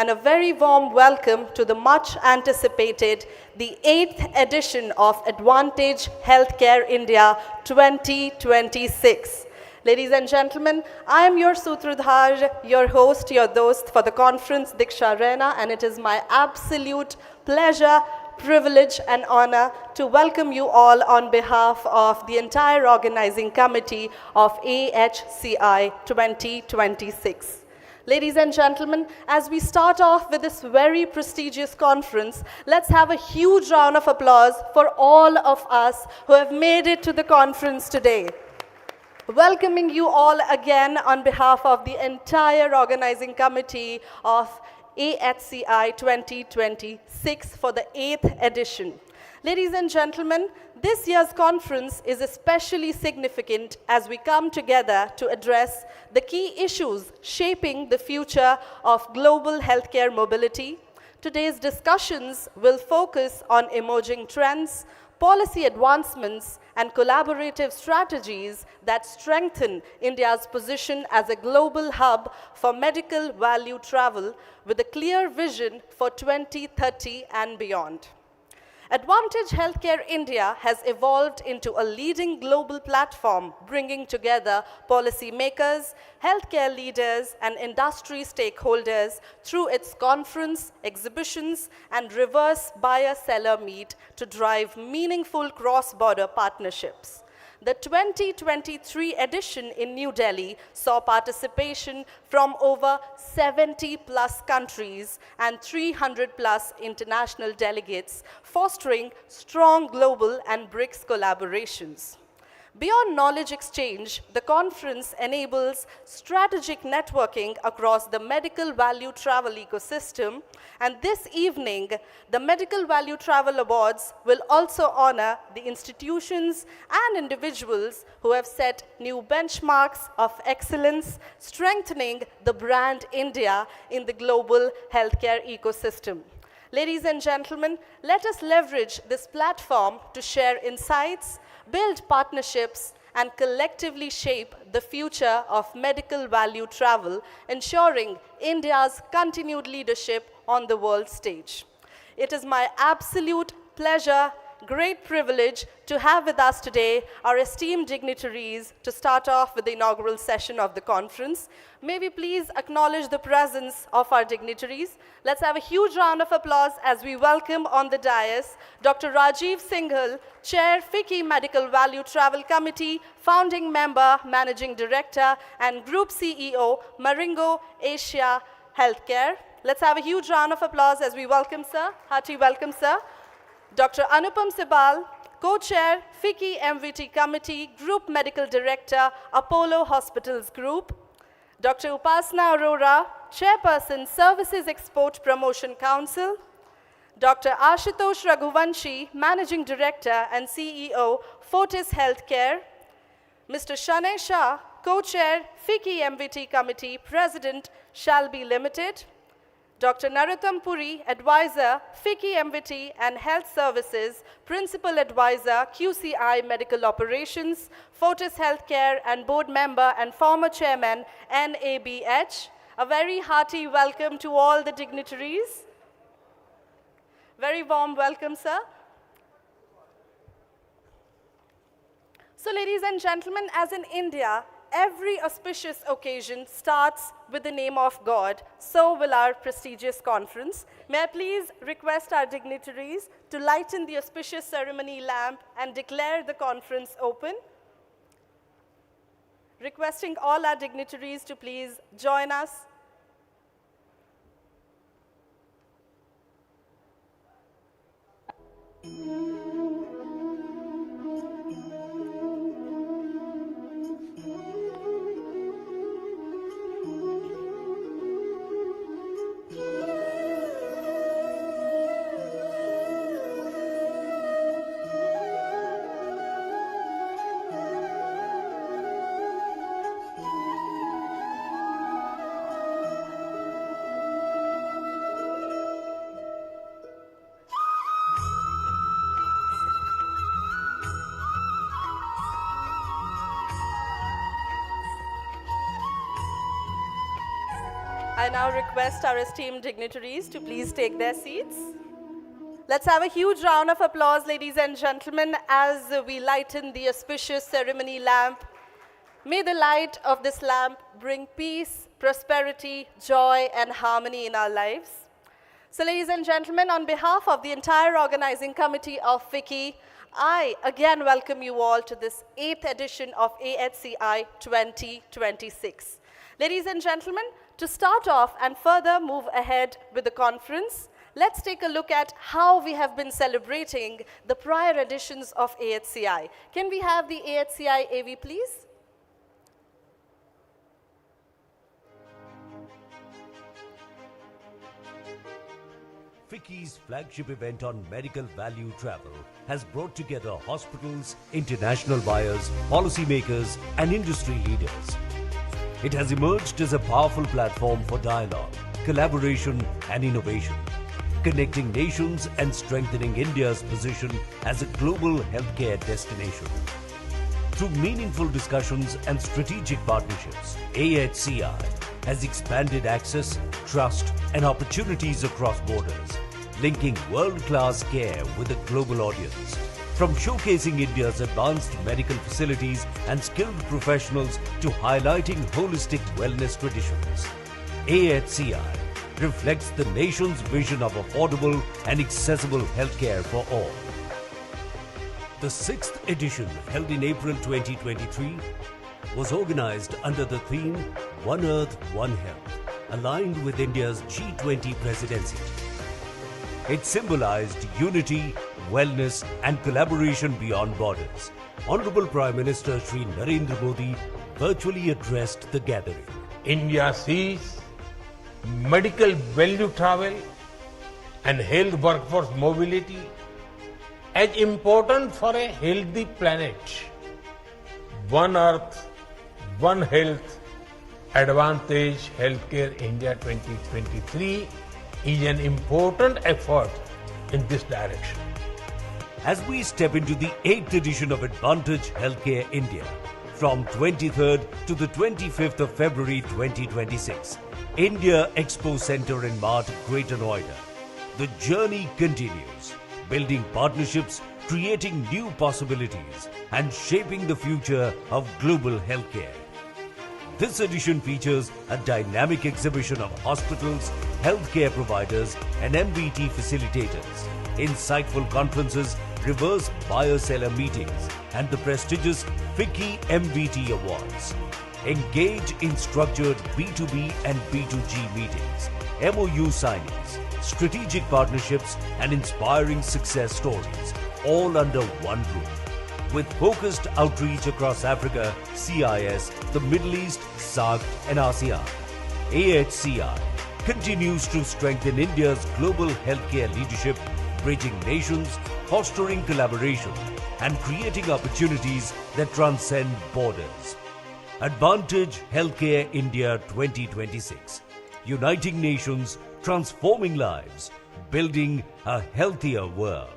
and a very warm welcome to the much anticipated, the 8th edition of Advantage Healthcare India 2026. Ladies and gentlemen, I am your Sutradhar, your host, your dost for the conference, Diksha Raina, and it is my absolute pleasure, privilege and honor to welcome you all on behalf of the entire organizing committee of AHCI 2026. Ladies and gentlemen, as we start off with this very prestigious conference, let's have a huge round of applause for all of us who have made it to the conference today. Welcoming you all again on behalf of the entire organizing committee of AHCI 2026 for the 8th edition. Ladies and gentlemen, this year's conference is especially significant as we come together to address the key issues shaping the future of global healthcare mobility. Today's discussions will focus on emerging trends, policy advancements, and collaborative strategies that strengthen India's position as a global hub for medical value travel with a clear vision for 2030 and beyond. Advantage Healthcare India has evolved into a leading global platform, bringing together policymakers, healthcare leaders, and industry stakeholders through its conference, exhibitions, and reverse buyer-seller meet to drive meaningful cross-border partnerships. The 2023 edition in New Delhi saw participation from over 70 plus countries and 300 plus international delegates, fostering strong global and BRICS collaborations. Beyond knowledge exchange, the conference enables strategic networking across the medical value travel ecosystem, and this evening, the Medical Value Travel Awards will also honor the institutions and individuals who have set new benchmarks of excellence, strengthening the brand India in the global healthcare ecosystem. Ladies and gentlemen, let us leverage this platform to share insights, build partnerships, and collectively shape the future of medical value travel, ensuring India's continued leadership on the world stage. It is my absolute pleasure, great privilege to have with us today our esteemed dignitaries to start off with the inaugural session of the conference. May we please acknowledge the presence of our dignitaries. Let's have a huge round of applause as we welcome on the dais Dr. Rajiv Singhal, Chair, FICCI Medical Value Travel Committee, Founding Member, Managing Director, and Group CEO, Marrow Asia Healthcare. Let's have a huge round of applause as we welcome, sir. Hearty welcome, sir. Dr. Anupam Sibal, Co-Chair, FICCI MVT Committee, Group Medical Director, Apollo Hospitals Group. Dr. Upasana Arora, Chairperson, Services Export Promotion Council. Dr. Ashutosh Raghuvanshi, Managing Director and CEO, Fortis Healthcare. Mr. Shanay Shah, Co-Chair, FICCI MVT Committee, President, Shalby Limited. Dr. Narottam Puri, Advisor, FICCI MVT and Health Services, Principal Advisor, QCI Medical Operations, Fortis Healthcare, and Board Member and former Chairman, NABH. A very hearty welcome to all the dignitaries. Very warm welcome, sir. So, ladies and gentlemen, as in India, every auspicious occasion starts with the name of God. So will our prestigious conference. May I please request our dignitaries to lighten the auspicious ceremony lamp and declare the conference open. Requesting all our dignitaries to please join us. now request our esteemed dignitaries to please take their seats. Let's have a huge round of applause, ladies and gentlemen, as we lighten the auspicious ceremony lamp. May the light of this lamp bring peace, prosperity, joy, and harmony in our lives. So, ladies and gentlemen, on behalf of the entire organizing committee of FICCI, I again welcome you all to this 8th edition of AHCI 2026. Ladies and gentlemen, to start off and further move ahead with the conference, let's take a look at how we have been celebrating the prior editions of AHCI. Can we have the AHCI AV, please? FICCI's flagship event on medical value travel has brought together hospitals, international buyers, policymakers, and industry leaders. It has emerged as a powerful platform for dialogue, collaboration, and innovation, connecting nations and strengthening India's position as a global healthcare destination. Through meaningful discussions and strategic partnerships, AHCI has expanded access, trust, and opportunities across borders, linking world-class care with a global audience. From showcasing India's advanced medical facilities and skilled professionals to highlighting holistic wellness traditions, AHCI reflects the nation's vision of affordable and accessible healthcare for all. The 6th edition, held in April 2023, was organized under the theme One Earth, One Health, aligned with India's G20 presidency. It symbolized unity, wellness, and collaboration beyond borders. Honorable Prime Minister Shri Narendra Modi virtually addressed the gathering. India sees medical value travel and health workforce mobility as important for a healthy planet. One Earth, One Health, Advantage Healthcare India 2023 is an important effort in this direction. As we step into the 8th edition of Advantage Healthcare India, from 23rd to the 25th of February 2026, India Expo Center in Mart, Greater Noida. The journey continues, building partnerships, creating new possibilities, and shaping the future of global healthcare. This edition features a dynamic exhibition of hospitals, healthcare providers, and MVT facilitators, insightful conferences, reverse buyer-seller meetings, and the prestigious FICCI MVT Awards. Engage in structured B2B and B2G meetings, MOU signings, strategic partnerships, and inspiring success stories, all under one roof. With focused outreach across Africa, CIS, the Middle East, SAARC, and ASEAN, AHCI continues to strengthen India's global healthcare leadership, bridging nations, fostering collaboration, and creating opportunities that transcend borders. Advantage Healthcare India 2026, uniting nations, transforming lives, building a healthier world.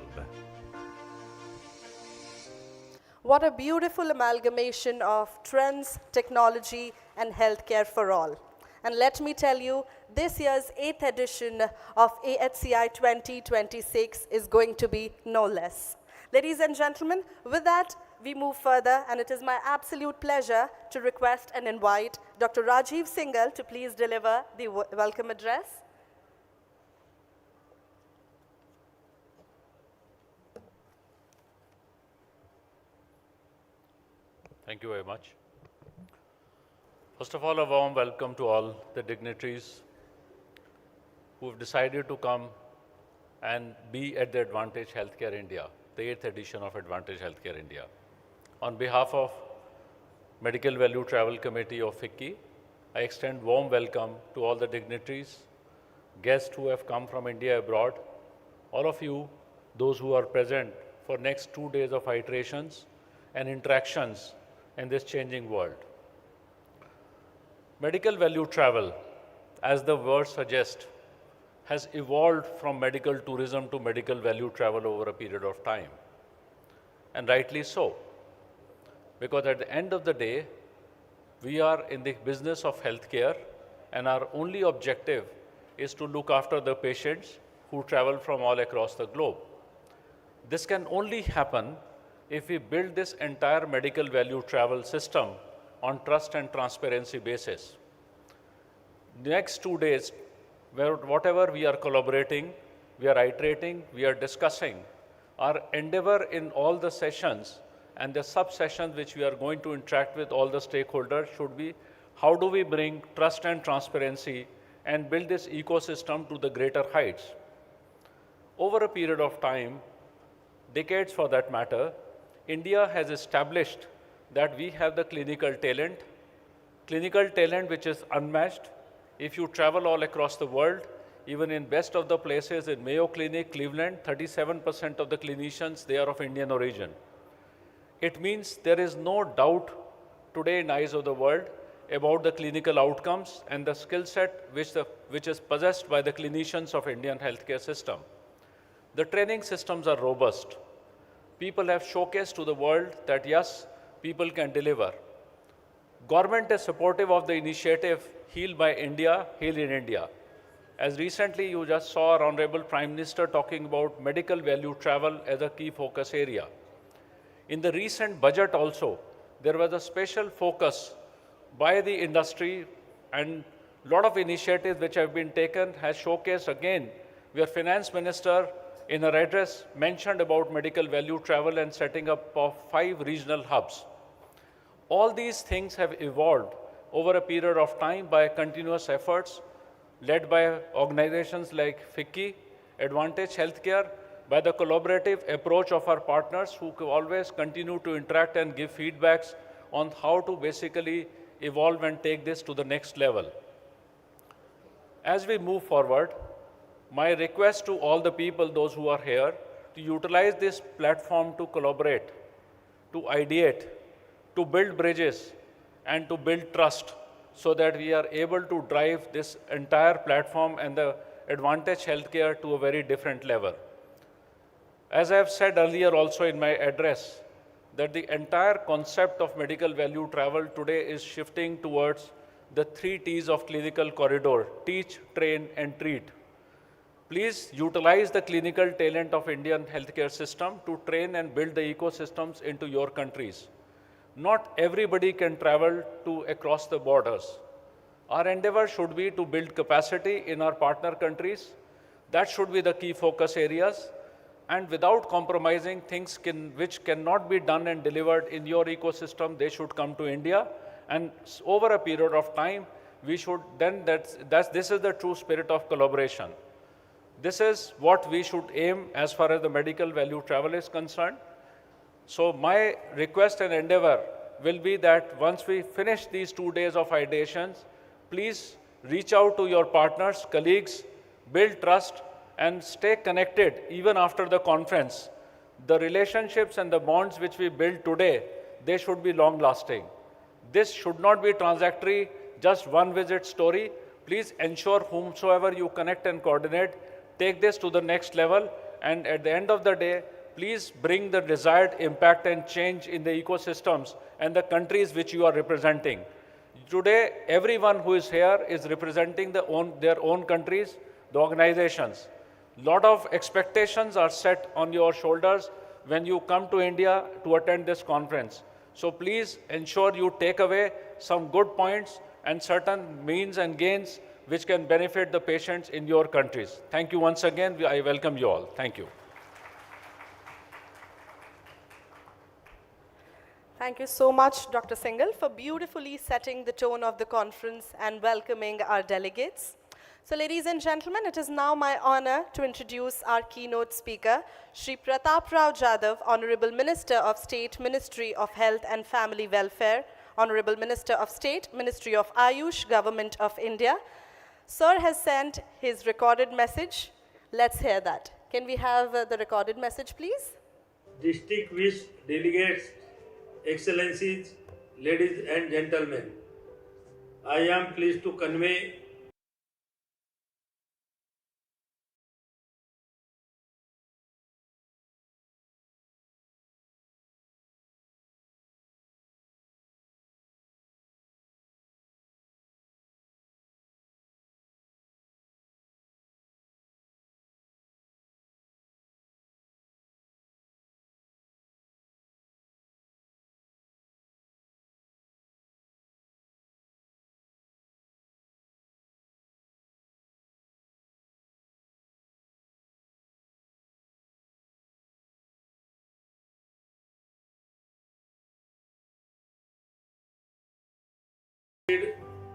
What a beautiful amalgamation of trends, technology, and healthcare for all. And let me tell you, this year's 8th edition of AHCI 2026 is going to be no less. Ladies and gentlemen, with that, we move further, and it is my absolute pleasure to request and invite Dr. Rajiv Singhal to please deliver the welcome address. Thank you very much. First of all, a warm welcome to all the dignitaries who have decided to come and be at the Advantage Healthcare India, the 8th edition of Advantage Healthcare India. On behalf of Medical Value Travel Committee of FICCI, I extend warm welcome to all the dignitaries, guests who have come from India abroad, all of you, those who are present for next 2 days of iterations and interactions in this changing world. Medical value travel, as the word suggests, has evolved from medical tourism to medical value travel over a period of time. And rightly so, because at the end of the day, we are in the business of healthcare and our only objective is to look after the patients who travel from all across the globe. This can only happen if we build this entire medical value travel system on trust and transparency basis. The next 2 days, whatever we are collaborating, we are iterating, we are discussing, our endeavor in all the sessions and the sub-sessions which we are going to interact with all the stakeholders should be how do we bring trust and transparency and build this ecosystem to the greater heights. Over a period of time, decades for that matter, India has established that we have the clinical talent which is unmatched. If you travel all across the world, even in best of the places in Mayo Clinic, Cleveland, 37% of the clinicians, they are of Indian origin. It means there is no doubt today in eyes of the world about the clinical outcomes and the skill set which is possessed by the clinicians of Indian healthcare system. The training systems are robust. People have showcased to the world that yes, people can deliver. Government is supportive of the initiative Heal by India, Heal in India. As recently you just saw our Honorable Prime Minister talking about medical value travel as a key focus area. In the recent budget also, there was a special focus by the industry and a lot of initiatives which have been taken has showcased again where Finance Minister in her address mentioned about medical value travel and setting up of 5 regional hubs. All these things have evolved over a period of time by continuous efforts led by organizations like FICCI, Advantage Healthcare, by the collaborative approach of our partners who always continue to interact and give feedbacks on how to basically evolve and take this to the next level. As we move forward, my request to all the people, those who are here, to utilize this platform to collaborate, to ideate, to build bridges, and to build trust so that we are able to drive this entire platform and the Advantage Healthcare to a very different level. As I have said earlier also in my address, that the entire concept of medical value travel today is shifting towards the 3 T's of clinical corridor: teach, train, and treat. Please utilize the clinical talent of Indian healthcare system to train and build the ecosystems into your countries. Not everybody can travel to across the borders. Our endeavor should be to build capacity in our partner countries. That should be the key focus areas. And without compromising things which cannot be done and delivered in your ecosystem, they should come to India. And over a period of time, we should then, this is the true spirit of collaboration. This is what we should aim as far as the medical value travel is concerned. So my request and endeavor will be that once we finish these 2 days of ideations, please reach out to your partners, colleagues, build trust, and stay connected even after the conference. The relationships and the bonds which we build today, they should be long-lasting. This should not be transactory, just one visit story. Please ensure whomsoever you connect and coordinate, take this to the next level, and at the end of the day, please bring the desired impact and change in the ecosystems and the countries which you are representing. Today, everyone who is here is representing their own countries, the organizations. Lot of expectations are set on your shoulders when you come to India to attend this conference. So please ensure you take away some good points and certain means and gains which can benefit the patients in your countries. Thank you once again. I welcome you all. Thank you. Thank you so much, Dr. Singhal, for beautifully setting the tone of the conference and welcoming our delegates. So, ladies and gentlemen, it is now my honor to introduce our keynote speaker, Shri Pratap Rao Jadhav, Honorable Minister of State, Ministry of Health and Family Welfare, Honorable Minister of State, Ministry of Ayush, Government of India. Sir has sent his recorded message. Let's hear that. Can we have the recorded message, please? Distinguished delegates, Excellencies, ladies and gentlemen, I am pleased to convey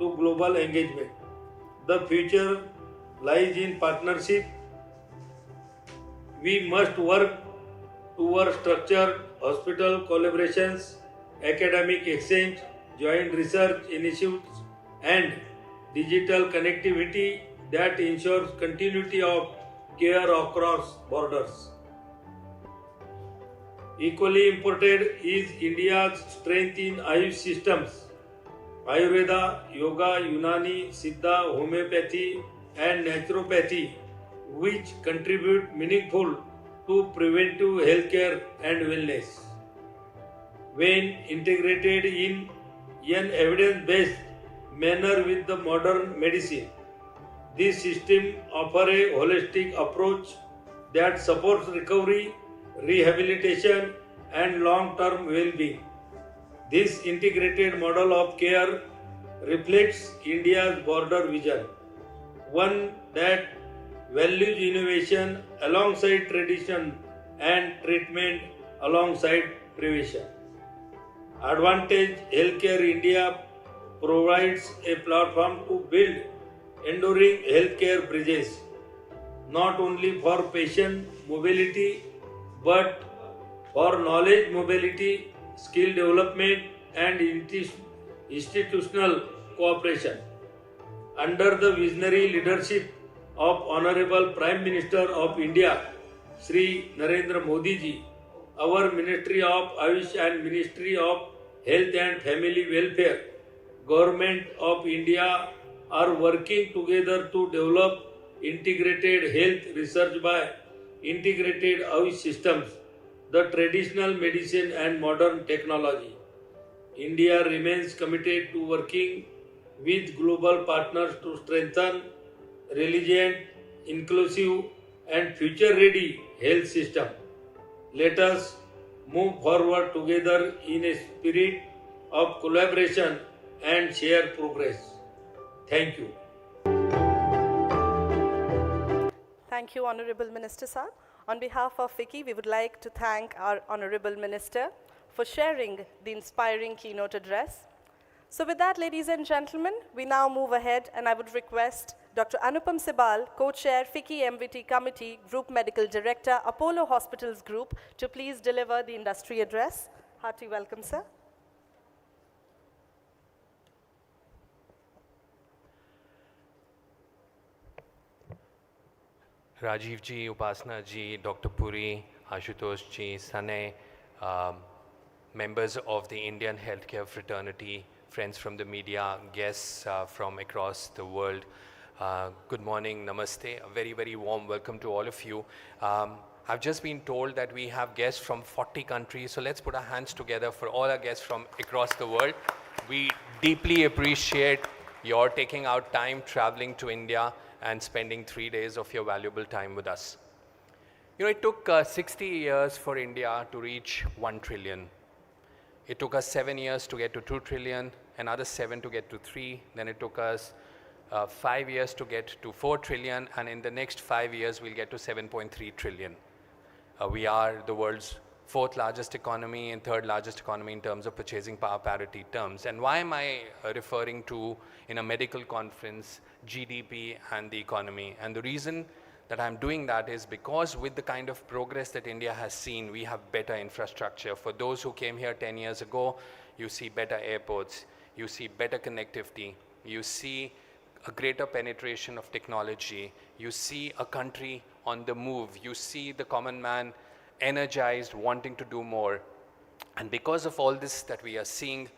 to global engagement. The future lies in partnership. We must work towards structured hospital collaborations, academic exchange, joint research initiatives, and digital connectivity that ensures continuity of care across borders. Equally important is India's strength in Ayush systems. Ayurveda, Yoga, Unani, Siddha, Homeopathy, and Naturopathy, which contribute meaningful to preventive healthcare and wellness. When integrated in an evidence-based manner with the modern medicine, this system offers a holistic approach that supports recovery, rehabilitation, and long-term well-being. This integrated model of care reflects India's broader vision, one that values innovation alongside tradition and treatment alongside prevention. Advantage Healthcare India provides a platform to build enduring healthcare bridges, not only for patient mobility but for knowledge mobility, skill development, and institutional cooperation. Under the visionary leadership of Honorable Prime Minister of India, Shri Narendra Modi ji, our Ministry of Ayush and Ministry of Health and Family Welfare, Government of India are working together to develop integrated health research by integrated Ayush systems, the traditional medicine and modern technology. India remains committed to working with global partners to strengthen resilient, inclusive, and future-ready health system. Let us move forward together in a spirit of collaboration and shared progress. Thank you. Thank you, Honorable Minister Sir. On behalf of FICCI, we would like to thank our Honorable Minister for sharing the inspiring keynote address. So with that, ladies and gentlemen, we now move ahead, and I would request Dr. Anupam Sibal, Co-Chair, FICCI MVT Committee, Group Medical Director, Apollo Hospitals Group, to please deliver the industry address. Hearty welcome, sir. Rajiv ji, Upasana ji, Dr. Puri, Ashutosh ji, Sanay, members of the Indian healthcare fraternity, friends from the media, guests from across the world. Good morning, namaste. A very, very warm welcome to all of you. I've just been told that we have guests from 40 countries, so let's put our hands together for all our guests from across the world. We deeply appreciate your taking out time, traveling to India, and spending 3 days of your valuable time with us. You know, it took 60 years for India to reach 1 trillion. It took us 7 years to get to 2 trillion, another 7 to get to 3. Then it took us 5 years to get to 4 trillion, and in the next 5 years, we'll get to 7.3 trillion. We are the world's 4th largest economy and 3rd largest economy in terms of purchasing power parity terms. And why am I referring to, in a medical conference, GDP and the economy? And the reason that I'm doing that is because with the kind of progress that India has seen, we have better infrastructure. For those who came here 10 years ago, you see better airports, you see better connectivity, you see a greater penetration of technology, you see a country on the move, you see the common man energized, wanting to do more. And because of all this that we are seeing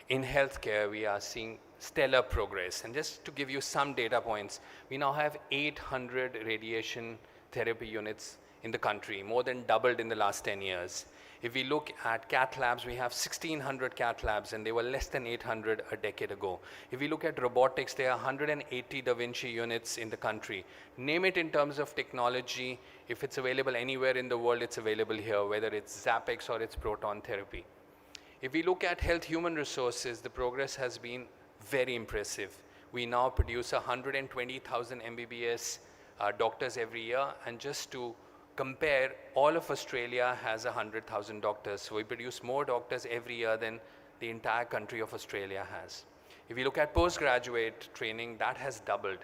in healthcare, we are seeing stellar progress. And just to give you some data points, we now have 800 radiation therapy units in the country, more than doubled in the last 10 years. If we look at cath labs, we have 1,600 cath labs, and they were less than 800 a decade ago. If we look at robotics, there are 180 Da Vinci units in the country. Name it in terms of technology. If it's available anywhere in the world, it's available here, whether it's ZAPEX or it's proton therapy. If we look at health human resources, the progress has been very impressive. We now produce 120,000 MBBS doctors every year, and just to compare, all of Australia has 100,000 doctors. So we produce more doctors every year than the entire country of Australia has. If you look at postgraduate training, that has doubled.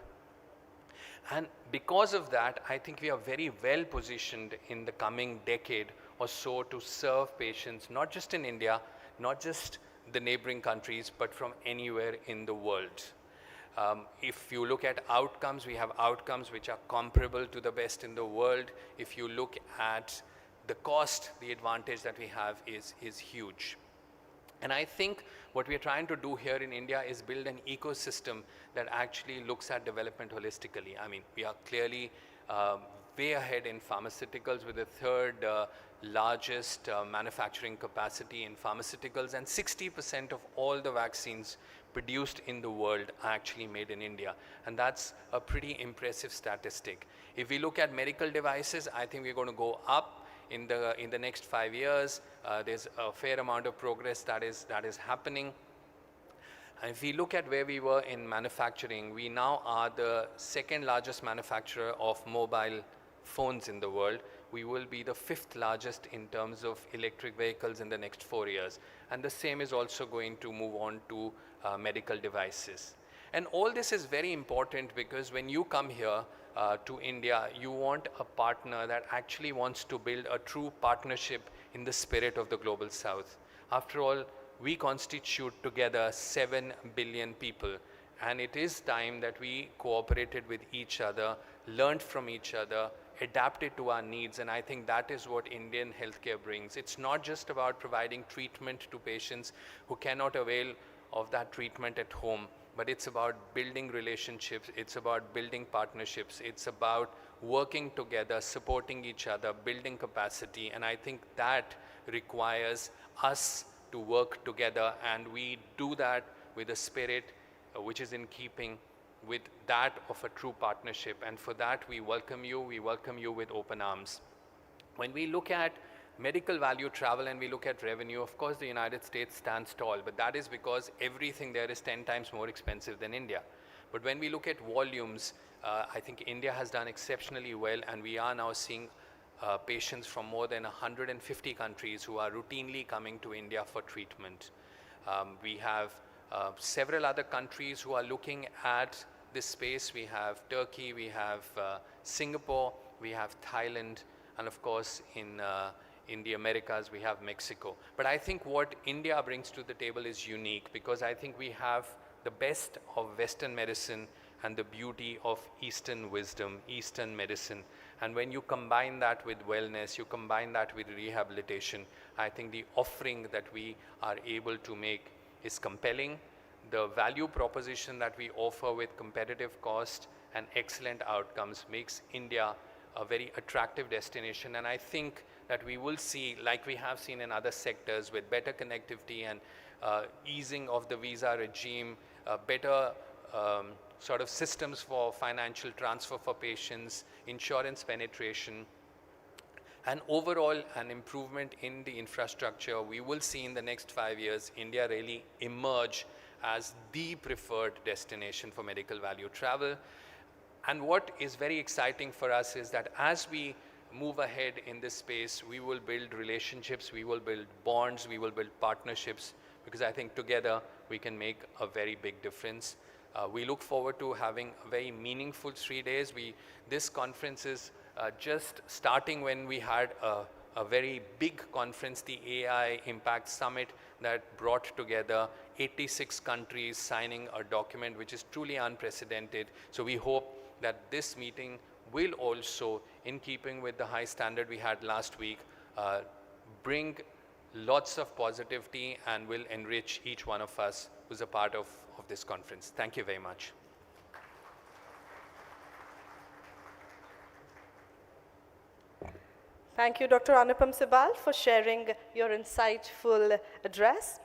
And because of that, I think we are very well positioned in the coming decade or so to serve patients, not just in India, not just the neighboring countries, but from anywhere in the world. If you look at outcomes, we have outcomes which are comparable to the best in the world. If you look at the cost, the advantage that we have is huge. And I think what we are trying to do here in India is build an ecosystem that actually looks at development holistically. I mean, we are clearly way ahead in pharmaceuticals with the third largest manufacturing capacity in pharmaceuticals, and 60% of all the vaccines produced in the world are actually made in India. And that's a pretty impressive statistic. If we look at medical devices, I think we're going to go up in the next 5 years. There's a fair amount of progress that is happening. And if we look at where we were in manufacturing, we now are the second largest manufacturer of mobile phones in the world. We will be the 5th largest in terms of electric vehicles in the next 4 years. And the same is also going to move on to medical devices. And all this is very important because when you come here to India, you want a partner that actually wants to build a true partnership in the spirit of the Global South. After all, we constitute together 7 billion people, and it is time that we cooperated with each other, learned from each other, adapted to our needs, and I think that is what Indian healthcare brings. It's not just about providing treatment to patients who cannot avail of that treatment at home, but it's about building relationships, it's about building partnerships, it's about working together, supporting each other, building capacity, and I think that requires us to work together, and we do that with a spirit which is in keeping with that of a true partnership, and for that we welcome you with open arms. When we look at medical value travel and we look at revenue, of course the United States stands tall, but that is because everything there is 10 times more expensive than India. But when we look at volumes, I think India has done exceptionally well, and we are now seeing patients from more than 150 countries who are routinely coming to India for treatment. We have several other countries who are looking at this space. We have Turkey, we have Singapore, we have Thailand, and of course in the Americas we have Mexico. But I think what India brings to the table is unique, because I think we have the best of Western medicine and the beauty of Eastern wisdom, Eastern medicine. And when you combine that with wellness, you combine that with rehabilitation, I think the offering that we are able to make is compelling. The value proposition that we offer with competitive cost and excellent outcomes makes India a very attractive destination. And I think that we will see, like we have seen in other sectors, with better connectivity and easing of the visa regime, better sort of systems for financial transfer for patients, insurance penetration, and overall an improvement in the infrastructure, we will see in the next 5 years India really emerge as the preferred destination for medical value travel. And what is very exciting for us is that as we move ahead in this space, we will build relationships, we will build bonds, we will build partnerships, because I think together we can make a very big difference. We look forward to having a very meaningful 3 days. This conference is just starting when we had a very big conference, the AI Impact Summit, that brought together 86 countries signing a document which is truly unprecedented. So we hope that this meeting will also, in keeping with the high standard we had last week, bring lots of positivity and will enrich each one of us who's a part of this conference. Thank you very much. Thank you, Dr. Anupam Sibal, for sharing your insightful address.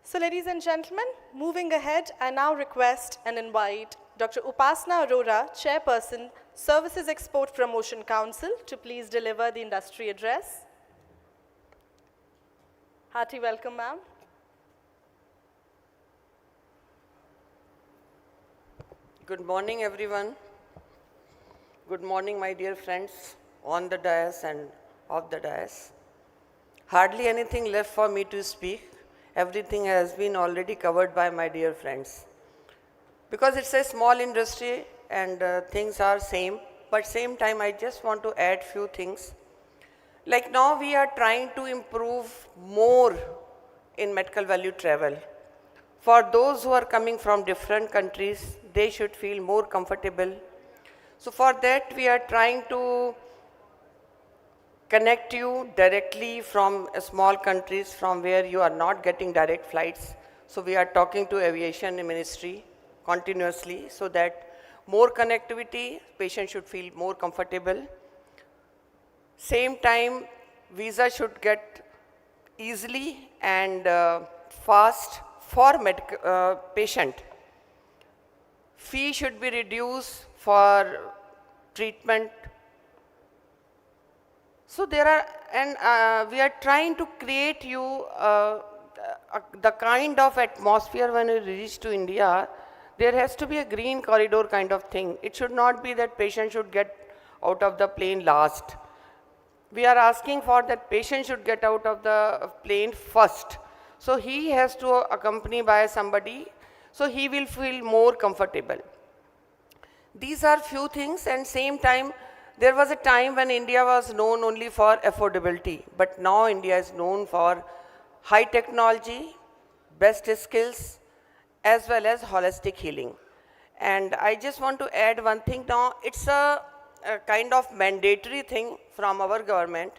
So, ladies and gentlemen, moving ahead, I now request and invite Dr. Upasana Arora, Chairperson, Services Export Promotion Council, to please deliver the industry address. Hearty welcome, ma'am. Good morning, everyone. Good morning, my dear friends on the dais and off the dais. Hardly anything left for me to speak, everything has been already covered by my dear friends. Because it's a small industry and things are same, but same time I just want to add few things. Like now we are trying to improve more in medical value travel. For those who are coming from different countries, they should feel more comfortable. So for that we are trying to connect you directly from small countries from where you are not getting direct flights. So we are talking to aviation ministry continuously so that more connectivity, patients should feel more comfortable. Same time, visa should get easily and fast for patient. Fee should be reduced for treatment. So there are, and we are trying to create you the kind of atmosphere when you reach to India. There has to be a green corridor kind of thing. It should not be that patient should get out of the plane last. We are asking for that patient should get out of the plane first. So he has to accompany by somebody, so he will feel more comfortable. These are few things, and same time, there was a time when India was known only for affordability, but now India is known for high technology, best skills, as well as holistic healing. And I just want to add one thing now. It's a kind of mandatory thing from our government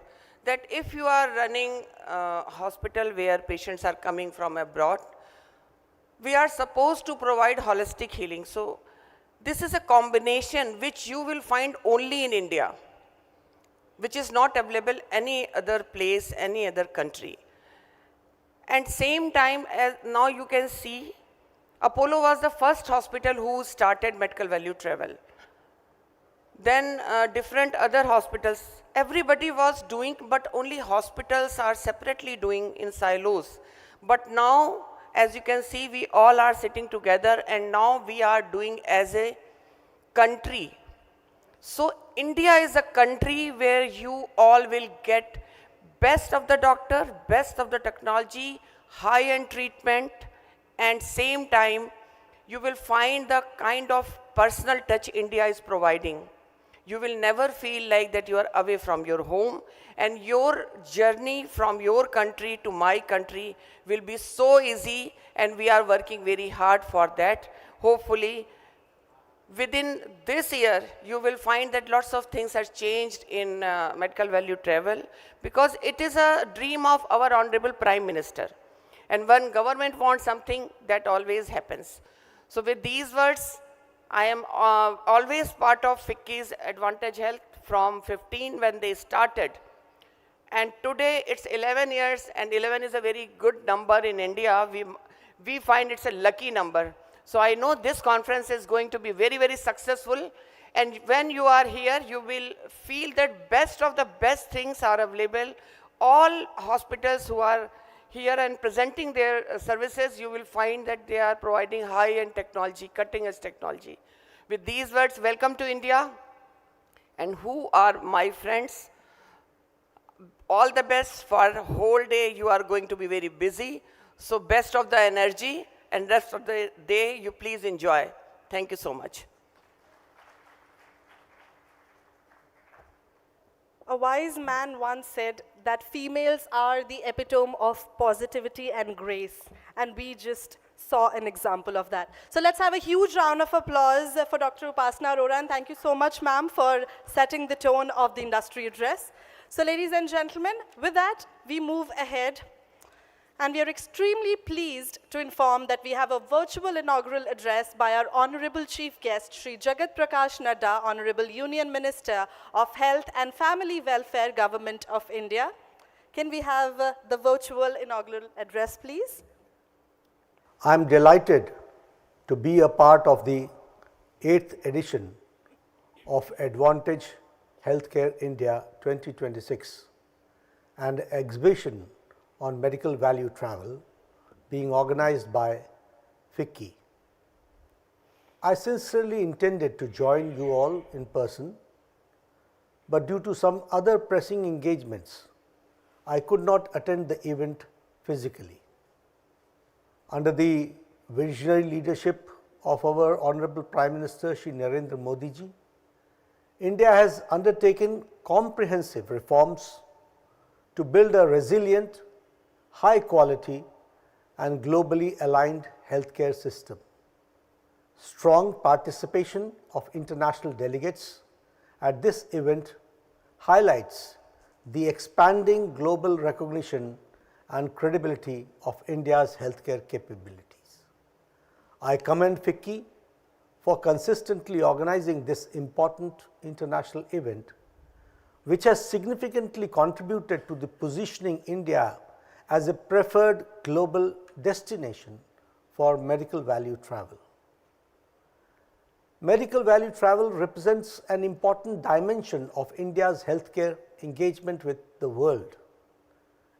that if you are running a hospital where patients are coming from abroad, we are supposed to provide holistic healing. So this is a combination which you will find only in India, which is not available any other place, any other country. And same time, as now you can see, Apollo was the first hospital who started medical value travel. Then different other hospitals, everybody was doing, but only hospitals are separately doing in silos. But now, as you can see, we all are sitting together, and now we are doing as a country. So India is a country where you all will get best of the doctor, best of the technology, high-end treatment, and same time, you will find the kind of personal touch India is providing. You will never feel like that you are away from your home, and your journey from your country to my country will be so easy, and we are working very hard for that. Hopefully, within this year, you will find that lots of things have changed in medical value travel, because it is a dream of our Honorable Prime Minister. And when government wants something, that always happens. So with these words, I am always part of FICCI's Advantage Health from 15 when they started. And today it's 11 years, and 11 is a very good number in India. We find it's a lucky number. So I know this conference is going to be very, very successful. And when you are here, you will feel that best of the best things are available. All hospitals who are here and presenting their services, you will find that they are providing high-end technology, cutting-edge technology. With these words, welcome to India. And who are my friends? All the best. For the whole day, you are going to be very busy. So best of the energy, and rest of the day, you please enjoy. Thank you so much. A wise man once said that females are the epitome of positivity and grace, and we just saw an example of that. So let's have a huge round of applause for Dr. Upasana Arora, and thank you so much, ma'am, for setting the tone of the industry address. So ladies and gentlemen, with that, we move ahead. And we are extremely pleased to inform that we have a virtual inaugural address by our Honorable Chief Guest, Shri Jagat Prakash Nadda, Honorable Union Minister of Health and Family Welfare, Government of India. Can we have the virtual inaugural address, please? I'm delighted to be a part of the 8th edition of Advantage Healthcare India 2026, an exhibition on medical value travel being organized by FICCI. I sincerely intended to join you all in person, but due to some other pressing engagements, I could not attend the event physically. Under the visionary leadership of our Honorable Prime Minister Shri Narendra Modi ji, India has undertaken comprehensive reforms to build a resilient, high quality and globally aligned healthcare system. Strong participation of international delegates at this event highlights the expanding global recognition and credibility of India's healthcare capabilities. I commend FICCI for consistently organizing this important international event, which has significantly contributed to the positioning India as a preferred global destination for medical value travel. Medical value travel represents an important dimension of India's healthcare engagement with the world.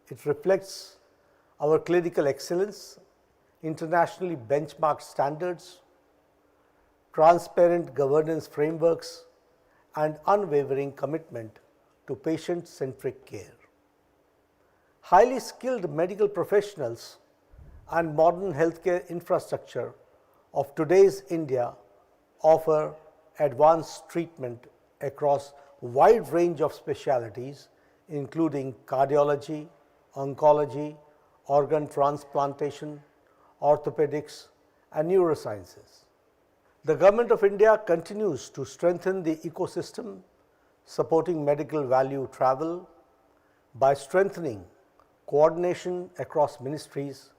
It reflects our clinical excellence, internationally benchmarked standards, transparent governance frameworks, and unwavering commitment to patient-centric care. Highly skilled medical professionals and modern healthcare infrastructure of today's India offer advanced treatment across a wide range of specialties, including cardiology, oncology, organ transplantation, orthopedics, and neurosciences. The Government of India continues to strengthen the ecosystem supporting medical value travel by strengthening coordination across ministries,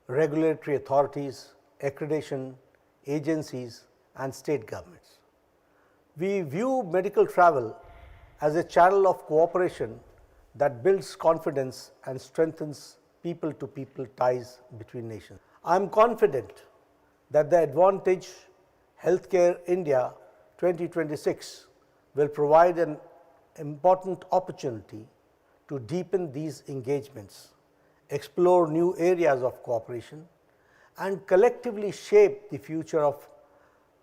regulatory authorities, accreditation agencies, and state governments. We view medical travel as a channel of cooperation that builds confidence and strengthens people-to-people ties between nations. I am confident that the Advantage Healthcare India 2026 will provide an important opportunity to deepen these engagements, explore new areas of cooperation, and collectively shape the future of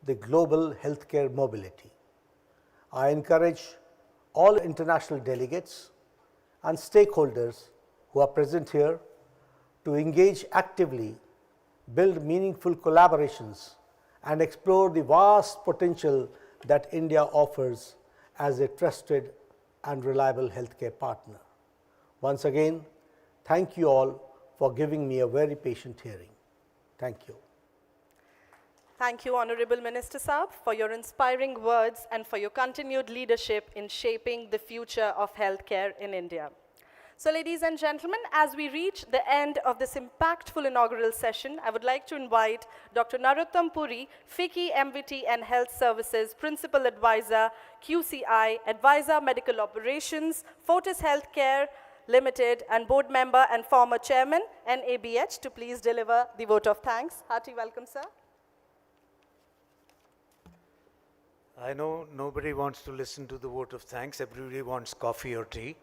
the global healthcare mobility. I encourage all international delegates and stakeholders who are present here to engage actively, build meaningful collaborations, and explore the vast potential that India offers as a trusted and reliable healthcare partner. Once again, thank you all for giving me a very patient hearing. Thank you. Thank you, Honorable Minister Saab, for your inspiring words and for your continued leadership in shaping the future of healthcare in India. So, ladies and gentlemen, as we reach the end of this impactful inaugural session, I would like to invite Dr. Narottam Puri, FICCI MVT and Health Services Principal Advisor, QCI, Advisor Medical Operations, Fortis Healthcare Limited, and Board Member and former Chairman, NABH, to please deliver the vote of thanks. Hearty welcome, sir. I know nobody wants to listen to the vote of thanks. Everybody wants coffee or tea.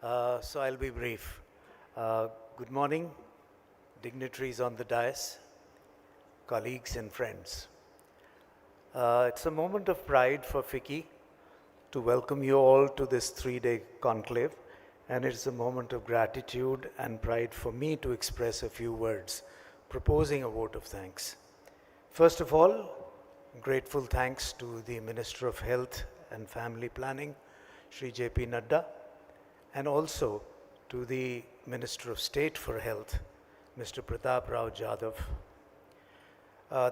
So I'll be brief. Good morning, dignitaries on the dais, colleagues and friends. It's a moment of pride for FICCI to welcome you all to this 3-day conclave, and it's a moment of gratitude and pride for me to express a few words, proposing a vote of thanks. First of all, grateful thanks to the Minister of Health and Family Planning, Shri J.P. Nadda, and also to the Minister of State for Health, Mr. Pratap Rao Jadhav.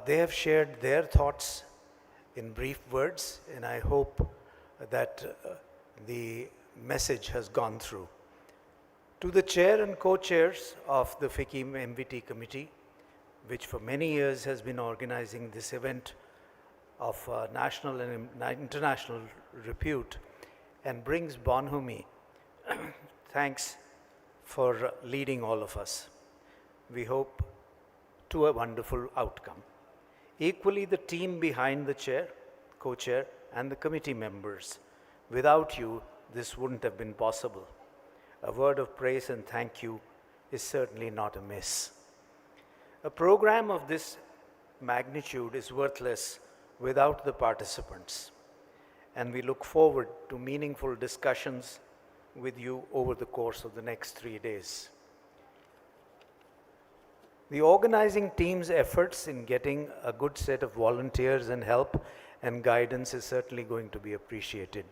They have shared their thoughts in brief words, and I hope that the message has gone through. To the chair and co-chairs of the FICCI MVT committee, which for many years has been organizing this event of national and international repute and brings bonhomie, thanks for leading all of us. We hope to a wonderful outcome. Equally, the team behind the chair, co-chair, and the committee members. Without you, this wouldn't have been possible. A word of praise and thank you is certainly not amiss. A program of this magnitude is worthless without the participants, and we look forward to meaningful discussions with you over the course of the next 3 days. The organizing team's efforts in getting a good set of volunteers and help and guidance is certainly going to be appreciated.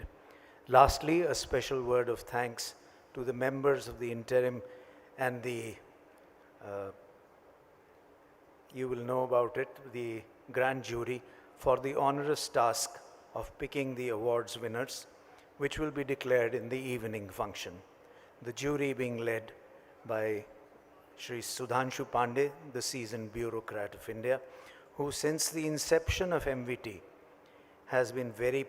Lastly, a special word of thanks to the members of the interim and you will know about it, the grand jury for the onerous task of picking the awards winners, which will be declared in the evening function. The jury being led by Shri Sudhanshu Pandey, the seasoned bureaucrat of India, who since the inception of MVT has been very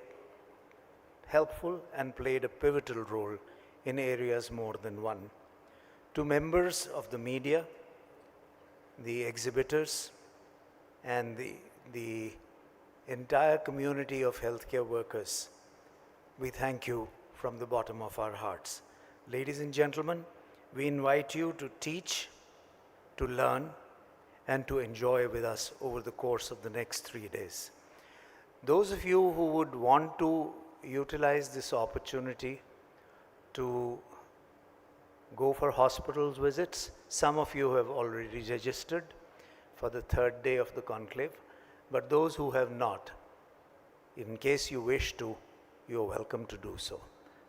helpful and played a pivotal role in areas more than one. To members of the media, the exhibitors, and the entire community of healthcare workers, we thank you from the bottom of our hearts. Ladies and gentlemen, we invite you to teach, to learn, and to enjoy with us over the course of the next 3 days. Those of you who would want to utilize this opportunity to go for hospital visits, some of you have already registered for the 3rd day of the conclave, but those who have not, in case you wish to, you're welcome to do so.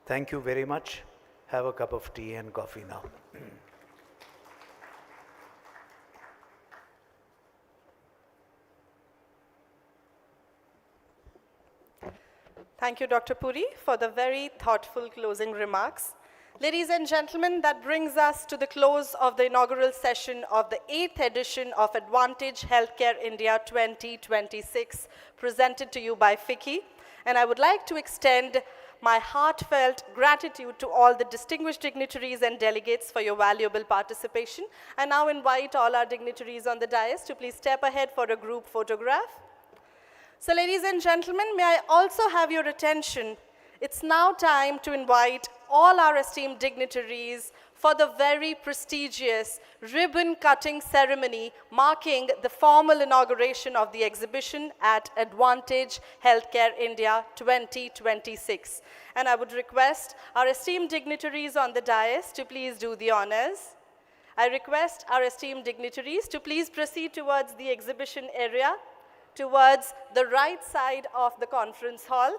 Thank you very much. Have a cup of tea and coffee now. Thank you, Dr. Puri, for the very thoughtful closing remarks. Ladies and gentlemen, that brings us to the close of the inaugural session of the 8th edition of Advantage Healthcare India 2026, presented to you by FICCI. And I would like to extend my heartfelt gratitude to all the distinguished dignitaries and delegates for your valuable participation. I now invite all our dignitaries on the dais to please step ahead for a group photograph. So ladies and gentlemen, may I also have your attention? It's now time to invite all our esteemed dignitaries for the very prestigious ribbon-cutting ceremony marking the formal inauguration of the exhibition at Advantage Healthcare India 2026. And I would request our esteemed dignitaries on the dais to please do the honors. I request our esteemed dignitaries to please proceed towards the exhibition area, towards the right side of the conference hall.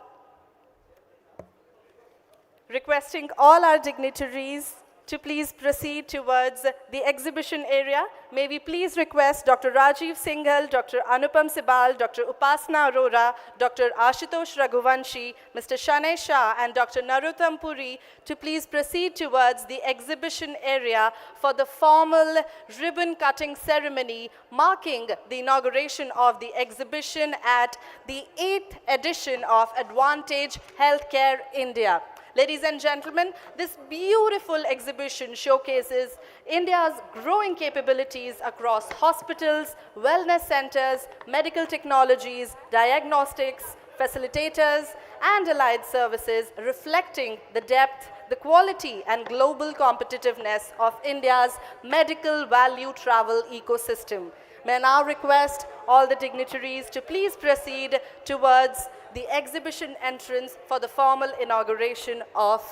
Requesting all our dignitaries to please proceed towards the exhibition area. May we please request Dr. Rajiv Singhal, Dr. Anupam Sibal, Dr. Upasna Arora, Dr. Ashutosh Raghuvanshi, Mr. Shanay Shah, and Dr. Narottam Puri to please proceed towards the exhibition area for the formal ribbon-cutting ceremony marking the inauguration of the exhibition at the 8th edition of Advantage Healthcare India. Ladies and gentlemen, this beautiful exhibition showcases India's growing capabilities across hospitals, wellness centers, medical technologies, diagnostics, facilitators, and allied services, reflecting the depth, the quality, and global competitiveness of India's medical value travel ecosystem. May I now request all the dignitaries to please proceed towards the exhibition entrance for the formal inauguration of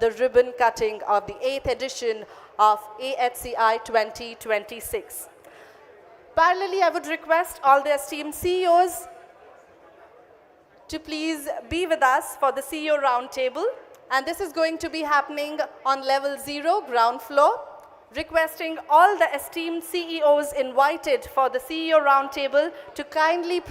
the ribbon cutting of the 8th edition of AHCI 2026. Parallelly, I would request all the esteemed CEOs to please be with us for the CEO roundtable, and this is going to be happening on level 0, ground floor. Requesting all the esteemed CEOs invited for the CEO roundtable to kindly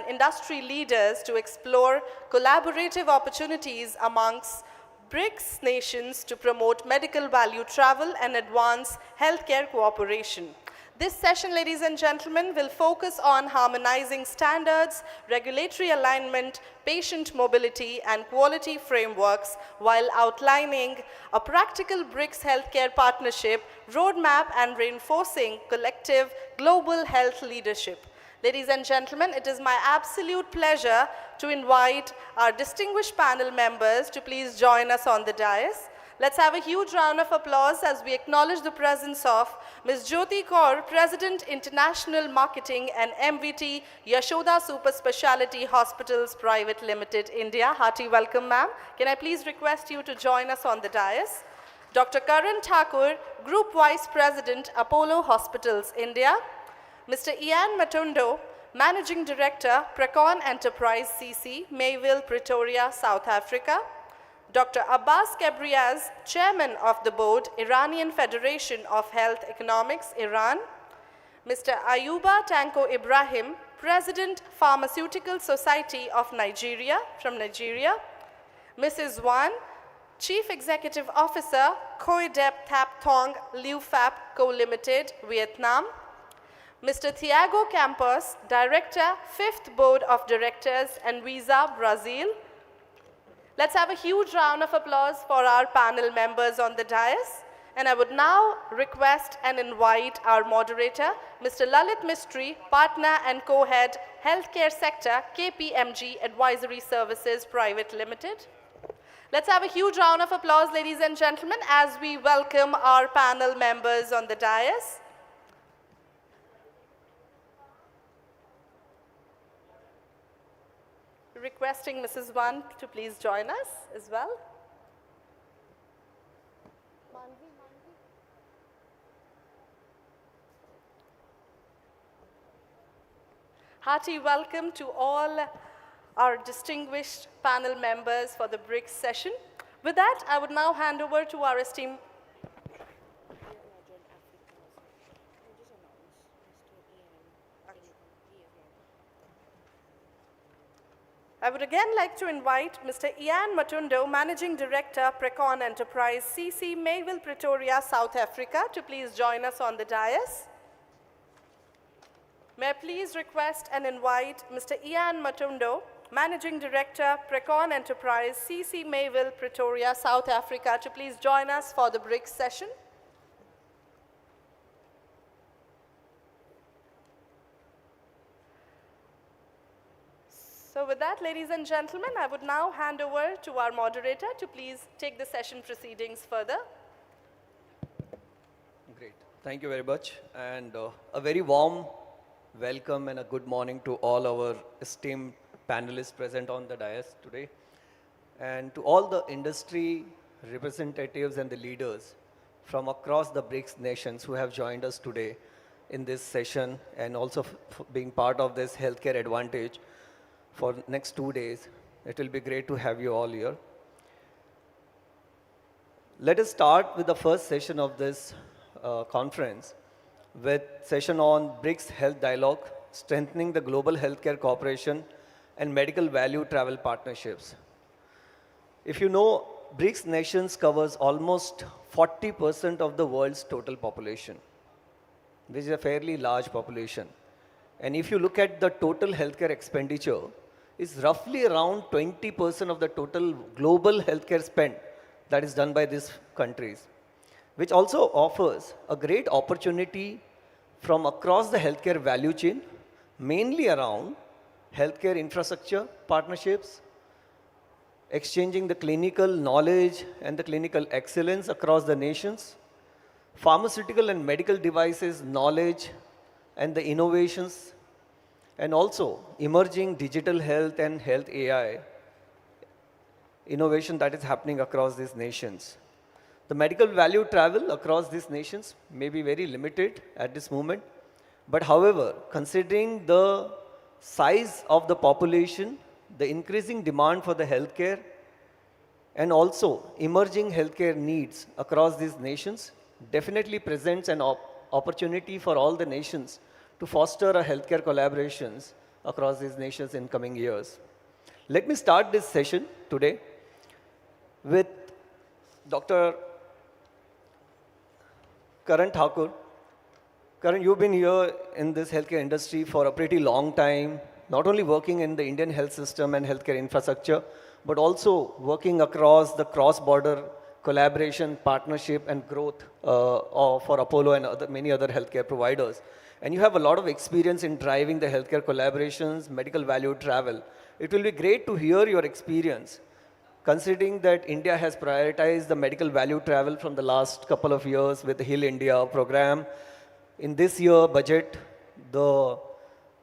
industry leaders to explore collaborative opportunities amongst BRICS nations to promote medical value travel and advance healthcare cooperation. This session, ladies and gentlemen, will focus on harmonizing standards, regulatory alignment, patient mobility, and quality frameworks while outlining a practical BRICS healthcare partnership roadmap and reinforcing collective global health leadership. Ladies and gentlemen, it is my absolute pleasure to invite our distinguished panel members to please join us on the dais. Let's have a huge round of applause as we acknowledge the presence of Ms. Jyoti Kaur, President, International Marketing and MVT, Yashoda Super Speciality Hospitals Private Limited, India. Hearty welcome, ma'am. Can I please request you to join us on the dais? Dr. Karan Thakur, Group Vice President, Apollo Hospitals, India. Mr. Ian Matundo, Managing Director, Precon Enterprise CC, Mayville, Pretoria, South Africa. Dr. Abbas Kebriaz, Chairman of the Board, Iranian Federation of Health Economics, Iran. Mr. Ayuba Tanko Ibrahim, President, Pharmaceutical Society of Nigeria, from Nigeria. Mrs. Wan, Chief Executive Officer, Khoidep Thap Thong Liu Phap Co. Limited, Vietnam. Mr. Thiago Campos, Director, 5th Board of Directors, Anvisa, Brazil. Let's have a huge round of applause for our panel members on the dais. And I would now request and invite our moderator, Mr. Lalit Mistry, Partner and Co-Head, Healthcare Sector, KPMG Advisory Services Private Limited. Let's have a huge round of applause, ladies and gentlemen, as we welcome our panel members on the dais. Requesting Mrs. Wan to please join us as well. Hearty welcome to all our distinguished panel members for the BRICS session. With that, I would now hand over to our esteemed I would again like to invite Mr. Ian Matundo, Managing Director, Precon Enterprise, CC, Mayville, Pretoria, South Africa, to please join us on the dais. May I please request and invite Mr. Ian Matundo, Managing Director, Precon Enterprise, CC, Mayville, Pretoria, South Africa, to please join us for the BRICS session. So with that, ladies and gentlemen, I would now hand over to our moderator to please take the session proceedings further. Great. Thank you very much. And a very warm welcome and a good morning to all our esteemed panelists present on the dais today. And to all the industry representatives and the leaders from across the BRICS nations who have joined us today in this session and also being part of this healthcare advantage for next 2 days. It will be great to have you all here. Let us start with the first session of this conference with session on BRICS Health Dialogue, Strengthening the Global Healthcare Cooperation and Medical Value Travel Partnerships. If you know, BRICS nations covers almost 40% of the world's total population, which is a fairly large population. And if you look at the total healthcare expenditure, it's roughly around 20% of the total global healthcare spend that is done by these countries, which also offers a great opportunity from across the healthcare value chain, mainly around healthcare infrastructure partnerships, exchanging the clinical knowledge and the clinical excellence across the nations, pharmaceutical and medical devices knowledge and the innovations, and also emerging digital health and health AI innovation that is happening across these nations. The medical value travel across these nations may be very limited at this moment, but however, considering the size of the population, the increasing demand for the healthcare, and also emerging healthcare needs across these nations, definitely presents an opportunity for all the nations to foster a healthcare collaborations across these nations in coming years. Let me start this session today with Dr. Karan Thakur. Karan, you've been here in this healthcare industry for a pretty long time, not only working in the Indian health system and healthcare infrastructure, but also working across the cross-border collaboration, partnership, and growth for Apollo and many other healthcare providers. And you have a lot of experience in driving the healthcare collaborations, medical value travel. It will be great to hear your experience, considering that India has prioritized the medical value travel from the last couple of years with the Heal India program. In this year budget, the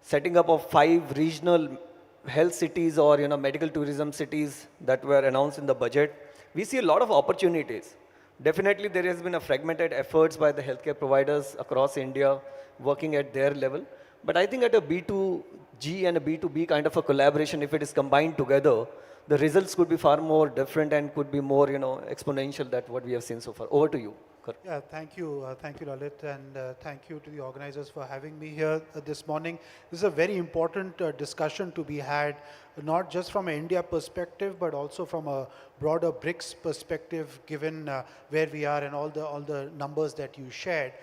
setting up of 5 regional health cities or medical tourism cities that were announced in the budget, we see a lot of opportunities. Definitely there has been a fragmented efforts by the healthcare providers across India working at their level. But I think at a B2G and a B2B kind of a collaboration, if it is combined together, the results could be far more different and could be more exponential than what we have seen so far. Over to you. Yeah, thank you, Lalit, and thank you to the organizers for having me here this morning. This is a very important discussion to be had, not just from an India perspective, but also from a broader BRICS perspective, given where we are and all the numbers that you shared.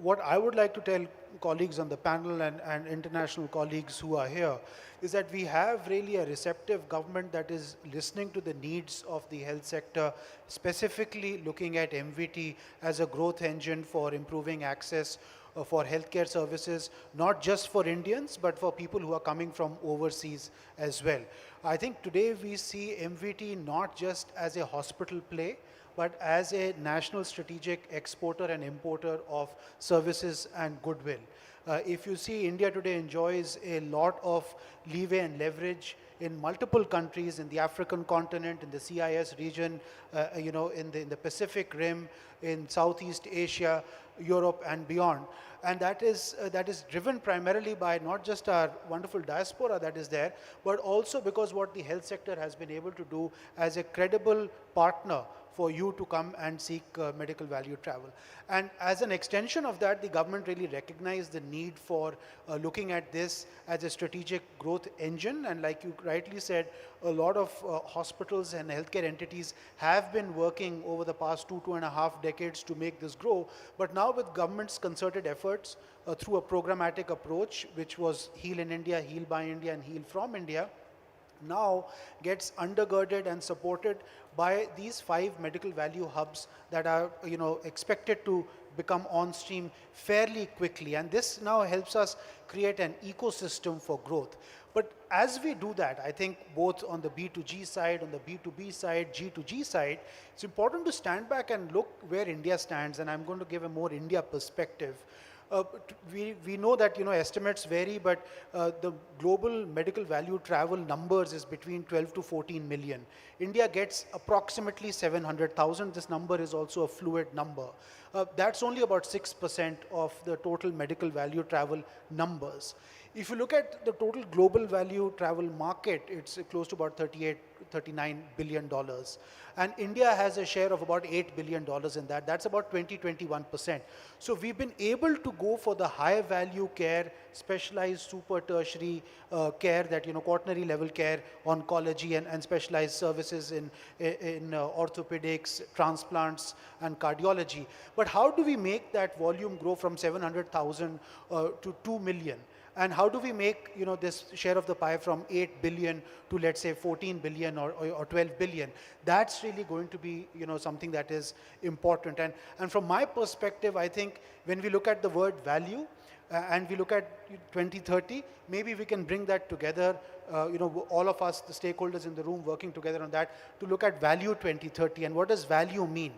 What I would like to tell colleagues on the panel and international colleagues who are here is that we have really a receptive government that is listening to the needs of the health sector, specifically looking at MVT as a growth engine for improving access for healthcare services, not just for Indians, but for people who are coming from overseas as well. I think today we see MVT not just as a hospital play, but as a national strategic exporter and importer of services and goodwill. If you see, India today enjoys a lot of leeway and leverage in multiple countries in the African continent, in the CIS region, in the Pacific Rim, in Southeast Asia, Europe, and beyond. And that is driven primarily by not just our wonderful diaspora that is there, but also because what the health sector has been able to do as a credible partner for you to come and seek medical value travel. And as an extension of that, the government really recognized the need for looking at this as a strategic growth engine. And like you rightly said, a lot of hospitals and healthcare entities have been working over the past 2.5 decades to make this grow. But now with government's concerted efforts through a programmatic approach, which was Heal in India, Heal by India, and Heal from India, now gets undergirded and supported by these 5 medical value hubs that are expected to become on stream fairly quickly. And this now helps us create an ecosystem for growth. But as we do that, I think both on the B2G side, on the B2B side, G2G side, it's important to stand back and look where India stands. And I'm going to give a more India perspective. We know that estimates vary, but the global medical value travel numbers is between 12 to 14 million. India gets approximately 700,000. This number is also a fluid number. That's only about 6% of the total medical value travel numbers. If you look at the total global value travel market, it's close to about $39 billion. And India has a share of about $8 billion in that. That's about 21%. So we've been able to go for the high value care, specialized super tertiary care, that quaternary level care, oncology, and specialized services in orthopedics, transplants, and cardiology. But how do we make that volume grow from 700,000 to 2 million? And how do we make this share of the pie from 8 billion to, let's say, 14 billion or 12 billion? That's really going to be something that is important. And from my perspective, I think when we look at the word value and we look at 2030, maybe we can bring that together, all of us, the stakeholders in the room, working together on that to look at value 2030. And what does value mean?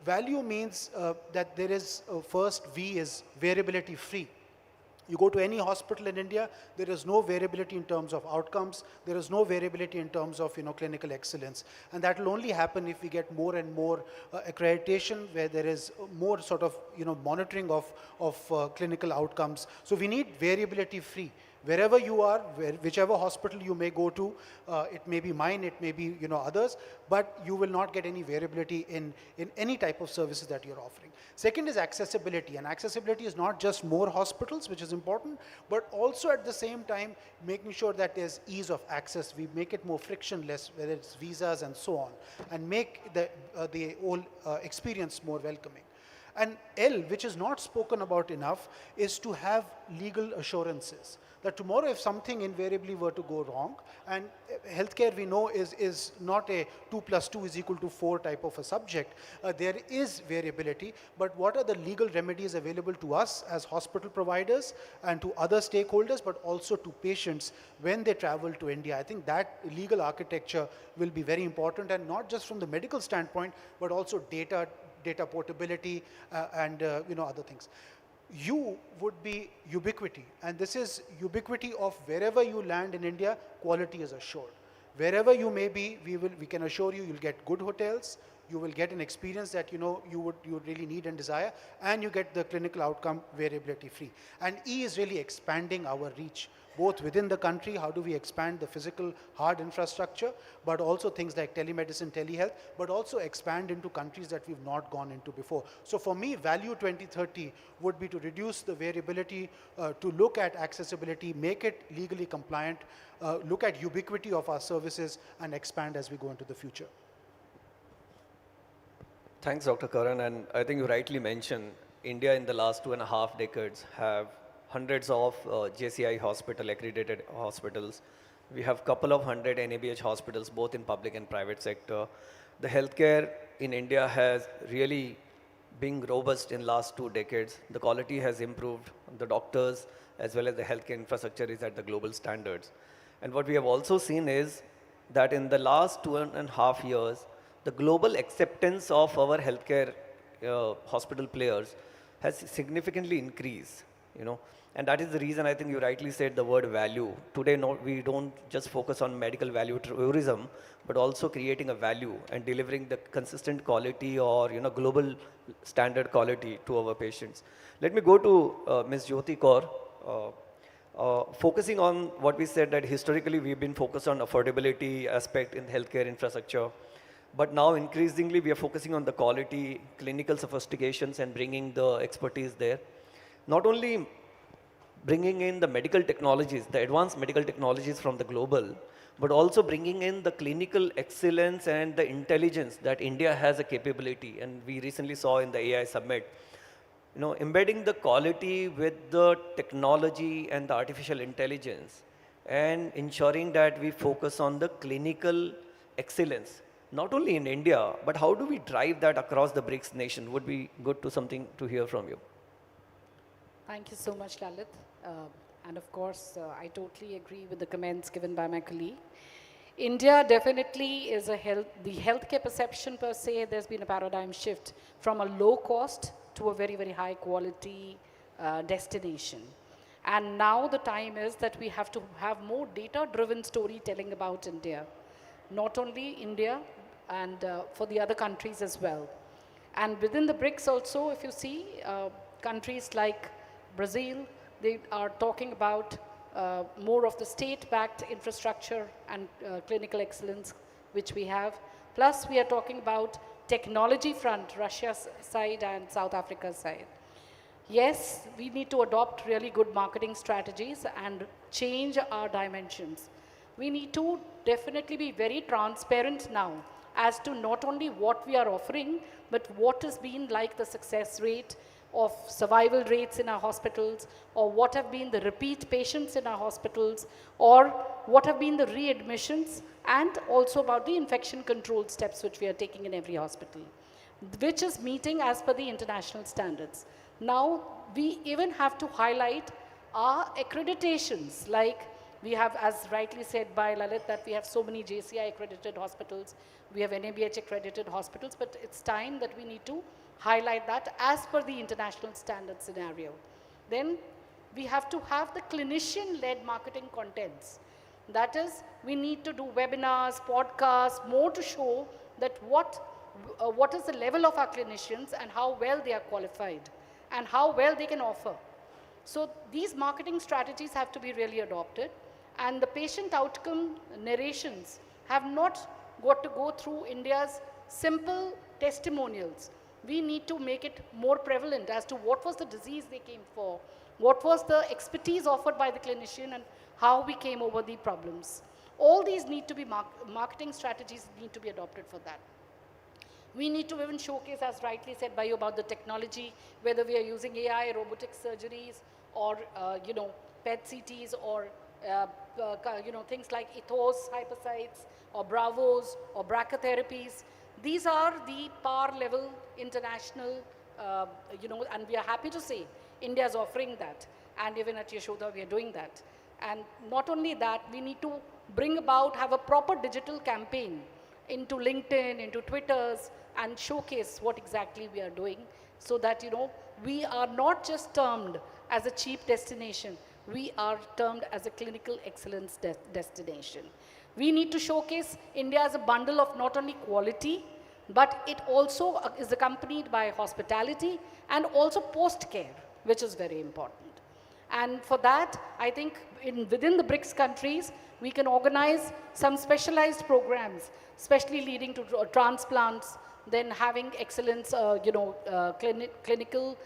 Value means that there is, first V is variability free. You go to any hospital in India, there is no variability in terms of outcomes. There is no variability in terms of clinical excellence. And that will only happen if we get more and more accreditation, where there is more sort of monitoring of clinical outcomes. So we need variability free. Wherever you are, whichever hospital you may go to, it may be mine, it may be others, but you will not get any variability in any type of services that you're offering. Second is accessibility, and accessibility is not just more hospitals, which is important, but also at the same time making sure that there's ease of access. We make it more frictionless, whether it's visas and so on, and make the whole experience more welcoming. And L, which is not spoken about enough, is to have legal assurances that tomorrow if something invariably were to go wrong, and healthcare we know is not a 2 + 2 = 4 type of a subject, there is variability, but what are the legal remedies available to us as hospital providers and to other stakeholders, but also to patients when they travel to India? I think that legal architecture will be very important, and not just from the medical standpoint, but also data portability and other things. U would be ubiquity, and this is ubiquity of wherever you land in India, quality is assured. Wherever you may be, we can assure you, you'll get good hotels, you will get an experience that you would really need and desire, and you get the clinical outcome variability free. And E is really expanding our reach, both within the country, how do we expand the physical hard infrastructure, but also things like telemedicine, telehealth, but also expand into countries that we've not gone into before. So for me, value 2030 would be to reduce the variability, to look at accessibility, make it legally compliant, look at ubiquity of our services, and expand as we go into the future. Thanks, Dr. Karan. And I think you rightly mentioned, India in the last 2.5 decades have hundreds of JCI hospital, accredited hospitals. We have couple of hundred NABH hospitals, both in public and private sector. The healthcare in India has really been robust in last 2 decades. The quality has improved. The doctors as well as the healthcare infrastructure is at the global standards. And what we have also seen is that in the last 2.5 years, the global acceptance of our healthcare hospital players has significantly increased, And that is the reason I think you rightly said the word value. Today, we don't just focus on medical value tourism, but also creating a value and delivering the consistent quality or global standard quality to our patients. Let me go to Ms. Jyoti Kaur. Focusing on what we said, that historically we've been focused on affordability aspect in healthcare infrastructure, but now increasingly we are focusing on the quality, clinical sophistications, and bringing the expertise there. Not only bringing in the medical technologies, the advanced medical technologies from the global, but also bringing in the clinical excellence and the intelligence that India has a capability. And we recently saw in the AI summit, embedding the quality with the technology and the artificial intelligence, and ensuring that we focus on the clinical excellence, not only in India, but how do we drive that across the BRICS nation? Would be good to hear from you. Thank you so much, Lalit. And of course, I totally agree with the comments given by my colleague. India definitely is the healthcare perception per se, there's been a paradigm shift from a low cost to a very, very high quality destination. And now the time is that we have to have more data-driven storytelling about India. Not only India, and for the other countries as well. And within the BRICS also, if you see, countries like Brazil, they are talking about more of the state-backed infrastructure and clinical excellence, which we have. Plus, we are talking about technology front, Russia's side and South Africa's side. Yes, we need to adopt really good marketing strategies and change our dimensions. We need to definitely be very transparent now as to not only what we are offering, but what has been like the success rate of survival rates in our hospitals, or what have been the repeat patients in our hospitals, or what have been the readmissions, and also about the infection control steps which we are taking in every hospital, which is meeting as per the international standards. Now, we even have to highlight our accreditations, like we have, as rightly said by Lalit, that we have so many JCI accredited hospitals, we have NABH accredited hospitals, but it's time that we need to highlight that as per the international standard scenario. Then we have to have the clinician-led marketing contents. That is, we need to do webinars, podcasts, more to show that what is the level of our clinicians and how well they are qualified and how well they can offer. So these marketing strategies have to be really adopted, and the patient outcome narrations have not got to go through India's simple testimonials. We need to make it more prevalent as to what was the disease they came for, what was the expertise offered by the clinician, and how we came over the problems. All these need to be marketing strategies need to be adopted for that. We need to even showcase, as rightly said by you, about the technology, whether we are using AI, robotic surgeries, or PET CTs, or things like ethos, hypocytes, or bravos, or brachytherapies. These are the par level international, and we are happy to say India is offering that, and even at Yashoda we are doing that. And not only that, we need to bring about, have a proper digital campaign into LinkedIn, into Twitters, and showcase what exactly we are doing, so that we are not just termed as a cheap destination, we are termed as a clinical excellence destination. We need to showcase India as a bundle of not only quality, but it also is accompanied by hospitality and also post-care, which is very important. And for that, I think within the BRICS countries, we can organize some specialized programs, especially leading to transplants, then having excellence, clinical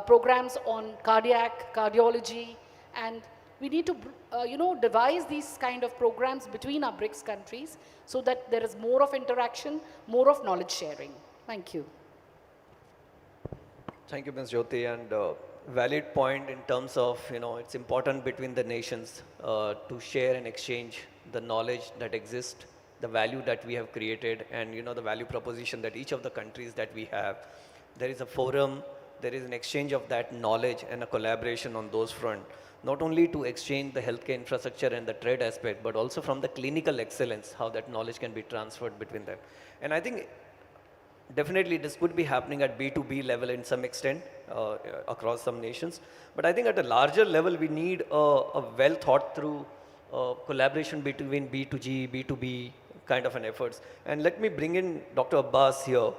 programs on cardiology, and we need to, devise these kind of programs between our BRICS countries so that there is more of interaction, more of knowledge sharing. Thank you. Thank you, Ms. Jyoti, and valid point in terms of, it's important between the nations to share and exchange the knowledge that exists, the value that we have created, and the value proposition that each of the countries that we have. There is a forum, there is an exchange of that knowledge and a collaboration on those fronts, not only to exchange the healthcare infrastructure and the trade aspect, but also from the clinical excellence, how that knowledge can be transferred between them. And I think definitely this could be happening at B2B level in some extent across some nations. But I think at a larger level, we need a well thought through collaboration between B2G, B2B kind of an efforts. And let me bring in Dr. Abbas here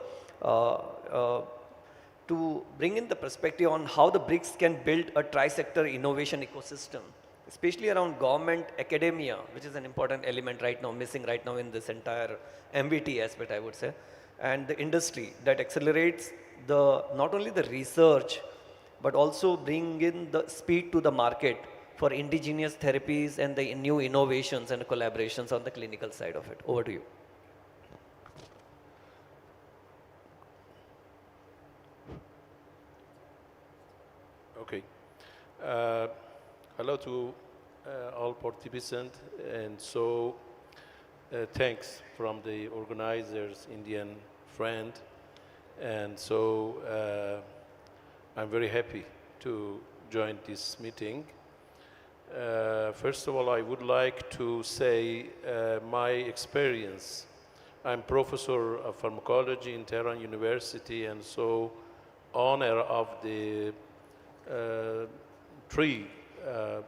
to bring in the perspective on how the BRICS can build a tri-sector innovation ecosystem, especially around government, academia, which is an important element right now, missing right now in this entire MBT aspect, I would say, and the industry that accelerates not only the research, but also bring in the speed to the market for indigenous therapies and the new innovations and collaborations on the clinical side of it. Over to you. Okay. Hello to all participants, and so thanks from the organizers, Indian friend, and so I'm very happy to join this meeting. First of all, I would like to say my experience. I'm professor of pharmacology in Tehran University, and so owner of the three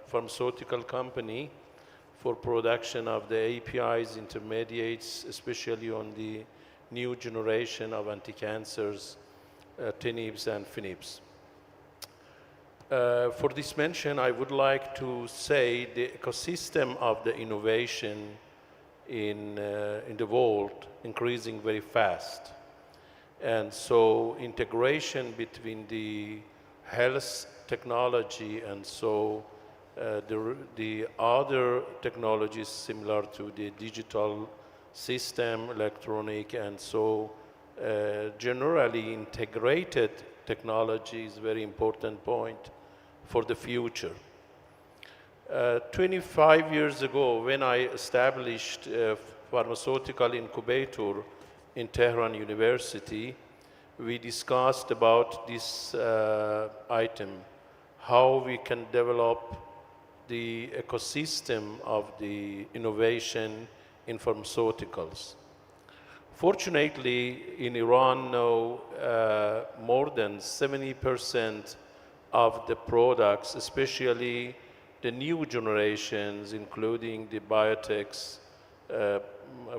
pharmaceutical company for production of the APIs, intermediates, especially on the new generation of anti-cancers, TNIPs and FNIPs. For this mention, I would like to say the ecosystem of the innovation in the world increasing very fast. And so integration between the health technology and so the other technologies similar to the digital system, electronic, and so generally integrated technology is a very important point for the future. 25 years ago, when I established a pharmaceutical incubator in Tehran University, we discussed about this item, how we can develop the ecosystem of the innovation in pharmaceuticals. Fortunately, in Iran now, more than 70% of the products, especially the new generations, including the biotechs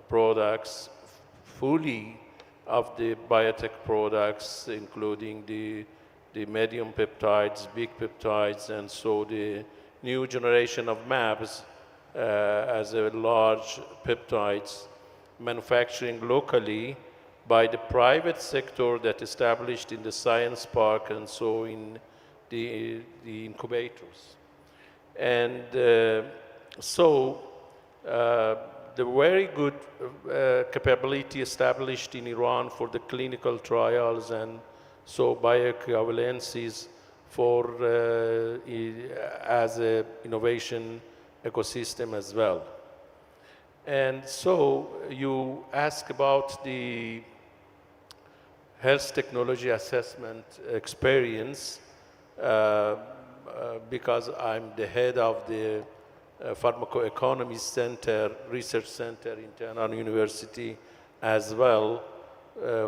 products, fully of the biotech products, including the the medium peptides, big peptides, and so the new generation of MABs as a large peptides manufacturing locally by the private sector that established in the science park and so in the incubators. And so the very good capability established in Iran for the clinical trials and so bioequivalencies for as a innovation ecosystem as well. And so you ask about the health technology assessment experience because I'm the head of the Pharmacoeconomy Center, Research Center in Tehran University as well.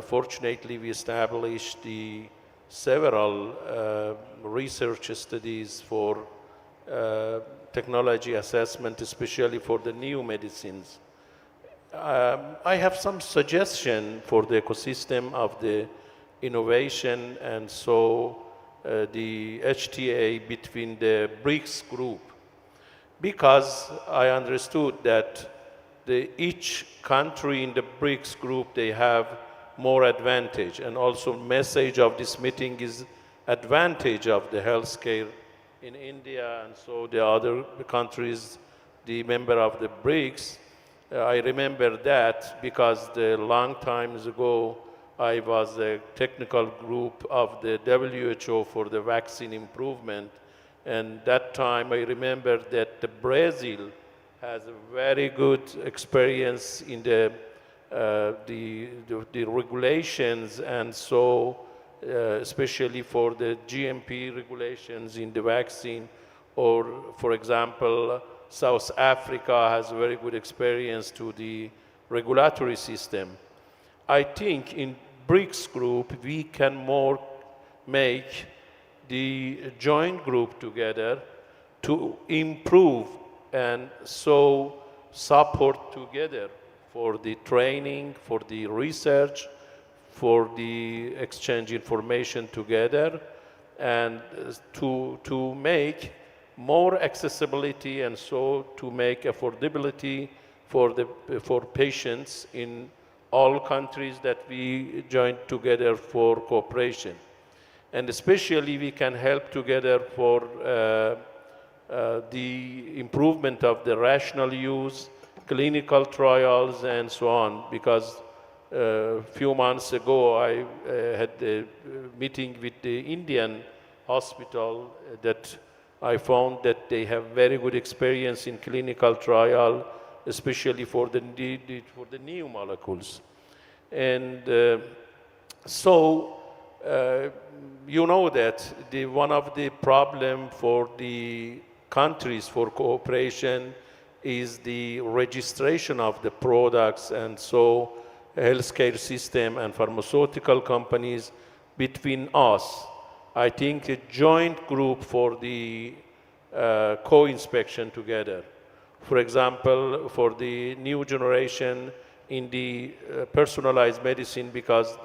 Fortunately, we established several research studies for technology assessment, especially for the new medicines. I have some suggestion for the ecosystem of the innovation and so the HTA between the BRICS group, because I understood that each country in the BRICS group, they have more advantage, and also message of this meeting is advantage of the healthcare in India and so the other countries, the member of the BRICS. I remember that because the long times ago, I was a technical group of the WHO for the vaccine improvement. And that time I remember that Brazil has a very good experience in the regulations and so especially for the GMP regulations in the vaccine, or for example, South Africa has a very good experience to the regulatory system. I think in BRICS group, we can more make the joint group together to improve and so support together for the training, for the research, for the exchange information together, and to make more accessibility and so to make affordability for patients in all countries that we join together for cooperation. And especially we can help together for the improvement of the rational use, clinical trials, and so on, because a few months ago I had a meeting with the Indian hospital that I found that they have very good experience in clinical trial, especially for the new molecules. And so you know that one of the problem for the countries for cooperation is the registration of the products, and so healthcare system and pharmaceutical companies between us. I think a joint group for the co-inspection together. For example, for the new generation in the personalized medicine, because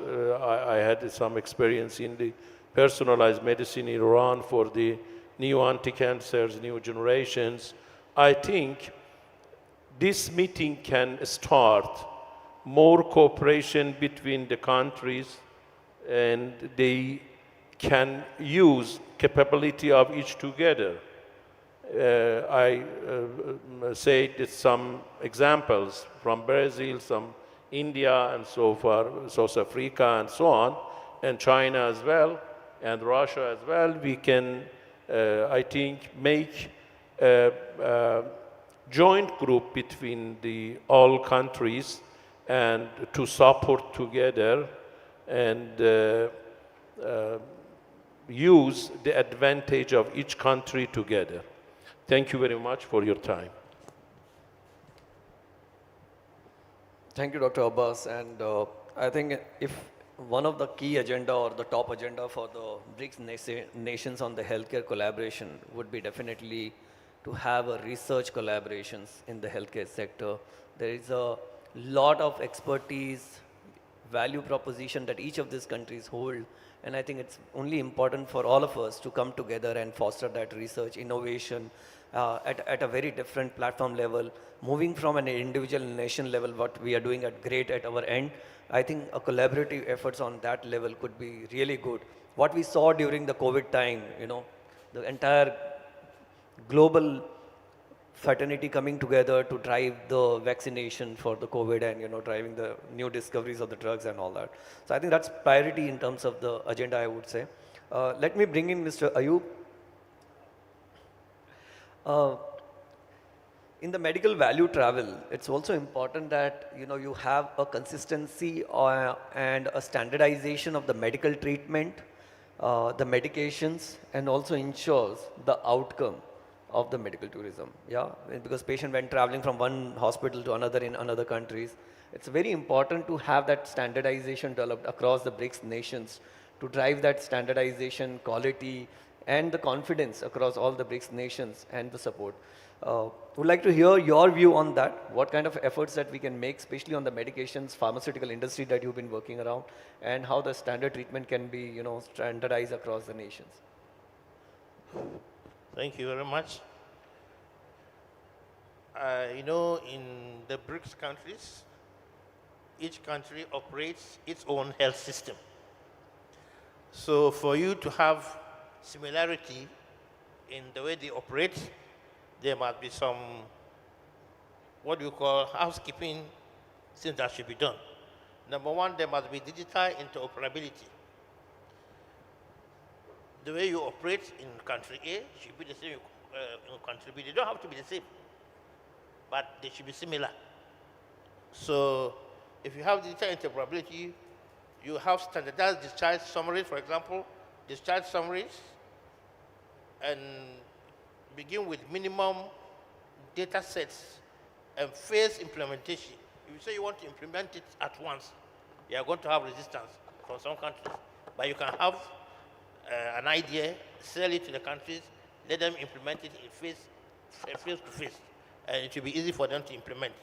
I had some experience in the personalized medicine in Iran for the new anti-cancers, new generations. I think this meeting can start more cooperation between the countries, and they can use capability of each together. I said some examples from Brazil, some India, and so far, South Africa, and so on, and China as well, and Russia as well. We can, I think, make a joint group between all countries and to support together and use the advantage of each country together. Thank you very much for your time. Thank you, Dr. Abbas. And I think if one of the key agenda or the top agenda for the BRICS nations on the healthcare collaboration would be definitely to have a research collaborations in the healthcare sector. There is a lot of expertise value proposition that each of these countries hold. And I think it's only important for all of us to come together and foster that research, innovation at a very different platform level, moving from an individual nation level, what we are doing at great at our end. I think a collaborative efforts on that level could be really good. What we saw during the COVID time, the entire global fraternity coming together to drive the vaccination for the COVID and driving the new discoveries of the drugs and all that. So I think that's priority in terms of the agenda, I would say. Let me bring in Mr. Ayub. In the medical value travel, it's also important that you have a consistency and a standardization of the medical treatment, the medications, and also ensures the outcome of the medical tourism, because patient when traveling from one hospital to another in another countries, it's very important to have that standardization developed across the BRICS nations to drive that standardization, quality, and the confidence across all the BRICS nations and the support. Would like to hear your view on that, what kind of efforts that we can make, especially on the medications, pharmaceutical industry that you've been working around, and how the standard treatment can be, standardized across the nations. Thank you very much. In the BRICS countries, each country operates its own health system. So for you to have similarity in the way they operate, there must be some, what do you call, housekeeping things that should be done. Number one, there must be digital interoperability. The way you operate in country A should be the same in country B. They don't have to be the same, but they should be similar. So if you have digital interoperability, you have standardized discharge summaries, for example, discharge summaries, and begin with minimum data sets and phase implementation. If you say you want to implement it at once, you are going to have resistance from some countries, but you can have an idea, sell it to the countries, let them implement it in phase to phase, and it will be easy for them to implement.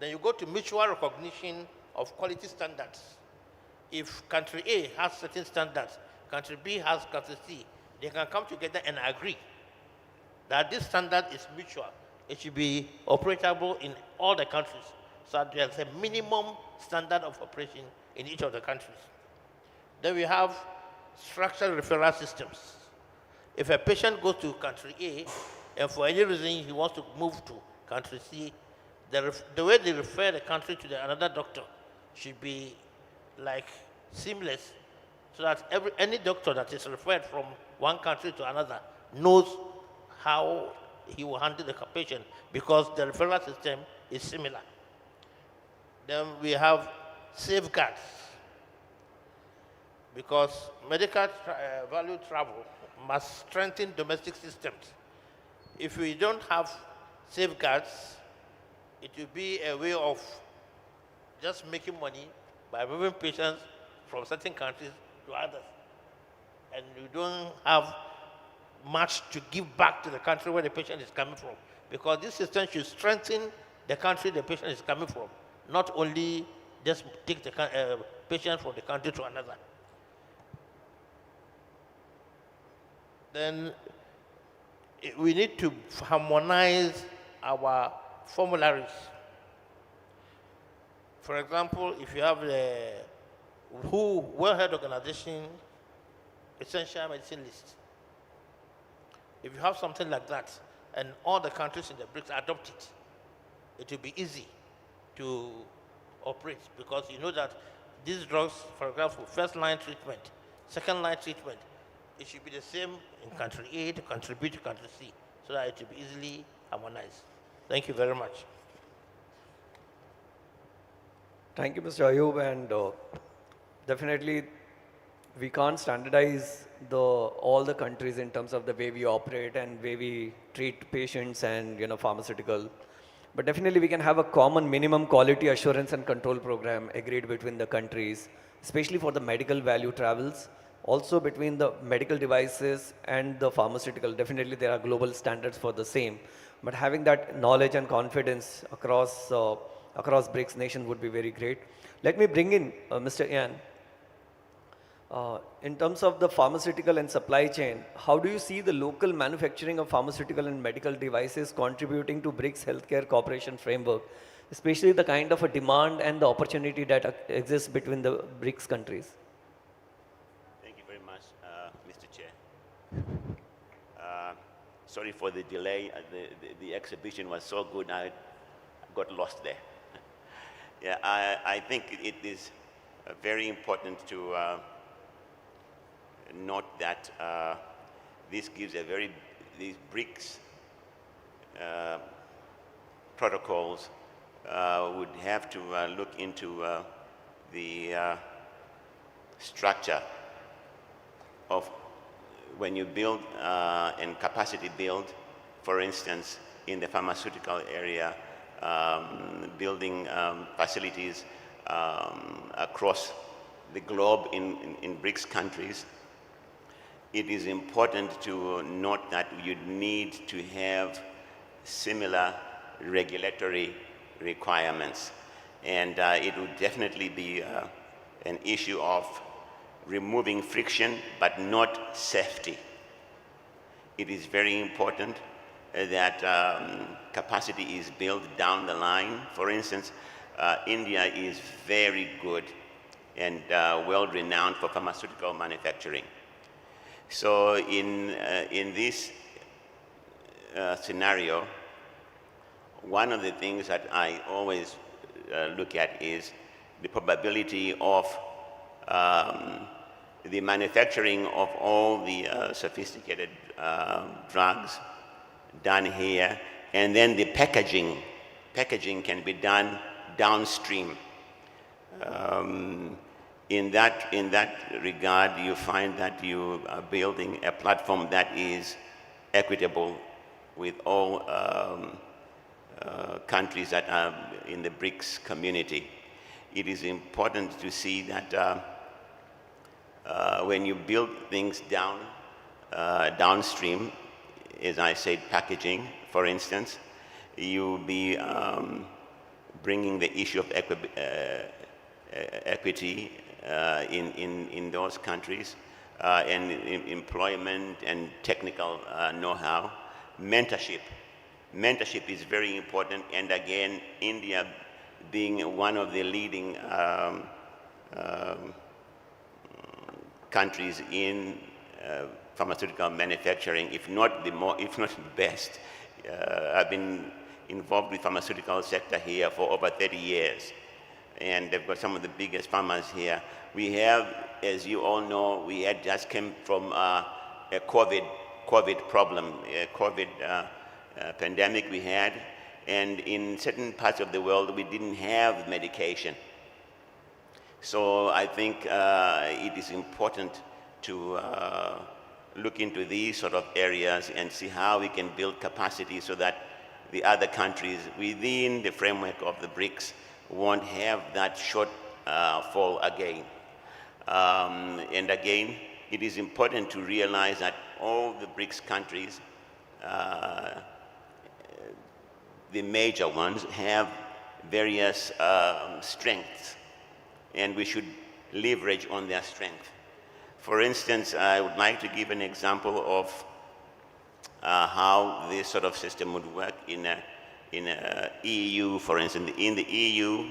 Then you go to mutual recognition of quality standards. If country A has certain standards, country B has country C, they can come together and agree that this standard is mutual. It should be operable in all the countries. So there's a minimum standard of operation in each of the countries. Then we have structured referral systems. If a patient goes to country A and for any reason he wants to move to country C, the way they refer the country to another doctor should be like seamless, so that any doctor that is referred from one country to another knows how he will handle the patient, because the referral system is similar. Then we have safeguards, because medical value travel must strengthen domestic systems. If we don't have safeguards, it will be a way of just making money by moving patients from certain countries to others. And you don't have much to give back to the country where the patient is coming from, because this system should strengthen the country the patient is coming from, not only just take the patient from the country to another. Then we need to harmonize our formularies. For example, if you have the WHO World Health Organization essential medicine list, if you have something like that and all the countries in the BRICS adopt it, it will be easy to operate, because you know that these drugs, for example, first line treatment, second line treatment, it should be the same in country A to country B to country C, so that it will be easily harmonized. Thank you very much. Thank you, Mr. Ayub, and definitely we can't standardize all the countries in terms of the way we operate and way we treat patients and pharmaceutical. But definitely we can have a common minimum quality assurance and control program agreed between the countries, especially for the medical value travels. Also between the medical devices and the pharmaceutical, definitely there are global standards for the same. But having that knowledge and confidence across across BRICS nation would be very great. Let me bring in Mr. Ian. In terms of the pharmaceutical and supply chain, how do you see the local manufacturing of pharmaceutical and medical devices contributing to BRICS healthcare cooperation framework, especially the kind of a demand and the opportunity that exists between the BRICS countries? Thank you very much, Mr. Chair. Sorry for the delay. The exhibition was so good, I got lost there. Yeah, I think it is very important to note that this gives these BRICS protocols would have to look into the structure of when you build and capacity build, for instance, in the pharmaceutical area, building facilities across the globe in BRICS countries. It is important to note that you need to have similar regulatory requirements. And it would definitely be an issue of removing friction, but not safety. It is very important that capacity is built down the line. For instance, India is very good and well-renowned for pharmaceutical manufacturing. So in this scenario, one of the things that I always look at is the probability of the manufacturing of all the sophisticated drugs done here, and then the packaging. Packaging can be done downstream. In that regard, you find that you are building a platform that is equitable with all countries that are in the BRICS community. It is important to see that when you build things downstream, as I said, packaging, for instance, you'll be bringing the issue of equity in those countries, and employment and technical know-how. Mentorship. Mentorship is very important, and again, India being one of the leading countries in pharmaceutical manufacturing, if not the best. I've been involved with pharmaceutical sector here for over 30 years, and they've got some of the biggest pharmas here. We have, as you all know, we had just came from a COVID problem, a COVID pandemic we had, and in certain parts of the world we didn't have medication. So I think it is important to look into these sort of areas and see how we can build capacity so that the other countries within the framework of the BRICS won't have that shortfall again. And again, it is important to realize that all the BRICS countries, the major ones, have various strengths, and we should leverage on their strength. For instance, I would like to give an example of how this sort of system would work in EU, for instance. In the EU,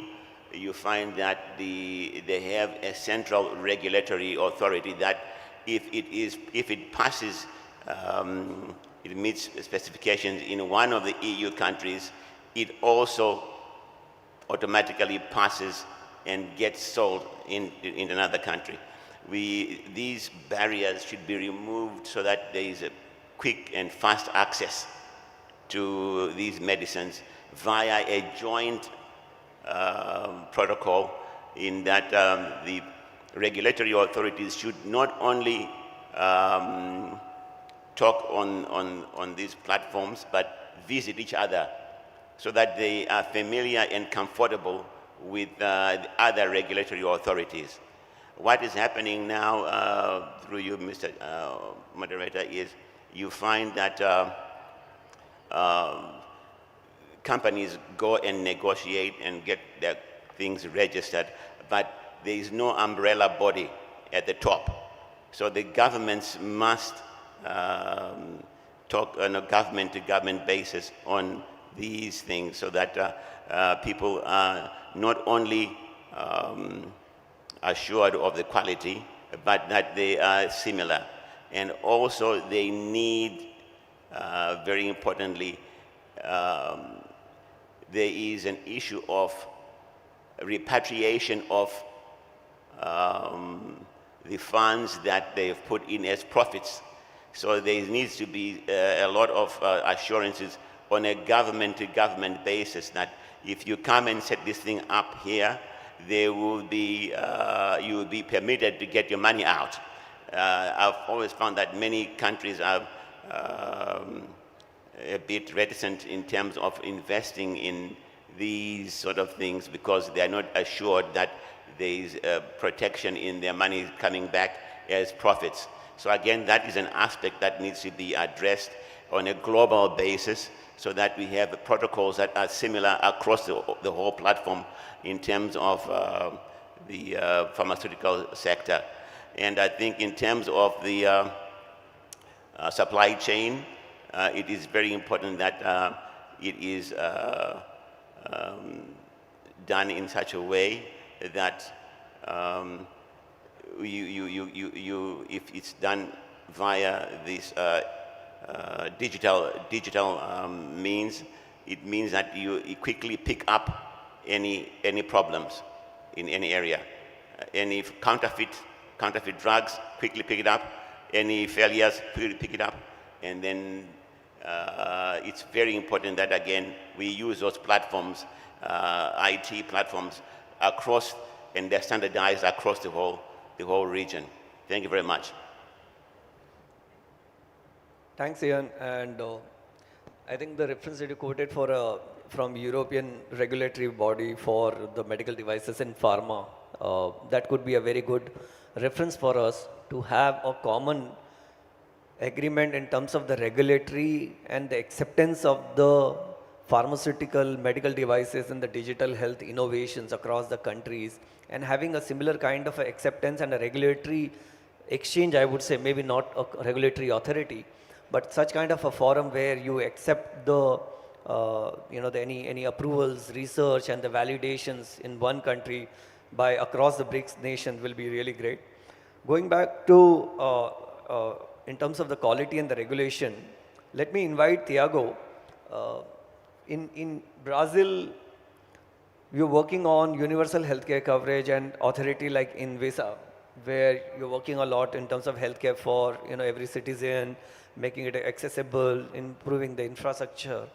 you find that they have a central regulatory authority that if it passes, it meets specifications in one of the EU countries, it also automatically passes and gets sold in another country. These barriers should be removed so that there is a quick and fast access to these medicines via a joint protocol, in that the regulatory authorities should not only talk on these platforms, but visit each other so that they are familiar and comfortable with the other regulatory authorities. What is happening now, through you, Mr. Moderator, is you find that companies go and negotiate and get their things registered, but there is no umbrella body at the top. So the governments must talk on a government-to-government basis on these things so that people are not only assured of the quality, but that they are similar. And also they need, very importantly, there is an issue of repatriation of the funds that they've put in as profits. So there needs to be a lot of assurances on a government-to-government basis that if you come and set this thing up here, there will be, you will be permitted to get your money out. I've always found that many countries are a bit reticent in terms of investing in these sort of things because they are not assured that there is protection in their money coming back as profits. So again, that is an aspect that needs to be addressed on a global basis so that we have protocols that are similar across the whole platform in terms of the pharmaceutical sector. And I think in terms of the supply chain, it is very important that it is done in such a way that if it's done via this digital means, it means that you quickly pick up any problems in any area. Any counterfeit drugs, quickly pick it up. Any failures, quickly pick it up. And then it's very important that, again, we use those platforms, IT platforms, across, and they're standardized across the whole region. Thank you very much. Thanks, Ian. And I think the reference that you quoted for from European regulatory body for the medical devices in pharma, that could be a very good reference for us to have a common agreement in terms of the regulatory and the acceptance of the pharmaceutical medical devices and the digital health innovations across the countries, and having a similar kind of acceptance and a regulatory exchange, I would say, maybe not a regulatory authority, but such kind of a forum where you accept the any approvals, research, and the validations in one country by across the BRICS nations will be really great. Going back to in terms of the quality and the regulation, let me invite Tiago. In Brazil, we're working on universal healthcare coverage and authority like INVISA, where you're working a lot in terms of healthcare for every citizen, making it accessible, improving the infrastructure.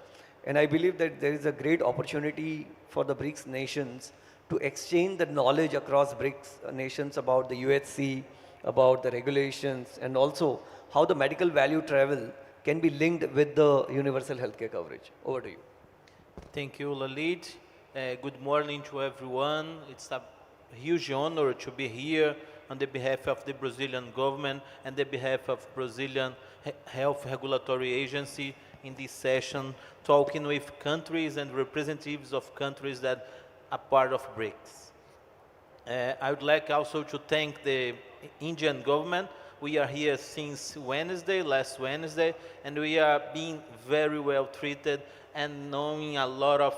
And I believe that there is a great opportunity for the BRICS nations to exchange the knowledge across BRICS nations about the UHC, about the regulations, and also how the medical value travel can be linked with the universal healthcare coverage. Over to you. Thank you, Lalit. Good morning to everyone. It's a huge honor to be here on the behalf of the Brazilian government and the behalf of Brazilian Health Regulatory Agency in this session, talking with countries and representatives of countries that are part of BRICS. I would like also to thank the Indian government. We are here since last Wednesday, and we are being very well treated and knowing a lot of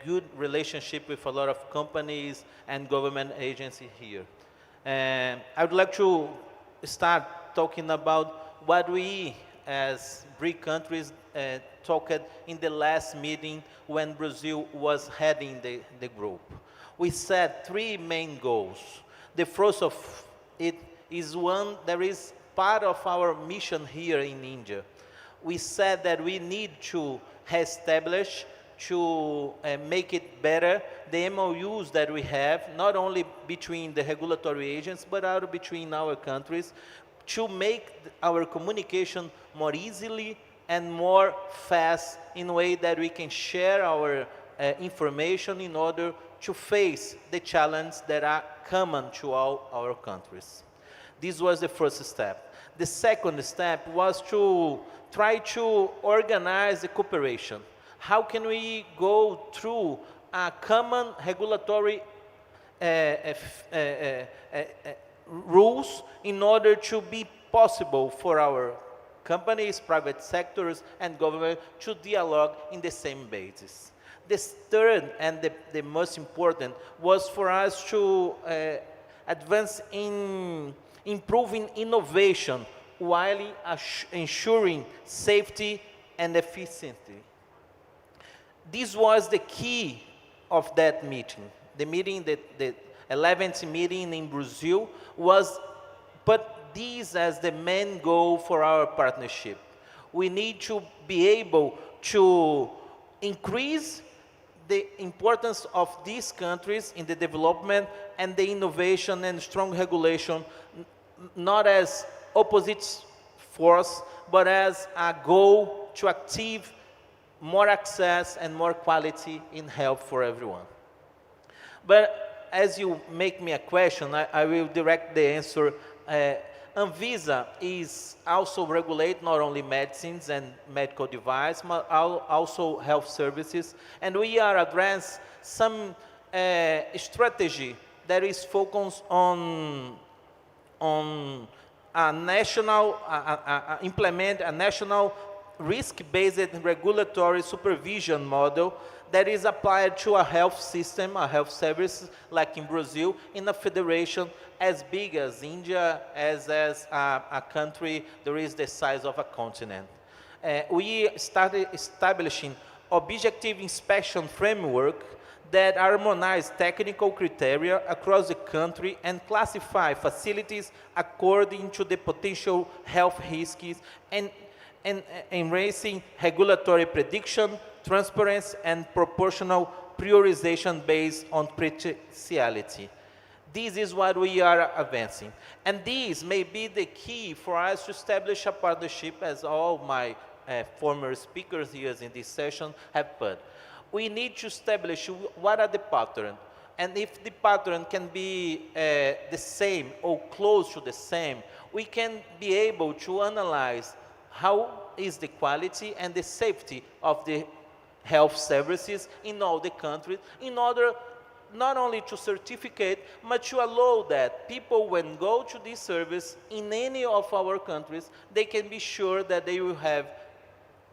good relationship with a lot of companies and government agencies here. I would like to start talking about what we as BRIC countries talked in the last meeting when Brazil was heading the group. We set 3 main goals. The first of it is one that is part of our mission here in India. We said that we need to establish, to make it better, the MOUs that we have, not only between the regulatory agents, but also between our countries, to make our communication more easily and more fast in a way that we can share our information in order to face the challenges that are common to all our countries. This was the first step. The second step was to try to organize the cooperation. How can we go through a common regulatory rules in order to be possible for our companies, private sectors, and government to dialogue in the same basis. The third and the most important was for us to advance in improving innovation while ensuring safety and efficiency. This was the key of that meeting. The meeting, the 11th meeting in Brazil was put this as the main goal for our partnership. We need to be able to increase the importance of these countries in the development and the innovation and strong regulation, not as opposite force, but as a goal to achieve more access and more quality in health for everyone. But as you make me a question, I will direct the answer. Anvisa is also regulate not only medicines and medical devices, but also health services. And we are addressing some strategy that is focused on a national, implement a national risk-based regulatory supervision model that is applied to a health system, a health service, like in Brazil, in a federation as big as India, as a country that is the size of a continent. We started establishing objective inspection framework that harmonize technical criteria across the country and classify facilities according to the potential health risks and embracing regulatory prediction, transparency, and proportional prioritization based on partiality. This is what we are advancing. And this may be the key for us to establish a partnership, as all my former speakers here in this session have put. We need to establish what are the patterns. And if the pattern can be the same or close to the same, we can be able to analyze how is the quality and the safety of the health services in all the countries in order not only to certificate, but to allow that people, when go to this service in any of our countries, they can be sure that they will have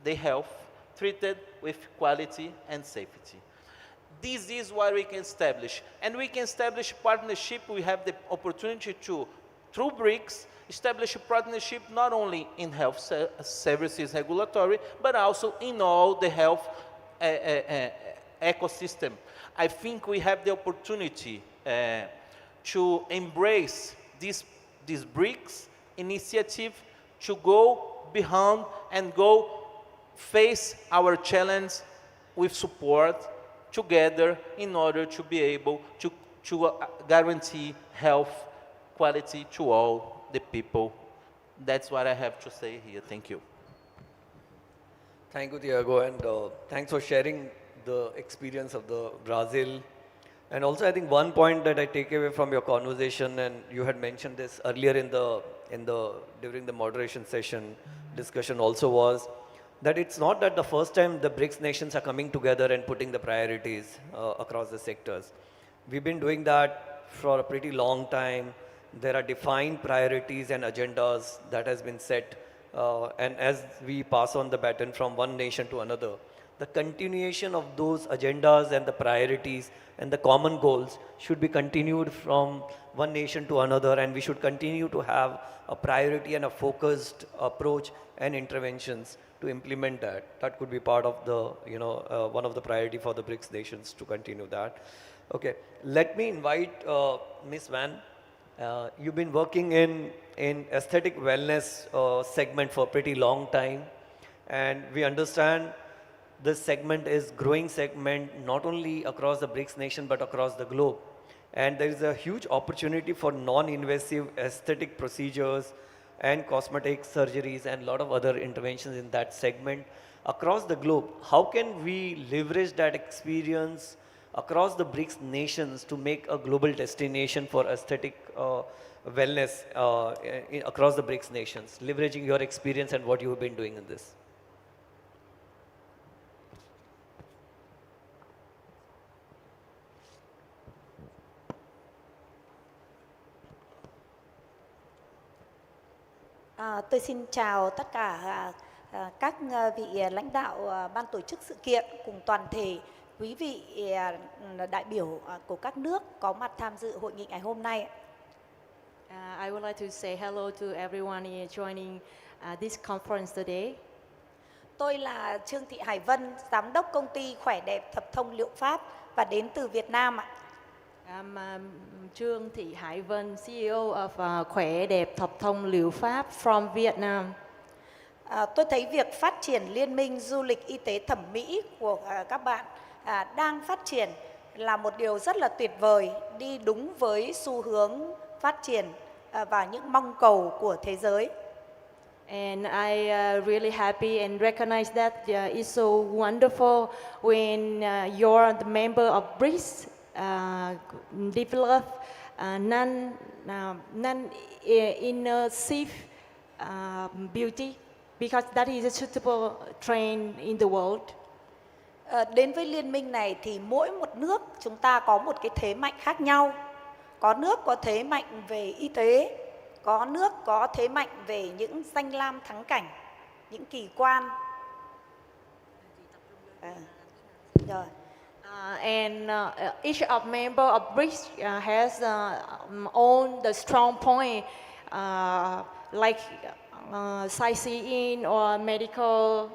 the health treated with quality and safety. This is what we can establish. And we can establish partnership. We have the opportunity to, through BRICS, establish a partnership not only in health services regulatory, but also in all the health ecosystem. I think we have the opportunity to embrace this BRICS initiative to go beyond and go face our challenge with support together in order to be able to guarantee health quality to all the people. That's what I have to say here. Thank you. Thank you, Tiago, and thanks for sharing the experience of the Brazil. And also, I think one point that I take away from your conversation, and you had mentioned this earlier during the moderation session discussion also, was that it's not that the first time the BRICS nations are coming together and putting the priorities across the sectors. We've been doing that for a pretty long time. There are defined priorities and agendas that has been set. And as we pass on the baton from one nation to another, the continuation of those agendas and the priorities and the common goals should be continued from one nation to another, and we should continue to have a priority and a focused approach and interventions to implement that. That could be part of the, one of the priority for the BRICS nations to continue that. Okay, let me invite Ms. Van. You've been working in aesthetic wellness segment for a pretty long time, and we understand this segment is growing segment not only across the BRICS nation but across the globe. And there is a huge opportunity for non-invasive aesthetic procedures and cosmetic surgeries and a lot of other interventions in that segment across the globe. How can we leverage that experience across the BRICS nations to make a global destination for aesthetic wellness across the BRICS nations, leveraging your experience and what you have been doing in this? Tôi xin chào tất cả các vị lãnh đạo ban tổ chức sự kiện cùng toàn thể quý vị đại biểu của các nước có mặt tham dự hội nghị ngày hôm nay. I would like to say hello to everyone joining this conference today. Tôi là Trương Thị Hải Vân, giám đốc công ty Khỏe Đẹp Thập Thông Liệu Pháp và đến từ Việt Nam ạ. I'm Trương Thị Hải Vân, CEO of Khỏe Đẹp Thập Thông Liệu Pháp from Vietnam. Tôi thấy việc phát triển liên minh du lịch y tế thẩm mỹ của các bạn đang phát triển là một điều rất là tuyệt vời, đi đúng với xu hướng phát triển và những mong cầu của thế giới. And I really happy and recognize that it's so wonderful when you're the member of BRICS develop non-invasive beauty because that is a suitable trend in the world. Đến với liên minh này thì mỗi một nước chúng ta có một cái thế mạnh khác nhau. Có nước có thế mạnh về y tế, có nước có thế mạnh về những danh lam thắng cảnh, những kỳ quan. Rồi. And each of member of BRICS has own the strong point, like sightseeing or medical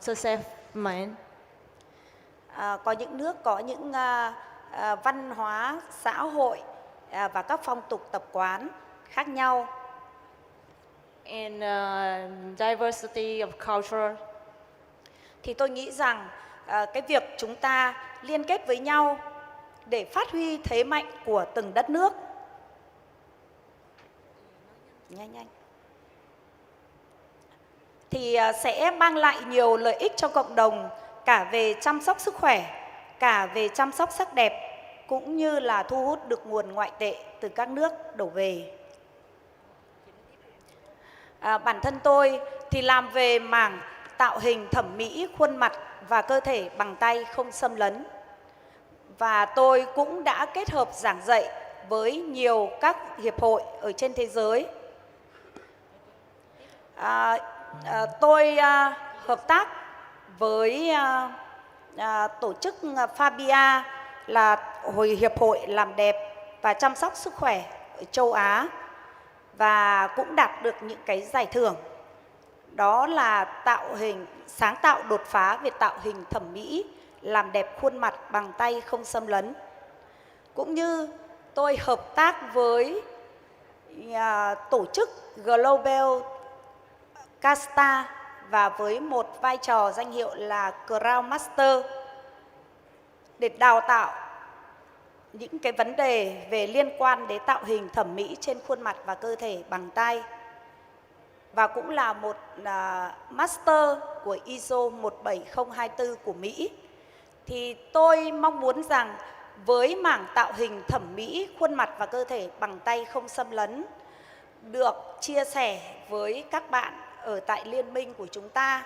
assessment. Có những nước có những văn hóa, xã hội và các phong tục tập quán khác nhau. And diversity of culture. Thì tôi nghĩ rằng cái việc chúng ta liên kết với nhau để phát huy thế mạnh của từng đất nước. Nhanh. Thì sẽ mang lại nhiều lợi ích cho cộng đồng, cả về chăm sóc sức khỏe, cả về chăm sóc sắc đẹp, cũng như là thu hút được nguồn ngoại tệ từ các nước đổ về. Bản thân tôi thì làm về mảng tạo hình thẩm mỹ khuôn mặt và cơ thể bằng tay không xâm lấn. Và tôi cũng đã kết hợp giảng dạy với nhiều các hiệp hội ở trên thế giới. Tôi hợp tác với tổ chức Fabia là hiệp hội làm đẹp và chăm sóc sức khỏe ở châu Á và cũng đạt được những cái giải thưởng. Đó là sáng tạo đột phá về tạo hình thẩm mỹ, làm đẹp khuôn mặt bằng tay không xâm lấn. Cũng như tôi hợp tác với tổ chức Global Casta và với một vai trò danh hiệu là Crown Master để đào tạo những cái vấn đề về liên quan đến tạo hình thẩm mỹ trên khuôn mặt và cơ thể bằng tay. Và cũng là một Master của ISO 17024 của Mỹ. Thì tôi mong muốn rằng với mảng tạo hình thẩm mỹ khuôn mặt và cơ thể bằng tay không xâm lấn được chia sẻ với các bạn ở tại liên minh của chúng ta,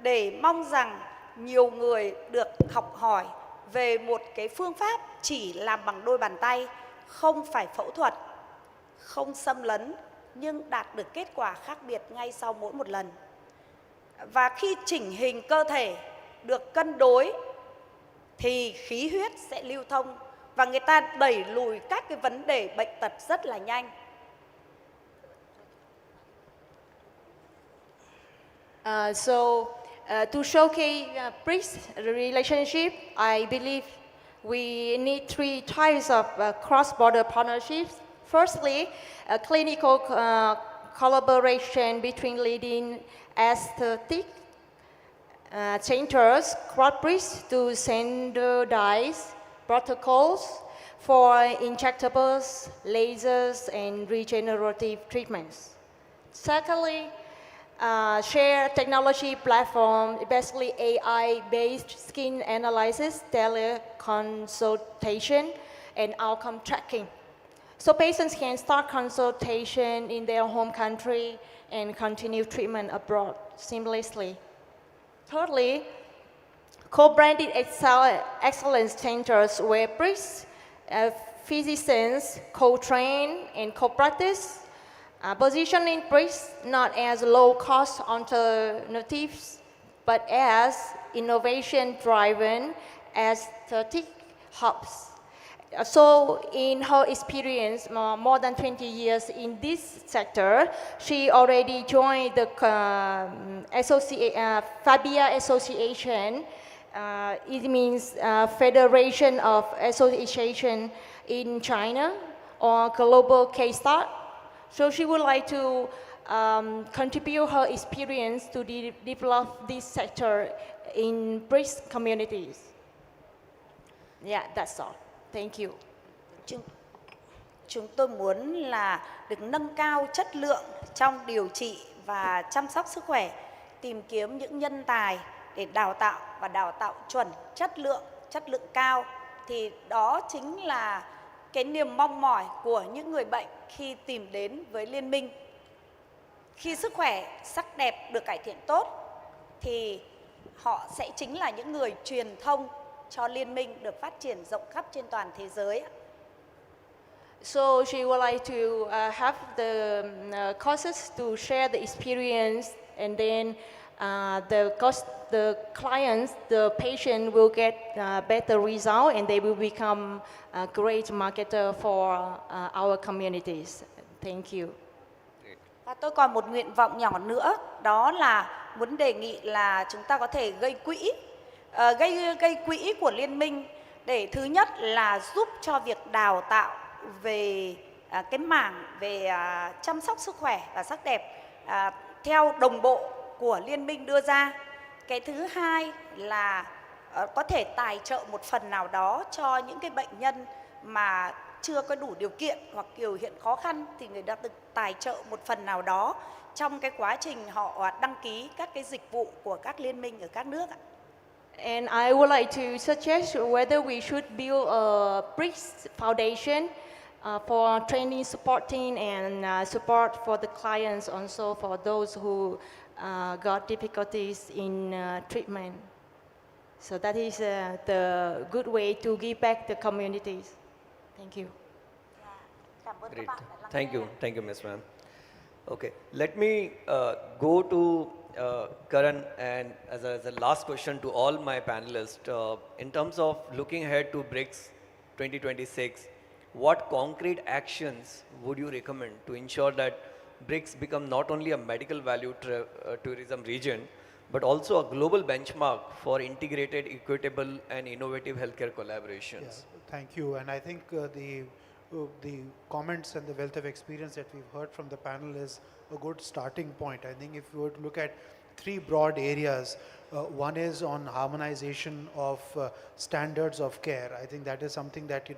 để mong rằng nhiều người được học hỏi về một cái phương pháp chỉ làm bằng đôi bàn tay, không phải phẫu thuật, không xâm lấn, nhưng đạt được kết quả khác biệt ngay sau mỗi một lần. Và khi chỉnh hình cơ thể được cân đối thì khí huyết sẽ lưu thông và người ta đẩy lùi các cái vấn đề bệnh tật rất là nhanh. To showcase BRICS relationship, I believe we need three types of cross-border partnerships. Firstly, a clinical collaboration between leading aesthetic centers across BRICS to standardize protocols for injectables, lasers, and regenerative treatments. Secondly, share technology platform, basically AI-based skin analysis, teleconsultation, and outcome tracking. So patients can start consultation in their home country and continue treatment abroad seamlessly. Thirdly, co-branded excellence centers where BRICS physicians co-train and co-practice Positioning BRICS not as low-cost alternatives, but as innovation-driven aesthetic hubs. So in her experience, more than 20 years in this sector, she already joined the FABIA Association. It means Federation of Association in China, or Global K-Start. So she would like to contribute her experience to develop this sector in BRICS communities. Yeah, that's all. Thank you. Chúng tôi muốn là được nâng cao chất lượng trong điều trị và chăm sóc sức khỏe, tìm kiếm những nhân tài để đào tạo và đào tạo chuẩn, chất lượng cao. Thì đó chính là cái niềm mong mỏi của những người bệnh khi tìm đến với liên minh. Khi sức khỏe, sắc đẹp được cải thiện tốt thì họ sẽ chính là những người truyền thông cho liên minh được phát triển rộng khắp trên toàn thế giới. So she would like to have the courses to share the experience, and then the clients, the patient will get better result, and they will become a great marketer for our communities. Thank you. Và tôi còn một nguyện vọng nhỏ nữa, đó là muốn đề nghị là chúng ta có thể gây quỹ của liên minh để thứ nhất là giúp cho việc đào tạo về cái mảng về chăm sóc sức khỏe và sắc đẹp theo đồng bộ của liên minh đưa ra. Cái thứ hai là có thể tài trợ một phần nào đó cho những cái bệnh nhân mà chưa có đủ điều kiện hoặc biểu hiện khó khăn, thì người ta được tài trợ một phần nào đó trong cái quá trình họ đăng ký các cái dịch vụ của các liên minh ở các nước. And I would like to suggest whether we should build a BRICS foundation for training, supporting, and support for the clients, also for those who got difficulties in treatment. So that is the good way to give back the communities. Thank you. Great. Thank you, Ms. Ma'am. Okay, let me go to Karan, and as a last question to all my panelists, in terms of looking ahead to BRICS 2026, what concrete actions would you recommend to ensure that BRICS become not only a medical value tourism region, but also a global benchmark for integrated, equitable, and innovative healthcare collaborations? Yeah, thank you. And I think the comments and the wealth of experience that we've heard from the panel is a good starting point. I think if we were to look at three broad areas, one is on harmonization of standards of care. I think that is something that,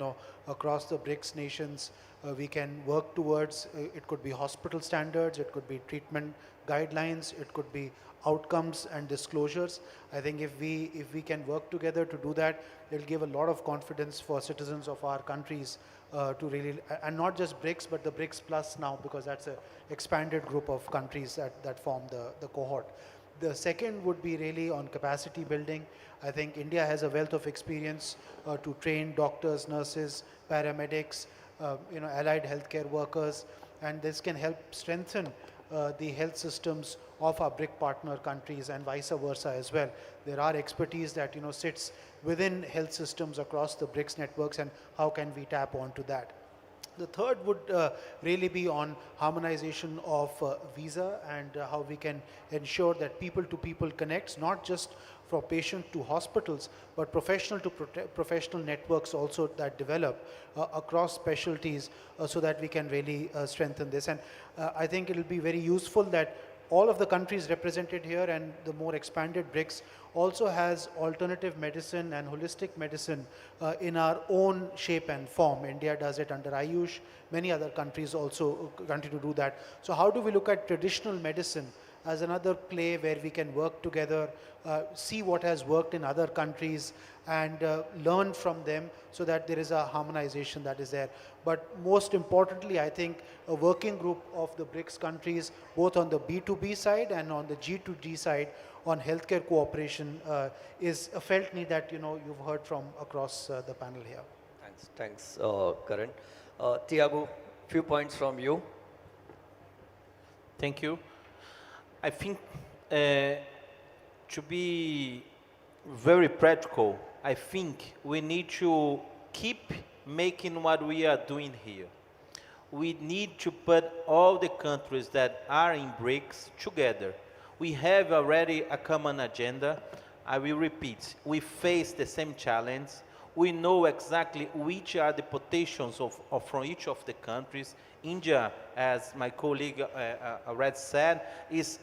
across the BRICS nations, we can work towards. It could be hospital standards, it could be treatment guidelines, it could be outcomes and disclosures. I think if we can work together to do that, it'll give a lot of confidence for citizens of our countries to really, and not just BRICS, but the BRICS Plus now, because that's an expanded group of countries that form the cohort. The second would be really on capacity building. I think India has a wealth of experience to train doctors, nurses, paramedics, allied healthcare workers, and this can help strengthen the health systems of our BRIC partner countries and vice versa as well. There are expertise that sits within health systems across the BRICS networks, and how can we tap onto that? The third would really be on harmonization of visa and how we can ensure that people-to-people connects, not just from patient to hospitals, but professional to professional networks also that develop across specialties so that we can really strengthen this. And I think it will be very useful that all of the countries represented here and the more expanded BRICS also has alternative medicine and holistic medicine in our own shape and form. India does it under Ayush. Many other countries also continue to do that. So how do we look at traditional medicine as another play where we can work together, see what has worked in other countries, and learn from them so that there is a harmonization that is there. But most importantly, I think a working group of the BRICS countries, both on the B2B side and on the G2G side, on healthcare cooperation is a felt need that you've heard from across the panel here. Thanks, Karan. Tiago, few points from you. Thank you. I think to be very practical, I think we need to keep making what we are doing here. We need to put all the countries that are in BRICS together. We have already a common agenda. I will repeat, we face the same challenge. We know exactly which are the potentials from each of the countries. India, as my colleague already said, is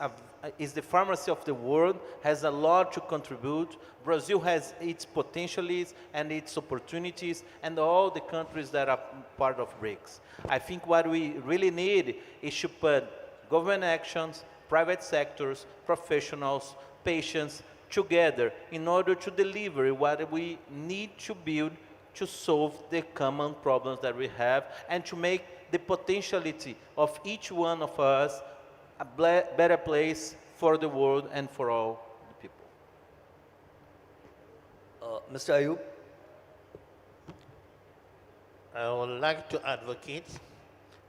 the pharmacy of the world, has a lot to contribute. Brazil has its potentials and its opportunities, and all the countries that are part of BRICS. I think what we really need is to put government actions, private sectors, professionals, patients, together in order to deliver what we need to build to solve the common problems that we have and to make the potentiality of each one of us a better place for the world and for all the people. Mr. Ayub? I would like to advocate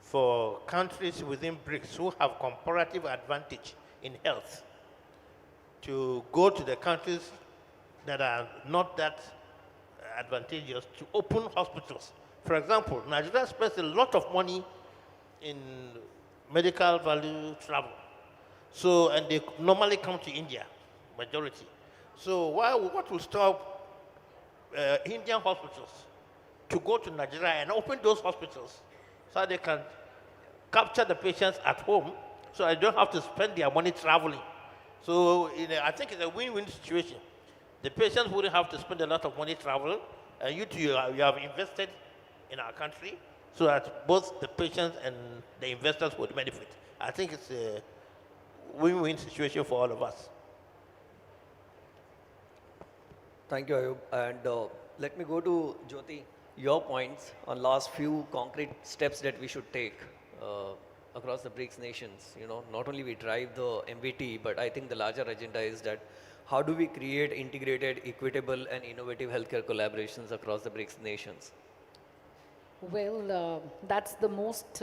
for countries within BRICS who have comparative advantage in health to go to the countries that are not that advantageous to open hospitals. For example, Nigeria spends a lot of money in medical value travel. So, and they normally come to India, majority. So what will stop Indian hospitals to go to Nigeria and open those hospitals so they can capture the patients at home so they don't have to spend their money traveling. So I think it's a win-win situation. The patients wouldn't have to spend a lot of money traveling, and you have invested in our country so that both the patients and the investors would benefit. I think it's a win-win situation for all of us. Thank you, Ayub. And let me go to Jyoti, your points on last few concrete steps that we should take across the BRICS nations. You know, not only we drive the MVT, but I think the larger agenda is that how do we create integrated, equitable, and innovative healthcare collaborations across the BRICS nations? Well, that's the most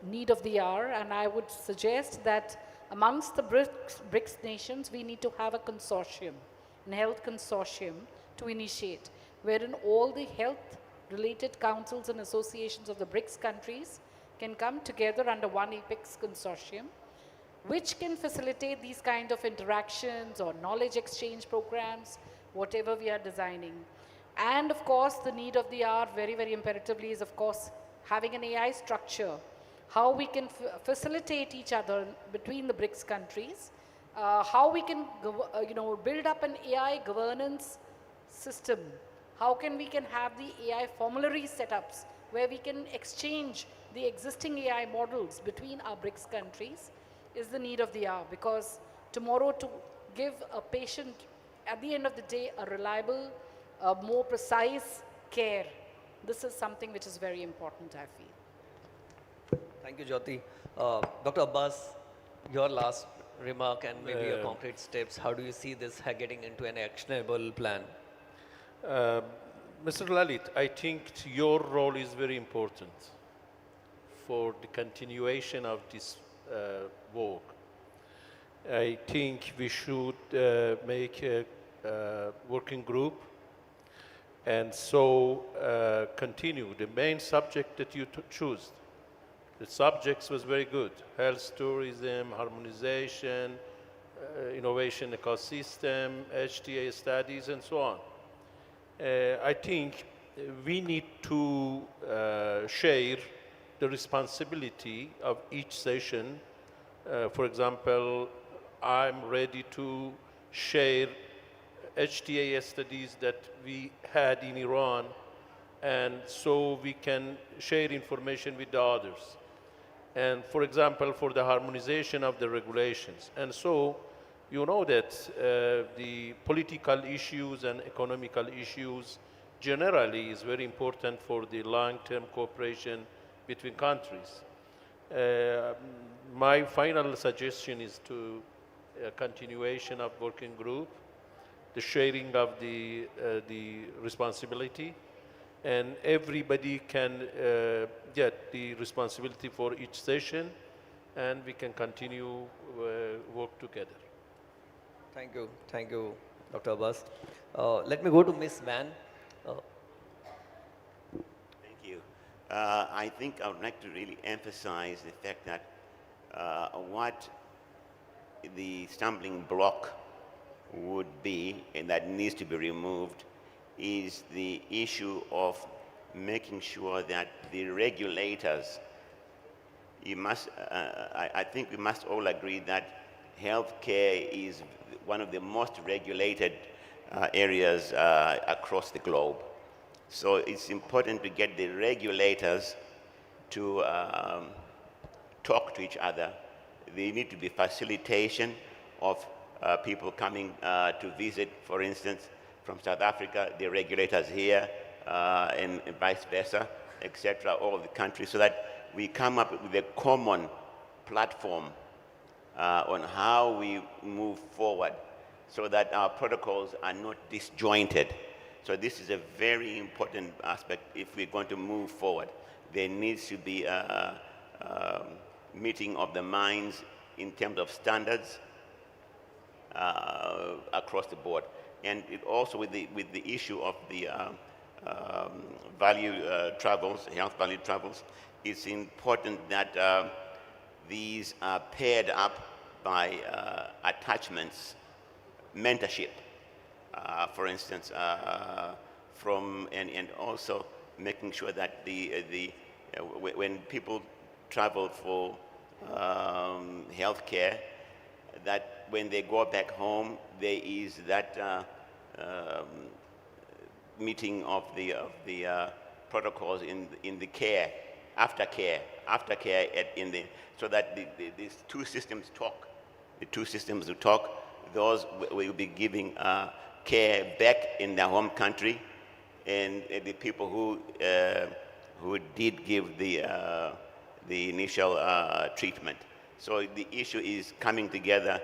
need of the hour, and I would suggest that amongst the BRICS nations, we need to have a consortium, a health consortium to initiate, wherein all the health-related councils and associations of the BRICS countries can come together under one apex consortium, which can facilitate these kind of interactions or knowledge exchange programs, whatever we are designing. And of course, the need of the hour very, very imperatively is, of course, having an AI structure, how we can facilitate each other between the BRICS countries, how we can build up an AI governance system, how we can have the AI formulary setups where we can exchange the existing AI models between our BRICS countries is the need of the hour, because tomorrow to give a patient at the end of the day a reliable, more precise care, this is something which is very important, I feel. Thank you, Jyoti. Dr. Abbas, your last remark and maybe your concrete steps. How do you see this getting into an actionable plan? Mr. Lalit, I think your role is very important for the continuation of this work. I think we should make a working group and so continue. The main subject that you choose, the subjects was very good. Health tourism, harmonization, innovation ecosystem, AHCI studies, and so on. I think we need to share the responsibility of each session. For example, I'm ready to share HTA studies that we had in Iran, and so we can share information with the others. And for example, for the harmonization of the regulations. And so, you know that the political issues and economical issues generally is very important for the long-term cooperation between countries. My final suggestion is to a continuation of working group, the sharing of the responsibility, and everybody can get the responsibility for each session, and we can continue work together. Thank you, Dr. Abbas. Let me go to Ms. Van. Thank you. I think I would like to really emphasize the fact that what the stumbling block would be, and that needs to be removed, is the issue of making sure that the regulators, I think we must all agree that healthcare is one of the most regulated areas across the globe. So it's important to get the regulators to talk to each other. There need to be facilitation of people coming to visit, for instance, from South Africa, the regulators here, and vice versa, etc., all the countries, so that we come up with a common platform on how we move forward, so that our protocols are not disjointed. So this is a very important aspect if we're going to move forward. There needs to be a meeting of the minds in terms of standards across the board. And it also with the issue of the value travels, health value travels, it's important that these are paired up by attachments, mentorship, for instance, and also making sure that when people travel for healthcare, that when they go back home, there is that meeting of the protocols in the care, aftercare, so that these two systems talk. The two systems will talk. Those will be giving care back in their home country, and the people who did give the initial treatment. So the issue is coming together.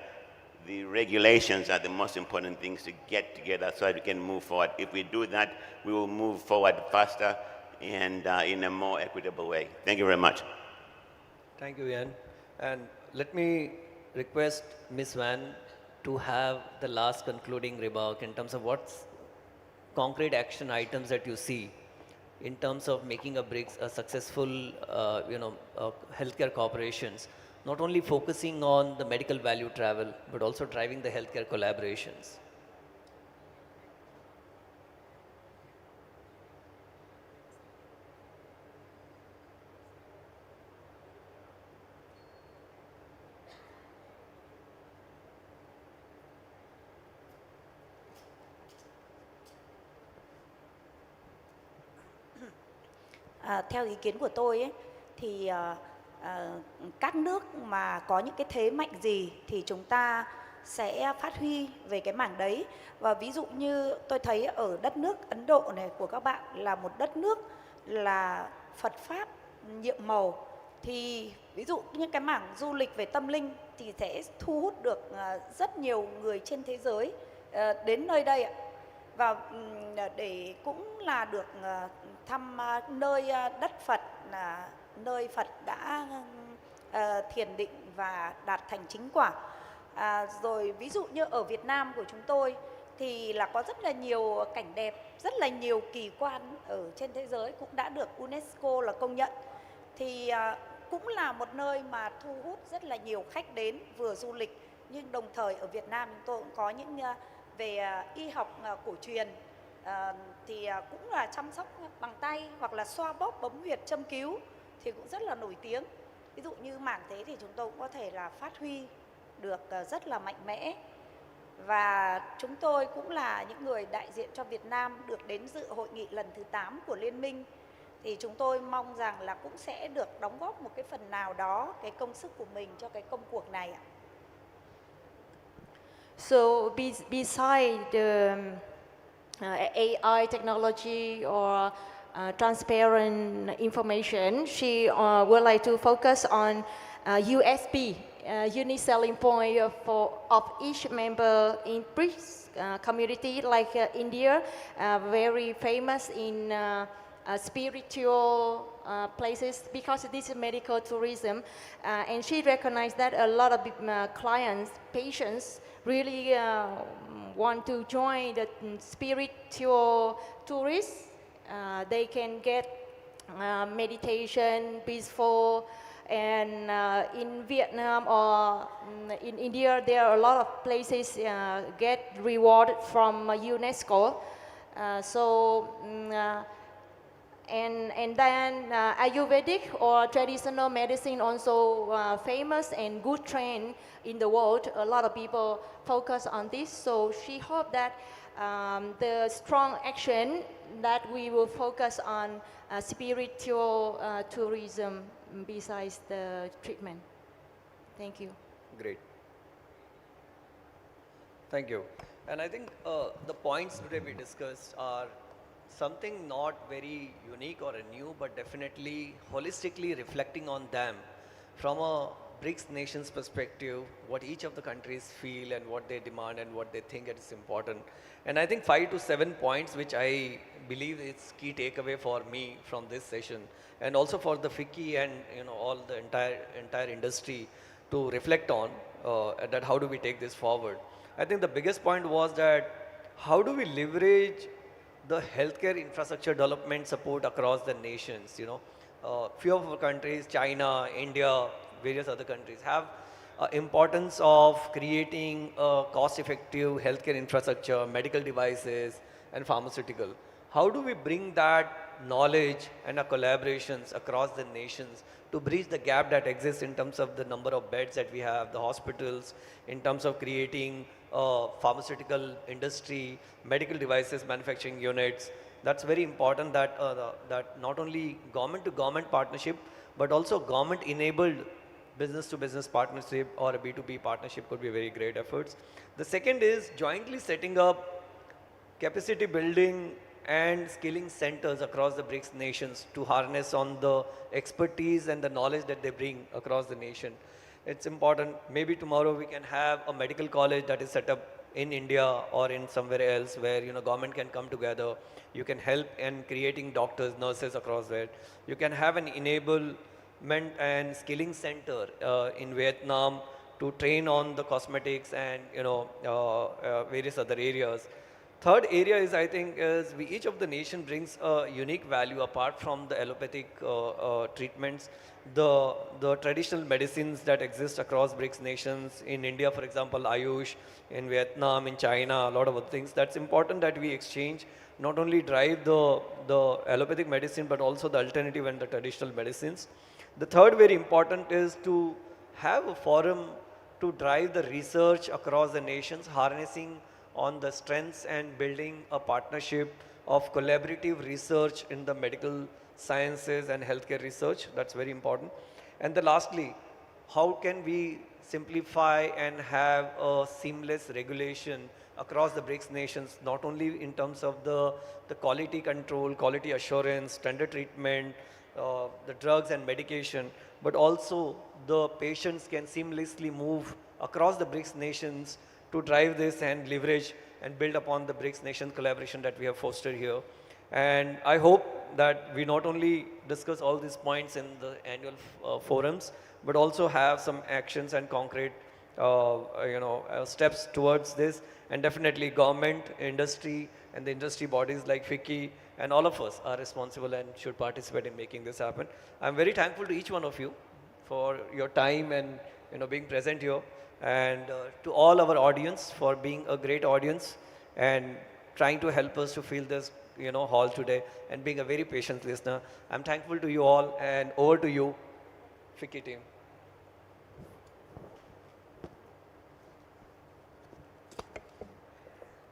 The regulations are the most important things to get together so that we can move forward. If we do that, we will move forward faster and in a more equitable way. Thank you very much. Thank you, Ian. And let me request Ms. Van to have the last concluding remark in terms of what's concrete action items that you see in terms of making a BRICS a successful, healthcare corporations, not only focusing on the medical value travel, but also driving the healthcare collaborations. Theo ý kiến của tôi ấy, thì các nước mà có những cái thế mạnh gì thì chúng ta sẽ phát huy về cái mảng đấy. Và ví dụ như tôi thấy ở đất nước Ấn Độ này của các bạn là một đất nước là Phật Pháp nhiệm màu, thì ví dụ những cái mảng du lịch về tâm linh thì sẽ thu hút được rất nhiều người trên thế giới đến nơi đây ạ. Và để cũng là được thăm nơi đất Phật, là nơi Phật đã thiền định và đạt thành chính quả. Rồi ví dụ như ở Việt Nam của chúng tôi thì là có rất là nhiều cảnh đẹp, rất là nhiều kỳ quan ở trên thế giới cũng đã được UNESCO là công nhận. Thì cũng là một nơi mà thu hút rất là nhiều khách đến vừa du lịch, nhưng đồng thời ở Việt Nam chúng tôi cũng có những về y học cổ truyền, thì cũng là chăm sóc bằng tay hoặc là xoa bóp bấm huyệt châm cứu thì cũng rất là nổi tiếng. Ví dụ như mảng thế thì chúng tôi cũng có thể là phát huy được rất là mạnh mẽ. Và chúng tôi cũng là những người đại diện cho Việt Nam được đến dự hội nghị lần thứ 8 của Liên minh. Thì chúng tôi mong rằng là cũng sẽ được đóng góp một cái phần nào đó cái công sức của mình cho cái công cuộc này ạ. So beside the AI technology or transparent information, she would like to focus on USP, unique selling point of each member in BRICS community, like India, very famous in spiritual places, because this is medical tourism. And she recognized that a lot of clients, patients, really want to join the spiritual tourists. They can get meditation, peaceful, and in Vietnam or in India, there are a lot of places get rewarded from UNESCO. And then Ayurvedic or traditional medicine also famous and good trend in the world. A lot of people focus on this. So she hoped that the strong action that we will focus on spiritual tourism besides the treatment. Thank you. Great. Thank you. And I think the points today we discussed are something not very unique or new, but definitely holistically reflecting on them from a BRICS nations perspective, what each of the countries feel and what they demand and what they think is important. And I think 5 to 7 points which I believe is key takeaway for me from this session, and also for the FICCI and all the entire industry to reflect on that how do we take this forward. I think the biggest point was that how do we leverage the healthcare infrastructure development support across the nations. Few of our countries, China, India, various other countries have importance of creating a cost-effective healthcare infrastructure, medical devices, and pharmaceutical. How do we bring that knowledge and our collaborations across the nations to bridge the gap that exists in terms of the number of beds that we have, the hospitals, in terms of creating pharmaceutical industry, medical devices, manufacturing units. That's very important that, that not only government to government partnership, but also government enabled business to business partnership or a B2B partnership could be very great efforts. The second is jointly setting up capacity building and skilling centers across the BRICS nations to harness on the expertise and the knowledge that they bring across the nation. It's important. Maybe tomorrow we can have a medical college that is set up in India or in somewhere else where government can come together. You can help in creating doctors, nurses across there. You can have an enablement and skilling center in Vietnam to train on the cosmetics and various other areas. Third area is, I think, is each of the nation brings a unique value apart from the allopathic treatments. The traditional medicines that exist across BRICS nations, in India, for example, Ayush, in Vietnam, in China, a lot of other things. That's important that we exchange, not only drive the allopathic medicine, but also the alternative and the traditional medicines. The third very important is to have a forum to drive the research across the nations, harnessing on the strengths and building a partnership of collaborative research in the medical sciences and healthcare research. That's very important. And then lastly, how can we simplify and have a seamless regulation across the BRICS nations, not only in terms of the quality control, quality assurance, standard treatment, the drugs and medication, but also the patients can seamlessly move across the BRICS nations to drive this and leverage and build upon the BRICS nation collaboration that we have fostered here. And I hope that we not only discuss all these points in the annual forums, but also have some actions and concrete steps towards this. And definitely government, industry, and the industry bodies like FICCI and all of us are responsible and should participate in making this happen. I'm very thankful to each one of you for your time and being present here, and to all our audience for being a great audience and trying to help us to fill this hall today and being a very patient listener. I'm thankful to you all, and over to you, FICCI team.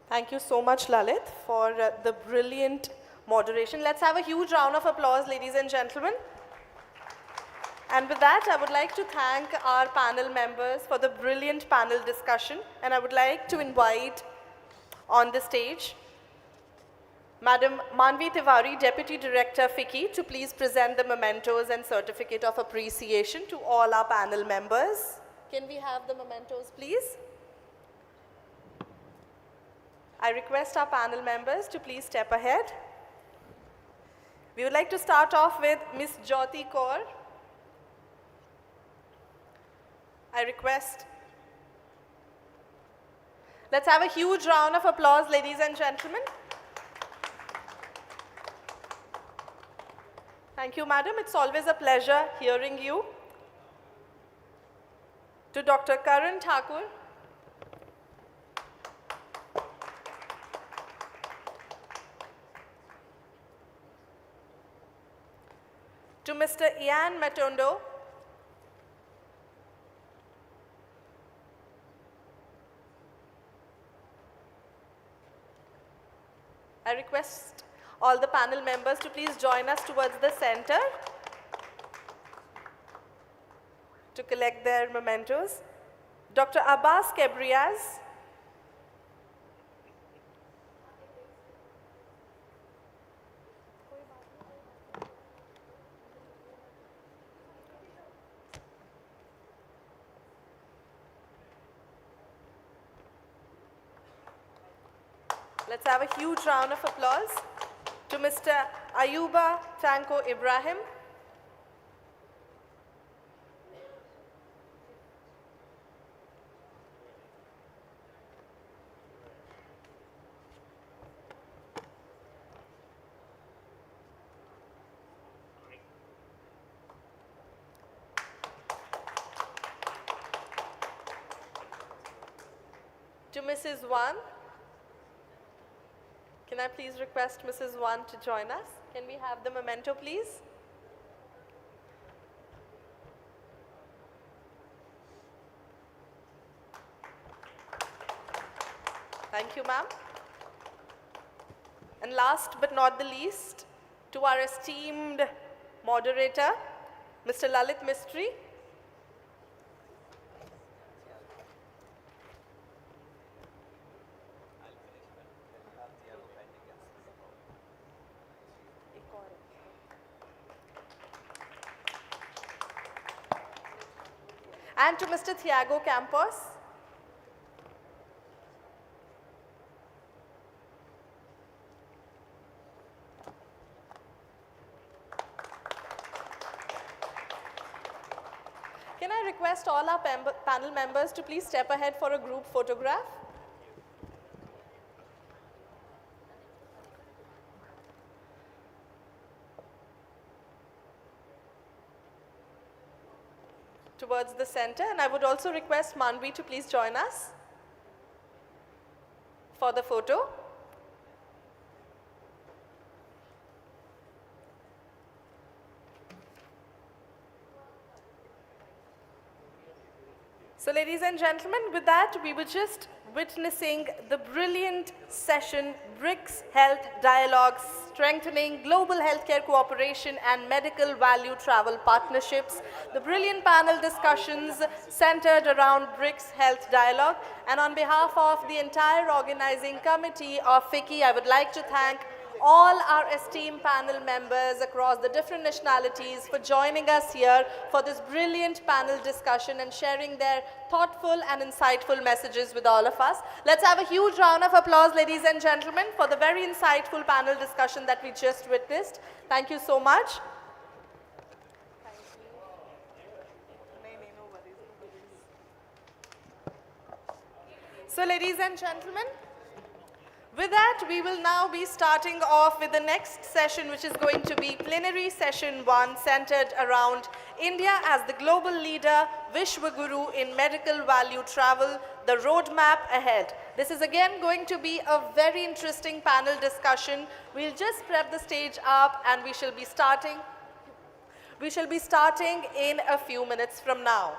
Thank you so much, Lalit, for the brilliant moderation. Let's have a huge round of applause, ladies and gentlemen. And with that, I would like to thank our panel members for the brilliant panel discussion. And I would like to invite on the stage Madam Manvi Tiwari, Deputy Director, FICCI, to please present the mementos and certificate of appreciation to all our panel members. Can we have the mementos, please? I request our panel members to please step ahead. We would like to start off with Ms. Jyoti Kaur. I request. Let's have a huge round of applause, ladies and gentlemen. Thank you, madam. It's always a pleasure hearing you. To Dr. Karan Thakur. To Mr. Ian Matondo. I request all the panel members to please join us towards the center to collect their mementos. Dr. Abbas Kebriaz. Let's have a huge round of applause to Mr. Ayuba Tanko Ibrahim. To Mrs. Wan. Can I please request Mrs. Wan to join us? Can we have the memento, please? Thank you, ma'am. And last but not the least, to our esteemed moderator, Mr. Lalit Mistry. And to Mr. Thiago Campos. Can I request all our panel members to please step ahead for a group photograph? Towards the center, and I would also request Manvi to please join us for the photo. So ladies and gentlemen, with that we were just witnessing the brilliant session, BRICS Health Dialogue, Strengthening Global Healthcare Cooperation and Medical Value Travel Partnerships. The brilliant panel discussions centered around BRICS Health Dialogue. And on behalf of the entire organizing committee of FICCI, I would like to thank all our esteemed panel members across the different nationalities for joining us here for this brilliant panel discussion and sharing their thoughtful and insightful messages with all of us. Let's have a huge round of applause, ladies and gentlemen, for the very insightful panel discussion that we just witnessed. Thank you so much. So ladies and gentlemen, with that, we will now be starting off with the next session, which is going to be Plenary Session 1, centered around India as the global leader, Vishwa Guru in medical value travel, the roadmap ahead. This is again going to be a very interesting panel discussion. We'll just prep the stage up and we shall be starting in a few minutes from now.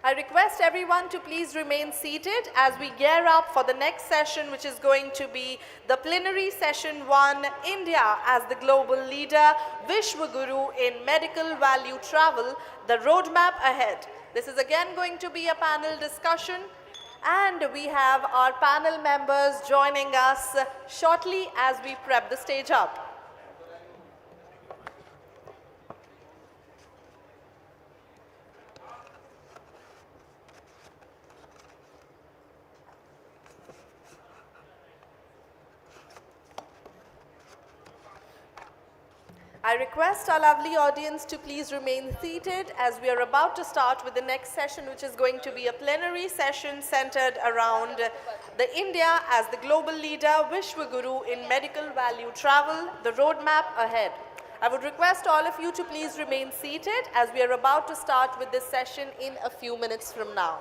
I request everyone to please remain seated as we gear up for the next session, which is going to be the Plenary Session 1, India as the global leader, Vishwa Guru in medical value travel, the roadmap ahead. This is again going to be a panel discussion, and we have our panel members joining us shortly as we prep the stage up. I request our lovely audience to please remain seated as we are about to start with the next session, which is going to be a plenary session centered around the India as the global leader, Vishwaguru in medical value travel, the roadmap ahead. I would request all of you to please remain seated as we are about to start with this session in a few minutes from now.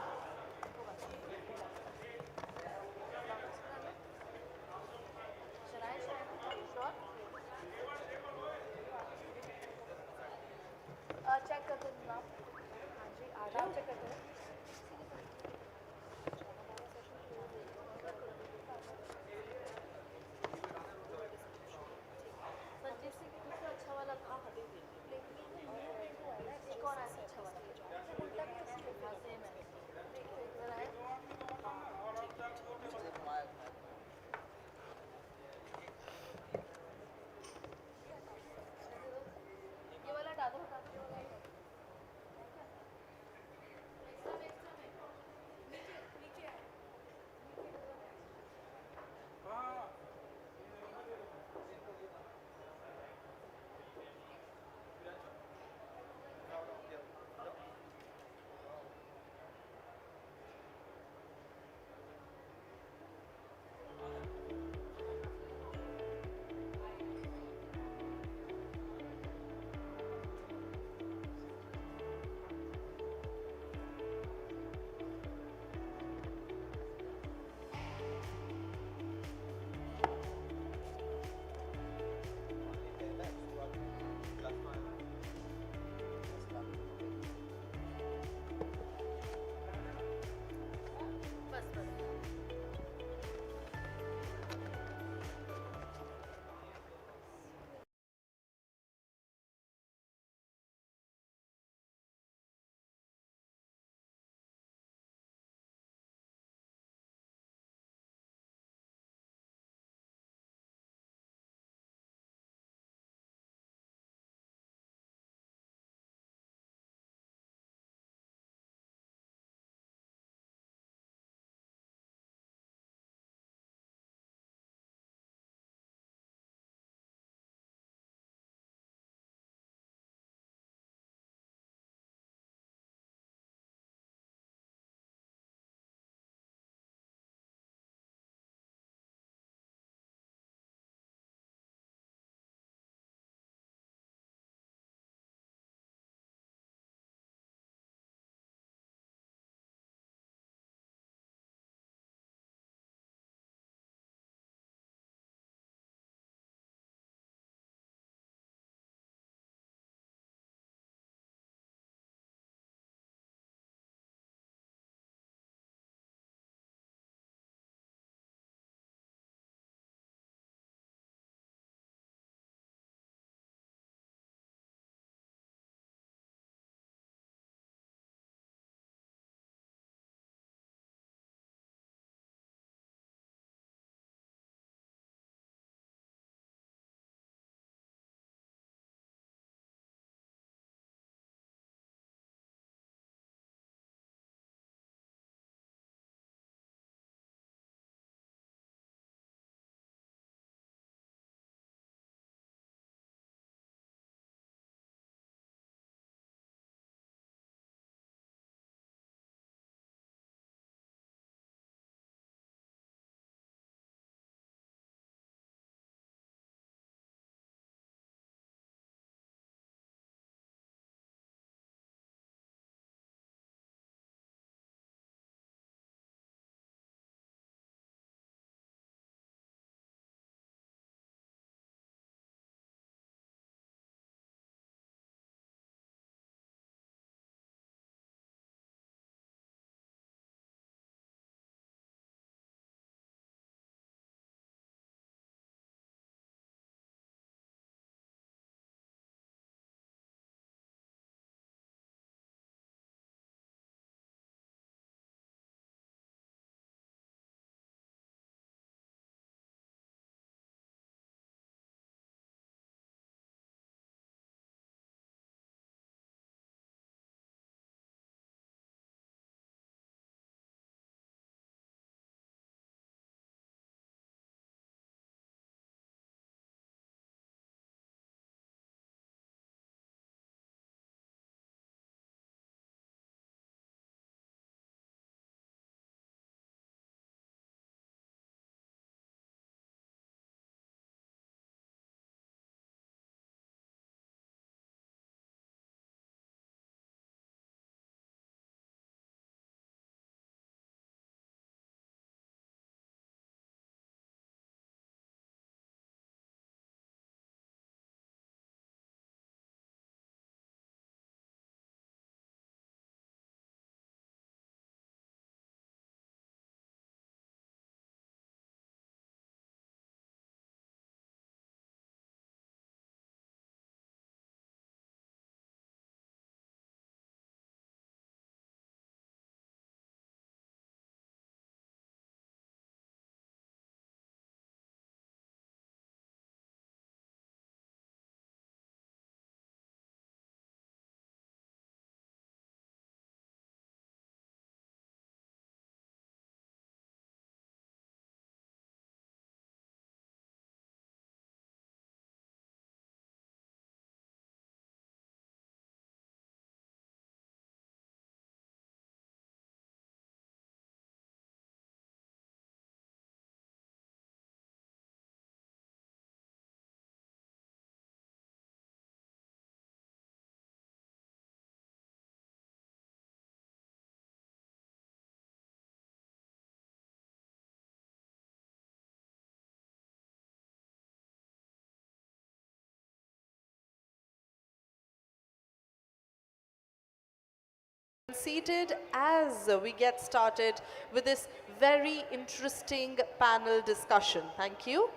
seated as we get started with this very interesting panel discussion. Thank you.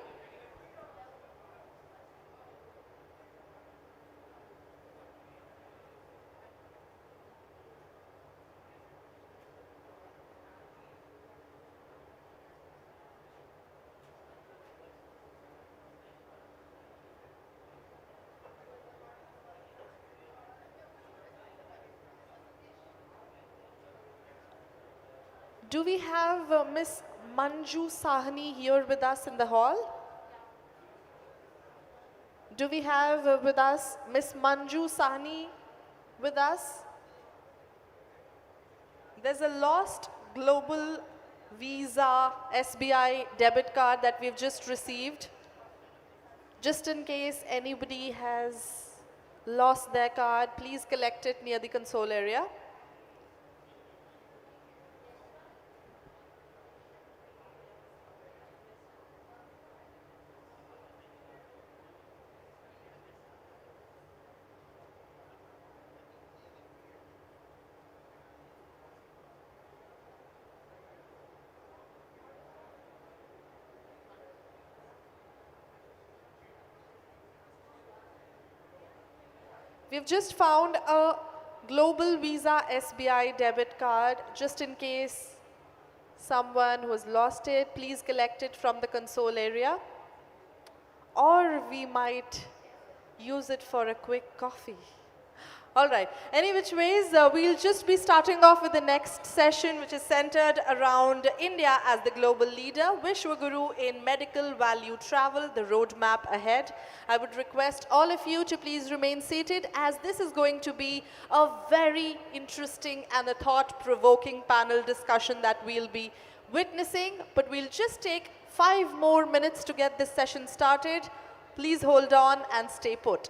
Do we have Miss Manju Sahni here with us in the hall? Do we have with us Miss Manju Sahni with us? There's a lost global Visa SBI debit card that we've just received. Just in case anybody has lost their card, please collect it near the console area. We've just found a Global Visa SBI debit card. Just in case someone who has lost it, please collect it from the console area. Or we might use it for a quick coffee. All right, any which ways, we'll just be starting off with the next session, which is centered around India as the global leader, Vishwaguru in medical value travel, the roadmap ahead. I would request all of you to please remain seated, as this is going to be a very interesting and a thought-provoking panel discussion that we'll be witnessing. But we'll just take 5 more minutes to get this session started. Please hold on and stay put.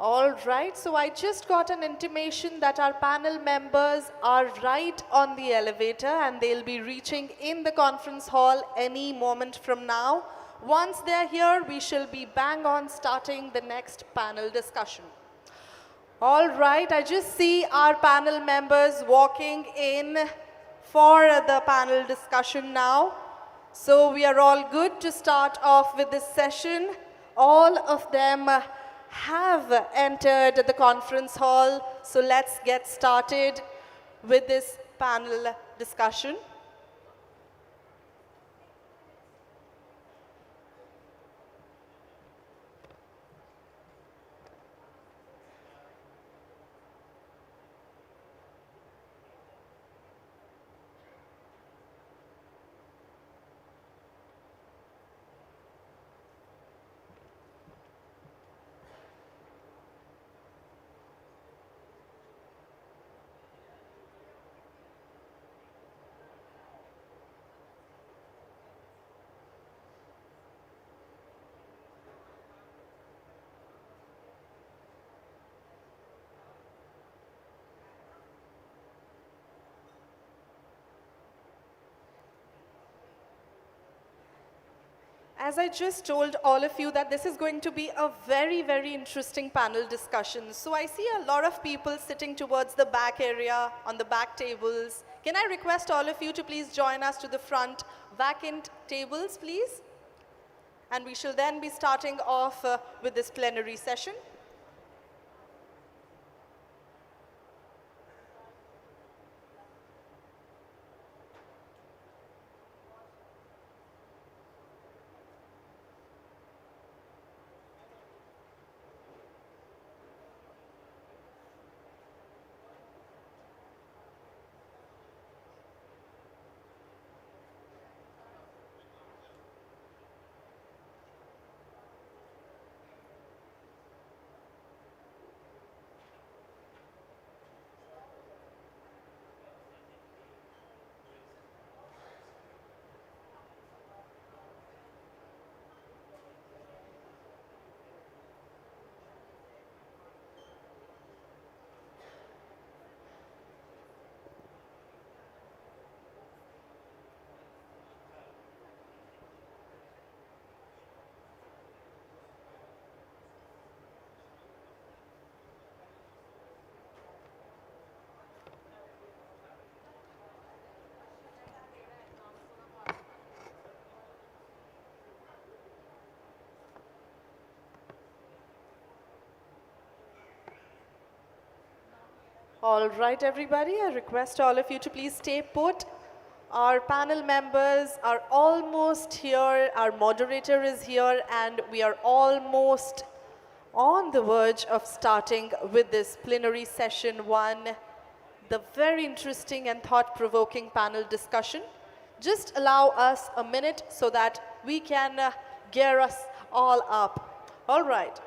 All right, so I just got an intimation that our panel members are right on the elevator and they'll be reaching in the conference hall any moment from now. Once they're here, we shall be bang on starting the next panel discussion. All right, I just see our panel members walking in for the panel discussion now. So we are all good to start off with this session. All of them have entered the conference hall, so let's get started with this panel discussion. As I just told all of you that this is going to be a very, very interesting panel discussion. So I see a lot of people sitting towards the back area, on the back tables. Can I request all of you to please join us to the front vacant tables, please? And we shall then be starting off with this plenary session. All right, everybody, I request all of you to please stay put. Our panel members are almost here, our moderator is here, and we are almost on the verge of starting with this plenary session 1, the very interesting and thought-provoking panel discussion. Just allow us a minute so that we can gear us all up. All right.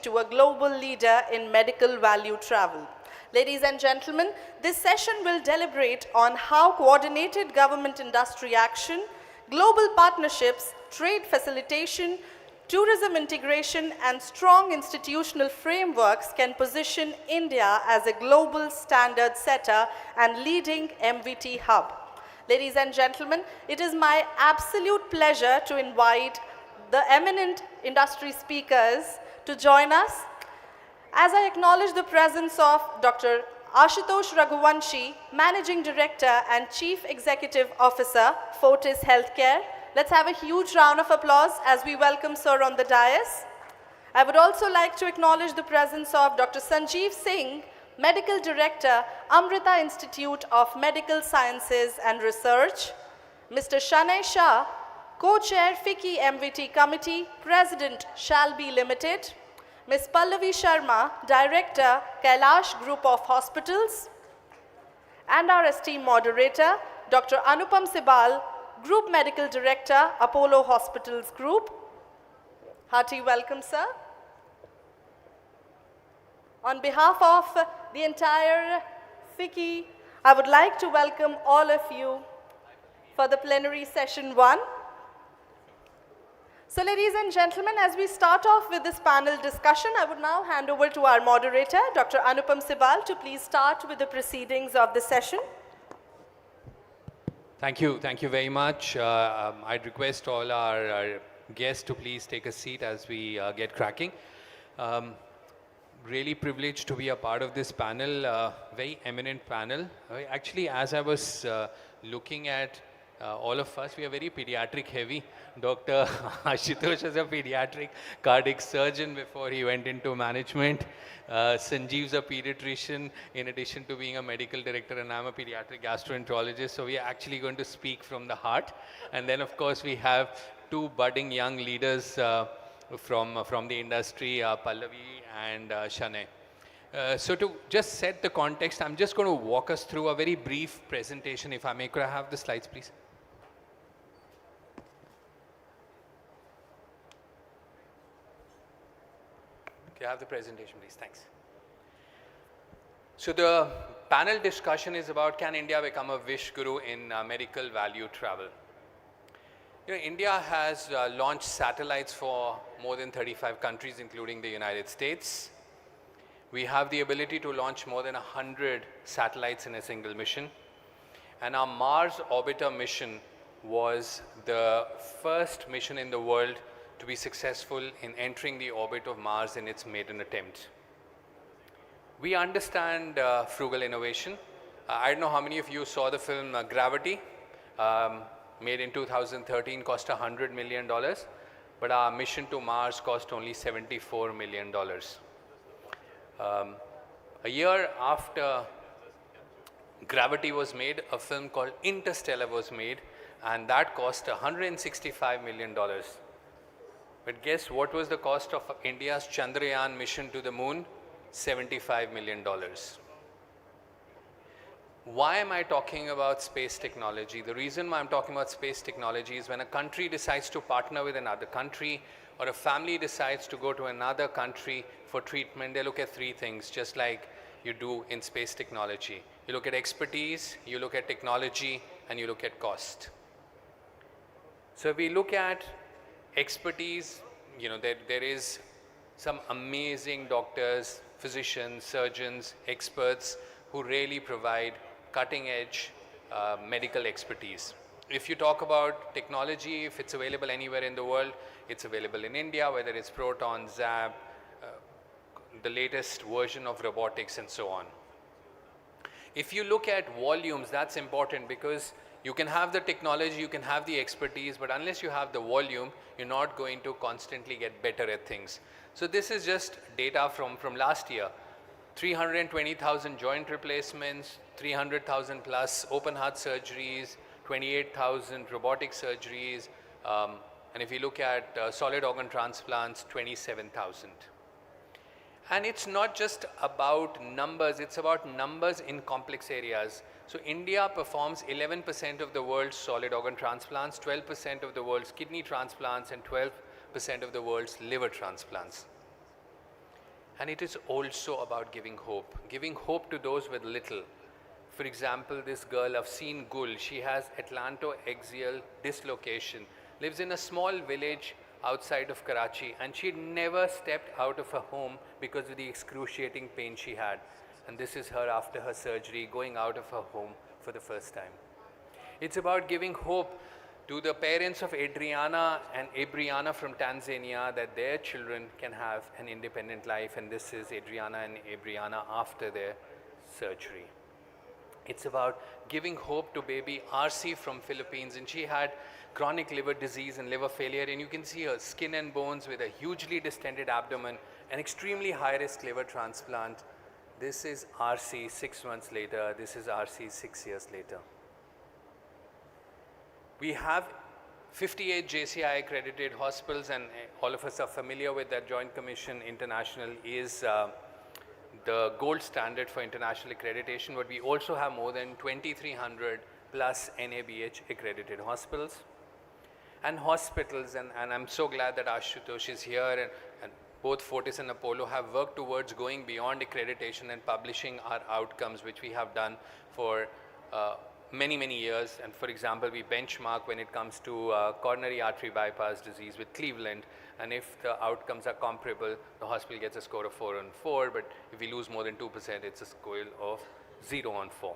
To a global leader in medical value travel. Ladies and gentlemen, this session will deliberate on how coordinated government-industry action, global partnerships, trade facilitation, tourism integration, and strong institutional frameworks can position India as a global standard setter and leading MVT hub. Ladies and gentlemen, it is my absolute pleasure to invite the eminent industry speakers to join us. As I acknowledge the presence of Dr. Ashutosh Raghuvanshi, Managing Director and Chief Executive Officer, Fortis Healthcare. Let's have a huge round of applause as we welcome Sir on the dais. I would also like to acknowledge the presence of Dr. Sanjeev Singh, Medical Director, Amrita Institute of Medical Sciences and Research, Mr. Shanay Shah, Co-Chair FICCI MVT Committee, President Shalby Limited, Ms. Pallavi Sharma, Director, Kailash Group of Hospitals, and our esteemed moderator, Dr. Anupam Sibal, Group Medical Director, Apollo Hospitals Group. Hearty welcome, sir. On behalf of the entire FICCI, I would like to welcome all of you for the plenary session 1. So ladies and gentlemen, as we start off with this panel discussion, I would now hand over to our moderator, Dr. Anupam Sibal, to please start with the proceedings of the session. Thank you very much. I'd request all our guests to please take a seat as we get cracking. Really privileged to be a part of this panel, very eminent panel. Actually, as I was looking at all of us, we are very pediatric heavy. Dr. Ashutosh is a pediatric cardiac surgeon before he went into management. Sanjeev's a pediatrician in addition to being a medical director, and I'm a pediatric gastroenterologist. So we are actually going to speak from the heart. And then of course we have two budding young leaders from the industry, Pallavi and Shanae. So to just set the context, I'm just going to walk us through a very brief presentation, if I may. Could I have the slides, please? Can I have the presentation, please? Thanks. So the panel discussion is about, can India become a wish guru in medical value travel? You know, India has launched satellites for more than 35 countries, including the United States. We have the ability to launch more than 100 satellites in a single mission. And our Mars orbiter mission was the first mission in the world to be successful in entering the orbit of Mars in its maiden attempt. We understand frugal innovation. I don't know how many of you saw the film Gravity, made in 2013, cost $100 million, but our mission to Mars cost only $74 million. A year after Gravity was made, a film called Interstellar was made, and that cost $165 million. But guess what was the cost of India's Chandrayaan mission to the moon? $75 million. Why am I talking about space technology? The reason why I'm talking about space technology is when a country decides to partner with another country, or a family decides to go to another country for treatment, they look at three things, just like you do in space technology. You look at expertise, you look at technology, and you look at cost. So if we look at expertise, you know, there is some amazing doctors, physicians, surgeons, experts who really provide cutting-edge medical expertise. If you talk about technology, if it's available anywhere in the world, it's available in India, whether it's Proton, Zap, the latest version of robotics, and so on. If you look at volumes, that's important because you can have the technology, you can have the expertise, but unless you have the volume, you're not going to constantly get better at things. So this is just data from last year. 320,000 joint replacements, 300,000 plus open heart surgeries, 28,000 robotic surgeries, and if you look at solid organ transplants, 27,000. And it's not just about numbers, it's about numbers in complex areas. So India performs 11% of the world's solid organ transplants, 12% of the world's kidney transplants, and 12% of the world's liver transplants. And it is also about giving hope to those with little. For example, this girl, Afseen Gul, she has atlantoaxial dislocation, lives in a small village outside of Karachi, and she had never stepped out of her home because of the excruciating pain she had. And this is her after her surgery, going out of her home for the first time. It's about giving hope to the parents of Adriana and Abriana from Tanzania that their children can have an independent life, and this is Adriana and Abriana after their surgery. It's about giving hope to baby RC from Philippines, and she had chronic liver disease and liver failure, and you can see her skin and bones with a hugely distended abdomen, an extremely high-risk liver transplant. This is RC 6 months later, this is RC 6 years later. We have 58 JCI accredited hospitals, and all of us are familiar with that. Joint Commission International is the gold standard for international accreditation, but we also have more than 2,300 plus NABH accredited hospitals. And hospitals, and I'm so glad that Ashutosh is here, and both Fortis and Apollo have worked towards going beyond accreditation and publishing our outcomes, which we have done for many, many years. And for example, we benchmark when it comes to coronary artery bypass disease with Cleveland. And if the outcomes are comparable, the hospital gets a score of 4 on 4. But if we lose more than 2%, it's a score of 0 on 4.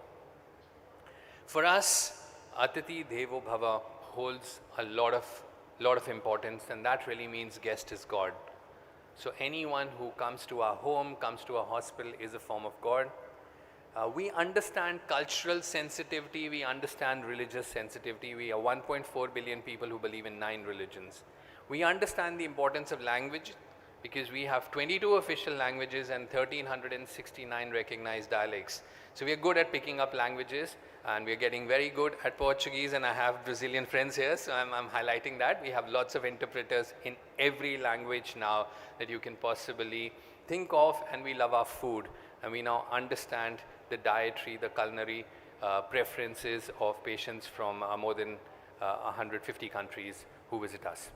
For us, Atiti Devo Bhava holds a lot of importance, and that really means guest is God. So anyone who comes to our home, comes to our hospital is a form of God. We understand cultural sensitivity, we understand religious sensitivity. We are 1.4 billion people who believe in 9 religions. We understand the importance of language because we have 22 official languages and 1,369 recognized dialects. So we are good at picking up languages, and we are getting very good at Portuguese, and I have Brazilian friends here, so I'm highlighting that. We have lots of interpreters in every language now that you can possibly think of, and we love our food, and we now understand the dietary, the culinary preferences of patients from more than 150 countries who visit us.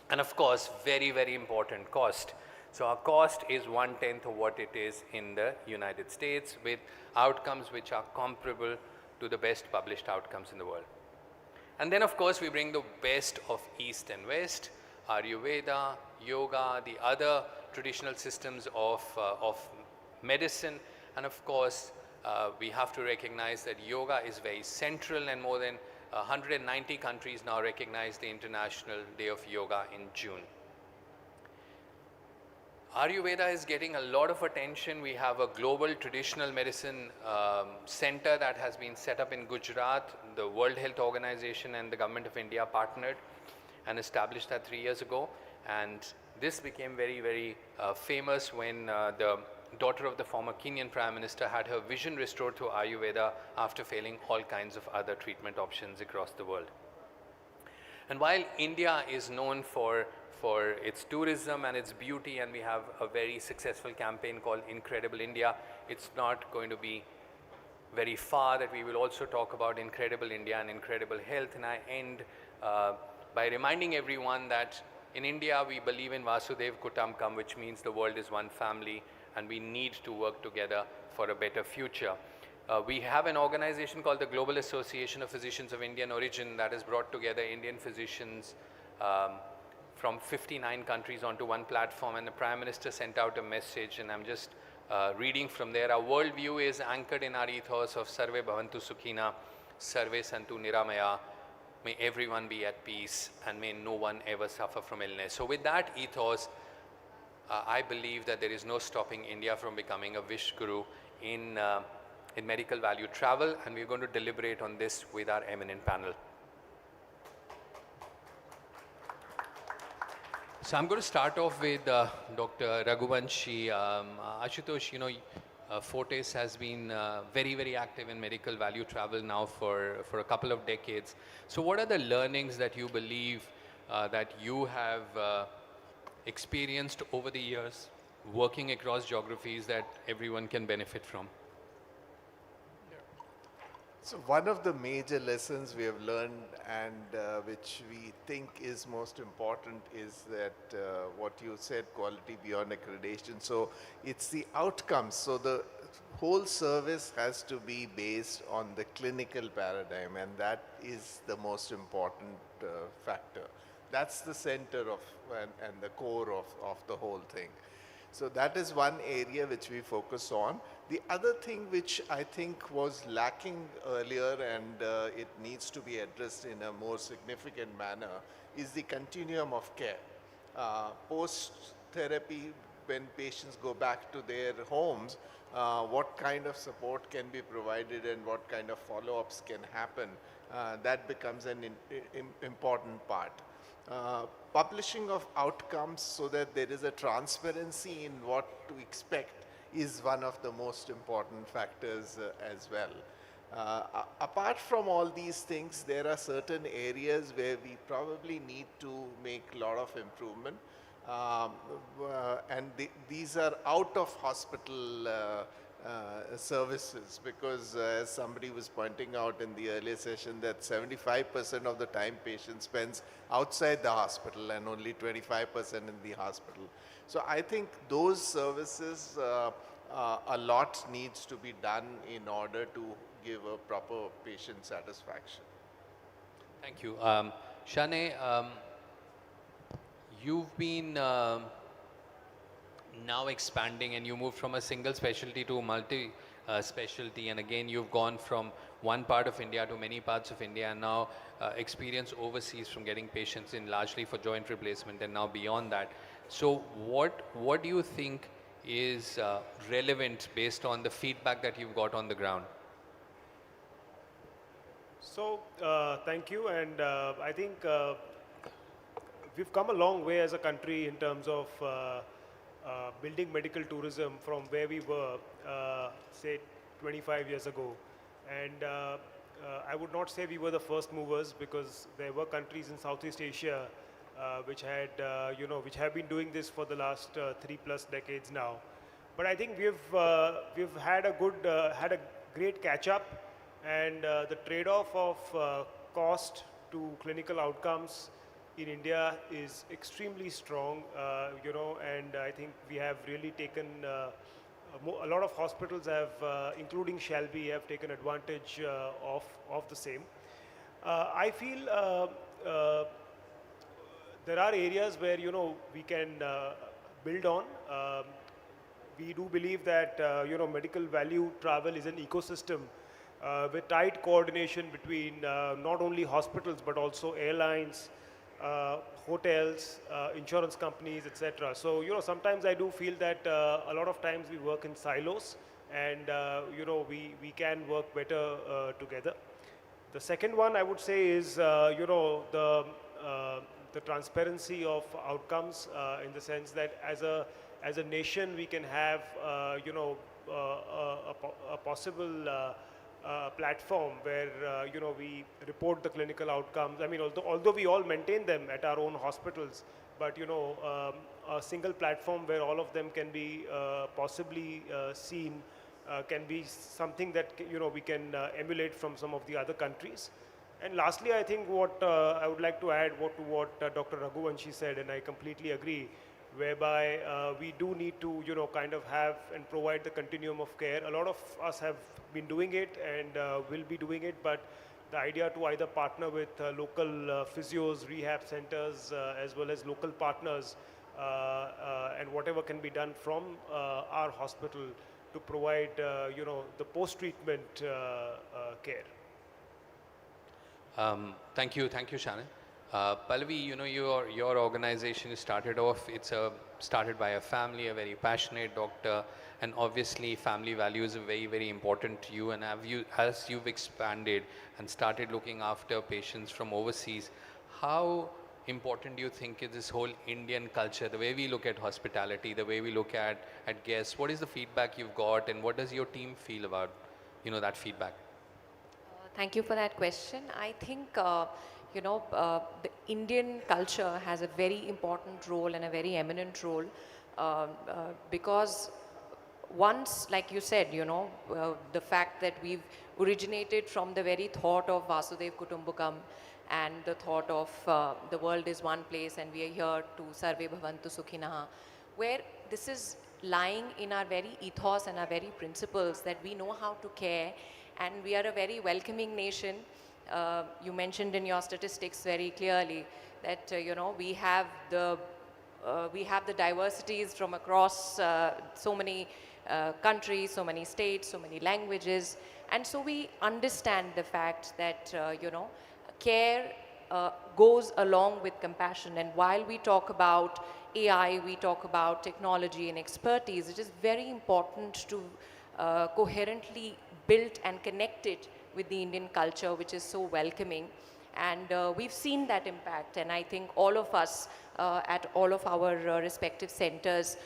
And of course, very, very important, cost. So our cost is 1/10 of what it is in the United States, with outcomes which are comparable to the best published outcomes in the world. And then of course we bring the best of East and West, Ayurveda, yoga, the other traditional systems of medicine. And of course, we have to recognize that yoga is very central, and more than 190 countries now recognize the International Day of Yoga in June. Ayurveda is getting a lot of attention. We have a global traditional medicine center that has been set up in Gujarat. The World Health Organization and the Government of India partnered and established that 3 years ago. And this became very, very famous when the daughter of the former Kenyan Prime Minister had her vision restored to Ayurveda after failing all kinds of other treatment options across the world. And while India is known for its tourism and its beauty, and we have a very successful campaign called Incredible India, it's not going to be very far that we will also talk about Incredible India and Incredible Health. And I end by reminding everyone that in India we believe in Vasudev Kutumbakam, which means the world is one family, and we need to work together for a better future. We have an organization called the Global Association of Physicians of Indian Origin that has brought together Indian physicians from 59 countries onto one platform, and the Prime Minister sent out a message, and I'm just reading from there. Our worldview is anchored in our ethos of Sarve Bhavantu Sukhina, Sarve Santu Niramaya. May everyone be at peace, and may no one ever suffer from illness. So with that ethos, I believe that there is no stopping India from becoming a wish guru in medical value travel, and we're going to deliberate on this with our eminent panel. So I'm going to start off with Dr. Raghuvanshi. Ashutosh, you know, Fortis has been very, very active in medical value travel now for a couple of decades. So what are the learnings that you believe that you have experienced over the years working across geographies that everyone can benefit from? So one of the major lessons we have learned, and which we think is most important, is that what you said, quality beyond accreditation. So it's the outcomes. So the whole service has to be based on the clinical paradigm, and that is the most important factor. That's the center of and the core of the whole thing. So that is one area which we focus on. The other thing which I think was lacking earlier, and it needs to be addressed in a more significant manner, is the continuum of care. Post-therapy, when patients go back to their homes, what kind of support can be provided and what kind of follow-ups can happen, that becomes an important part. Publishing of outcomes so that there is a transparency in what to expect is one of the most important factors as well. Apart from all these things, there are certain areas where we probably need to make a lot of improvement. And these are out of hospital services, because as somebody was pointing out in the earlier session, that 75% of the time patient spends outside the hospital and only 25% in the hospital. So I think those services, a lot needs to be done in order to give a proper patient satisfaction. Thank you. Shane, you've been now expanding, and you moved from a single specialty to multi specialty, and again you've gone from one part of India to many parts of India, and now experience overseas from getting patients in largely for joint replacement and now beyond that. So what do you think is relevant based on the feedback that you've got on the ground? So thank you, and I think we've come a long way as a country in terms of building medical tourism from where we were, say, 25 years ago. And I would not say we were the first movers, because there were countries in Southeast Asia which had, which have been doing this for the last 3+ decades now. But I think we've had a great catch up, and the trade-off of cost to clinical outcomes in India is extremely strong, and I think we have really taken, a lot of hospitals have, including Shelby, have taken advantage of the same. I feel there are areas where, we can build on. We do believe that, medical value travel is an ecosystem with tight coordination between not only hospitals but also airlines, hotels, insurance companies, etc. So, sometimes I do feel that a lot of times we work in silos, and, we can work better together. The second one I would say is, the transparency of outcomes, in the sense that as a nation we can have, a possible platform where we report the clinical outcomes. I mean, although we all maintain them at our own hospitals, but a single platform where all of them can be possibly seen can be something that we can emulate from some of the other countries. And lastly, I think what I would like to add to what Dr. Raghuvanshi said, and I completely agree, whereby we do need to kind of have and provide the continuum of care. A lot of us have been doing it and will be doing it, but the idea to either partner with local physios, rehab centers, as well as local partners, and whatever can be done from our hospital to provide the post-treatment care. Thank you, Shannon. Pallavi, your organization started off, started by a family, a very passionate doctor, and obviously family values are very, very important to you. And as you've expanded and started looking after patients from overseas, how important do you think is this whole Indian culture, the way we look at hospitality, the way we look at guests? What is the feedback you've got, and what does your team feel about, that feedback? Thank you for that question. I think, the Indian culture has a very important role and a very eminent role, because once, like you said, the fact that we've originated from the very thought of Vasudev Kutumbakam and the thought of the world is one place and we are here to Sarve Bhavantu Sukhinaha, where this is lying in our very ethos and our very principles, that we know how to care, and we are a very welcoming nation. You mentioned in your statistics very clearly that we have the diversities from across so many countries, so many states, so many languages, and so we understand the fact that care goes along with compassion. And while we talk about AI, we talk about technology and expertise, it is very important to coherently build and connect it with the Indian culture, which is so welcoming. And we've seen that impact, and I think all of us at all of our respective centers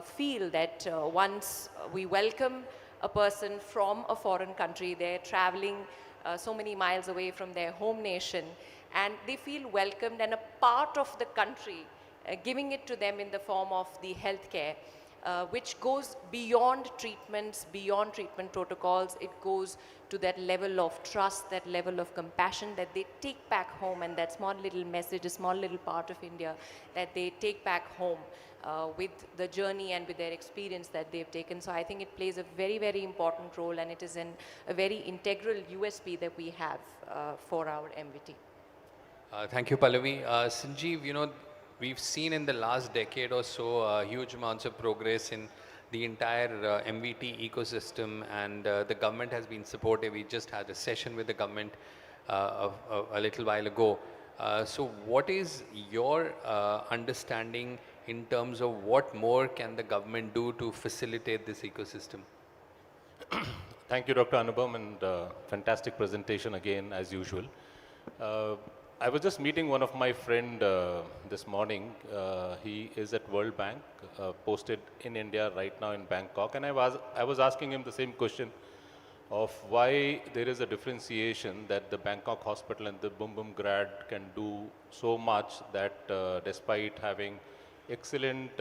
feel that once we welcome a person from a foreign country, they're traveling so many miles away from their home nation, and they feel welcomed and a part of the country, giving it to them in the form of the healthcare. which goes beyond treatments, beyond treatment protocols. It goes to that level of trust, that level of compassion that they take back home, and that small little message, a small little part of India that they take back home with the journey and with their experience that they've taken. So I think it plays a very, very important role, and it is a very integral USP that we have for our MVT. Thank you, Pallavi. Sanjeev, we've seen in the last decade or so huge amounts of progress in the entire MVT ecosystem, and the government has been supportive. We just had a session with the government a little while ago. So what is your understanding in terms of what more can the government do to facilitate this ecosystem? Thank you, Dr. Anubhav, and fantastic presentation again, as usual. I was just meeting one of my friend this morning. He is at World Bank, posted in India right now in Bangkok, and I was asking him the same question of why there is a differentiation that the Bangkok hospital and the Bumgrad can do so much that despite having excellent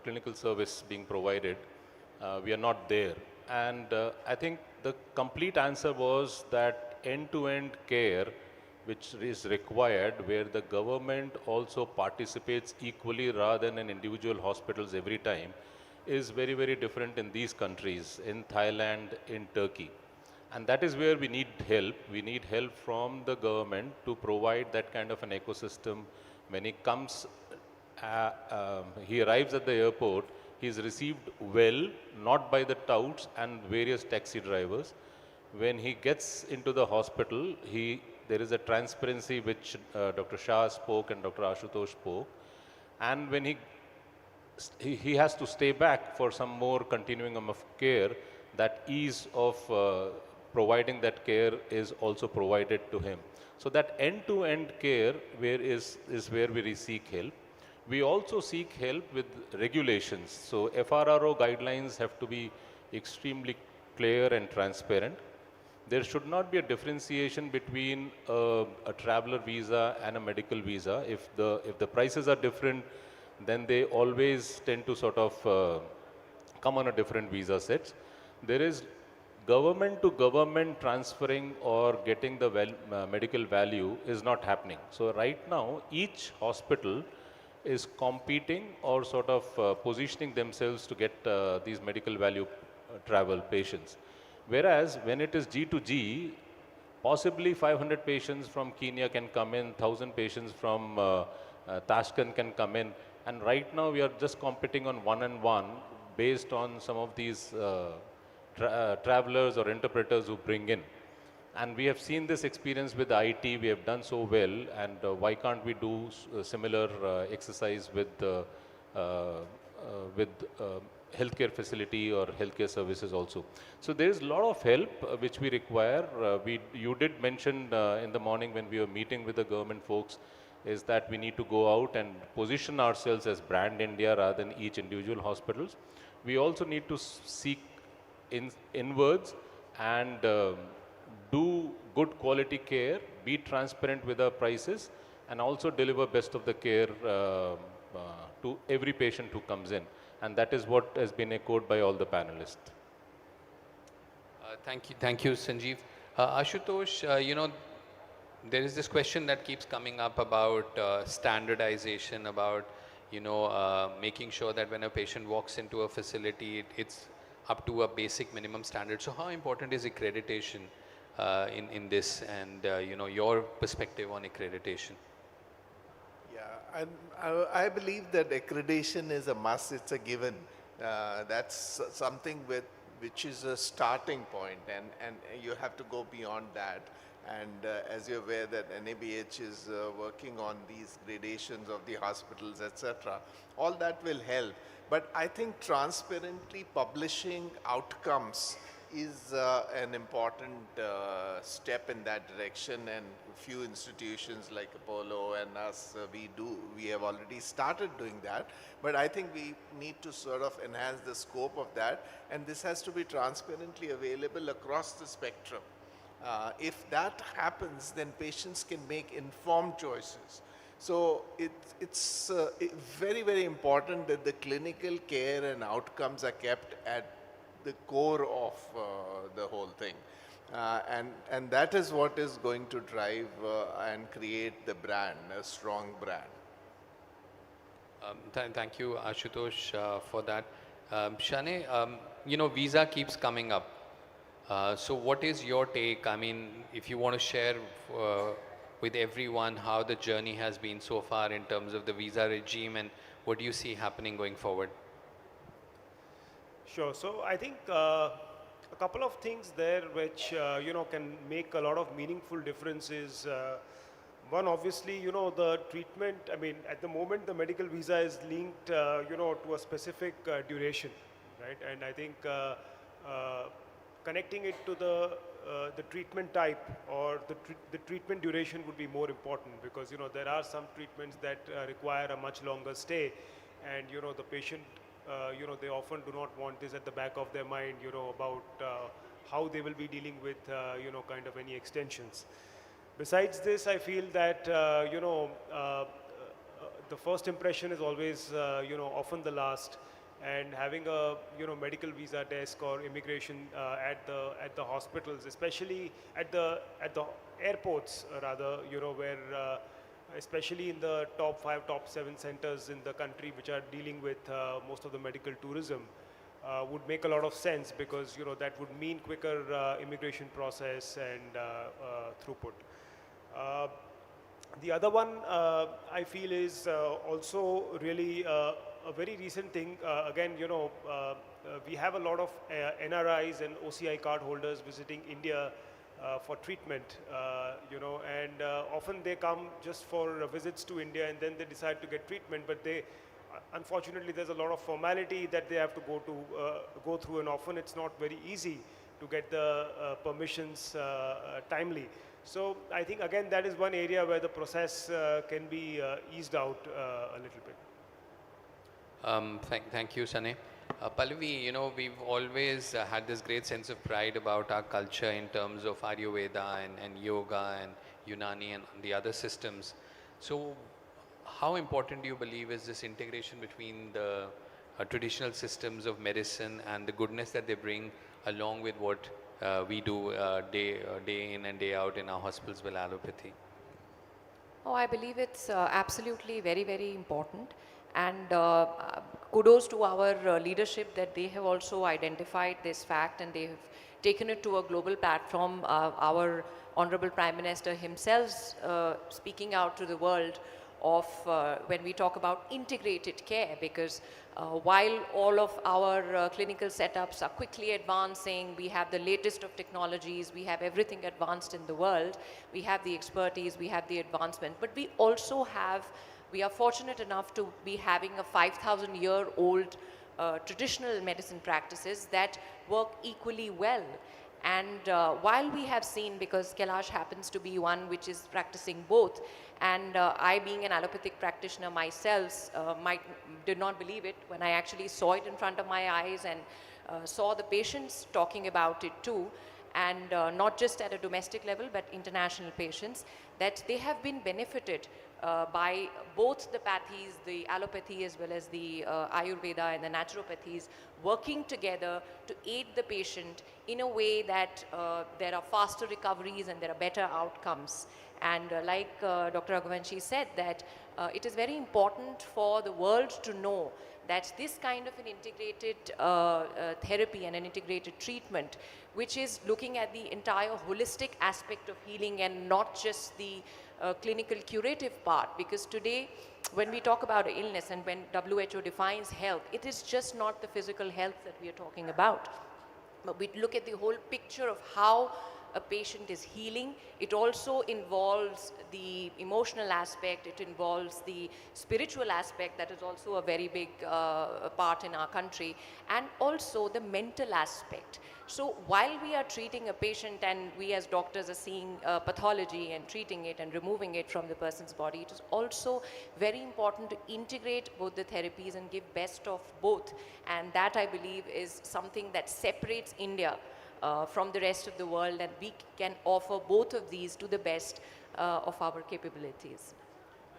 clinical service being provided, we are not there. And I think the complete answer was that end-to-end care which is required, where the government also participates equally rather than in individual hospitals every time, is very, very different in these countries, in Thailand, in Turkey. And that is where we need help. We need help from the government to provide that kind of an ecosystem. When he comes, he arrives at the airport, he is received well, not by the touts and various taxi drivers. When he gets into the hospital, there is a transparency which Dr. Shah spoke and Dr. Ashutosh spoke. And when he has to stay back for some more continuum of care, that ease of providing that care is also provided to him. So that end-to-end care is where we seek help. We also seek help with regulations. So FRRO guidelines have to be extremely clear and transparent. There should not be a differentiation between a traveler visa and a medical visa. If the prices are different, then they always tend to sort of come on a different visa sets. There is government to government transferring or getting the medical value is not happening. So right now, each hospital is competing or sort of positioning themselves to get these medical value travel patients. Whereas when it is G to G, possibly 500 patients from Kenya can come in, 1,000 patients from Tashkent can come in. And right now we are just competing on one-on-one based on some of these travelers or interpreters who bring in. And we have seen this experience with IT, we have done so well, and why can't we do a similar exercise with healthcare facility or healthcare services also. So there is a lot of help which we require. You did mention in the morning when we were meeting with the government folks is that we need to go out and position ourselves as brand India rather than each individual hospitals. We also need to seek inwards and do good quality care, be transparent with our prices, and also deliver best of the care to every patient who comes in. And that is what has been echoed by all the panelists. Thank you, Sanjeev. Ashutosh, there is this question that keeps coming up about standardization, about making sure that when a patient walks into a facility, it's up to a basic minimum standard. So how important is accreditation in this, and your perspective on accreditation? Yeah, and I believe that accreditation is a must, it's a given. That's something which is a starting point, and you have to go beyond that. And as you're aware that NABH is working on these gradations of the hospitals, etc. All that will help. But I think transparently publishing outcomes is an important step in that direction, and few institutions like Apollo and us, we have already started doing that. But I think we need to sort of enhance the scope of that, and this has to be transparently available across the spectrum. If that happens, then patients can make informed choices. So it's very, very important that the clinical care and outcomes are kept at the core of the whole thing. And that is what is going to drive and create the brand, a strong brand. Thank you, Ashutosh, for that. Shane, visa keeps coming up. So what is your take? I mean, if you want to share with everyone how the journey has been so far in terms of the visa regime and what do you see happening going forward? Sure. So I think a couple of things there which can make a lot of meaningful differences. One, obviously, the treatment. I mean, at the moment, the medical visa is linked, to a specific duration, right? And I think connecting it to the treatment type or the treatment duration would be more important, because there are some treatments that require a much longer stay, and the patient. They often do not want this at the back of their mind, about how they will be dealing with, kind of any extensions. Besides this, I feel that, the first impression is always, often the last, and having a, medical visa desk or immigration at the hospitals, especially at the airports, rather, where especially in the top 5, top 7 centers in the country which are dealing with most of the medical tourism, would make a lot of sense, because that would mean quicker immigration process and throughput. The other one I feel is also really a very recent thing. Again, we have a lot of NRIs and OCI card holders visiting India for treatment, and often they come just for visits to India and then they decide to get treatment, but unfortunately there's a lot of formality that they have to go through, and often it's not very easy to get the permissions timely. So I think again that is one area where the process can be eased out a little bit. Thank you, Sane. Pallavi, we've always had this great sense of pride about our culture in terms of Ayurveda and yoga and Unani and the other systems. So how important do you believe is this integration between the traditional systems of medicine and the goodness that they bring along with what we do day in and day out in our hospitals with allopathy? Oh, I believe it's absolutely very, very important. And kudos to our leadership that they have also identified this fact and they have taken it to a global platform. Our Honorable Prime Minister himself speaking out to the world of when we talk about integrated care, because while all of our clinical setups are quickly advancing, we have the latest of technologies, we have everything advanced in the world, we have the expertise, we have the advancement, but we also have, we are fortunate enough to be having a 5,000-year-old traditional medicine practices that work equally well. And while we have seen, because Kailash happens to be one which is practicing both, and I being an allopathic practitioner myself did not believe it when I actually saw it in front of my eyes and saw the patients talking about it too, and not just at a domestic level but international patients, that they have been benefited by both the pathies, the allopathy as well as the Ayurveda and the naturopathies working together to aid the patient in a way that there are faster recoveries and there are better outcomes. And like Dr. Raghuvanshi said, that it is very important for the world to know that this kind of an integrated therapy and an integrated treatment, which is looking at the entire holistic aspect of healing and not just the clinical curative part, because today when we talk about illness and when WHO defines health, it is just not the physical health that we are talking about, but we look at the whole picture of how a patient is healing. It also involves the emotional aspect, it involves the spiritual aspect, that is also a very big part in our country, and also the mental aspect. So while we are treating a patient and we as doctors are seeing pathology and treating it and removing it from the person's body, it is also very important to integrate both the therapies and give best of both. And that, I believe, is something that separates India from the rest of the world, and we can offer both of these to the best of our capabilities.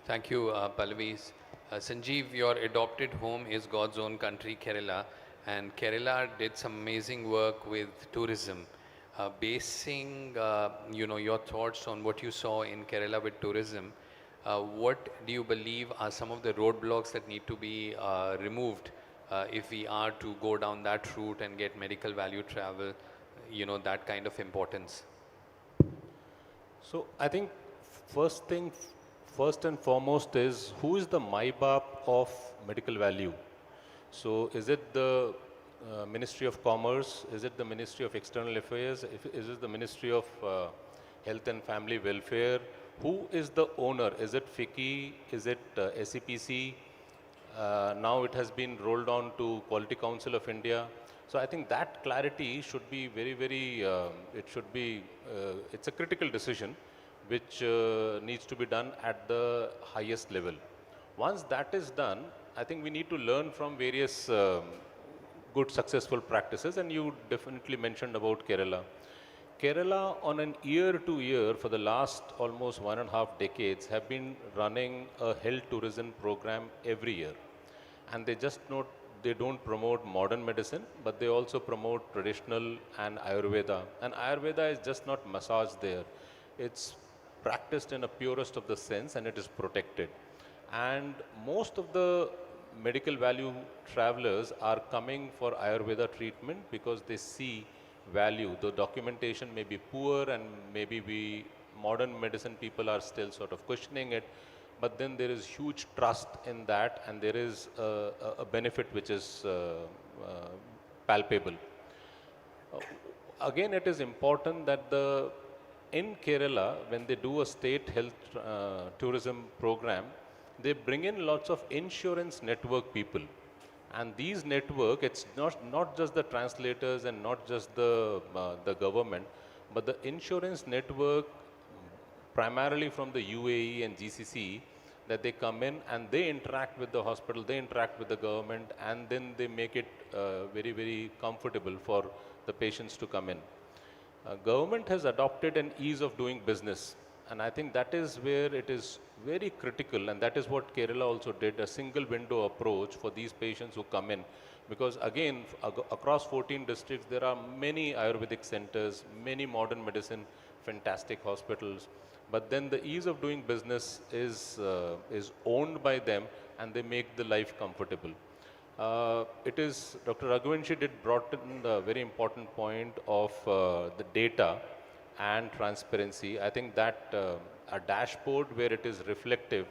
Thank you, Pallavi. Sanjeev, your adopted home is God's own country, Kerala, and Kerala did some amazing work with tourism. Basing, your thoughts on what you saw in Kerala with tourism, what do you believe are some of the roadblocks that need to be removed if we are to go down that route and get medical value travel, that kind of importance? So I think first and foremost is who is the MyBAP of medical value? So is it the Ministry of Commerce? Is it the Ministry of External Affairs? Is it the Ministry of Health and Family Welfare? Who is the owner? Is it FICCI? Is it SEPC? Now it has been rolled on to Quality Council of India. So I think that clarity should be very, it's a critical decision which needs to be done at the highest level. Once that is done, I think we need to learn from various good successful practices, and you definitely mentioned about Kerala. Kerala on an year-to-year for the last almost 1.5 decades have been running a health tourism program every year. And they don't promote modern medicine, but they also promote traditional and Ayurveda. And Ayurveda is just not massage there. It's practiced in a purest of the sense, and it is protected. And most of the medical value travelers are coming for Ayurveda treatment because they see value. The documentation may be poor, and maybe modern medicine people are still sort of questioning it, but then there is huge trust in that, and there is a benefit which is palpable. Again, it is important that in Kerala, when they do a state health tourism program, they bring in lots of insurance network people. And these network, it's not just the translators and not just the government, but the insurance network primarily from the UAE and GCC, that they come in and they interact with the hospital, they interact with the government, and then they make it very comfortable for the patients to come in. Government has adopted an ease of doing business, and I think that is where it is very critical, and that is what Kerala also did, a single window approach for these patients who come in. Because again, across 14 districts, there are many Ayurvedic centers, many modern medicine, fantastic hospitals. But then the ease of doing business is owned by them, and they make the life comfortable. Dr. Raghuvanshi brought in the very important point of the data and transparency. I think that a dashboard where it is reflective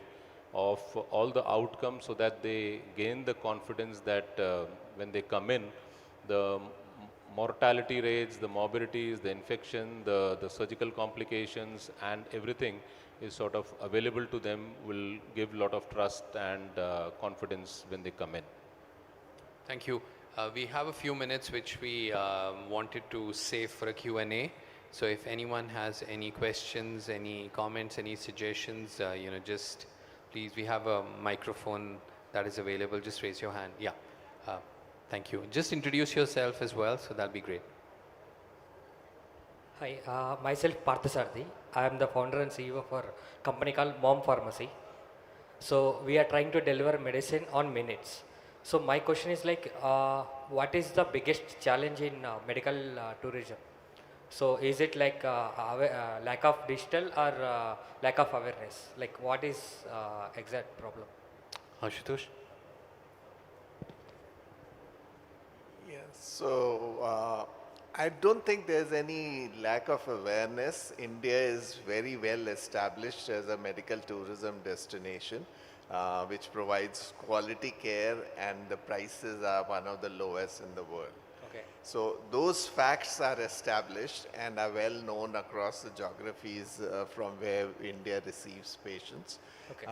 of all the outcomes, so that they gain the confidence that when they come in, the mortality rates, the morbidities, the infection, the surgical complications, and everything is sort of available to them, will give a lot of trust and confidence when they come in. Thank you. We have a few minutes which we wanted to save for a Q&A. So if anyone has any questions, any comments, any suggestions, just please, we have a microphone that is available. Just raise your hand. Yeah. Thank you. Just introduce yourself as well, so that'll be great. Hi, myself Parthasarthi. I am the founder and CEO for a company called Mom Pharmacy. So we are trying to deliver medicine on minutes. So my question is like, what is the biggest challenge in medical tourism? So is it like lack of digital or lack of awareness? Like what is exact problem? Ashutosh? Yes, so I don't think there's any lack of awareness. India is very well established as a medical tourism destination, which provides quality care, and the prices are one of the lowest in the world. Okay. So those facts are established and are well known across the geographies from where India receives patients. Okay.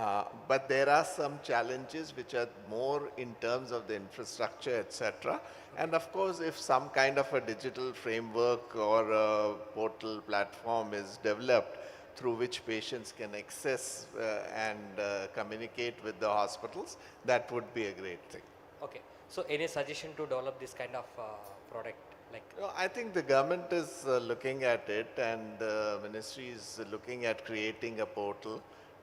But there are some challenges which are more in terms of the infrastructure, etc. And of course, if some kind of a digital framework or a portal platform is developed through which patients can access and communicate with the hospitals, that would be a great thing. Okay. So any suggestion to develop this kind of product? Like I think the government is looking at it, and the ministry is looking at creating a portal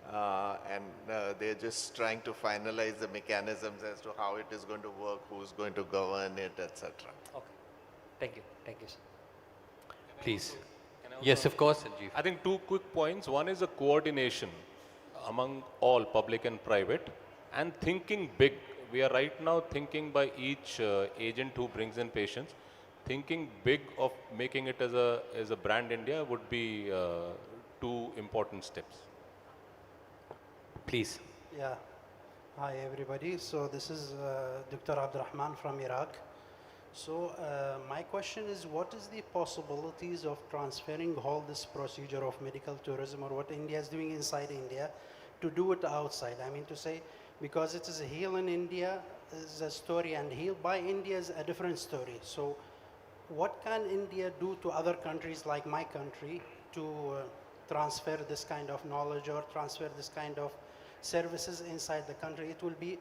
they're just trying to finalize the mechanisms as to how it is going to work, who's going to govern it, etc. Okay. Thank you. Thank you, sir. Please. Yes, of course, Sanjeev. I think two quick points. One is a coordination among all, public and private, and thinking big. We are right now thinking by each agent who brings in patients, thinking big of making it as a brand India would be two important steps. Please. Yeah. Hi, everybody. So this is Dr. Abdurrahman from Iraq. So my question is, what is the possibilities of transferring all this procedure of medical tourism, or what India is doing inside India, to do it outside? I mean to say, because it is a heal in India is a story, and heal by India is a different story. So what can India do to other countries like my country to transfer this kind of knowledge or transfer this kind of services inside the country? It will be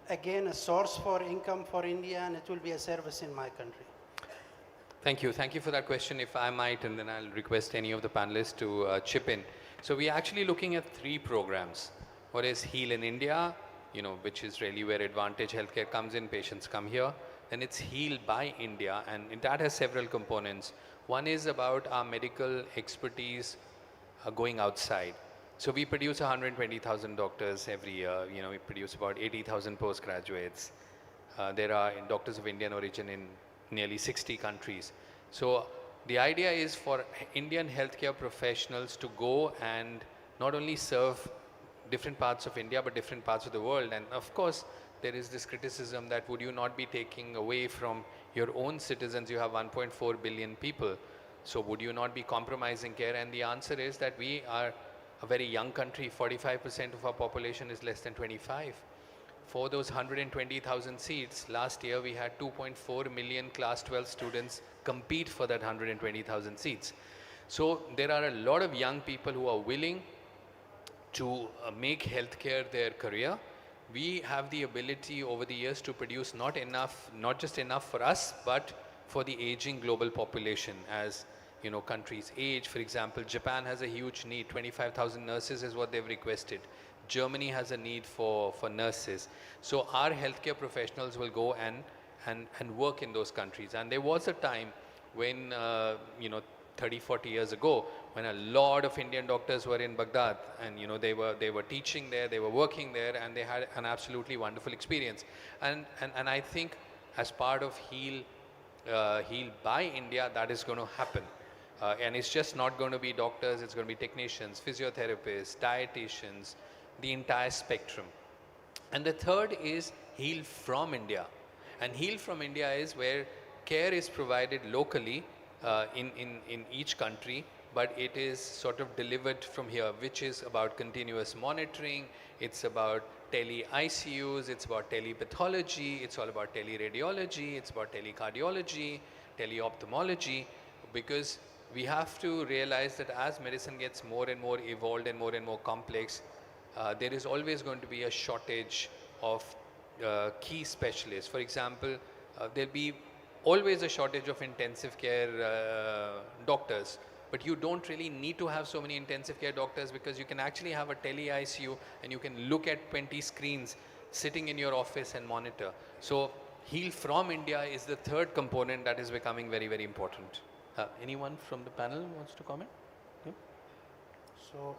again a source for income for India, and it will be a service in my country. Thank you. Thank you for that question, if I might, and then I'll request any of the panelists to chip in. So we're actually looking at 3 programs. What is Heal in India, which is really where Advantage Healthcare comes in, patients come here. Then it's Heal by India, and that has several components. One is about our medical expertise going outside. So we produce 120,000 doctors every year. We produce about 80,000 postgraduates. There are doctors of Indian origin in nearly 60 countries. So the idea is for Indian healthcare professionals to go and not only serve different parts of India, but different parts of the world. And of course, there is this criticism that would you not be taking away from your own citizens? You have 1.4 billion people. So would you not be compromising care? And the answer is that we are a very young country. 45% of our population is less than 25. For those 120,000 seats, last year we had 2.4 million class 12 students compete for that 120,000 seats. So there are a lot of young people who are willing to make healthcare their career. We have the ability over the years to produce not just enough for us, but for the aging global population. As countries age, for example, Japan has a huge need. 25,000 nurses is what they've requested. Germany has a need for nurses. So our healthcare professionals will go and work in those countries. And there was a time when, 30, 40 years ago, when a lot of Indian doctors were in Baghdad, and they were teaching there, they were working there, and they had an absolutely wonderful experience. And I think as part of Heal by India, that is going to happen. And it's just not going to be doctors, it's going to be technicians, physiotherapists, dietitians, the entire spectrum. And the third is Heal from India. And Heal from India is where care is provided locally in each country, but it is sort of delivered from here, which is about continuous monitoring, it's about tele-ICUs, it's about tele-pathology, it's all about tele-radiology, it's about tele-cardiology, tele-ophthalmology, because we have to realize that as medicine gets more and more evolved and more complex, there is always going to be a shortage of key specialists. For example, there'll be always a shortage of intensive care doctors, but you don't really need to have so many intensive care doctors, because you can actually have a tele-ICU and you can look at 20 screens sitting in your office and monitor. So Heal from India is the third component that is becoming very, very important. Anyone from the panel wants to comment? Yeah? So,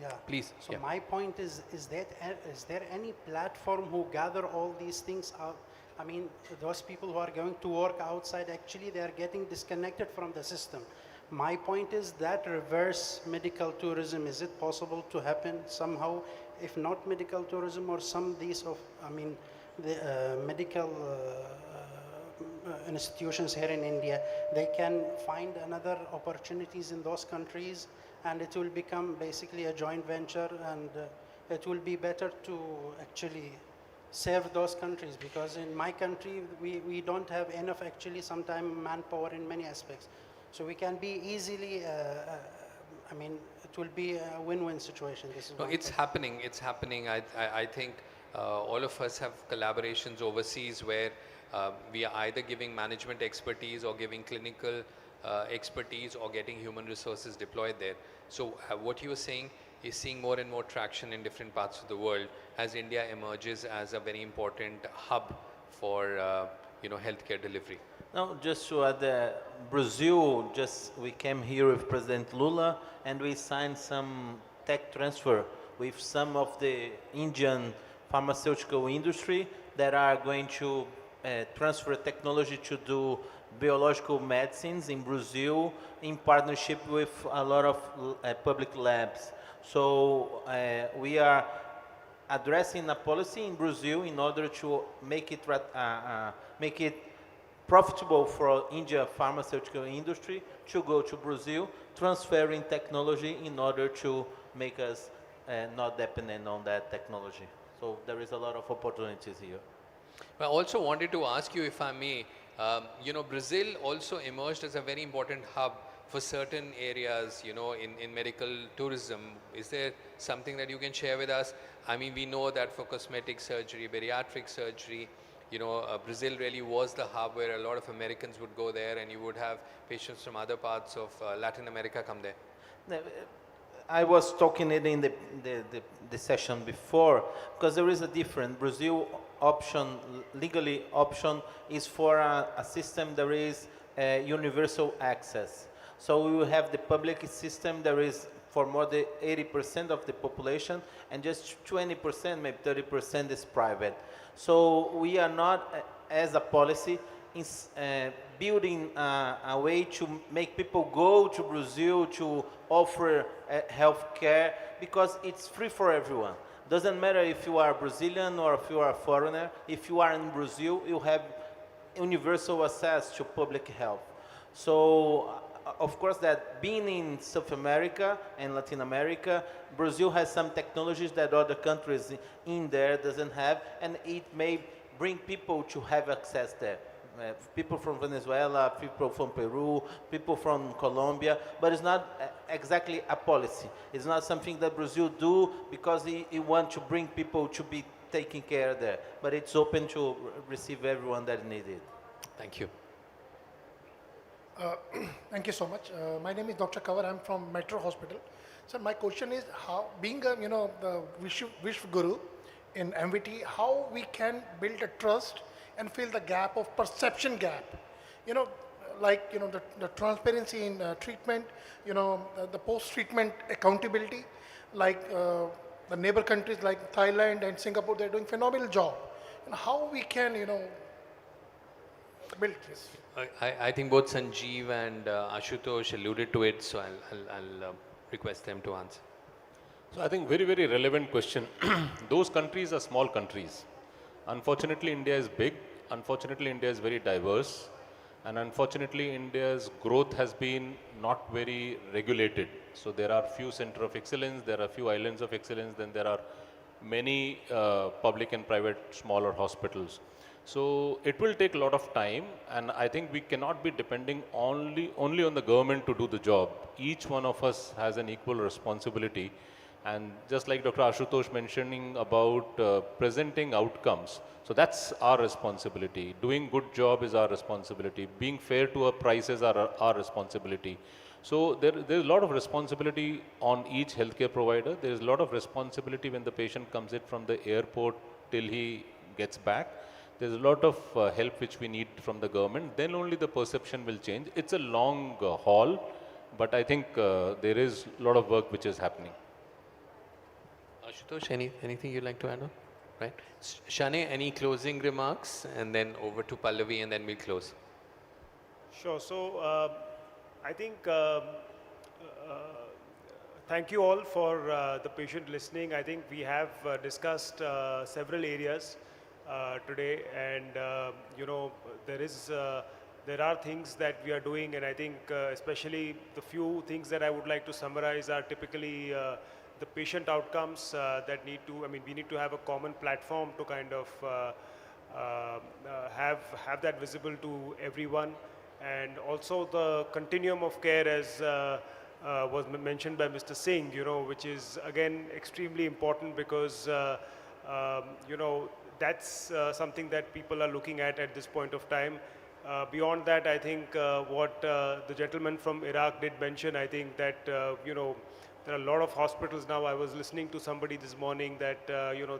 yeah. Please. So yeah. my point is there any platform who gather all these things out? I mean, those people who are going to work outside, actually they are getting disconnected from the system. My point is that reverse medical tourism, is it possible to happen somehow? If not medical tourism, or some of these the medical institutions here in India, they can find another opportunities in those countries, and it will become basically a joint venture, and it will be better to actually serve those countries, because in my country we don't have enough actually sometimes manpower in many aspects. So we can be easily, it will be a win-win situation. This is it's happening. It's happening. I think all of us have collaborations overseas where we are either giving management expertise or giving clinical expertise or getting human resources deployed there. So what you were saying, is seeing more and more traction in different parts of the world as India emerges as a very important hub for healthcare delivery. Now, just to add, Brazil, we came here with President Lula and we signed some tech transfer with some of the Indian pharmaceutical industry that are going to transfer technology to do biological medicines in Brazil in partnership with a lot of public labs. So we are addressing a policy in Brazil in order to make it profitable for India pharmaceutical industry to go to Brazil, transferring technology in order to make us not dependent on that technology. So there is a lot of opportunities here. I also wanted to ask you, if I may, Brazil also emerged as a very important hub for certain areas, in medical tourism. Is there something that you can share with us? I mean, we know that for cosmetic surgery, bariatric surgery, Brazil really was the hub where a lot of Americans would go there, and you would have patients from other parts of Latin America come there. I was talking it in the session before, because there is a difference. Brazil legally option is for a system that is universal access. So we will have the public system that is for more than 80% of the population, and just 20%, maybe 30% is private. So we are not, as a policy, building a way to make people go to Brazil to offer health care, because it's free for everyone. Doesn't matter if you are Brazilian or if you are a foreigner. If you are in Brazil, you have universal access to public health. So, of course, that being in South America and Latin America, Brazil has some technologies that other countries in there doesn't have, and it may bring people to have access there. People from Venezuela, people from Peru, people from Colombia, but it's not exactly a policy. It's not something that Brazil do because it wants to bring people to be taken care of there, but it's open to receive everyone that needs it. Thank you. Thank you so much. My name is Dr. Kavar. I'm from Metro Hospital. So my question is, how, being a the Vishwa Guru in MVT, how we can build a trust and fill the gap of perception gap, the transparency in treatment, the post-treatment accountability, like the neighbor countries like Thailand and Singapore, they're doing phenomenal job. How we can, build this? I think both Sanjeev and Ashutosh alluded to it, so I'll request them to answer. So I think very, very relevant question. Those countries are small countries. Unfortunately, India is big. Unfortunately, India is very diverse. And unfortunately, India's growth has been not very regulated. So there are few center of excellence, there are few islands of excellence, then there are many public and private smaller hospitals. So it will take a lot of time, and I think we cannot be depending only on the government to do the job. Each one of us has an equal responsibility. And just like Dr. Ashutosh mentioning about presenting outcomes, so that's our responsibility. Doing good job is our responsibility. Being fair to our prices are our responsibility. So there's a lot of responsibility on each healthcare provider. There's a lot of responsibility when the patient comes in from the airport till he gets back. There's a lot of help which we need from the government. Then only the perception will change. It's a long haul, but I think there is a lot of work which is happening. Ashutosh, anything you'd like to add on? Right. Shane, any closing remarks? And then over to Pallavi, and then we'll close. Sure. So I think thank you all for the patient listening. I think we have discussed several areas today, and there are things that we are doing, and I think especially the few things that I would like to summarize are typically the patient outcomes that we need to have a common platform to kind of have that visible to everyone, and also the continuum of care, as was mentioned by Mr. Singh, which is again extremely important, because that's something that people are looking at this point of time. Beyond that, I think what the gentleman from Iraq did mention, I think that there are a lot of hospitals now. I was listening to somebody this morning that,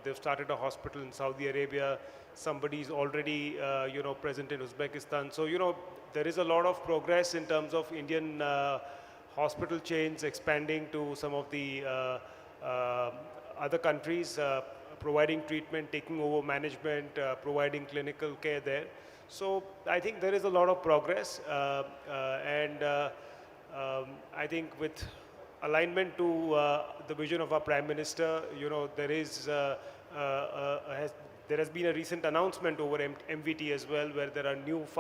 they've started a hospital in Saudi Arabia. Somebody's already, present in Uzbekistan. So, there is a lot of progress in terms of Indian hospital chains expanding to some of the other countries, providing treatment, taking over management, providing clinical care there. So I think there is a lot of progress, and I think with alignment to the vision of our Prime Minister, there has been a recent announcement over MVT as well, where there are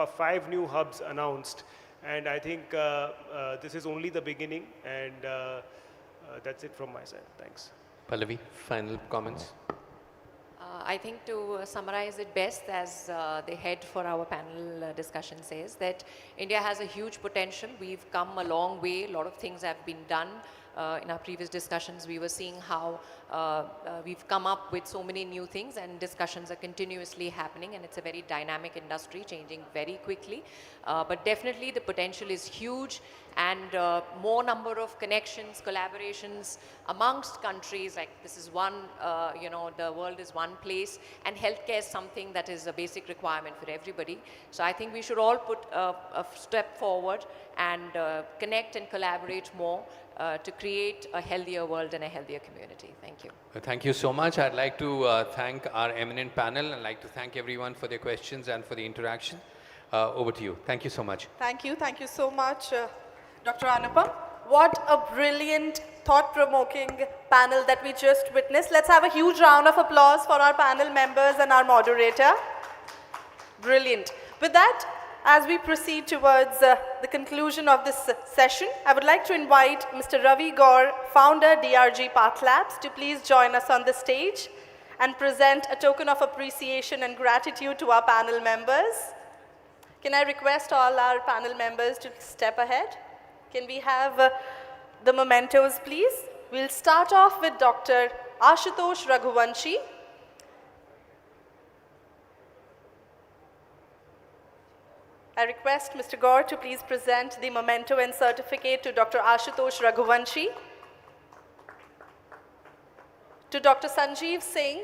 5 new hubs announced, and I think this is only the beginning, and that's it from my side. Thanks. Pallavi, final comments? I think to summarize it best, as the head for our panel discussion says, that India has a huge potential. We've come a long way. A lot of things have been done. In our previous discussions, we were seeing how we've come up with so many new things, and discussions are continuously happening, and it's a very dynamic industry, changing very quickly. But definitely the potential is huge, and more number of connections, collaborations amongst countries, like this is one, the world is one place, and healthcare is something that is a basic requirement for everybody. So I think we should all put a step forward and connect and collaborate more to create a healthier world and a healthier community. Thank you. Thank you so much. I'd like to thank our eminent panel, and I'd like to thank everyone for their questions and for the interaction. Over to you. Thank you so much. Thank you so much, Dr. Anupam. What a brilliant, thought-provoking panel that we just witnessed. Let's have a huge round of applause for our panel members and our moderator. Brilliant. With that, as we proceed towards the conclusion of this session, I would like to invite Mr. Ravi Gaur, founder, DRG Path Labs, to please join us on the stage and present a token of appreciation and gratitude to our panel members. Can I request all our panel members to step ahead? Can we have the mementos, please? We'll start off with Dr. Ashutosh Raghuvanshi. I request Mr. Gaur to please present the memento and certificate to Dr. Ashutosh Raghuvanshi. To Dr. Sanjeev Singh.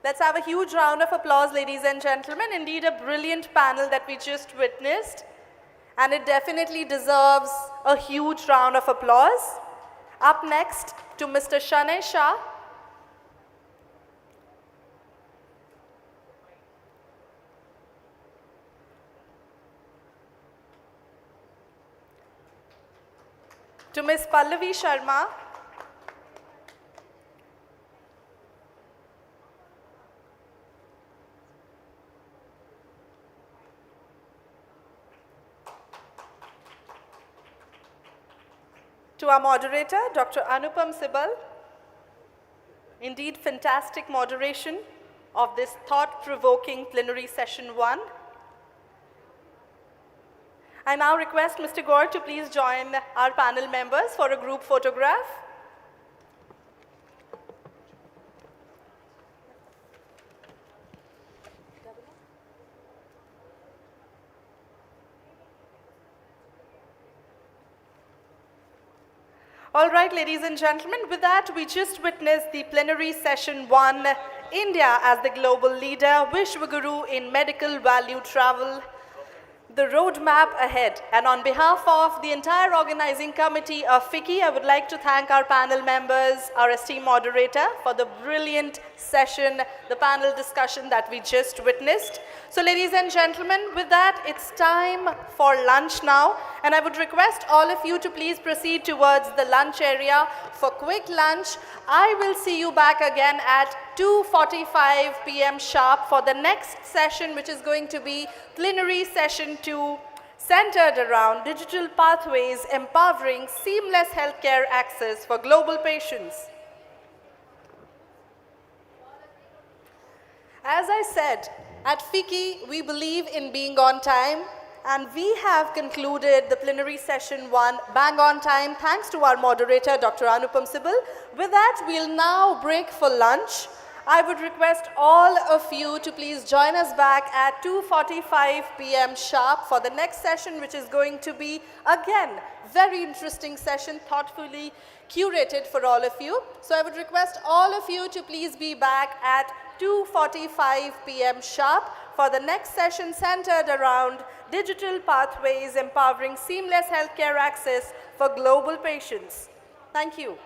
Let's have a huge round of applause, ladies and gentlemen. Indeed, a brilliant panel that we just witnessed, and it definitely deserves a huge round of applause. Up next, to Mr. Shanay Shah. To Ms. Pallavi Sharma. To our moderator, Dr. Anupam Sibal. Indeed, fantastic moderation of this thought-provoking plenary session 1. I now request Mr. Gaur to please join our panel members for a group photograph. All right, ladies and gentlemen, with that, we just witnessed the plenary session 1, India as the global leader, Vishwaguru in medical value travel, the roadmap ahead. And on behalf of the entire organizing committee of FICCI, I would like to thank our panel members, our esteemed moderator, for the brilliant session, the panel discussion that we just witnessed. So ladies and gentlemen, with that, it's time for lunch now. And I would request all of you to please proceed towards the lunch area for quick lunch. I will see you back again at 2:45 p.m. sharp for the next session, which is going to be plenary session 2, centered around digital pathways empowering seamless healthcare access for global patients. As I said, at FICCI, we believe in being on time, and we have concluded the plenary session 1 bang on time, thanks to our moderator, Dr. Anupam Sibal. With that, we'll now break for lunch. I would request all of you to please join us back at 2:45 p.m. sharp for the next session, which is going to be, again, very interesting session, thoughtfully curated for all of you. So I would request all of you to please be back at 2:45 p.m. sharp for the next session centered around digital pathways empowering seamless healthcare access for global patients. Thank you.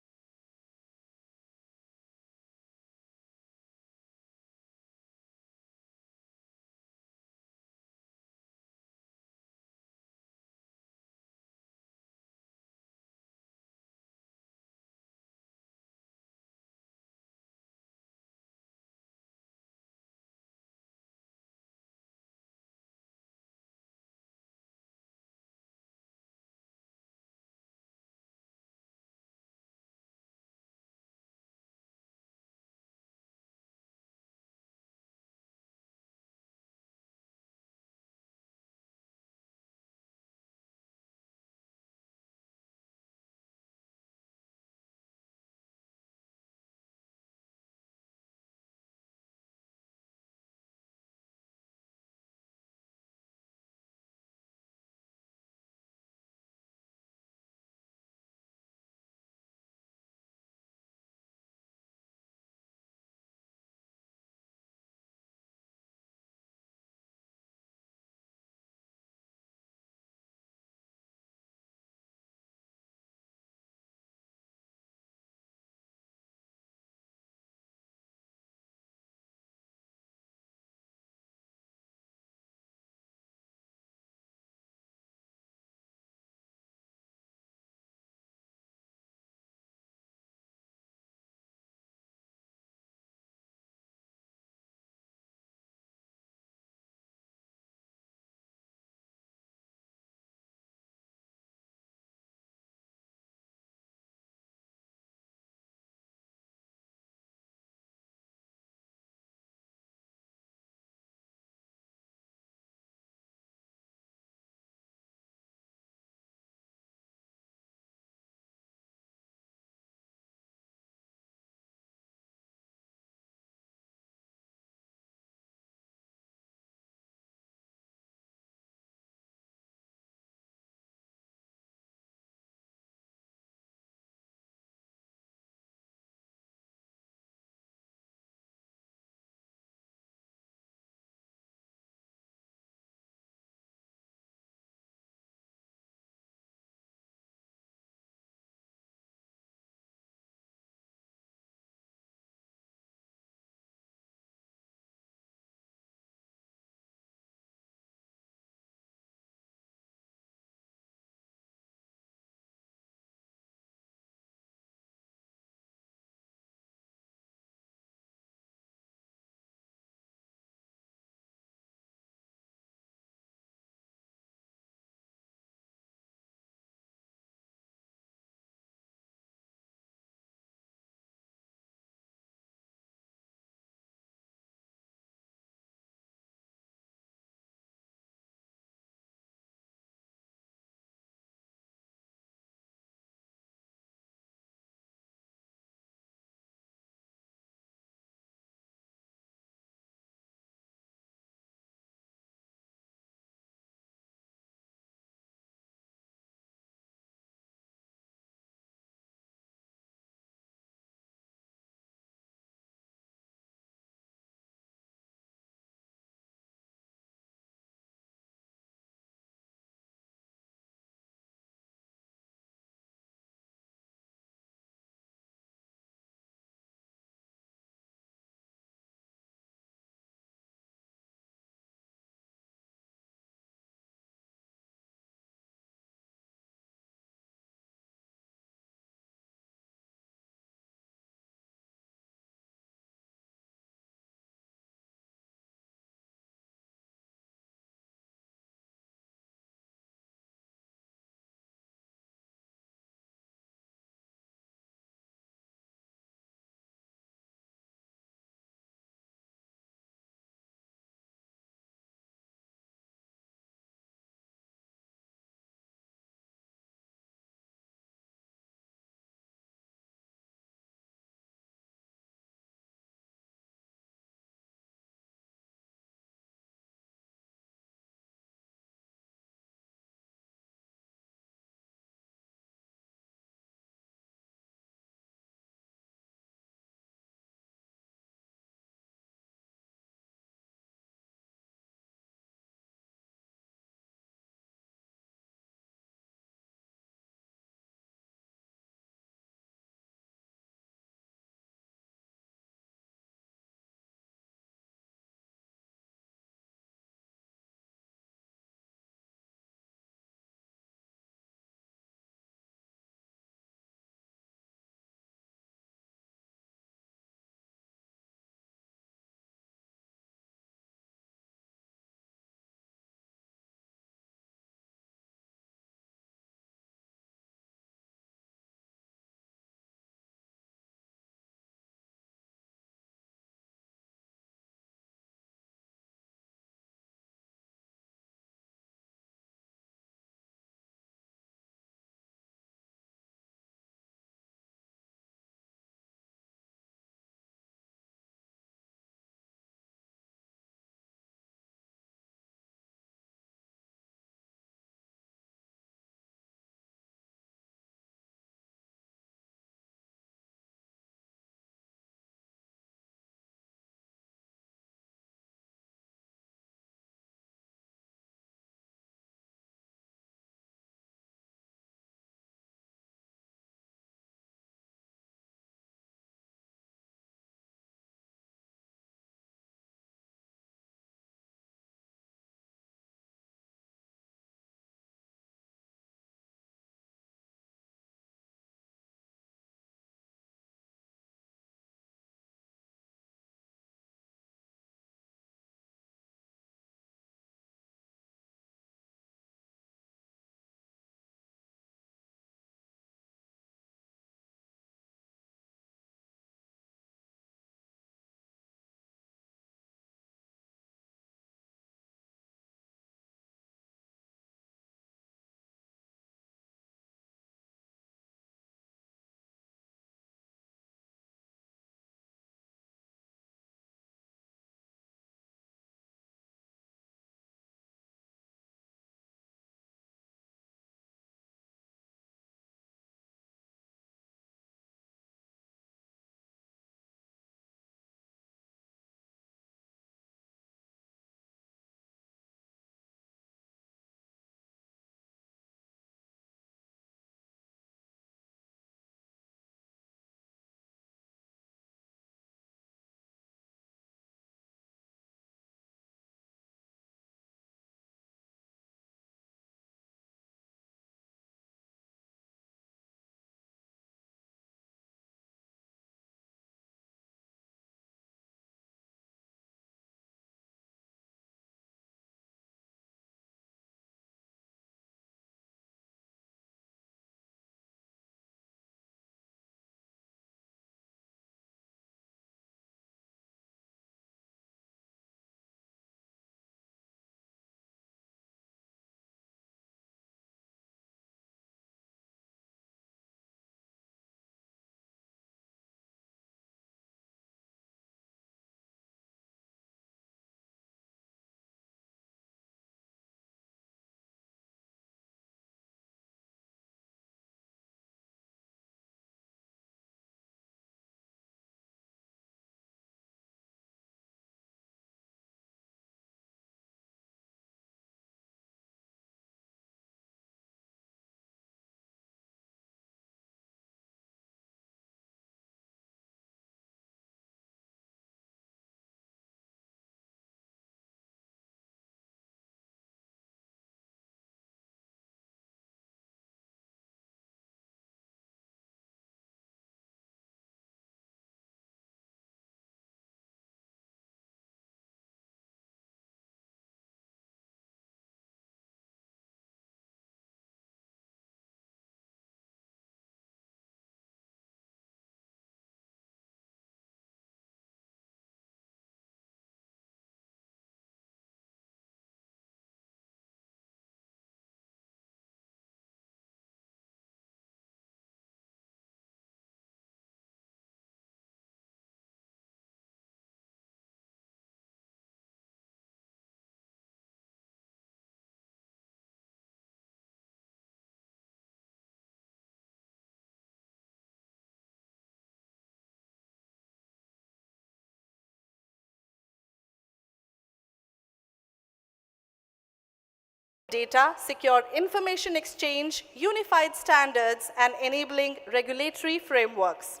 data, secure information exchange, unified standards, and enabling regulatory frameworks.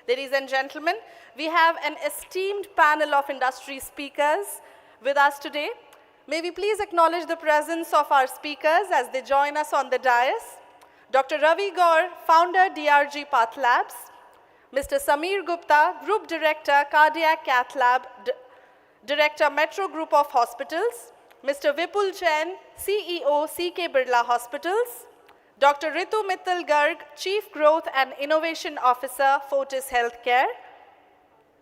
Ladies and gentlemen, we have an esteemed panel of industry speakers with us today. May we please acknowledge the presence of our speakers as they join us on the dais. Dr. Ravi Gaur, founder, DRG Path Labs. Mr. Sameer Gupta, Group Director, Cardiac Cath Lab, Director, Metro Group of Hospitals. Mr. Vipul Jain, CEO, CK Birla Hospitals. Dr. Ritu Mittal Garg, Chief Growth and Innovation Officer, Fortis Healthcare.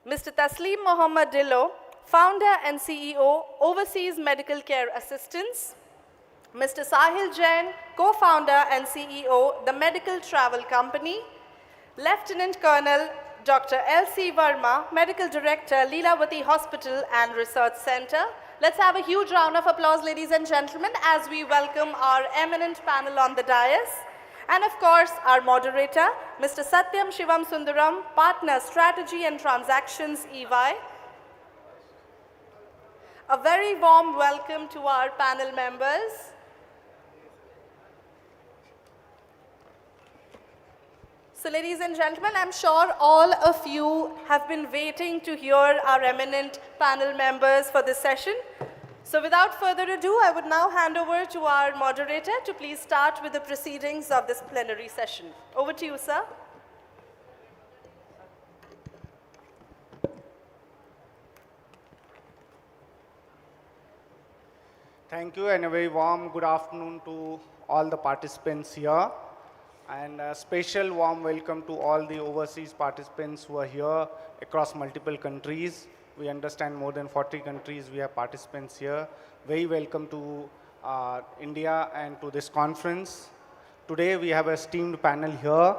Mr. Taslim Mohammad Dillo, Founder and CEO, Overseas Medical Care Assistance. Mr. Sahil Jain, Co-founder and CEO, The Medical Travel Company. Lieutenant Colonel Dr. L.C. Verma, Medical Director, Leelavati Hospital and Research Center. Let's have a huge round of applause, ladies and gentlemen, as we welcome our eminent panel on the dais. And of course, our moderator, Mr. Satyam Shivam Sundaram, Partner, Strategy and Transactions, EY. A very warm welcome to our panel members. So ladies and gentlemen, I'm sure all of you have been waiting to hear our eminent panel members for this session. So without further ado, I would now hand over to our moderator to please start with the proceedings of this plenary session. Over to you, sir. Thank you and a very warm good afternoon to all the participants here. And a special warm welcome to all the overseas participants who are here across multiple countries. We understand more than 40 countries we have participants here. Very welcome to India and to this conference. Today we have a esteemed panel here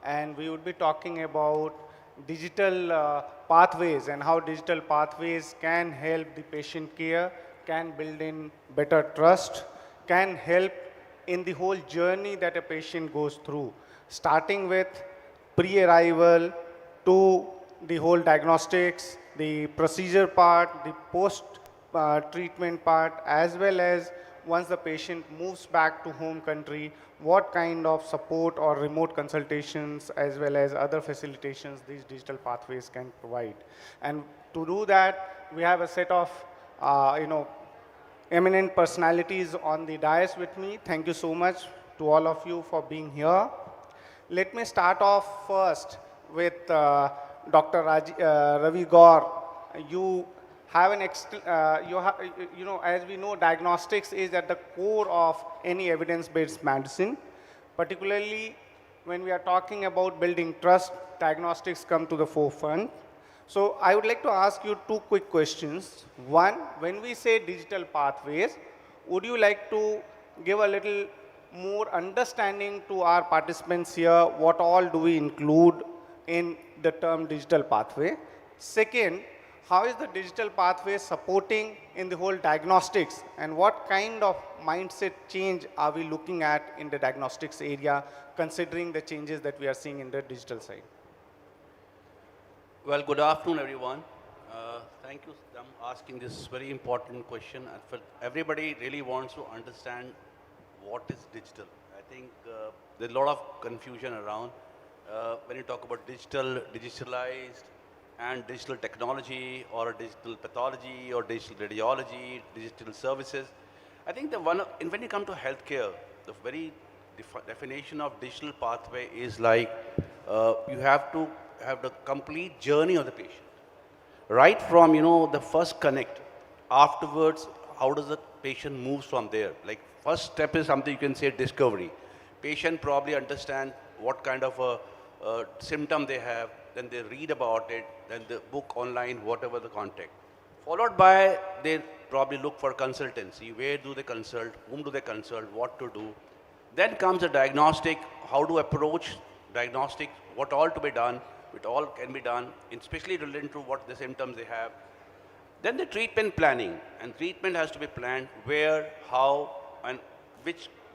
and we would be talking about digital pathways and how digital pathways can help the patient care, can build in better trust, can help in the whole journey that a patient goes through, starting with pre-arrival to the whole diagnostics, the procedure part, the post-treatment part, as well as once the patient moves back to home country, what kind of support or remote consultations as well as other facilitations these digital pathways can provide. And to do that, we have a set of eminent personalities on the dais with me. Thank you so much to all of you for being here. Let me start off first with Dr. Ravi Gaur. You have an as we know, diagnostics is at the core of any evidence-based medicine. Particularly when we are talking about building trust, diagnostics come to the forefront. So I would like to ask you two quick questions. One, when we say digital pathways, would you like to give a little more understanding to our participants here, what all do we include in the term digital pathway? Second, how is the digital pathway supporting in the whole diagnostics and what kind of mindset change are we looking at in the diagnostics area considering the changes that we are seeing in the digital side? Well, good afternoon, everyone. Thank you for asking this very important question. Everybody really wants to understand what is digital. I think there's a lot of confusion around when you talk about digital, digitalized, and digital technology, or digital pathology, or digital radiology, digital services. I think when you come to healthcare, the very definition of digital pathway is like you have to have the complete journey of the patient. Right from, the first connect, afterwards, how does the patient moves from there? Like first step is something you can say discovery. Patient probably understand what kind of a symptom they have, then they read about it, then they book online, whatever the contact. Followed by, they probably look for consultancy. Where do they consult? Whom do they consult? What to do? Then comes a diagnostic, how to approach diagnostic, what all to be done. It all can be done, especially related to what the symptoms they have. Then the treatment planning, and treatment has to be planned where, how, and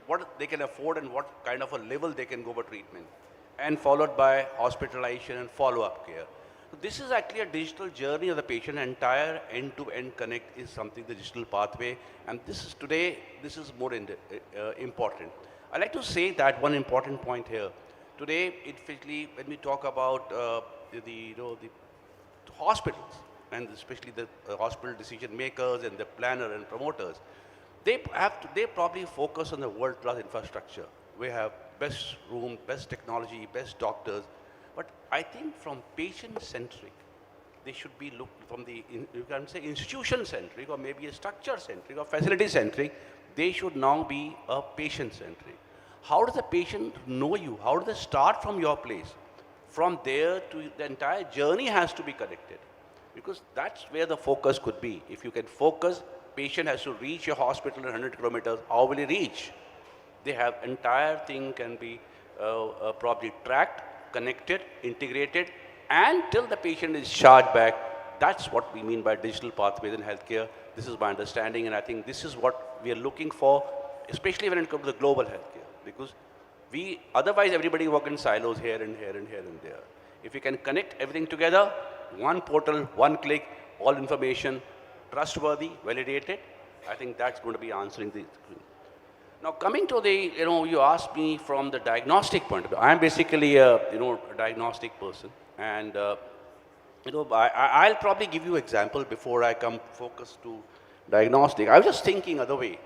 what they can afford and what kind of a level they can go for treatment. And followed by hospitalization and follow-up care. This is actually a digital journey of the patient. Entire end-to-end connect is something, the digital pathway, and this is today, this is more important. I'd like to say that one important point here. Today, especially when we talk about the hospitals, and especially the hospital decision makers and the planner and promoters, they probably focus on the world-class infrastructure. We have best room, best technology, best doctors. But I think from patient-centric, they should be looked from the, you can say institution-centric, or maybe a structure-centric, or facility-centric. They should now be a patient-centric. How does the patient know you? How does they start from your place? From there to the entire journey has to be connected, because that's where the focus could be. If you can focus, patient has to reach your hospital in 100 kilometers. How will he reach? They have entire thing can be probably tracked, connected, integrated, and till the patient is charged back. That's what we mean by digital pathways in healthcare. This is my understanding, and I think this is what we are looking for, especially when it comes to the global healthcare, because otherwise everybody work in silos here and here and here and there. If we can connect everything together, one portal, one click, all information, trustworthy, validated, I think that's going to be answering the. Now coming to the, you asked me from the diagnostic point of view. I am basically a, a diagnostic person, and I'll probably give you example before I come focus to diagnostic. I was just thinking other way,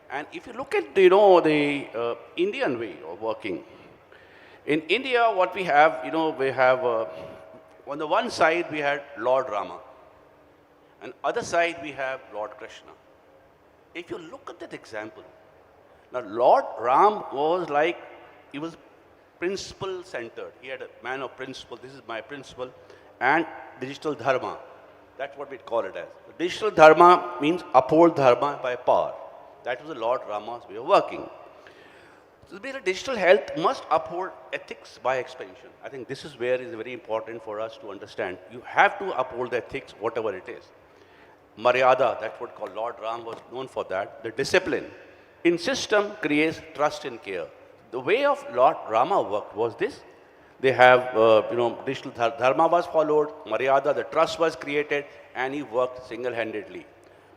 and if you look at the Indian way of working, in India what we have, we have on the one side we had Lord Rama, and other side we have Lord Krishna. If you look at that example. Now, Lord Ram was like, he was principle-centered. He had a man of principle. This is my principle. And digital dharma. That's what we call it as. Digital dharma means uphold dharma by power. That was the Lord Rama's way of working. So, digital health must uphold ethics by expansion. I think this is where it is very important for us to understand. You have to uphold the ethics, whatever it is. Maryada, that's what called Lord Ram was known for that. The discipline. In system creates trust and care. The way of Lord Rama worked was this. They have, digital dharma was followed, Maryada, the trust was created, and he worked single-handedly.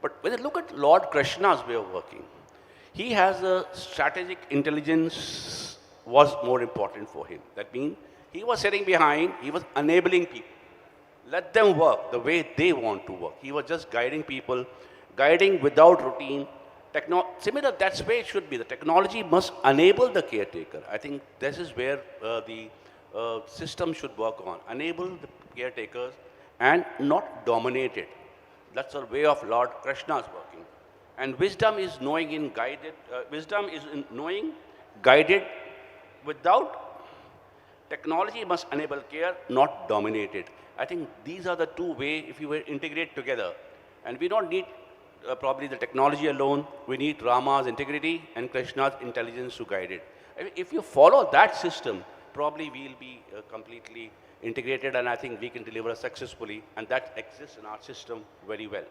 But when you look at Lord Krishna's way of working, he has a strategic intelligence was more important for him. That means he was sitting behind, he was enabling people. Let them work the way they want to work. He was just guiding people, guiding without routine. Similar, that's where it should be. The technology must enable the caretaker. I think this is where the system should work on. Enable the caretakers and not dominate it. That's the way of Lord Krishna's working. And wisdom is knowing in guided, guided without technology must enable care, not dominate it. I think these are the two ways if you were integrate together. And we don't need probably the technology alone, we need Rama's integrity and Krishna's intelligence to guide it. If you follow that system, probably we'll be completely integrated, and I think we can deliver successfully, and that exists in our system very well.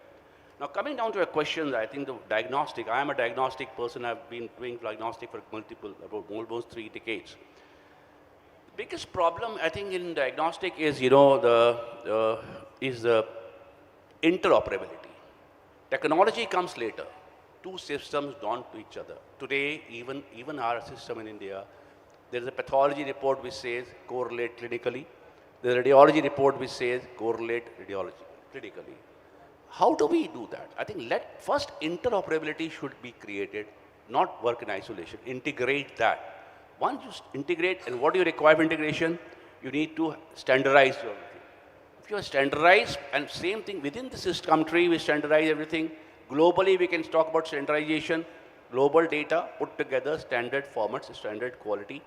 Now coming down to a question, I think the diagnostic, I am a diagnostic person, I've been doing diagnostic for about almost 3 decades. The biggest problem I think in diagnostic is, the interoperability. Technology comes later. Two systems don't to each other. Today, even our system in India, there is a pathology report which says correlate clinically. There is a radiology report which says correlate clinically. How do we do that? I think first interoperability should be created, not work in isolation. Integrate that. Once you integrate, and what do you require for integration? You need to standardize your If you are standardized, and same thing within the country, we standardize everything. Globally, we can talk about standardization, global data, put together standard formats, standard quality,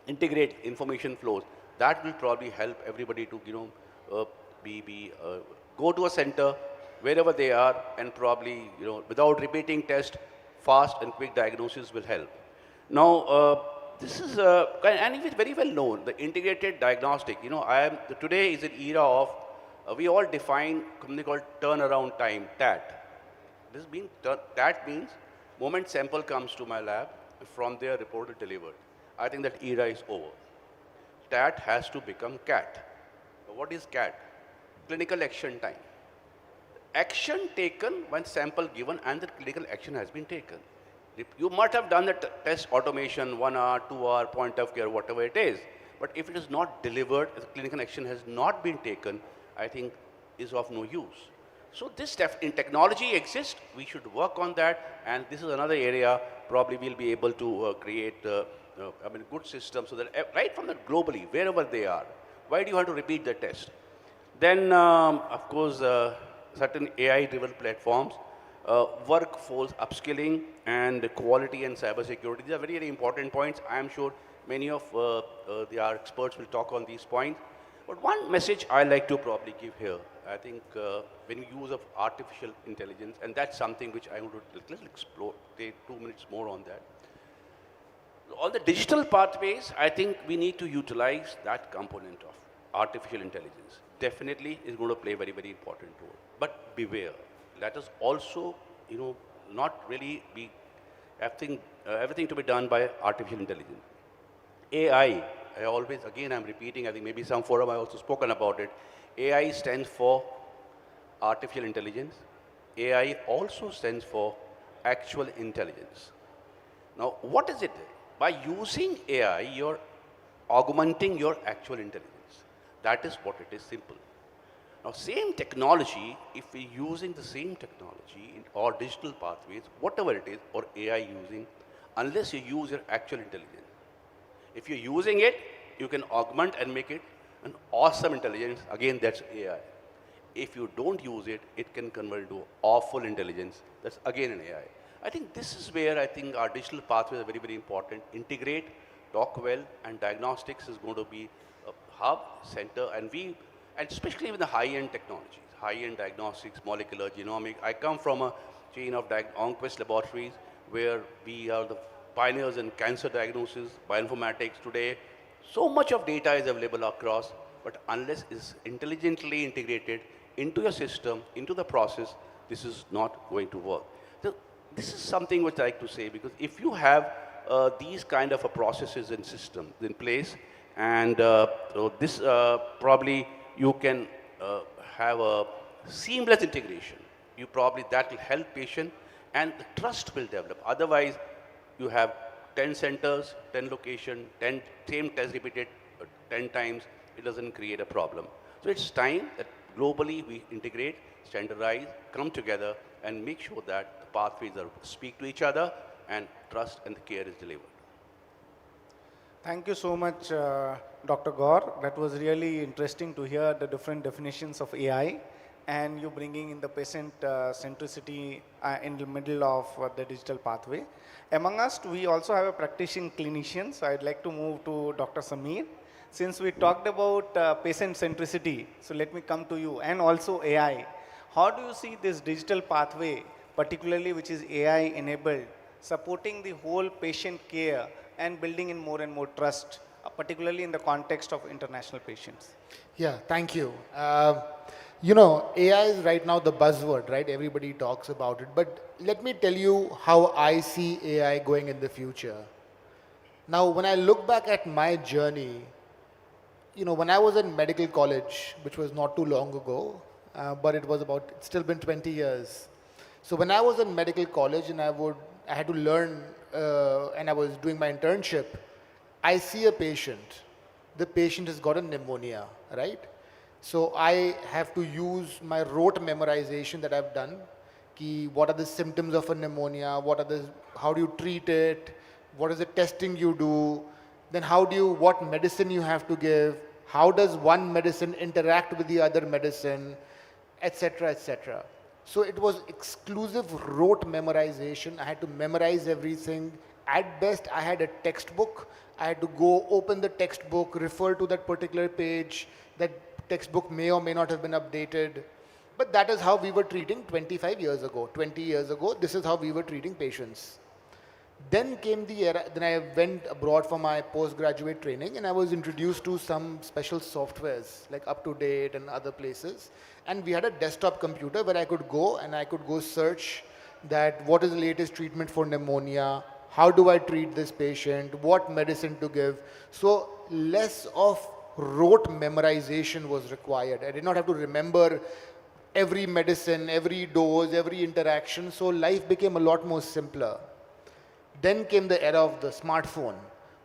integrate information flows. That will probably help everybody to, go to a center wherever they are, and probably, without repeating test, fast and quick diagnosis will help. Now, this is, and it is very well known, the integrated diagnostic. Today is an era of, we all define something called turnaround time, TAT. TAT means moment sample comes to my lab, from there report is delivered. I think that era is over. TAT has to become CAT. What is CAT? clinical action time. Action taken when sample given and the clinical action has been taken. You might have done the test automation, 1 hour, 2 hour, point of care, whatever it is. But if it is not delivered, if the clinical action has not been taken, I think is of no use. So this in technology exists, we should work on that, and this is another area probably we'll be able to create good systems so that right from the globally, wherever they are, why do you have to repeat the test? Then, of course, certain AI-driven platforms, workforce upskilling, and quality and cybersecurity. These are very, very important points. I am sure many of our experts will talk on these points. But one message I like to probably give here, I think when you use of artificial intelligence, and that's something which I want to little explore, take 2 minutes more on that. All the digital pathways, I think we need to utilize that component of artificial intelligence. Definitely is going to play a very, very important role. But beware, let us also, not really be everything to be done by artificial intelligence. AI, I'm repeating, I think maybe some forum I also spoken about it. AI stands for artificial intelligence. AI also stands for actual intelligence. Now, what is it? By using AI, you're augmenting your actual intelligence. That is what it is, simple. Now, same technology, if we're using the same technology in all digital pathways, whatever it is, or AI using, unless you use your actual intelligence. If you're using it, you can augment and make it an awesome intelligence. Again, that's AI. If you don't use it, it can convert into awful intelligence. That's again an AI. I think this is where I think our digital pathways are very, very important. Integrate, talk well, and diagnostics is going to be a hub, center, and especially with the high-end technologies, high-end diagnostics, molecular, genomic. I come from a chain of Onquest laboratories where we are the pioneers in cancer diagnosis, bioinformatics today. So much of data is available across, but unless it's intelligently integrated into your system, into the process, this is not going to work. So this is something which I like to say, because if you have these kind of processes and systems in place, and so this probably you can have a seamless integration. That will help patient, and the trust will develop. Otherwise, you have 10 centers, 10 location, 10 same test repeated 10 times. It doesn't create a problem. So it's time that globally we integrate, standardize, come together, and make sure that the pathways speak to each other, and trust and the care is delivered. Thank you so much, Dr. Gaur. That was really interesting to hear the different definitions of AI, and you bringing in the patient centricity in the middle of the digital pathway. Among us, we also have a practicing clinician, so I'd like to move to Dr. Sameer. Since we talked about patient centricity, so let me come to you, and also AI. How do you see this digital pathway, particularly which is AI enabled, supporting the whole patient care and building in more and more trust, particularly in the context of international patients? Yeah, thank you. AI is right now the buzzword, right? Everybody talks about it. But let me tell you how I see AI going in the future. Now, when I look back at my journey, when I was in medical college, which was not too long ago, but it's still been 20 years. So when I was in medical college and I had to learn and I was doing my internship, I see a patient. The patient has got a pneumonia, right? So I have to use my rote memorization that I've done. What are the symptoms of a pneumonia? How do you treat it? What is the testing you do? Then what medicine you have to give? How does one medicine interact with the other medicine? Etc., etc. So it was exclusive rote memorization. I had to memorize everything. At best, I had a textbook. I had to go open the textbook, refer to that particular page. That textbook may or may not have been updated. But that is how we were treating 25 years ago. 20 years ago, this is how we were treating patients. Then came the era, then I went abroad for my postgraduate training, and I was introduced to some special softwares like UpToDate and other places. And we had a desktop computer where I could go search that what is the latest treatment for pneumonia, how do I treat this patient, what medicine to give. So less of rote memorization was required. I did not have to remember every medicine, every dose, every interaction, so life became a lot more simpler. Then came the era of the smartphone,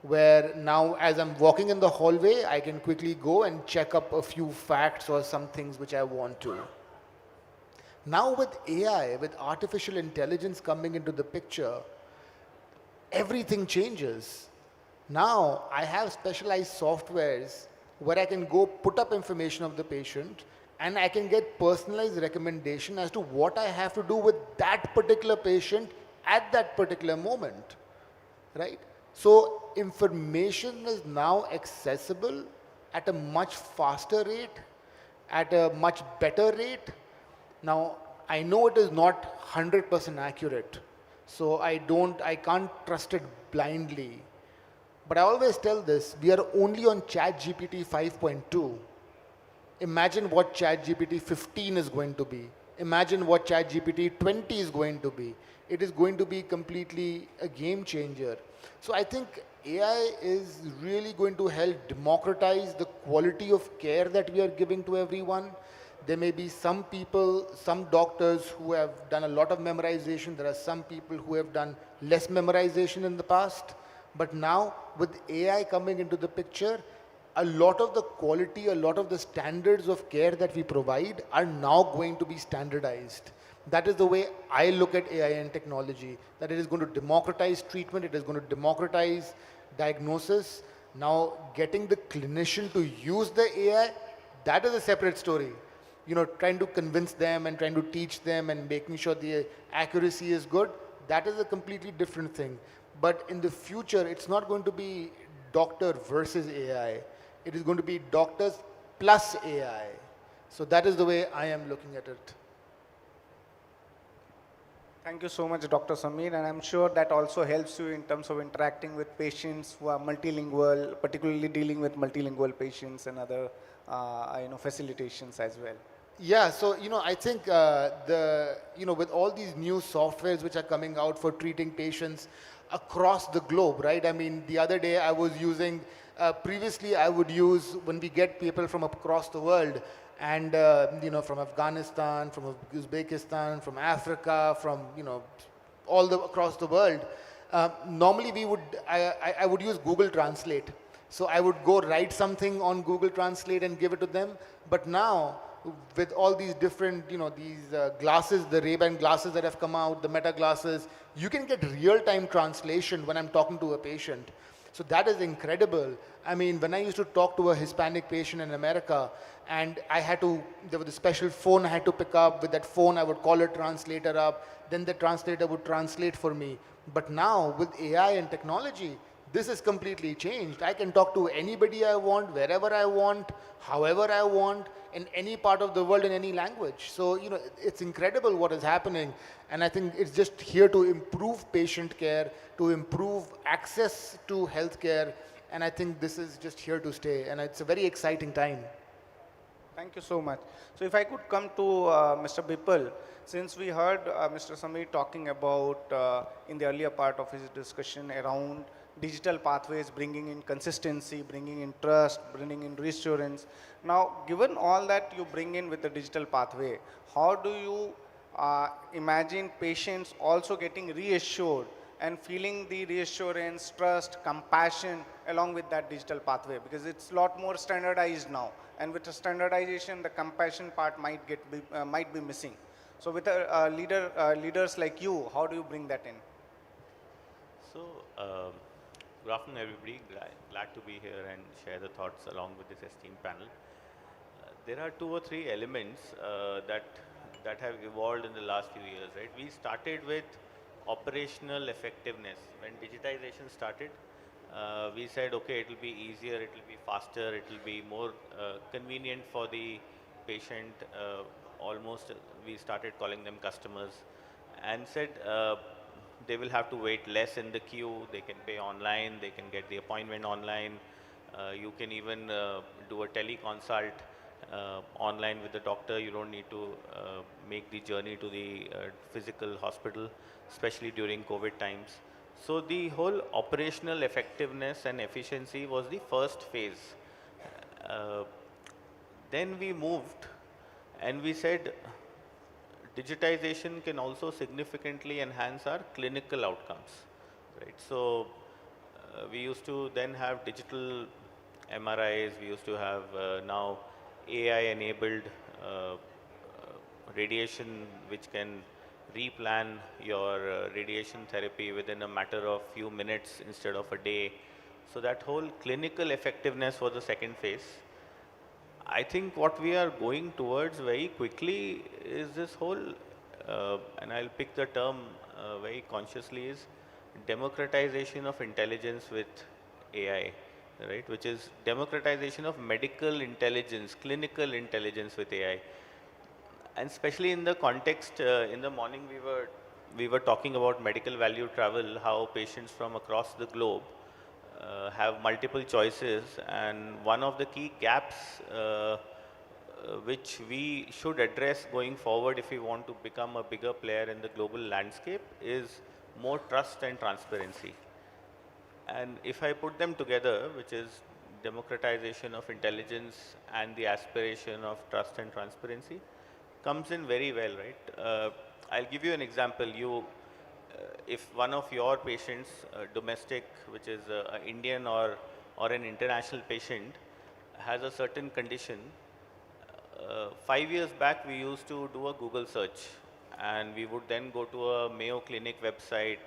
where now as I'm walking in the hallway, I can quickly go and check up a few facts or some things which I want to. Now with AI, with artificial intelligence coming into the picture, everything changes. Now I have specialized softwares where I can go put up information of the patient and I can get personalized recommendation as to what I have to do with that particular patient at that particular moment, right? So information is now accessible at a much faster rate, at a much better rate. Now, I know it is not 100% accurate, so I can't trust it blindly. But I always tell this, we are only on ChatGPT 5.2. Imagine what ChatGPT 15 is going to be. Imagine what ChatGPT 20 is going to be. It is going to be completely a game changer. So I think AI is really going to help democratize the quality of care that we are giving to everyone. There may be some people, some doctors who have done a lot of memorization. There are some people who have done less memorization in the past. But now with AI coming into the picture, a lot of the quality, a lot of the standards of care that we provide are now going to be standardized. That is the way I look at AI and technology, that it is going to democratize treatment, it is going to democratize diagnosis. Now, getting the clinician to use the AI, that is a separate story. You know, trying to convince them and trying to teach them and making sure the accuracy is good, that is a completely different thing. But in the future, it's not going to be doctor versus AI. It is going to be doctors plus AI. So that is the way I am looking at it. Thank you so much, Dr. Samir, and I'm sure that also helps you in terms of interacting with patients who are multilingual, particularly dealing with multilingual patients and other facilitations as well. Yeah, so I think with all these new softwares which are coming out for treating patients across the globe, right? I mean, the other day I was using, previously I would use, when we get people from across the world, and from Afghanistan, from Uzbekistan, from Africa, from across the world, normally I would use Google Translate. So I would go write something on Google Translate and give it to them. But now, with all these different, these glasses, the Ray-Ban glasses that have come out, the Meta glasses, you can get real-time translation when I'm talking to a patient. So that is incredible. I mean, when I used to talk to a Hispanic patient in America, and there was a special phone I had to pick up. With that phone, I would call a translator up. Then the translator would translate for me. But now, with AI and technology, this is completely changed. I can talk to anybody I want, wherever I want, however I want, in any part of the world, in any language. So, it's incredible what is happening. And I think it's just here to improve patient care, to improve access to healthcare. And I think this is just here to stay. And it's a very exciting time. Thank you so much. So if I could come to Mr. Bipal, since we heard Mr. Samir talking about in the earlier part of his discussion around digital pathways, bringing in consistency, bringing in trust, bringing in reassurance. Now, given all that you bring in with the digital pathway, how do you imagine patients also getting reassured and feeling the reassurance, trust, compassion along with that digital pathway? Because it's a lot more standardized now. And with the standardization, the compassion part might be missing. So with leaders like you, how do you bring that in? So, good afternoon, everybody. Glad to be here and share the thoughts along with this esteemed panel. There are 2 or 3 elements that have evolved in the last few years, right? We started with operational effectiveness. When digitization started, we said, okay, it will be easier, it will be faster, it will be more convenient for the patient. Almost we started calling them customers, and said they will have to wait less in the queue, they can pay online, they can get the appointment online, you can even do a teleconsult online with the doctor. You don't need to make the journey to the physical hospital, especially during COVID times. So the whole operational effectiveness and efficiency was the first phase. then we moved and we said digitization can also significantly enhance our clinical outcomes, right? So we used to then have digital MRIs, we used to have now AI enabled radiation which can replan your radiation therapy within a matter of few minutes instead of a day. So that whole clinical effectiveness was the second phase. I think what we are going towards very quickly is this whole, and I'll pick the term very consciously, is democratization of intelligence with AI, right? Which is democratization of medical intelligence, clinical intelligence with AI. And especially in the context, in the morning we were talking about medical value travel, how patients from across the globe have multiple choices, and one of the key gaps which we should address going forward if we want to become a bigger player in the global landscape is more trust and transparency. And if I put them together, which is democratization of intelligence and the aspiration of trust and transparency, comes in very well, right? I'll give you an example. If one of your patients, domestic, which is an Indian or an international patient, has a certain condition, 5 years back we used to do a Google search, and we would then go to a Mayo Clinic website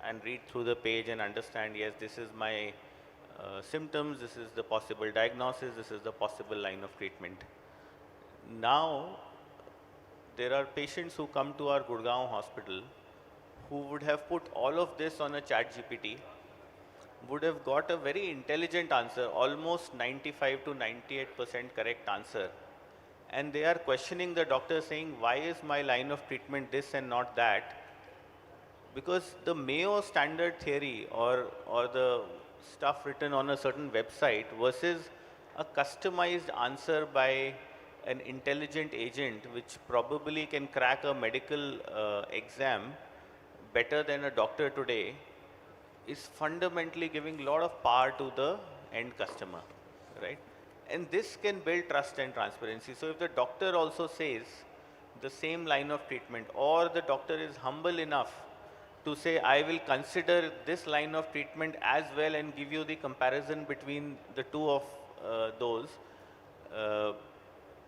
and read through the page and understand, yes, this is my symptoms, this is the possible diagnosis, this is the possible line of treatment. Now, there are patients who come to our Gurgaon hospital who would have put all of this on a chat GPT, would have got a very intelligent answer, almost 95 to 98% correct answer. And they are questioning the doctor saying, why is my line of treatment this and not that? Because the Mayo standard theory or the stuff written on a certain website versus a customized answer by an intelligent agent which probably can crack a medical exam better than a doctor today is fundamentally giving a lot of power to the end customer, right? And this can build trust and transparency. So if the doctor also says the same line of treatment, or the doctor is humble enough to say, I will consider this line of treatment as well and give you the comparison between the two of those,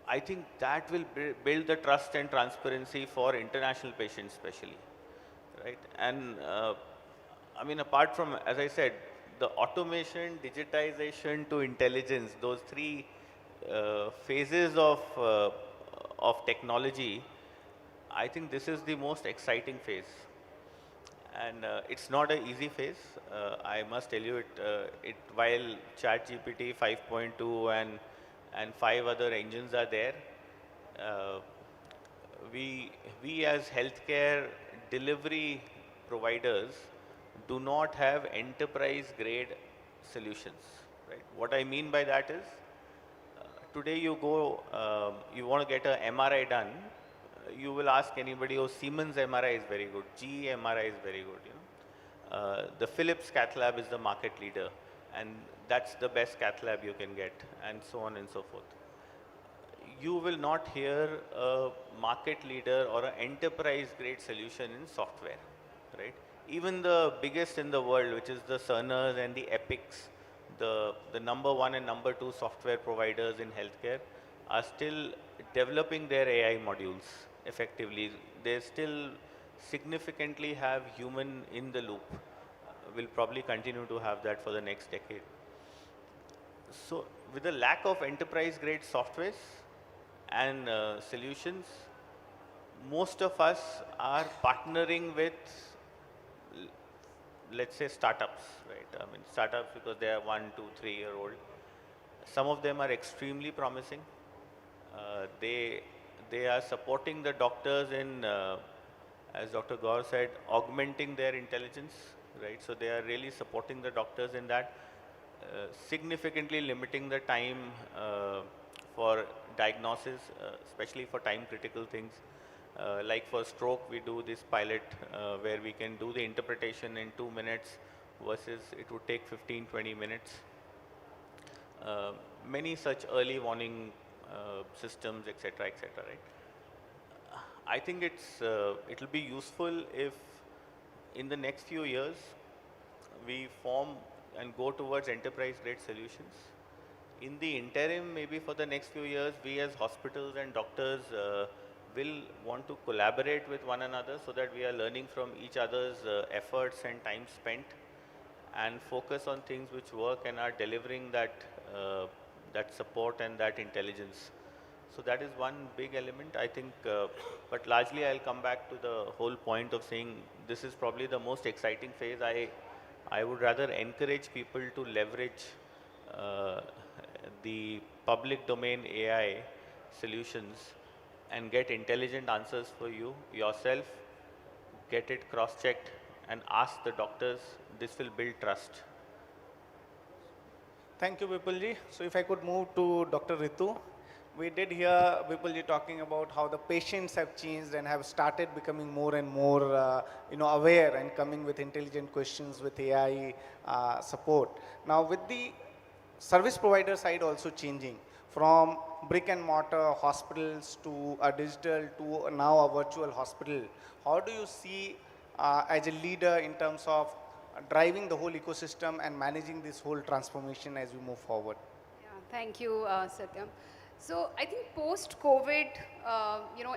I think that will build the trust and transparency for international patients especially, right? And I mean, apart from, as I said, the automation, digitization to intelligence, those three phases of technology, I think this is the most exciting phase. And it's not an easy phase. I must tell you, while ChatGPT 5.2 and 5 other engines are there, we as healthcare delivery providers do not have enterprise grade solutions, right? What I mean by that is, today you go, you want to get an MRI done, you will ask anybody, oh, Siemens MRI is very good, GE MRI is very good, you know. The Philips cath lab is the market leader, and that's the best cath lab you can get, and so on and so forth. You will not hear a market leader or an enterprise grade solution in software, right? Even the biggest in the world, which is the Cerners and the Epics, the number 1 and number 2 software providers in healthcare, are still developing their AI modules effectively. They still significantly have human in the loop. We'll probably continue to have that for the next decade. So with the lack of enterprise grade softwares and solutions, most of us are partnering with, let's say, startups, right? I mean, startups because they are 1, 2, 3-year old. Some of them are extremely promising. They are supporting the doctors in, as Dr. Gaur said, augmenting their intelligence, right? So they are really supporting the doctors in that, significantly limiting the time for diagnosis, especially for time critical things. Like for stroke, we do this pilot where we can do the interpretation in 2 minutes versus it would take 15, 20 minutes. many such early warning systems, etc., right? I think it'll be useful if in the next few years we form and go towards enterprise grade solutions. In the interim, maybe for the next few years, we as hospitals and doctors will want to collaborate with one another so that we are learning from each other's efforts and time spent, and focus on things which work and are delivering that support and that intelligence. So that is one big element, I think, but largely I'll come back to the whole point of saying this is probably the most exciting phase. I would rather encourage people to leverage the public domain AI solutions and get intelligent answers for you yourself, get it cross-checked and ask the doctors. This will build trust. Thank you, Vipulji. So if I could move to Dr. Ritu. We did hear Vipulji talking about how the patients have changed and have started becoming more and more aware and coming with intelligent questions with AI support. Now with the service provider side also changing from brick and mortar hospitals to a digital to now a virtual hospital, how do you see as a leader in terms of driving the whole ecosystem and managing this whole transformation as we move forward? Yeah, thank you, Satyam. So I think post-COVID,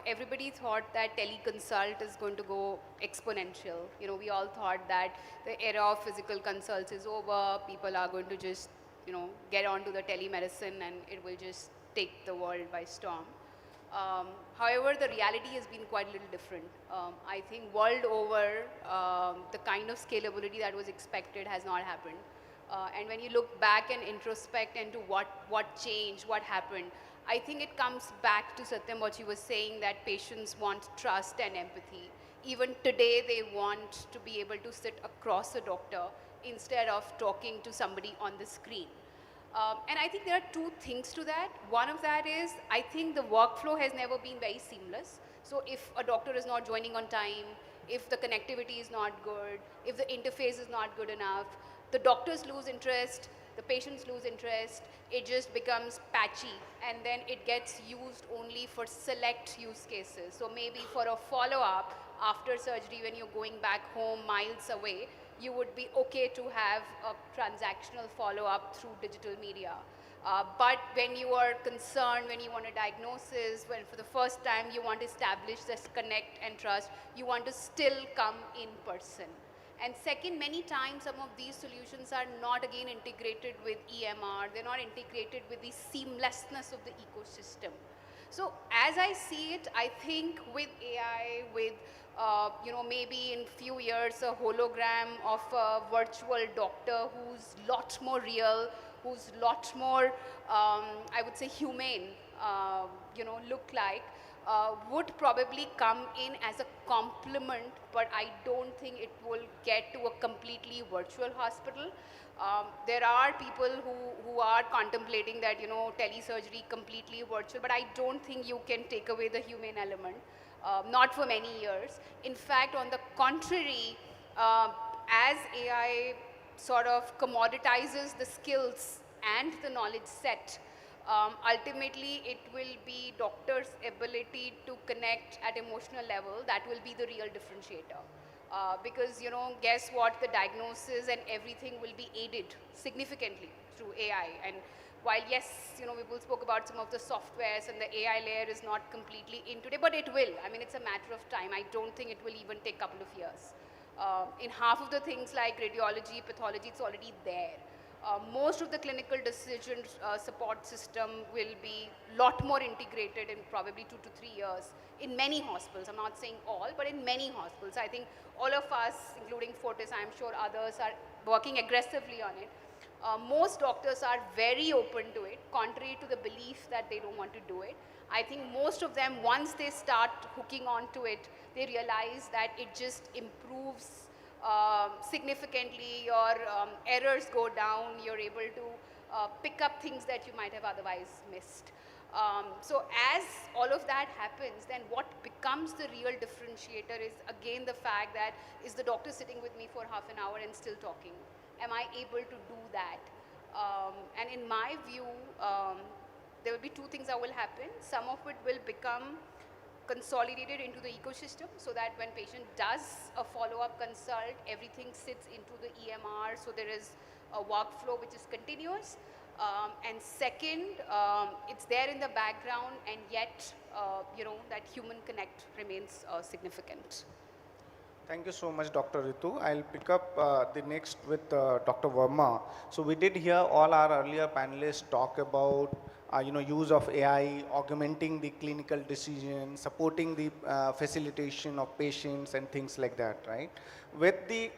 everybody thought that teleconsult is going to go exponential. We all thought that the era of physical consults is over. People are going to just, get onto the telemedicine and it will just take the world by storm. However, the reality has been quite a little different. I think world over, the kind of scalability that was expected has not happened. And when you look back and introspect into what changed, what happened, I think it comes back to Satyam, what you were saying, that patients want trust and empathy. Even today, they want to be able to sit across a doctor instead of talking to somebody on the screen. And I think there are two things to that. One of that is, I think the workflow has never been very seamless. So if a doctor is not joining on time, if the connectivity is not good, if the interface is not good enough, the doctors lose interest, the patients lose interest, it just becomes patchy, and then it gets used only for select use cases. So maybe for a follow-up after surgery when you're going back home miles away, you would be okay to have a transactional follow-up through digital media. But when you are concerned, when you want a diagnosis, when for the first time you want to establish this connect and trust, you want to still come in person. And second, many times some of these solutions are not again integrated with EMR, they're not integrated with the seamlessness of the ecosystem. So as I see it, I think with AI, with maybe in few years a hologram of a virtual doctor who's lot more real, who's lot more, I would say humane, look like, would probably come in as a complement, but I don't think it will get to a completely virtual hospital. There are people who are contemplating that, telesurgery completely virtual, but I don't think you can take away the human element, not for many years. In fact, on the contrary, as AI sort of commoditizes the skills and the knowledge set, ultimately it will be doctors' ability to connect at emotional level that will be the real differentiator. Because, guess what, the diagnosis and everything will be aided significantly through AI. And while yes, people spoke about some of the softwares and the AI layer is not completely in today, but it will. I mean, it's a matter of time. I don't think it will even take a couple of years. In half of the things like radiology, pathology, it's already there. Most of the clinical decision support system will be a lot more integrated in probably 2 to 3 years in many hospitals. I'm not saying all, but in many hospitals. I think all of us, including Fortis, I'm sure others are working aggressively on it. Most doctors are very open to it, contrary to the belief that they don't want to do it. I think most of them, once they start hooking onto it, they realize that it just improves significantly, your errors go down, you're able to pick up things that you might have otherwise missed. So as all of that happens, then what becomes the real differentiator is again the fact that, is the doctor sitting with me for half an hour and still talking? Am I able to do that? And in my view, there will be two things that will happen. Some of it will become consolidated into the ecosystem so that when patient does a follow-up consult, everything sits into the EMR, so there is a workflow which is continuous. And second, it's there in the background, and yet, that human connect remains significant. Thank you so much, Dr. Ritu. I'll pick up the next with Dr. Verma. So we did hear all our earlier panelists talk about use of AI, augmenting the clinical decision, supporting the facilitation of patients and things like that, right? With the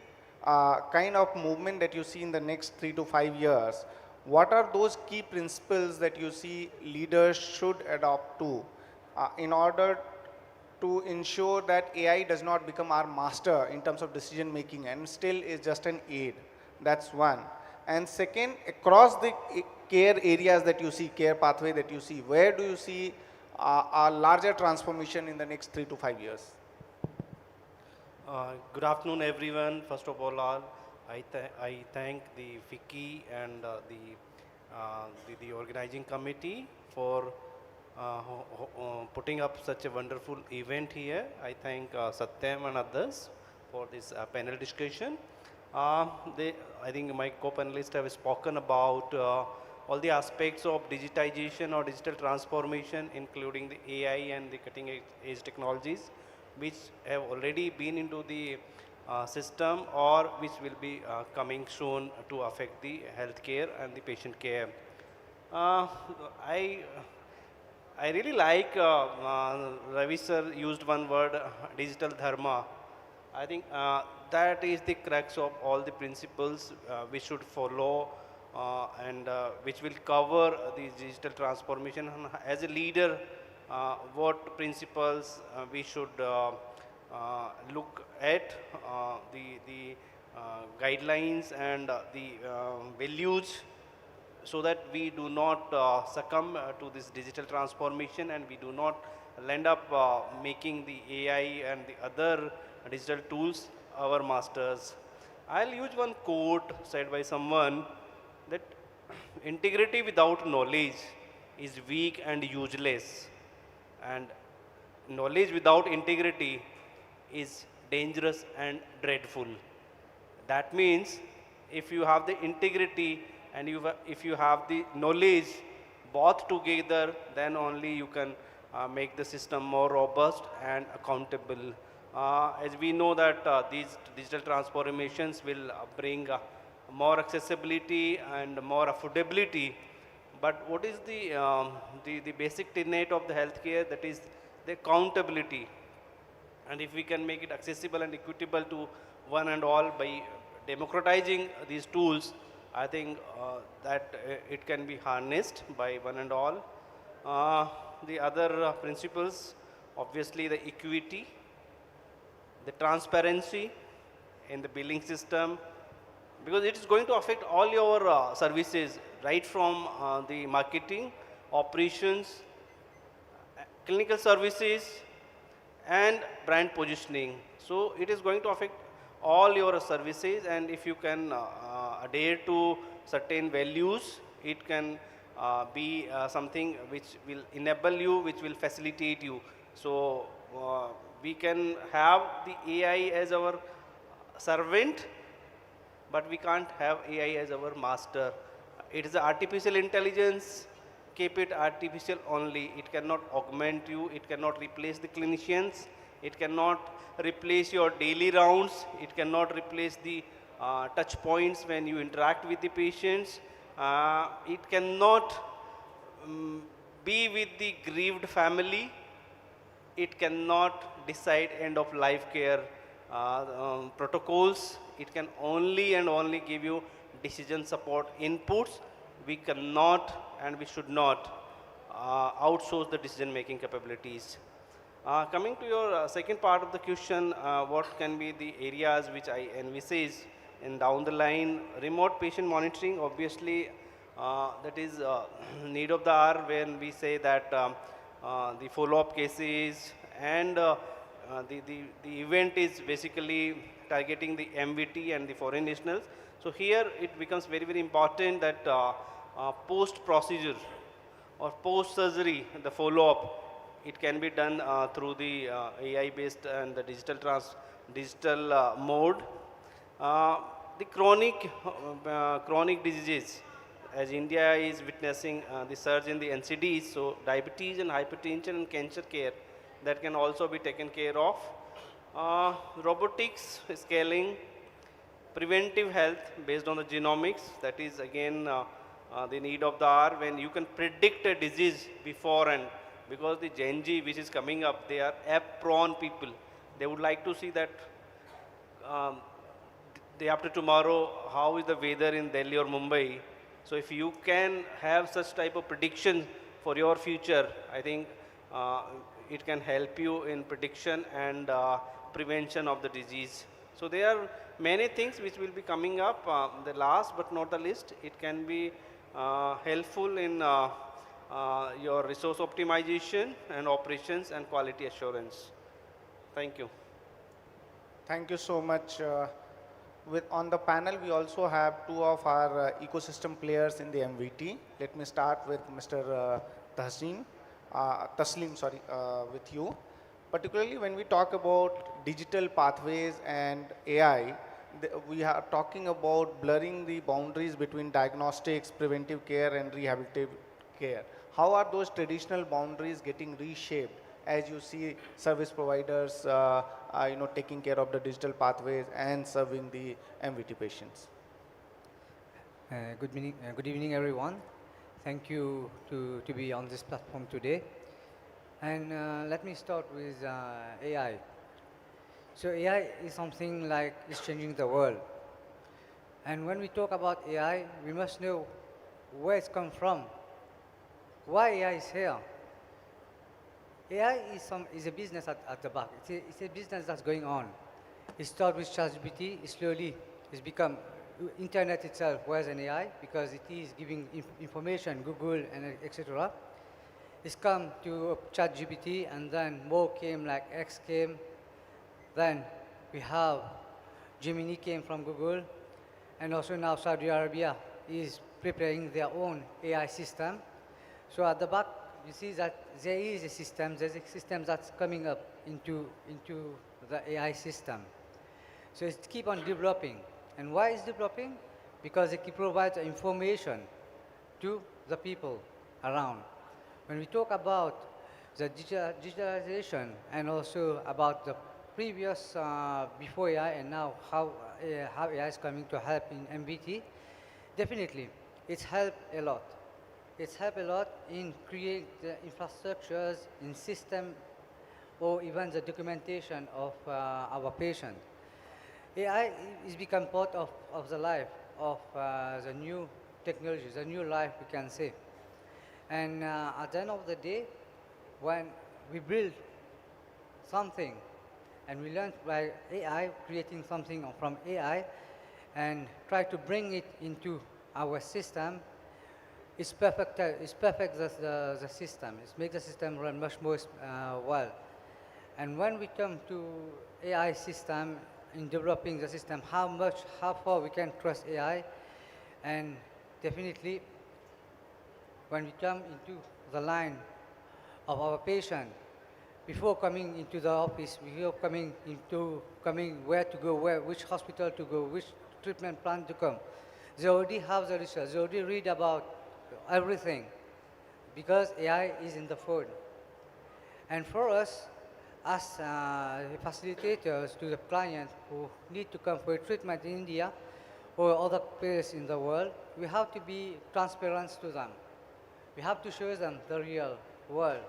kind of movement that you see in the next 3 to 5 years, what are those key principles that you see leaders should adopt to in order to ensure that AI does not become our master in terms of decision making and still is just an aid? That's one. And second, across the care areas that you see, care pathway that you see, where do you see a larger transformation in the next 3 to 5 years? Good afternoon, everyone. First of all, I thank the FICCI and the organizing committee for putting up such a wonderful event here. I thank Satyam and others for this panel discussion. I think my co-panelists have spoken about all the aspects of digitization or digital transformation, including the AI and the cutting edge technologies, which have already been into the system or which will be coming soon to affect the healthcare and the patient care. I really like Ravi sir used one word, digital dharma. I think that is the crux of all the principles we should follow and which will cover the digital transformation. And as a leader, what principles we should look at, the guidelines and the values, so that we do not succumb to this digital transformation and we do not end up making the AI and the other digital tools our masters. I'll use one quote said by someone that integrity without knowledge is weak and useless, and knowledge without integrity is dangerous and dreadful. That means if you have the integrity and if you have the knowledge both together, then only you can make the system more robust and accountable. As we know that these digital transformations will bring more accessibility and more affordability, but what is the basic tenet of the healthcare? That is the accountability. And if we can make it accessible and equitable to one and all by democratizing these tools, I think that it can be harnessed by one and all. The other principles, obviously the equity, the transparency in the billing system, because it is going to affect all your services, right from the marketing, operations, clinical services, and brand positioning. So it is going to affect all your services, and if you can adhere to certain values, it can be something which will enable you, which will facilitate you. So we can have the AI as our servant, but we can't have AI as our master. It is artificial intelligence. Keep it artificial only. It cannot augment you. It cannot replace the clinicians. It cannot replace your daily rounds. It cannot replace the touch points when you interact with the patients. It cannot be with the grieved family. It cannot decide end of life care protocols. It can only and only give you decision support inputs. We cannot and we should not outsource the decision making capabilities. Coming to your second part of the question, what can be the areas which I envisage in down the line? Remote patient monitoring, obviously that is need of the hour when we say that the follow-up cases and the event is basically targeting the MVT and the foreign nationals. So here it becomes very, very important that post-procedure or post-surgery, the follow-up, it can be done through the AI-based and the digital mode. The chronic diseases, as India is witnessing the surge in the NCDs, so diabetes and hypertension and cancer care, that can also be taken care of. Robotics, scaling, preventive health based on the genomics, that is again the need of the hour when you can predict a disease before, and because the Gen Z which is coming up, they are app-prone people. They would like to see that day after tomorrow, how is the weather in Delhi or Mumbai. So if you can have such type of prediction for your future, I think it can help you in prediction and prevention of the disease. So there are many things which will be coming up. The last but not the least, it can be helpful in your resource optimization and operations and quality assurance. Thank you. Thank you so much. On the panel, we also have two of our ecosystem players in the MVT. Let me start with Mr. Taslim, with you. Particularly when we talk about digital pathways and AI, we are talking about blurring the boundaries between diagnostics, preventive care, and rehabilitative care. How are those traditional boundaries getting reshaped as you see service providers taking care of the digital pathways and serving the MVT patients? Good evening, everyone. Thank you to be on this platform today. And let me start with AI. So AI is something like is changing the world. And when we talk about AI, we must know where it's come from, why AI is here. AI is a business at the back. It's a business that's going on. It started with ChatGPT. Slowly, it's become internet itself was an AI because it is giving information, Google and etc. It's come to ChatGPT, and then more came, like X came. Then we have Gemini came from Google, and also now Saudi Arabia is preparing their own AI system. So at the back, you see that there is a system. There's a system that's coming up into the AI system. So it keep on developing. And why is developing? Because it provides information to the people around. When we talk about the digitalization and also about the previous before AI and now how AI is coming to help in MVT, definitely it's helped a lot. It's helped a lot in create the infrastructures, in system, or even the documentation of our patient. AI is become part of the life of the new technology, the new life, we can say. And at the end of the day, when we build something and we learn by AI, creating something from AI, and try to bring it into our system, it's perfect the system. It makes the system run much more well. And when we come to AI system, in developing the system, how far we can trust AI, and definitely when we come into the line of our patient, before coming into the office, before coming where to go, which hospital to go, which treatment plan to come, they already have the research, they already read about everything, because AI is in the phone. And for us, as facilitators to the client who need to come for a treatment in India or other places in the world, we have to be transparent to them. We have to show them the real world.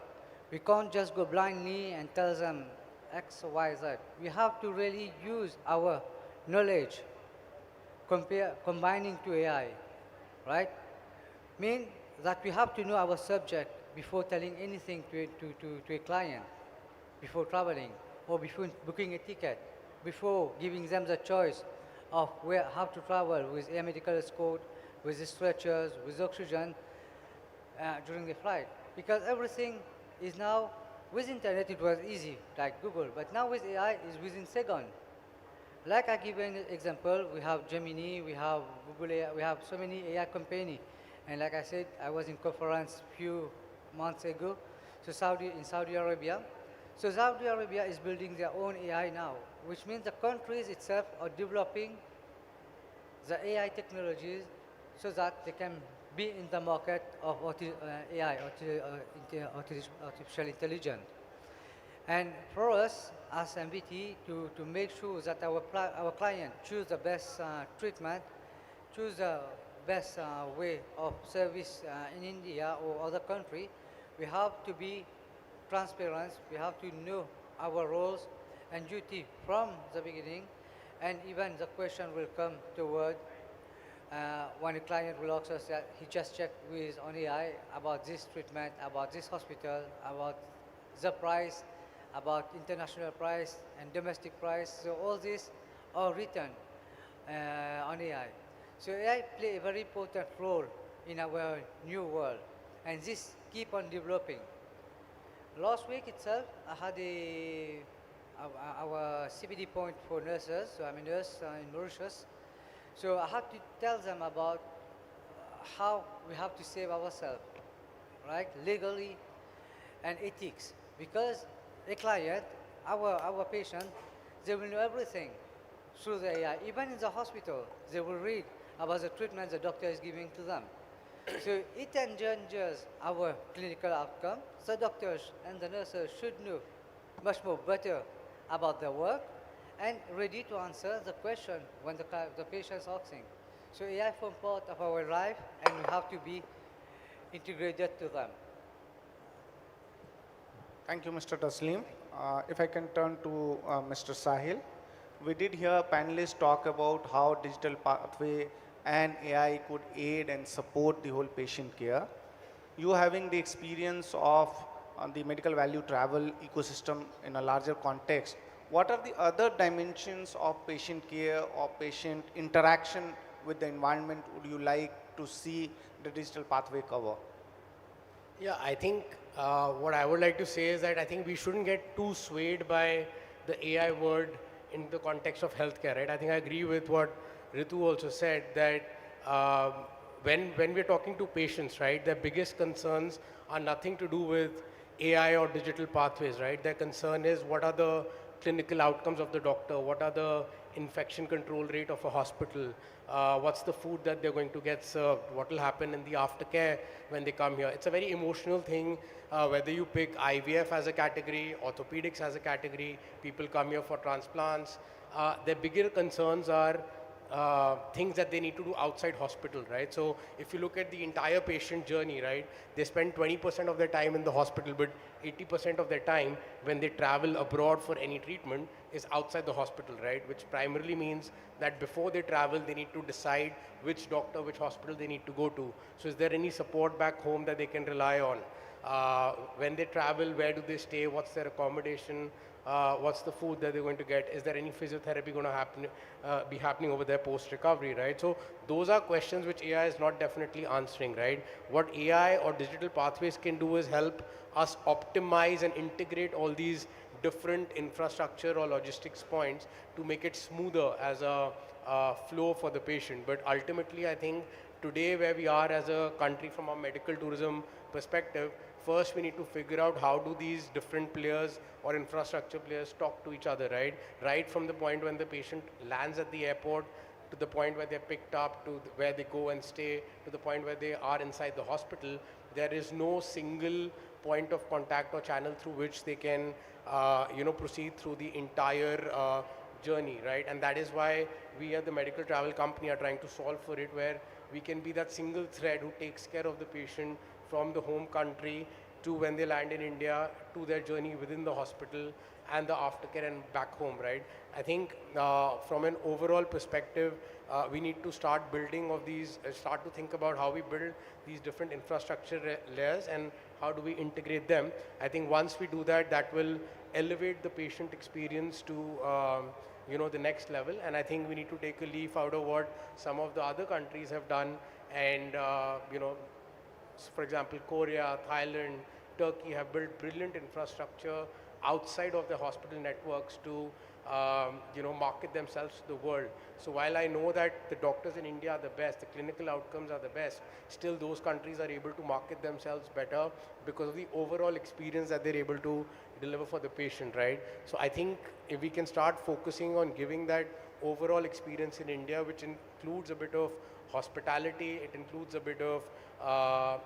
We can't just go blindly and tell them X, Y, Z. We have to really use our knowledge, combining to AI, right? Mean that we have to know our subject before telling anything to a client, before traveling, or before booking a ticket, before giving them the choice of how to travel with air medical escort, with the stretchers, with oxygen during the flight. Because everything is now with internet it was easy, like Google, but now with AI it's within seconds. Like I give an example, we have Gemini, we have Google AI, we have so many AI company. And like I said, I was in conference few months ago, so in Saudi Arabia. So Saudi Arabia is building their own AI now, which means the countries itself are developing the AI technologies so that they can be in the market of AI, artificial intelligence. And for us as MVT to make sure that our client choose the best treatment, choose the best way of service in India or other country, we have to be transparent, we have to know our roles and duty from the beginning, and even the question will come toward when a client will ask us that he just checked with on AI about this treatment, about this hospital, about the price, about international price and domestic price. So all these are written on AI. So AI play a very important role in our new world, and this keep on developing. Last week itself, I had our CPD point for nurses, so I'm a nurse in Mauritius. So I had to tell them about how we have to save ourselves, right, legally and ethics, because a client, our patient, they will know everything through the AI. Even in the hospital, they will read about the treatment the doctor is giving to them. So it engenders our clinical outcome. The doctors and the nurses should know much more better about their work and ready to answer the question when the patient is asking. So AI forms part of our life, and we have to be integrated to them. Thank you, Mr. Taslim. If I can turn to Mr. Sahil. We did hear panelists talk about how digital pathway and AI could aid and support the whole patient care. You having the experience of the medical value travel ecosystem in a larger context, what are the other dimensions of patient care or patient interaction with the environment would you like to see the digital pathway cover? Yeah, I think what I would like to say is that I think we shouldn't get too swayed by the AI word in the context of healthcare, right? I think I agree with what Ritu also said, that when we're talking to patients, right, their biggest concerns are nothing to do with AI or digital pathways, right? Their concern is what are the clinical outcomes of the doctor, what are the infection control rate of a hospital, what's the food that they're going to get served, what will happen in the aftercare when they come here. It's a very emotional thing, whether you pick IVF as a category, orthopedics as a category, people come here for transplants. Their bigger concerns are things that they need to do outside hospital, right? So if you look at the entire patient journey, right, they spend 20% of their time in the hospital, but 80% of their time when they travel abroad for any treatment is outside the hospital, right? Which primarily means that before they travel, they need to decide which doctor, which hospital they need to go to. So is there any support back home that they can rely on? When they travel, where do they stay? What's their accommodation? What's the food that they're going to get? Is there any physiotherapy going to be happening over there post-recovery, right? So those are questions which AI is not definitely answering, right? What AI or digital pathways can do is help us optimize and integrate all these different infrastructure or logistics points to make it smoother as a flow for the patient. But ultimately, I think today where we are as a country from a medical tourism perspective, first we need to figure out how do these different players or infrastructure players talk to each other, right? Right from the point when the patient lands at the airport to the point where they're picked up, to where they go and stay, to the point where they are inside the hospital, there is no single point of contact or channel through which they can, proceed through the entire journey, right? And that is why we at the medical travel company are trying to solve for it, where we can be that single thread who takes care of the patient from the home country to when they land in India, to their journey within the hospital and the aftercare and back home, right? I think from an overall perspective, we need to start building of these, start to think about how we build these different infrastructure layers and how do we integrate them. I think once we do that, that will elevate the patient experience to the next level. And I think we need to take a leaf out of what some of the other countries have done. And, for example, Korea, Thailand, Turkey have built brilliant infrastructure outside of the hospital networks to market themselves to the world. So while I know that the doctors in India are the best, the clinical outcomes are the best, still those countries are able to market themselves better because of the overall experience that they're able to deliver for the patient, right? So I think if we can start focusing on giving that overall experience in India, which includes a bit of hospitality, it includes a bit of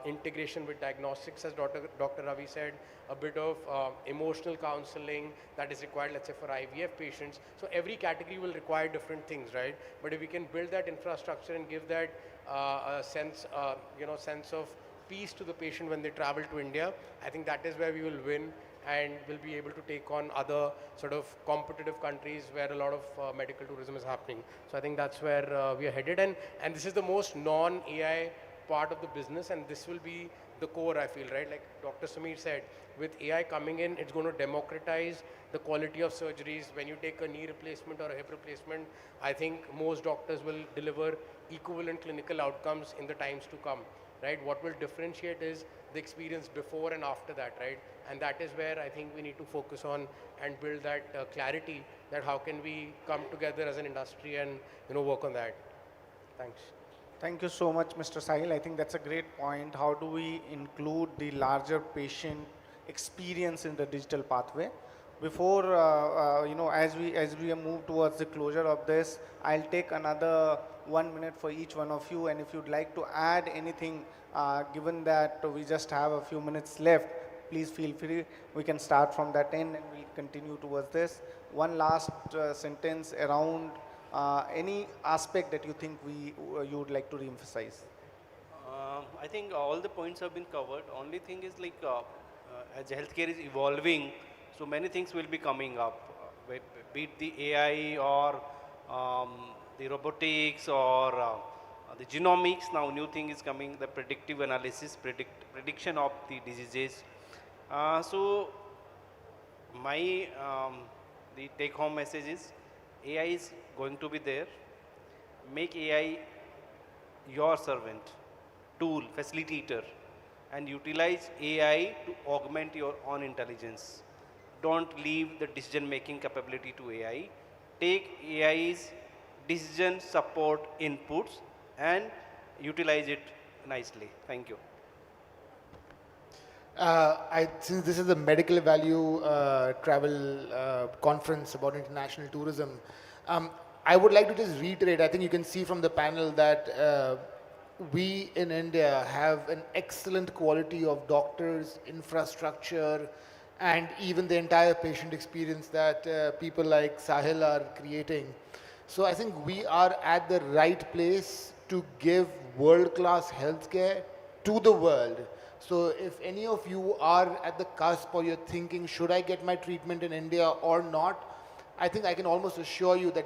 integration with diagnostics, as Dr. Ravi said, a bit of emotional counseling that is required, let's say, for IVF patients. So every category will require different things, right? But if we can build that infrastructure and give that sense of peace to the patient when they travel to India, I think that is where we will win and will be able to take on other sort of competitive countries where a lot of medical tourism is happening. So I think that's where we are headed, and this is the most non-AI part of the business, and this will be the core, I feel, right? Like Dr. Sameer said, with AI coming in, it's going to democratize the quality of surgeries. When you take a knee replacement or a hip replacement, I think most doctors will deliver equivalent clinical outcomes in the times to come, right? What will differentiate is the experience before and after that, right? And that is where I think we need to focus on and build that clarity, that how can we come together as an industry and work on that. Thanks. Thank you so much, Mr. Sahil. I think that's a great point. How do we include the larger patient experience in the digital pathway? Before, as we move towards the closure of this, I'll take another 1 minute for each one of you, and if you'd like to add anything, given that we just have a few minutes left, please feel free. We can start from that end and we'll continue towards this. One last sentence around any aspect that you think you would like to re-emphasize. I think all the points have been covered. Only thing is like as healthcare is evolving, so many things will be coming up, be it the AI or the robotics or the genomics. Now new thing is coming, the predictive analysis, prediction of the diseases. So my the take home message is AI is going to be there. Make AI your servant, tool, facilitator, and utilize AI to augment your own intelligence. Don't leave the decision making capability to AI. Take AI's decision support inputs and utilize it nicely. Thank you. Since this is a medical value travel conference about international tourism, I would like to just reiterate, I think you can see from the panel that we in India have an excellent quality of doctors, infrastructure, and even the entire patient experience that people like Sahil are creating. So I think we are at the right place to give world-class healthcare to the world. So if any of you are at the cusp or you're thinking, should I get my treatment in India or not? I think I can almost assure you that,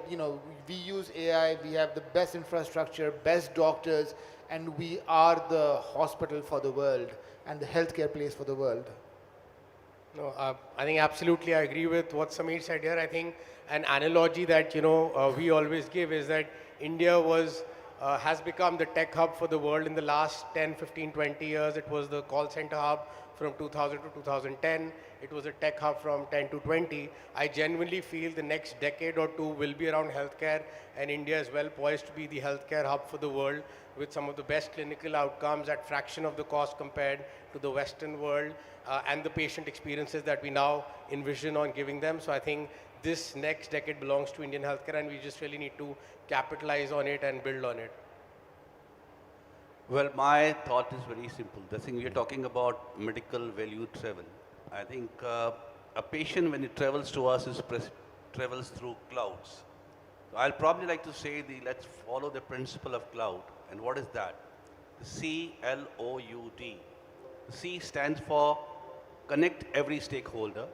we use AI, we have the best infrastructure, best doctors, and we are the hospital for the world and the healthcare place for the world. No, I think absolutely I agree with what Sameer said here. I think an analogy that, we always give is that India has become the tech hub for the world in the last 10, 15, 20 years. It was the call center hub from 2000 to 2010. It was a tech hub from 10 to 20. I genuinely feel the next decade or two will be around healthcare, and India is well poised to be the healthcare hub for the world with some of the best clinical outcomes at fraction of the cost compared to the Western world and the patient experiences that we now envision on giving them. So I think this next decade belongs to Indian healthcare, and we just really need to capitalize on it and build on it. Well, my thought is very simple. The thing we are talking about medical value travel. I think a patient, when he travels to us, travels through clouds. So I'll probably like to say let's follow the principle of cloud. And what is that? The C-L-O-U-D. The C stands for connect every stakeholder.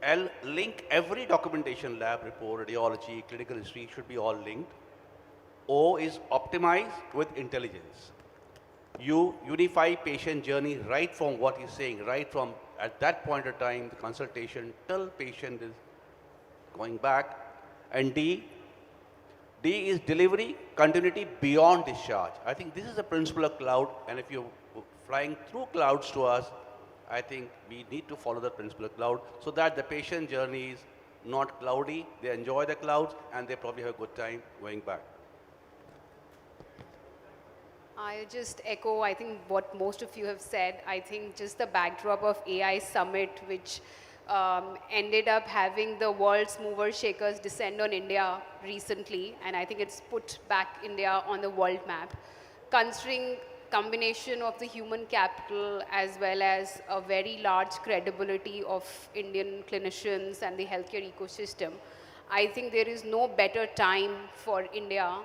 L, link every documentation, lab report, radiology, clinical history should be all linked. O is optimize with intelligence. You unify patient journey right from what he's saying, right from at that point of time, the consultation till patient is going back. And D is delivery continuity beyond discharge. I think this is the principle of cloud, and if you're flying through clouds to us, I think we need to follow the principle of cloud so that the patient journey is not cloudy. They enjoy the clouds and they probably have a good time going back. I just echo, I think, what most of you have said. I think just the backdrop of AI Summit, which ended up having the world's movers, shakers descend on India recently, and I think it's put back India on the world map. Considering combination of the human capital as well as a very large credibility of Indian clinicians and the healthcare ecosystem, I think there is no better time for India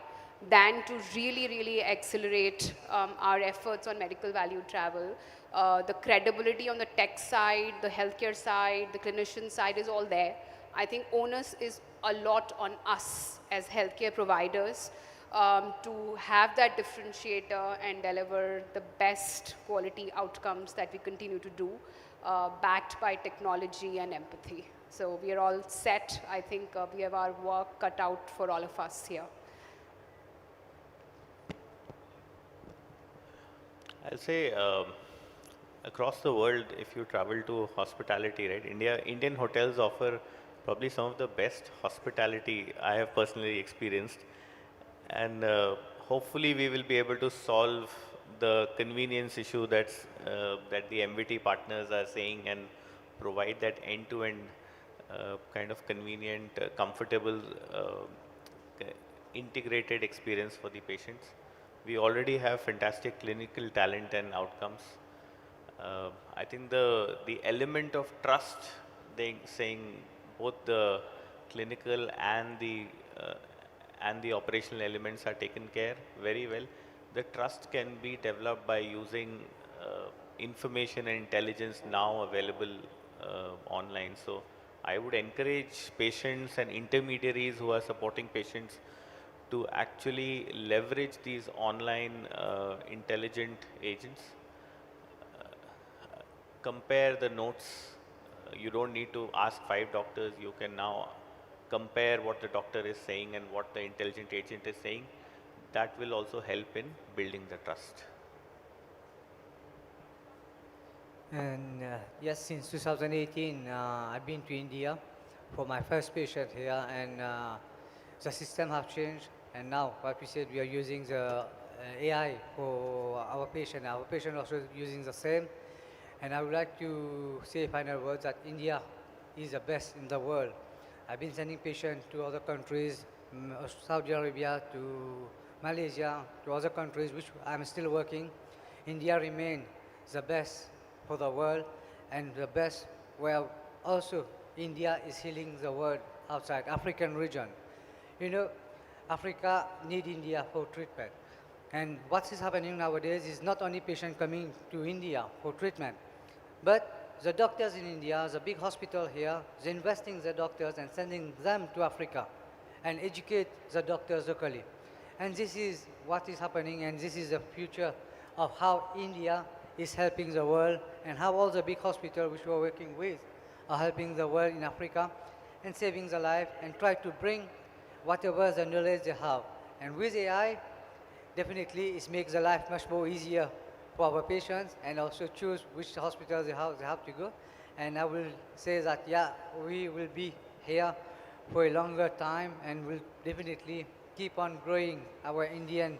than to really, really accelerate our efforts on medical value travel. The credibility on the tech side, the healthcare side, the clinician side is all there. I think onus is a lot on us as healthcare providers to have that differentiator and deliver the best quality outcomes that we continue to do, backed by technology and empathy. So we are all set. I think we have our work cut out for all of us here. I'll say across the world, if you travel to hospitality, right, Indian hotels offer probably some of the best hospitality I have personally experienced. And hopefully we will be able to solve the convenience issue that the MVT partners are saying and provide that end-to-end kind of convenient, comfortable, integrated experience for the patients. We already have fantastic clinical talent and outcomes. I think the element of trust, saying both the clinical and the operational elements are taken care very well. The trust can be developed by using information and intelligence now available online. So I would encourage patients and intermediaries who are supporting patients to actually leverage these online intelligent agents. Compare the notes. You don't need to ask 5 doctors. You can now compare what the doctor is saying and what the intelligent agent is saying. That will also help in building the trust. And yes, since 2018, I've been to India for my first patient here, and the system have changed. And now, what we said, we are using the AI for our patient. Our patient also using the same. And I would like to say final words that India is the best in the world. I've been sending patients to other countries, Saudi Arabia, to Malaysia, to other countries, which I'm still working. India remains the best for the world, and the best where also India is healing the world outside African region. You know, Africa need India for treatment. And what is happening nowadays is not only patients coming to India for treatment, but the doctors in India, the big hospital here, they're investing the doctors and sending them to Africa and educate the doctors locally. And this is what is happening, and this is the future of how India is helping the world, and how all the big hospitals which we're working with are helping the world in Africa and saving the life and try to bring whatever the knowledge they have. And with AI, definitely it makes the life much more easier for our patients, and also choose which hospital they have to go. And I will say that, yeah, we will be here for a longer time, and will definitely keep on growing our Indian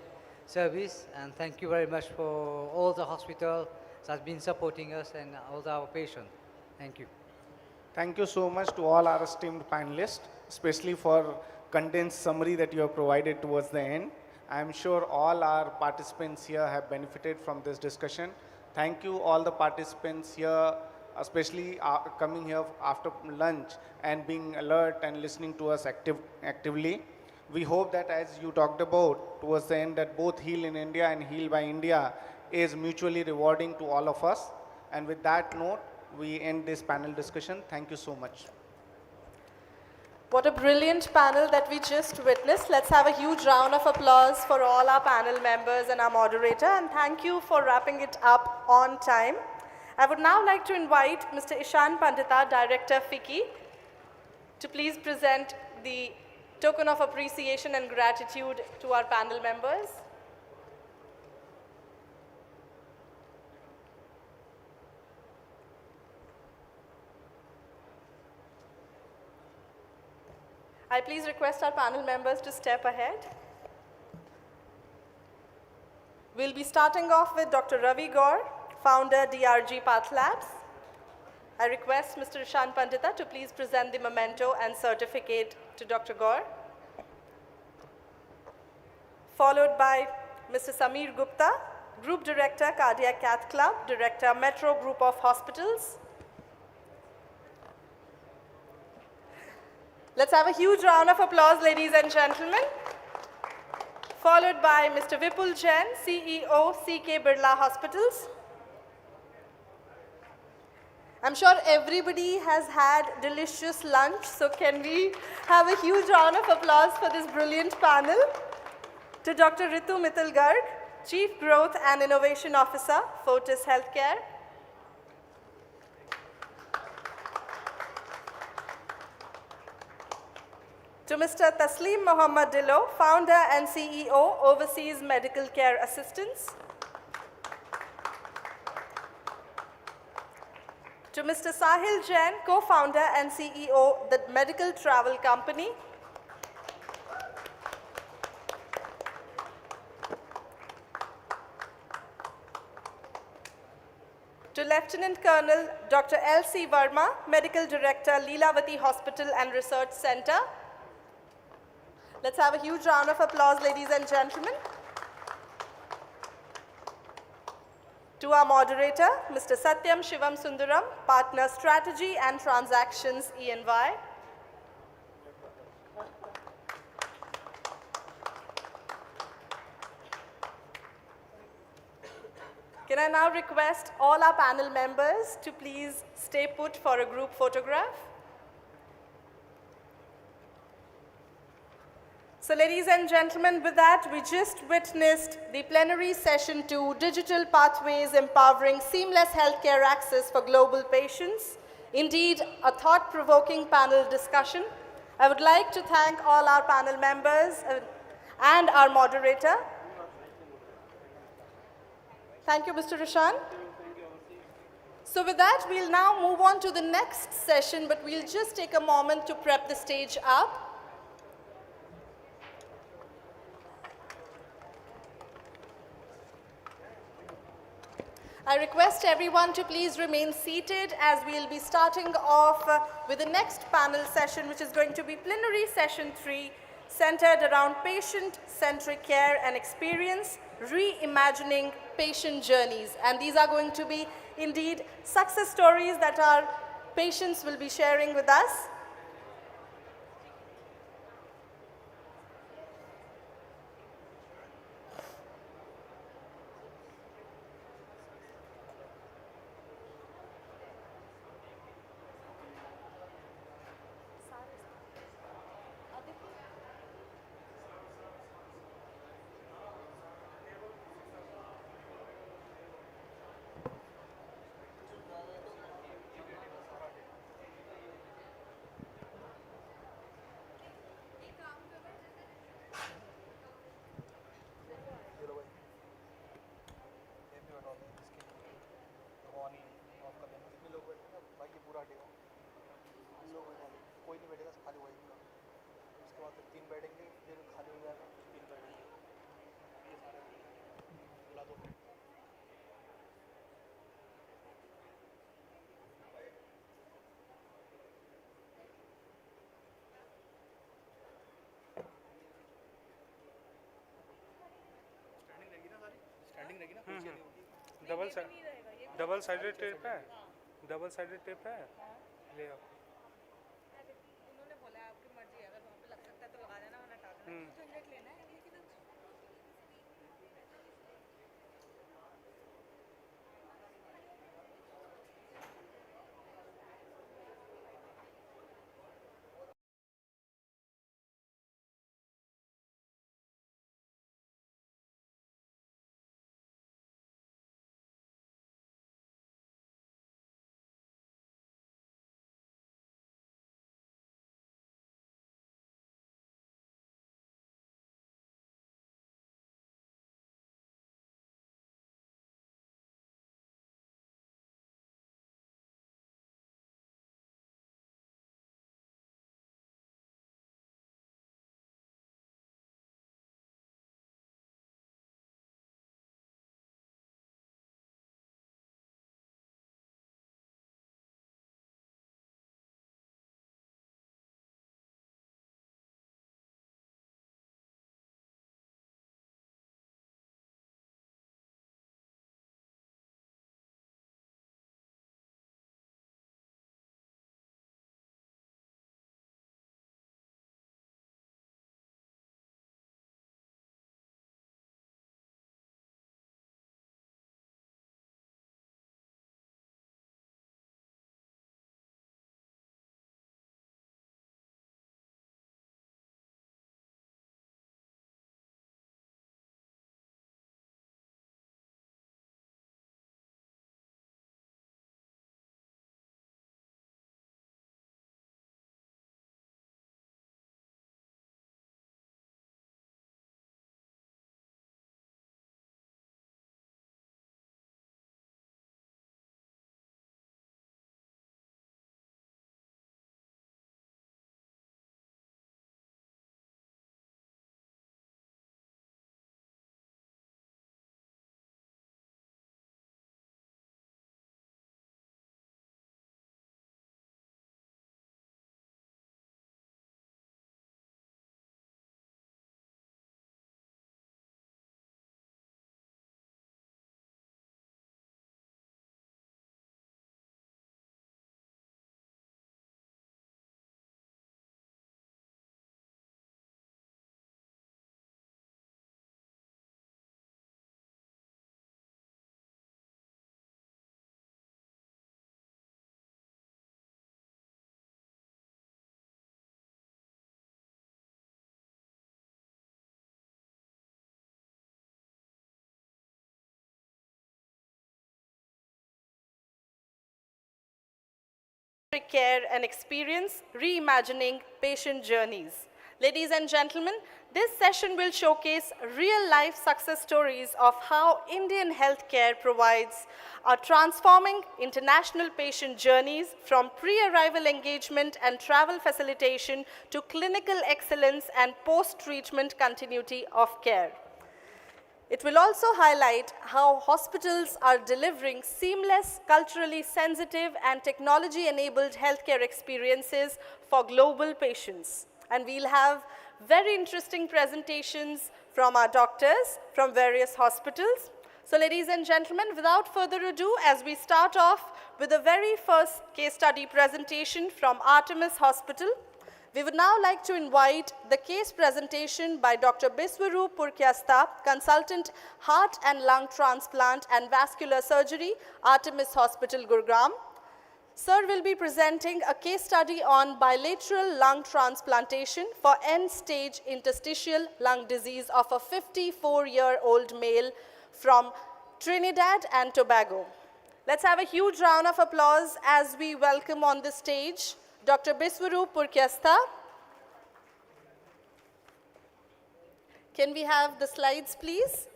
service. And thank you very much for all the hospitals that have been supporting us and all our patients. Thank you. Thank you so much to all our esteemed panelists, especially for condensed summary that you have provided towards the end. I am sure all our participants here have benefited from this discussion. Thank you all the participants here, especially coming here after lunch and being alert and listening to us actively. We hope that, as you talked about towards the end, that both Heal in India and Heal by India is mutually rewarding to all of us. And with that note, we end this panel discussion. Thank you so much. What a brilliant panel that we just witnessed. Let's have a huge round of applause for all our panel members and our moderator, and thank you for wrapping it up on time. I would now like to invite Mr. Ishan Pandita, Director FICCI, to please present the token of appreciation and gratitude to our panel members. I please request our panel members to step ahead. We'll be starting off with Dr. Ravi Gaur, founder DRG Path Labs. I request Mr. Ishan Pandita to please present the memento and certificate to Dr. Gaur. Followed by Mr. Sameer Gupta, Group Director, Cardiac Cath Club, Director, Metro Group of Hospitals. Let's have a huge round of applause, ladies and gentlemen. Followed by Mr. Vipul Jain, CEO, CK Birla Hospitals. I'm sure everybody has had delicious lunch, so can we have a huge round of applause for this brilliant panel? To Dr. Ritu Mittal Garg, Chief Growth and Innovation Officer, Fortis Healthcare. To Mr. Taslim Mohammad Dillo, Founder and CEO, Overseas Medical Care Assistance. To Mr. Sahil Jain, Co-Founder and CEO, The Medical Travel Company. To Lieutenant Colonel Dr. L.C. Verma, Medical Director, Leelavati Hospital and Research Center. Let's have a huge round of applause, ladies and gentlemen. To our moderator, Mr. Satyam Shivam Sundaram, Partner Strategy and Transactions, E&Y. Can I now request all our panel members to please stay put for a group photograph? So ladies and gentlemen, with that, we just witnessed the plenary session 2, Digital Pathways Empowering Seamless Healthcare Access for Global Patients. Indeed, a thought-provoking panel discussion. I would like to thank all our panel members and our moderator. Thank you, Mr. Rishan. So with that, we'll now move on to the next session, but we'll just take a moment to prep the stage up. I request everyone to please remain seated as we'll be starting off with the next panel session, which is going to be Plenary Session 3, centered around patient-centric care and experience, reimagining patient journeys. And these are going to be indeed success stories that our patients will be sharing with us. Double sided tape है, double sided tape है, ले आओ। उन्होंने बोला आपकी मर्जी है, अगर वहाँ पे लग सकता है तो लगा देना, वरना टाल देना। care and experience, reimagining patient journeys. Ladies and gentlemen, this session will showcase real-life success stories of how Indian healthcare provides transforming international patient journeys from pre-arrival engagement and travel facilitation to clinical excellence and post-treatment continuity of care. It will also highlight how hospitals are delivering seamless, culturally sensitive, and technology-enabled healthcare experiences for global patients. And we'll have very interesting presentations from our doctors from various hospitals. So ladies and gentlemen, without further ado, as we start off with the very first case study presentation from Artemis Hospital, we would now like to invite the case presentation by Dr. Biswaru Purkyasta, Consultant Heart and Lung Transplant and Vascular Surgery, Artemis Hospital, Gurgaon. Sir will be presenting a case study on bilateral lung transplantation for end-stage interstitial lung disease of a 54-year-old male from Trinidad and Tobago. Let's have a huge round of applause as we welcome on the stage Dr. Biswaru Purkyasta. Can we have the slides, please?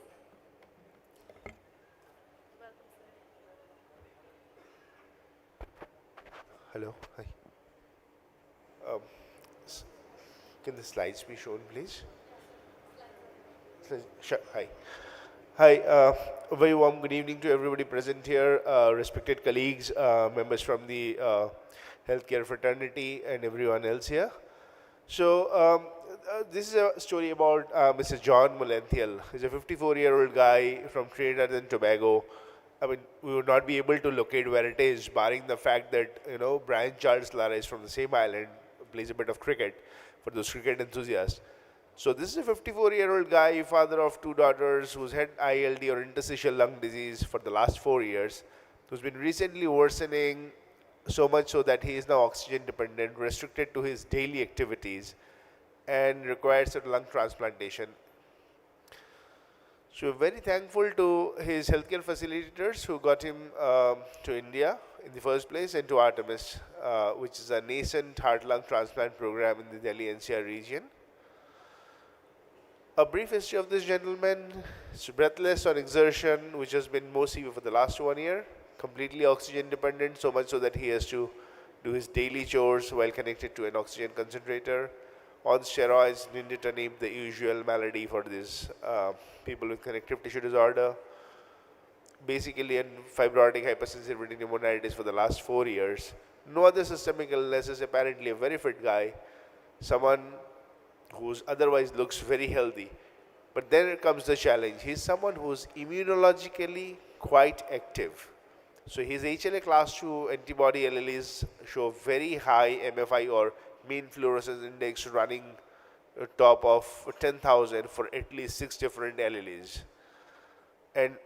Hello, hi. Can the slides be shown, please? Sure, hi. Hi, a very warm good evening to everybody present here, respected colleagues, members from the healthcare fraternity and everyone else here. So this is a story about Mr. John Mulanthiel. He's a 54-year-old guy from Trinidad and Tobago. I mean, we would not be able to locate where it is, barring the fact that, you know, Brian Charles Lara is from the same island, plays a bit of cricket for those cricket enthusiasts. So this is a 54-year-old guy, father of 2 daughters, who's had ILD or interstitial lung disease for the last 4 years, who's been recently worsening so much so that he is now oxygen dependent, restricted to his daily activities, and requires a lung transplantation. So we're very thankful to his healthcare facilitators who got him to India in the first place, and to Artemis, which is a nascent heart-lung transplant program in the Delhi NCR region. A brief history of this gentleman: he's breathless on exertion, which has been more severe for the last 1 year, completely oxygen dependent, so much so that he has to do his daily chores while connected to an oxygen concentrator, on steroids, nintedanib, the usual malady for these people with connective tissue disorder, basically, and fibrotic hypersensitivity pneumonitis for the last 4 years. No other systemic illnesses, apparently a very fit guy, someone who's otherwise looks very healthy. But then comes the challenge. He's someone who's immunologically quite active. So his HLA class 2 antibody alleles show very high MFI or mean fluorescence index running top of 10,000 for at least 6 different alleles. And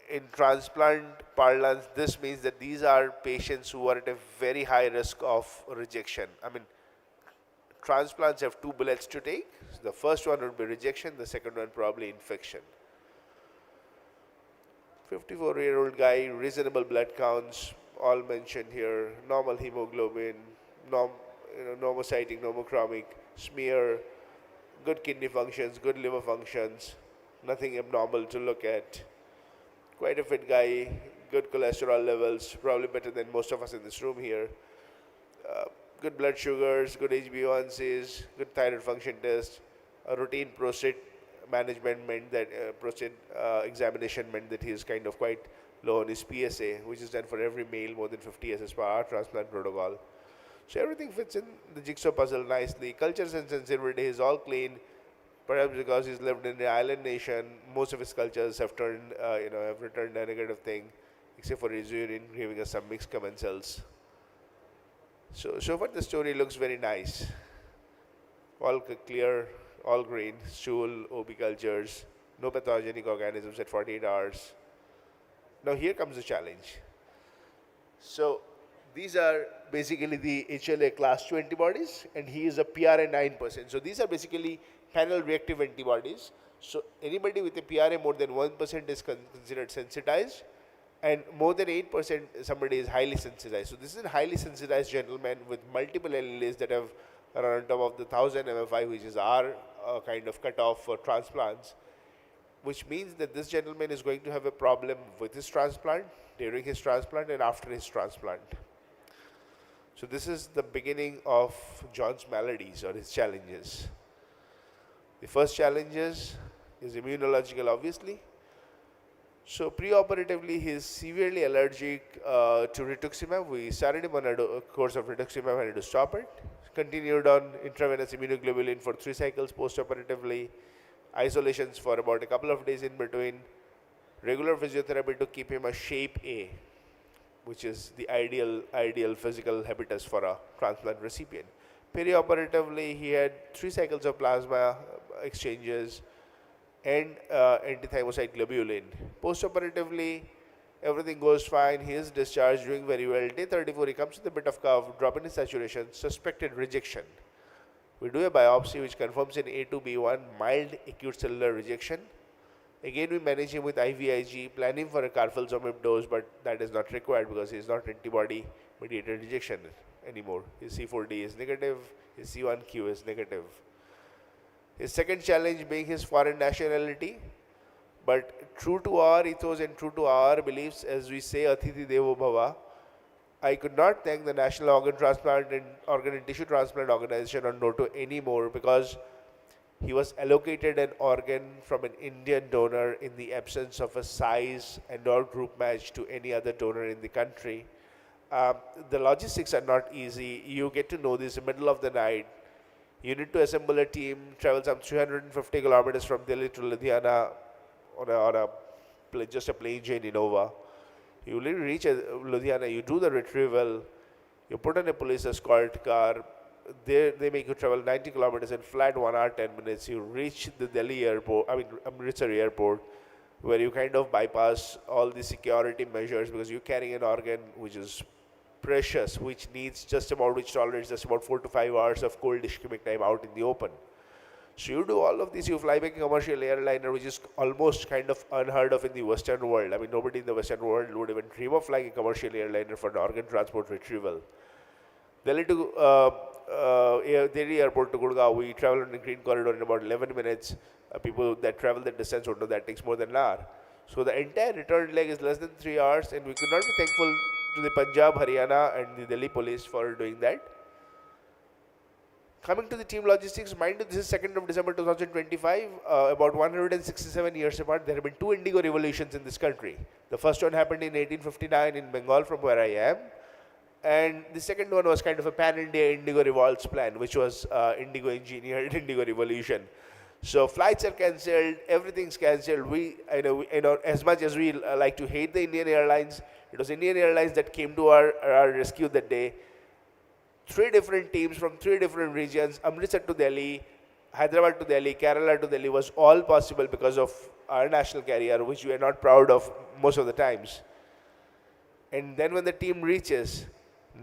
in transplant parlance, this means that these are patients who are at a very high risk of rejection. I mean, transplants have 2 bullets to take. So the first one would be rejection, the second one probably infection. 54-year-old guy, reasonable blood counts, all mentioned here, normal hemoglobin, normocytic, normochromic, smear, good kidney functions, good liver functions, nothing abnormal to look at. Quite a fit guy, good cholesterol levels, probably better than most of us in this room here. Good blood sugars, good HbA1cs, good thyroid function test. A routine prostate management meant that prostate examination meant that he is kind of quite low on his PSA, which is done for every male more than 50 years as per our transplant protocol. So everything fits in the jigsaw puzzle nicely. Cultures and sensitivity is all clean, perhaps because he's lived in the island nation. Most of his cultures have turned, have returned a negative thing, except for his urine giving us some mixed commensals. So far the story looks very nice. All clear, all green, stool, OB cultures, no pathogenic organisms at 48 hours. Now here comes the challenge. So these are basically the HLA class 2 antibodies, and he is a PRA 9%. So these are basically panel reactive antibodies. So anybody with a PRA more than 1% is considered sensitized, and more than 8% somebody is highly sensitized. So this is a highly sensitized gentleman with multiple alleles that have run on top of the 1000 MFI, which is our kind of cutoff for transplants, which means that this gentleman is going to have a problem with his transplant, during his transplant, and after his transplant. So this is the beginning of John's maladies or his challenges. The first challenges is immunological, obviously. So preoperatively, he is severely allergic to rituximab. We started him on a course of rituximab and had to stop it. Continued on intravenous immunoglobulin for 3 cycles postoperatively. Isolations for about a couple of days in between. Regular physiotherapy to keep him a shape A, which is the ideal physical habitus for a transplant recipient. Perioperatively, he had 3 cycles of plasma exchanges and antithymocyte globulin. Postoperatively, everything goes fine. He is discharged, doing very well. Day 34, he comes with a bit of cough, drop in his saturation, suspected rejection. We do a biopsy which confirms an A2B1, mild acute cellular rejection. Again, we manage him with IVIG, plan him for a carfilzomib dose, but that is not required because he is not antibody-mediated rejection anymore. His C4D is negative, his C1q is negative. His second challenge being his foreign nationality, but true to our ethos and true to our beliefs, as we say, Atithi Devo Bhava, I could not thank the National Organ Transplant and Organ and Tissue Transplant Organization or NOTO anymore because he was allocated an organ from an Indian donor in the absence of a size and or group match to any other donor in the country. The logistics are not easy. You get to know this in the middle of the night. You need to assemble a team, travel some 350 kilometers from Delhi to Ludhiana on just a plain Jane Innova. You reach Ludhiana, you do the retrieval, you put on a police escort car, they make you travel 90 kilometers in flat 1 hour 10 minutes. You reach the Delhi airport, Amritsar airport, where you kind of bypass all the security measures because you're carrying an organ which is precious, which tolerates just about 4 to 5 hours of cold ischemic time out in the open. So you do all of this, you fly back a commercial airliner, which is almost kind of unheard of in the Western world. I mean, nobody in the Western world would even dream of flying a commercial airliner for an organ transport retrieval. Delhi airport to Gurgaon, we travel on the Green Corridor in about 11 minutes. People that travel that distance would know that takes more than an hour. So the entire return leg is less than 3 hours, and we could not be thankful to the Punjab, Haryana and the Delhi police for doing that. Coming to the team logistics, mind you, this is 2nd of December 2025, about 167 years apart. There have been 2 indigo revolutions in this country. The first one happened in 1859 in Bengal, from where I am. And the second one was kind of a pan-India indigo revolts plan, which was indigo engineered indigo revolution. So flights are cancelled, everything's cancelled. As much as we like to hate the Indian Airlines, it was Indian Airlines that came to our rescue that day. 3 different teams from 3 different regions, Amritsar to Delhi, Hyderabad to Delhi, Kerala to Delhi, was all possible because of our national carrier, which we are not proud of most of the times. And then when the team reaches,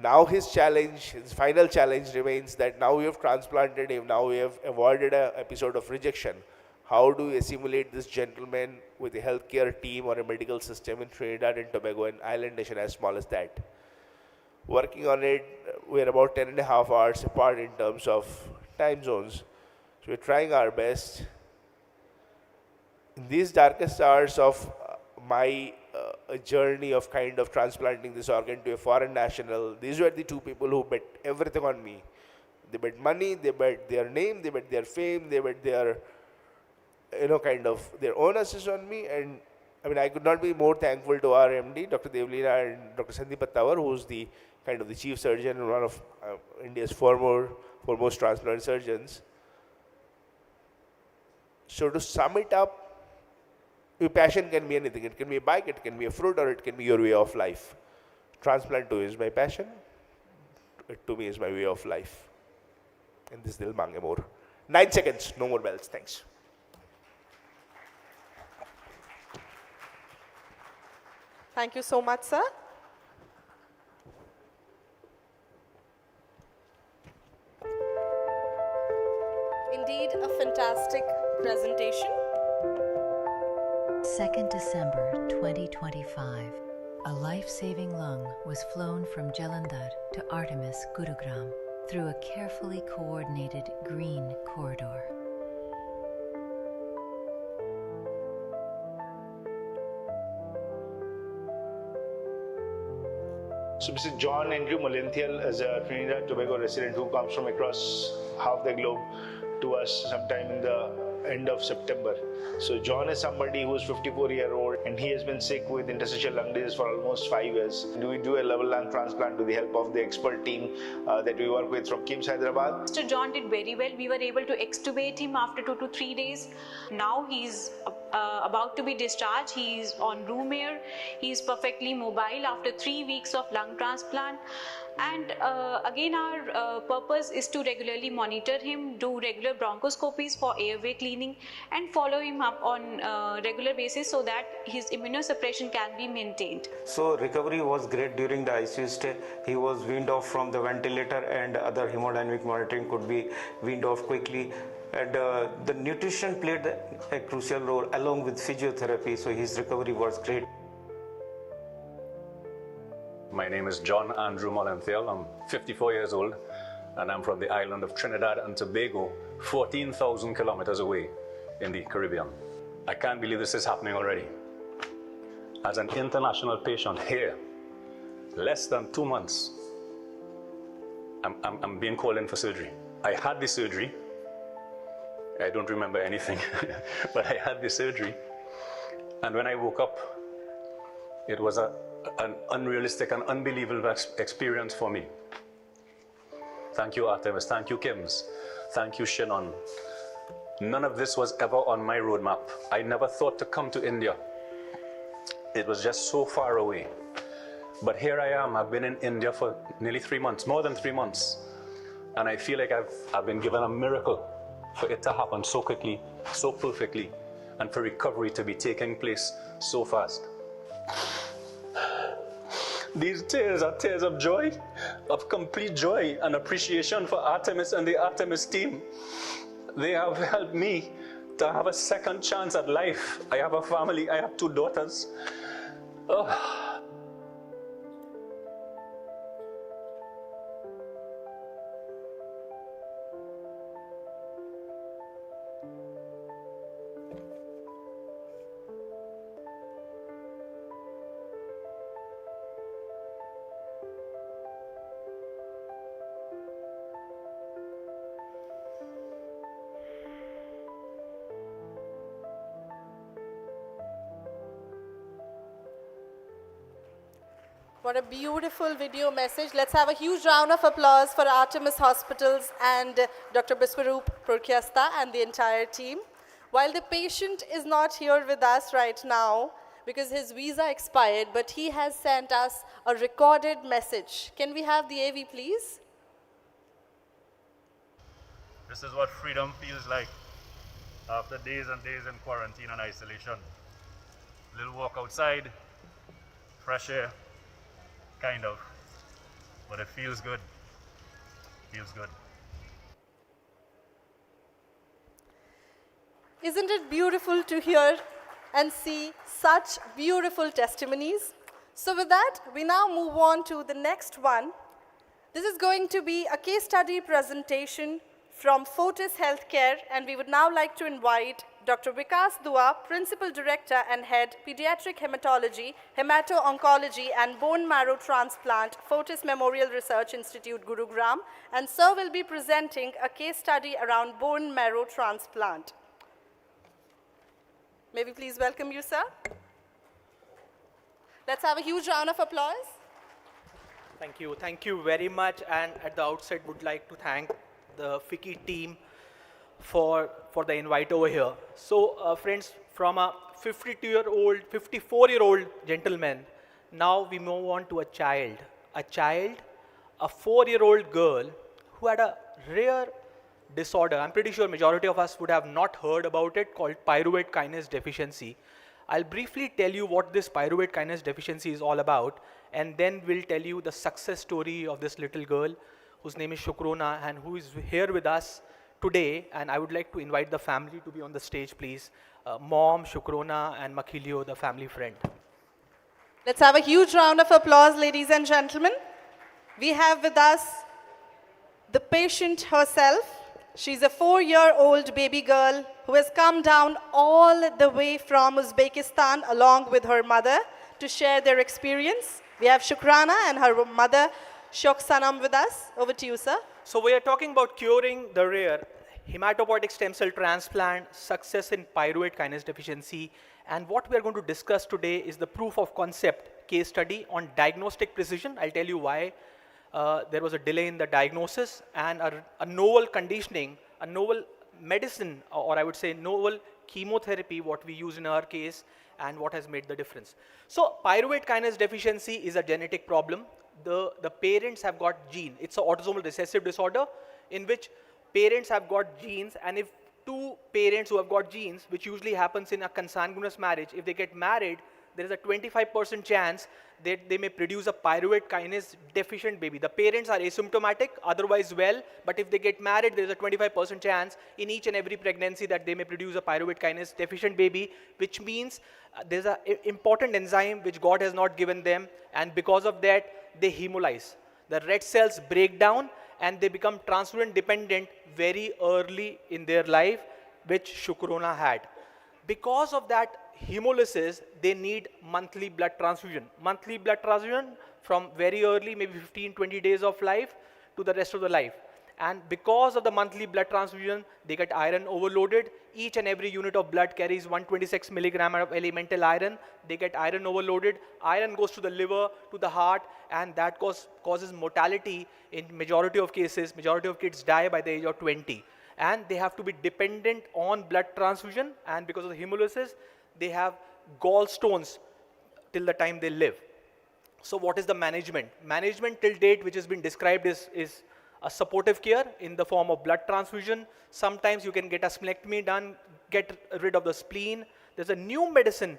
now his final challenge remains that now we have transplanted him, now we have avoided an episode of rejection. How do we assimilate this gentleman with a healthcare team or a medical system in Trinidad and Tobago, an island nation as small as that? Working on it, we're about 10.5 hours apart in terms of time zones. So we're trying our best. In these darkest hours of my journey of kind of transplanting this organ to a foreign national, these were the 2 people who bet everything on me. They bet money, they bet their name, they bet their fame, they bet their, kind of their own assist on me. And I could not be more thankful to our MD, Dr. Devlina and Dr. Sandeep Attawar, who's the kind of the chief surgeon and one of India's foremost transplant surgeons. So to sum it up, your passion can be anything. It can be a bike, it can be a fruit, or it can be your way of life. Transplant to is my passion. It to me is my way of life. And this dil mange more. 9 seconds, no more bells. Thanks. Thank you so much, sir. Indeed, a fantastic presentation. 2nd December 2025. a life-saving lung was flown from Jalandhar to Artemis Gurugram through a carefully coordinated green corridor. So Mr. John Andrew Molenthial is a Trinidad and Tobago resident who comes from across half the globe to us sometime in the end of September. So John is somebody who is 54-year-old and he has been sick with interstitial lung disease for almost 5 years. We do a level lung transplant with the help of the expert team that we work with from KIMS Hyderabad. Mr. John did very well. We were able to extubate him after 2 to 3 days. Now he's about to be discharged. He's on room air. He's perfectly mobile after 3 weeks of lung transplant. And again, our purpose is to regularly monitor him, do regular bronchoscopies for airway cleaning, and follow him up on regular basis so that his immunosuppression can be maintained. So recovery was great during the ICU stay. He was weaned off from the ventilator and other hemodynamic monitoring could be weaned off quickly. And the nutrition played a crucial role along with physiotherapy, so his recovery was great. My name is John Andrew Molenthial. I'm 54 years old and I'm from the island of Trinidad and Tobago, 14,000 kilometers away in the Caribbean. I can't believe this is happening already. As an international patient here, less than 2 months, I'm being called in for surgery. I had the surgery. I don't remember anything, but I had the surgery. And when I woke up, it was an unrealistic and unbelievable experience for me. Thank you, Artemis. Thank you, KIMS. Thank you, Shannon. None of this was ever on my roadmap. I never thought to come to India. It was just so far away. But here I am. I've been in India for nearly 3 months, more than 3 months. And I feel like I've been given a miracle for it to happen so quickly, so perfectly, and for recovery to be taking place so fast. These tears are tears of joy, of complete joy and appreciation for Artemis and the Artemis team. They have helped me to have a second chance at life. I have a family, I have 2 daughters. Oh. What a beautiful video message. Let's have a huge round of applause for Artemis Hospitals and Dr. Biswaroop Purkyasta and the entire team. While the patient is not here with us right now because his visa expired, but he has sent us a recorded message. Can we have the AV, please? This is what freedom feels like after days and days in quarantine and isolation. Little walk outside, fresh air. Kind of, but it feels good. Feels good. Isn't it beautiful to hear and see such beautiful testimonies? So with that, we now move on to the next one. This is going to be a case study presentation from Fortis Healthcare, and we would now like to invite Dr. Vikas Dua, Principal Director and Head, Pediatric Hematology, Hemato-Oncology and Bone Marrow Transplant, Fortis Memorial Research Institute, Gurugram, and Sir will be presenting a case study around bone marrow transplant. May we please welcome you, sir? Let's have a huge round of applause. Thank you. Thank you very much. And at the outset, would like to thank the FICCI team for the invite over here. So friends, from a 54-year-old gentleman, now we move on to a child, a 4-year-old girl who had a rare disorder. I'm pretty sure majority of us would have not heard about it, called pyruvate kinase deficiency. I'll briefly tell you what this pyruvate kinase deficiency is all about, and then we'll tell you the success story of this little girl whose name is Shukrona and who is here with us today. And I would like to invite the family to be on the stage, please. Mom, Shukrona, and Makhilio, the family friend. Let's have a huge round of applause, ladies and gentlemen. We have with us the patient herself. She's a 4-year-old baby girl who has come down all the way from Uzbekistan along with her mother to share their experience. We have Shukrana and her mother, Shok Sanam, with us. Over to you, sir. So we are talking about curing the rare hematopoietic stem cell transplant, success in pyruvate kinase deficiency, and what we are going to discuss today is the proof of concept case study on diagnostic precision. I'll tell you why there was a delay in the diagnosis, and a novel conditioning, a novel medicine, or I would say novel chemotherapy, what we use in our case, and what has made the difference. So pyruvate kinase deficiency is a genetic problem. The parents have got gene. It's an autosomal recessive disorder in which parents have got genes, and if two parents who have got genes, which usually happens in a consanguineous marriage, if they get married, there is a 25% chance that they may produce a pyruvate kinase deficient baby. The parents are asymptomatic, otherwise well, but if they get married, there is a 25% chance in each and every pregnancy that they may produce a pyruvate kinase deficient baby, which means there's an important enzyme which God has not given them, and because of that, they hemolyze. The red cells break down and they become transfusion dependent very early in their life, which Shukrona had. Because of that hemolysis, they need monthly blood transfusion. Monthly blood transfusion from very early, maybe 15-20 days of life to the rest of the life. And because of the monthly blood transfusion, they get iron overloaded. Each and every unit of blood carries 126 milligram of elemental iron. They get iron overloaded. Iron goes to the liver, to the heart, and that causes mortality in majority of cases. Majority of kids die by the age of 20. And they have to be dependent on blood transfusion, and because of the hemolysis, they have gallstones till the time they live. So what is the management? Management till date, which has been described, is a supportive care in the form of blood transfusion. Sometimes you can get a splenectomy done, get rid of the spleen. There's a new medicine,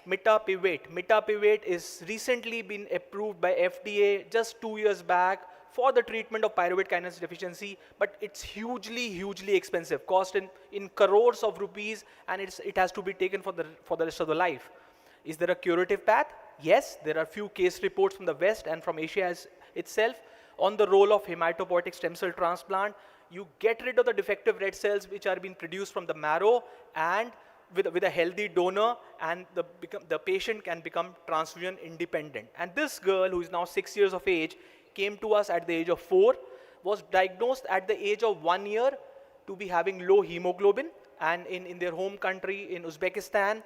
mitapivat. Mitapivat is recently been approved by FDA just 2 years back for the treatment of pyruvate kinase deficiency, but it's hugely expensive, cost in crores of rupees, and it has to be taken for the rest of the life. Is there a curative path? Yes, there are few case reports from the West and from Asia itself on the role of hematopoietic stem cell transplant. You get rid of the defective red cells which are being produced from the marrow, and with a healthy donor, and the patient can become transfusion independent. And this girl, who is now 6 years of age, came to us at the age of 4, was diagnosed at the age of 1 year to be having low hemoglobin, and in their home country in Uzbekistan,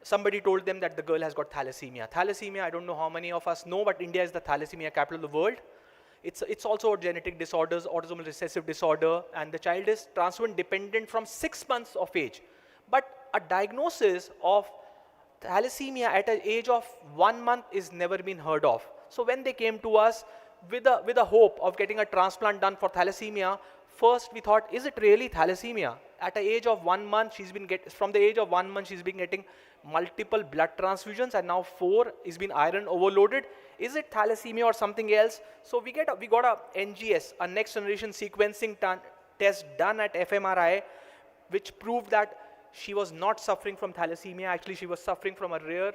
somebody told them that the girl has got thalassemia. Thalassemia, I don't know how many of us know, but India is the thalassemia capital of the world. It's also a genetic disorders, autosomal recessive disorder, and the child is transfusion dependent from 6 months of age. But a diagnosis of thalassemia at an age of 1 month is never been heard of. So when they came to us with a hope of getting a transplant done for thalassemia, first we thought, is it really thalassemia? At the age of 1 month, from the age of 1 month, she's been getting multiple blood transfusions, and now 4 is been iron overloaded. Is it thalassemia or something else? So we got a NGS, a next generation sequencing test done at FMRI, which proved that she was not suffering from thalassemia. Actually, she was suffering from a rare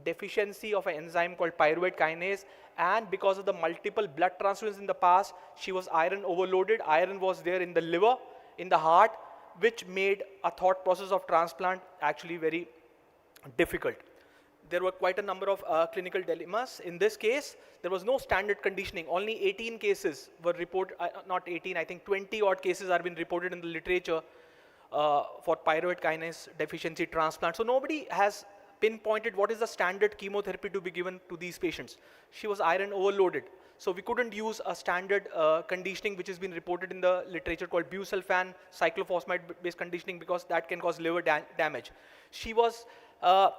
deficiency of an enzyme called pyruvate kinase, and because of the multiple blood transfusions in the past, she was iron overloaded. Iron was there in the liver, in the heart, which made a thought process of transplant actually very difficult. There were quite a number of clinical dilemmas. In this case, there was no standard conditioning. Only 18 cases were reported, not 18, I think 20 odd cases are been reported in the literature for pyruvate kinase deficiency transplant. So nobody has pinpointed what is the standard chemotherapy to be given to these patients. She was iron overloaded. So we couldn't use a standard conditioning which has been reported in the literature called busulfan cyclophosphamide-based conditioning, because that can cause liver damage. She was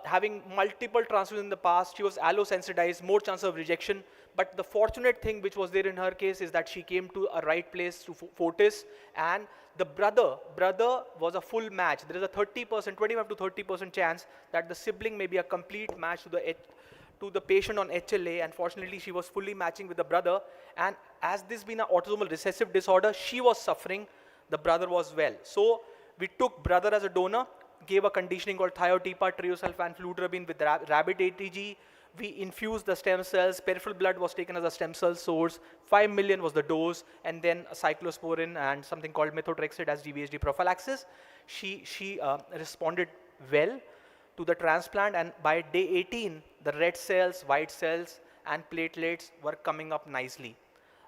having multiple transfusions in the past. She was allosensitized, more chance of rejection. But the fortunate thing which was there in her case is that she came to a right place to Fortis, and the brother was a full match. There is a 30%, 25 to 30% chance that the sibling may be a complete match to the patient on HLA, and fortunately she was fully matching with the brother. And as this being an autosomal recessive disorder, she was suffering, the brother was well. So we took brother as a donor, gave a conditioning called thiotepa, triosulfan, fludarabine with rabbit ATG. we infused the stem cells, peripheral blood was taken as a stem cell source, 5 million was the dose, and then a cyclosporin and something called methotrexate as GVHD prophylaxis. She responded well to the transplant, and by day 18, the red cells, white cells, and platelets were coming up nicely.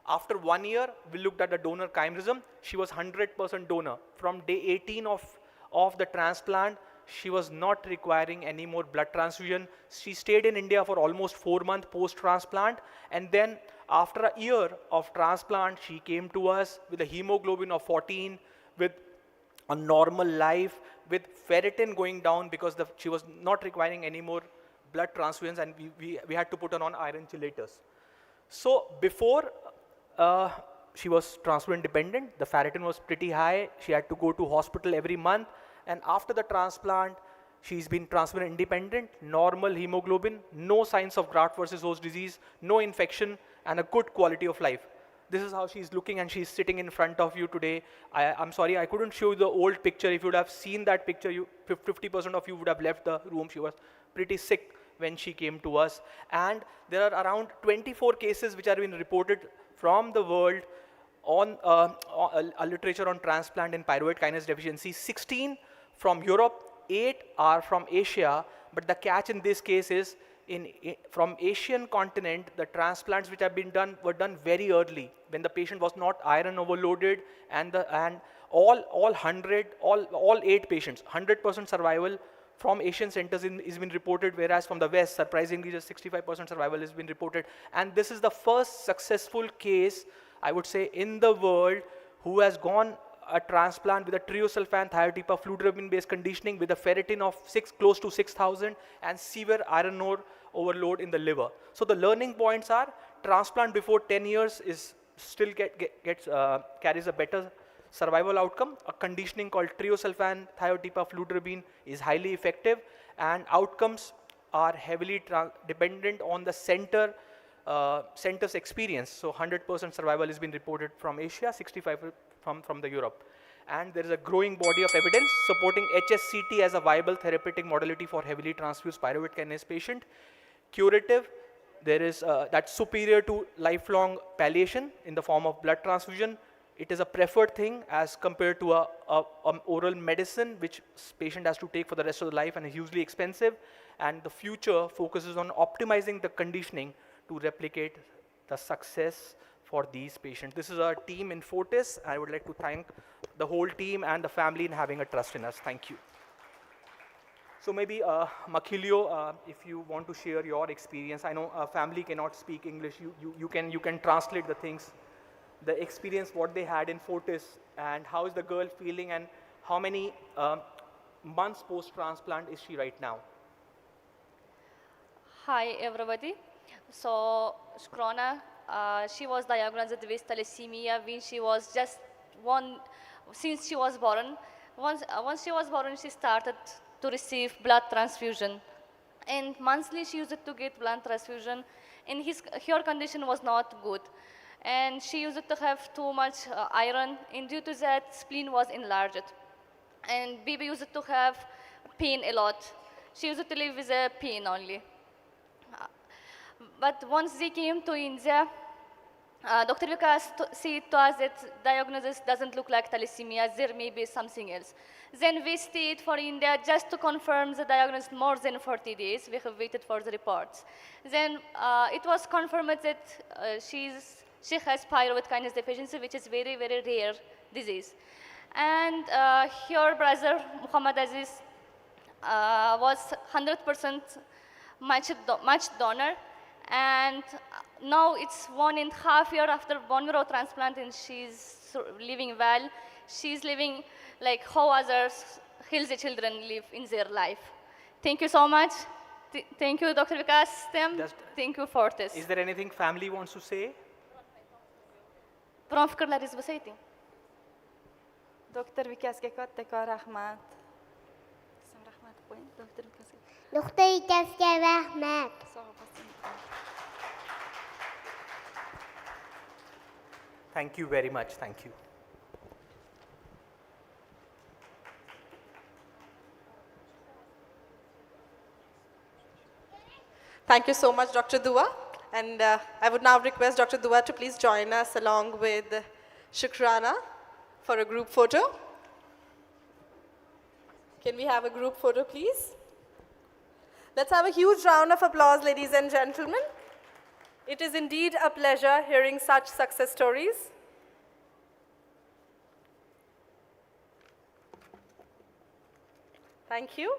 After 1 year, we looked at the donor chimerism. She was 100% donor. From day 18 of the transplant, she was not requiring any more blood transfusion. She stayed in India for almost 4 months post-transplant, and then after a year of transplant, she came to us with a hemoglobin of 14, with a normal life, with ferritin going down because she was not requiring any more blood transfusions, and we had to put her on iron chelators. So before she was transfusion dependent, the ferritin was pretty high. She had to go to hospital every month. And after the transplant, she's been transfusion independent, normal hemoglobin, no signs of graft versus host disease, no infection, and a good quality of life. This is how she's looking, and she's sitting in front of you today. I'm sorry, I couldn't show you the old picture. If you would have seen that picture, 50% of you would have left the room. She was pretty sick when she came to us. And there are around 24 cases which are being reported from the world on a literature on transplant in pyruvate kinase deficiency. 16 from Europe, 8 are from Asia, but the catch in this case is from Asian continent, the transplants which have been done were done very early when the patient was not iron overloaded, and all 8 patients, 100% survival from Asian centers is been reported, whereas from the West, surprisingly, just 65% survival has been reported. And this is the first successful case, I would say, in the world who has gone a transplant with a triosulfan thiotepa fludarabine based conditioning with a ferritin of close to 6,000 and severe iron ore overload in the liver. So the learning points are transplant before 10 years is still carries a better survival outcome. A conditioning called triosulfan thiotepa fludarabine is highly effective, and outcomes are heavily dependent on the center's experience. So 100% survival has been reported from Asia, 65 from the Europe. And there is a growing body of evidence supporting HSCT as a viable therapeutic modality for heavily transfused pyruvate kinase patient. Curative, there is that's superior to lifelong palliation in the form of blood transfusion. It is a preferred thing as compared to an oral medicine which patient has to take for the rest of the life and is hugely expensive. And the future focuses on optimizing the conditioning to replicate the success for these patients. This is our team in Fortis. I would like to thank the whole team and the family in having a trust in us. Thank you. So maybe Makhilio, if you want to share your experience. I know a family cannot speak English. You can translate the things, the experience, what they had in Fortis, and how is the girl feeling, and how many months post-transplant is she right now? Hi everybody. So Shkrona, she was diagnosed with thalassemia when she was just since she was born. Once she was born, she started to receive blood transfusion. And monthly she used to get blood transfusion, and her condition was not good. And she used to have too much iron, and due to that, spleen was enlarged. And baby used to have pain a lot. She used to live with a pain only. But once they came to India, Dr. Vikas said to us that diagnosis doesn't look like thalassemia, there may be something else. Then we stayed for India just to confirm the diagnosis more than 40 days. We have waited for the reports. Then it was confirmed that she has pyruvate kinase deficiency, which is very, very rare disease. And her brother, Muhammad Aziz, was 100% matched donor. And now it's 1.5 years after bone marrow transplant, and she's living well. She's living like how others healthy children live in their life. Thank you so much. Thank you, Dr. Vikas. Thank you, Fortis. Is there anything family wants to say? Pronto, ficar lá desbaceitem. Dr. Vikas ke kat teka rahmat. Sam rahmat point. Dr. Vikas. Dr. Vikas ke rahmat. Thank you very much. Thank you. Thank you so much, Dr. Dua. And I would now request Dr. Dua to please join us along with Shukrana for a group photo. Can we have a group photo, please? Let's have a huge round of applause, ladies and gentlemen. It is indeed a pleasure hearing such success stories. Thank you.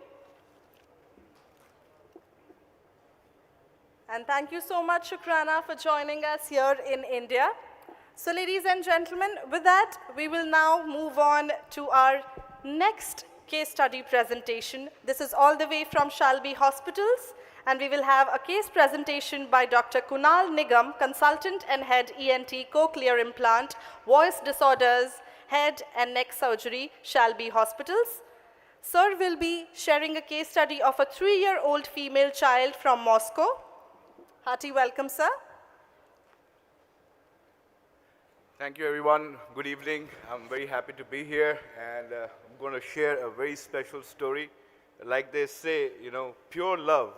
And thank you so much, Shukrana, for joining us here in India. So ladies and gentlemen, with that, we will now move on to our next case study presentation. This is all the way from Shalby Hospitals, and we will have a case presentation by Dr. Kunal Nigam, Consultant and Head ENT Cochlear Implant, Voice Disorders, Head and Neck Surgery, Shalby Hospitals. Sir will be sharing a case study of a 3-year-old female child from Moscow. Hearty welcome, sir. Thank you, everyone. Good evening. I'm very happy to be here, and I'm going to share a very special story. Like they say, you know, pure love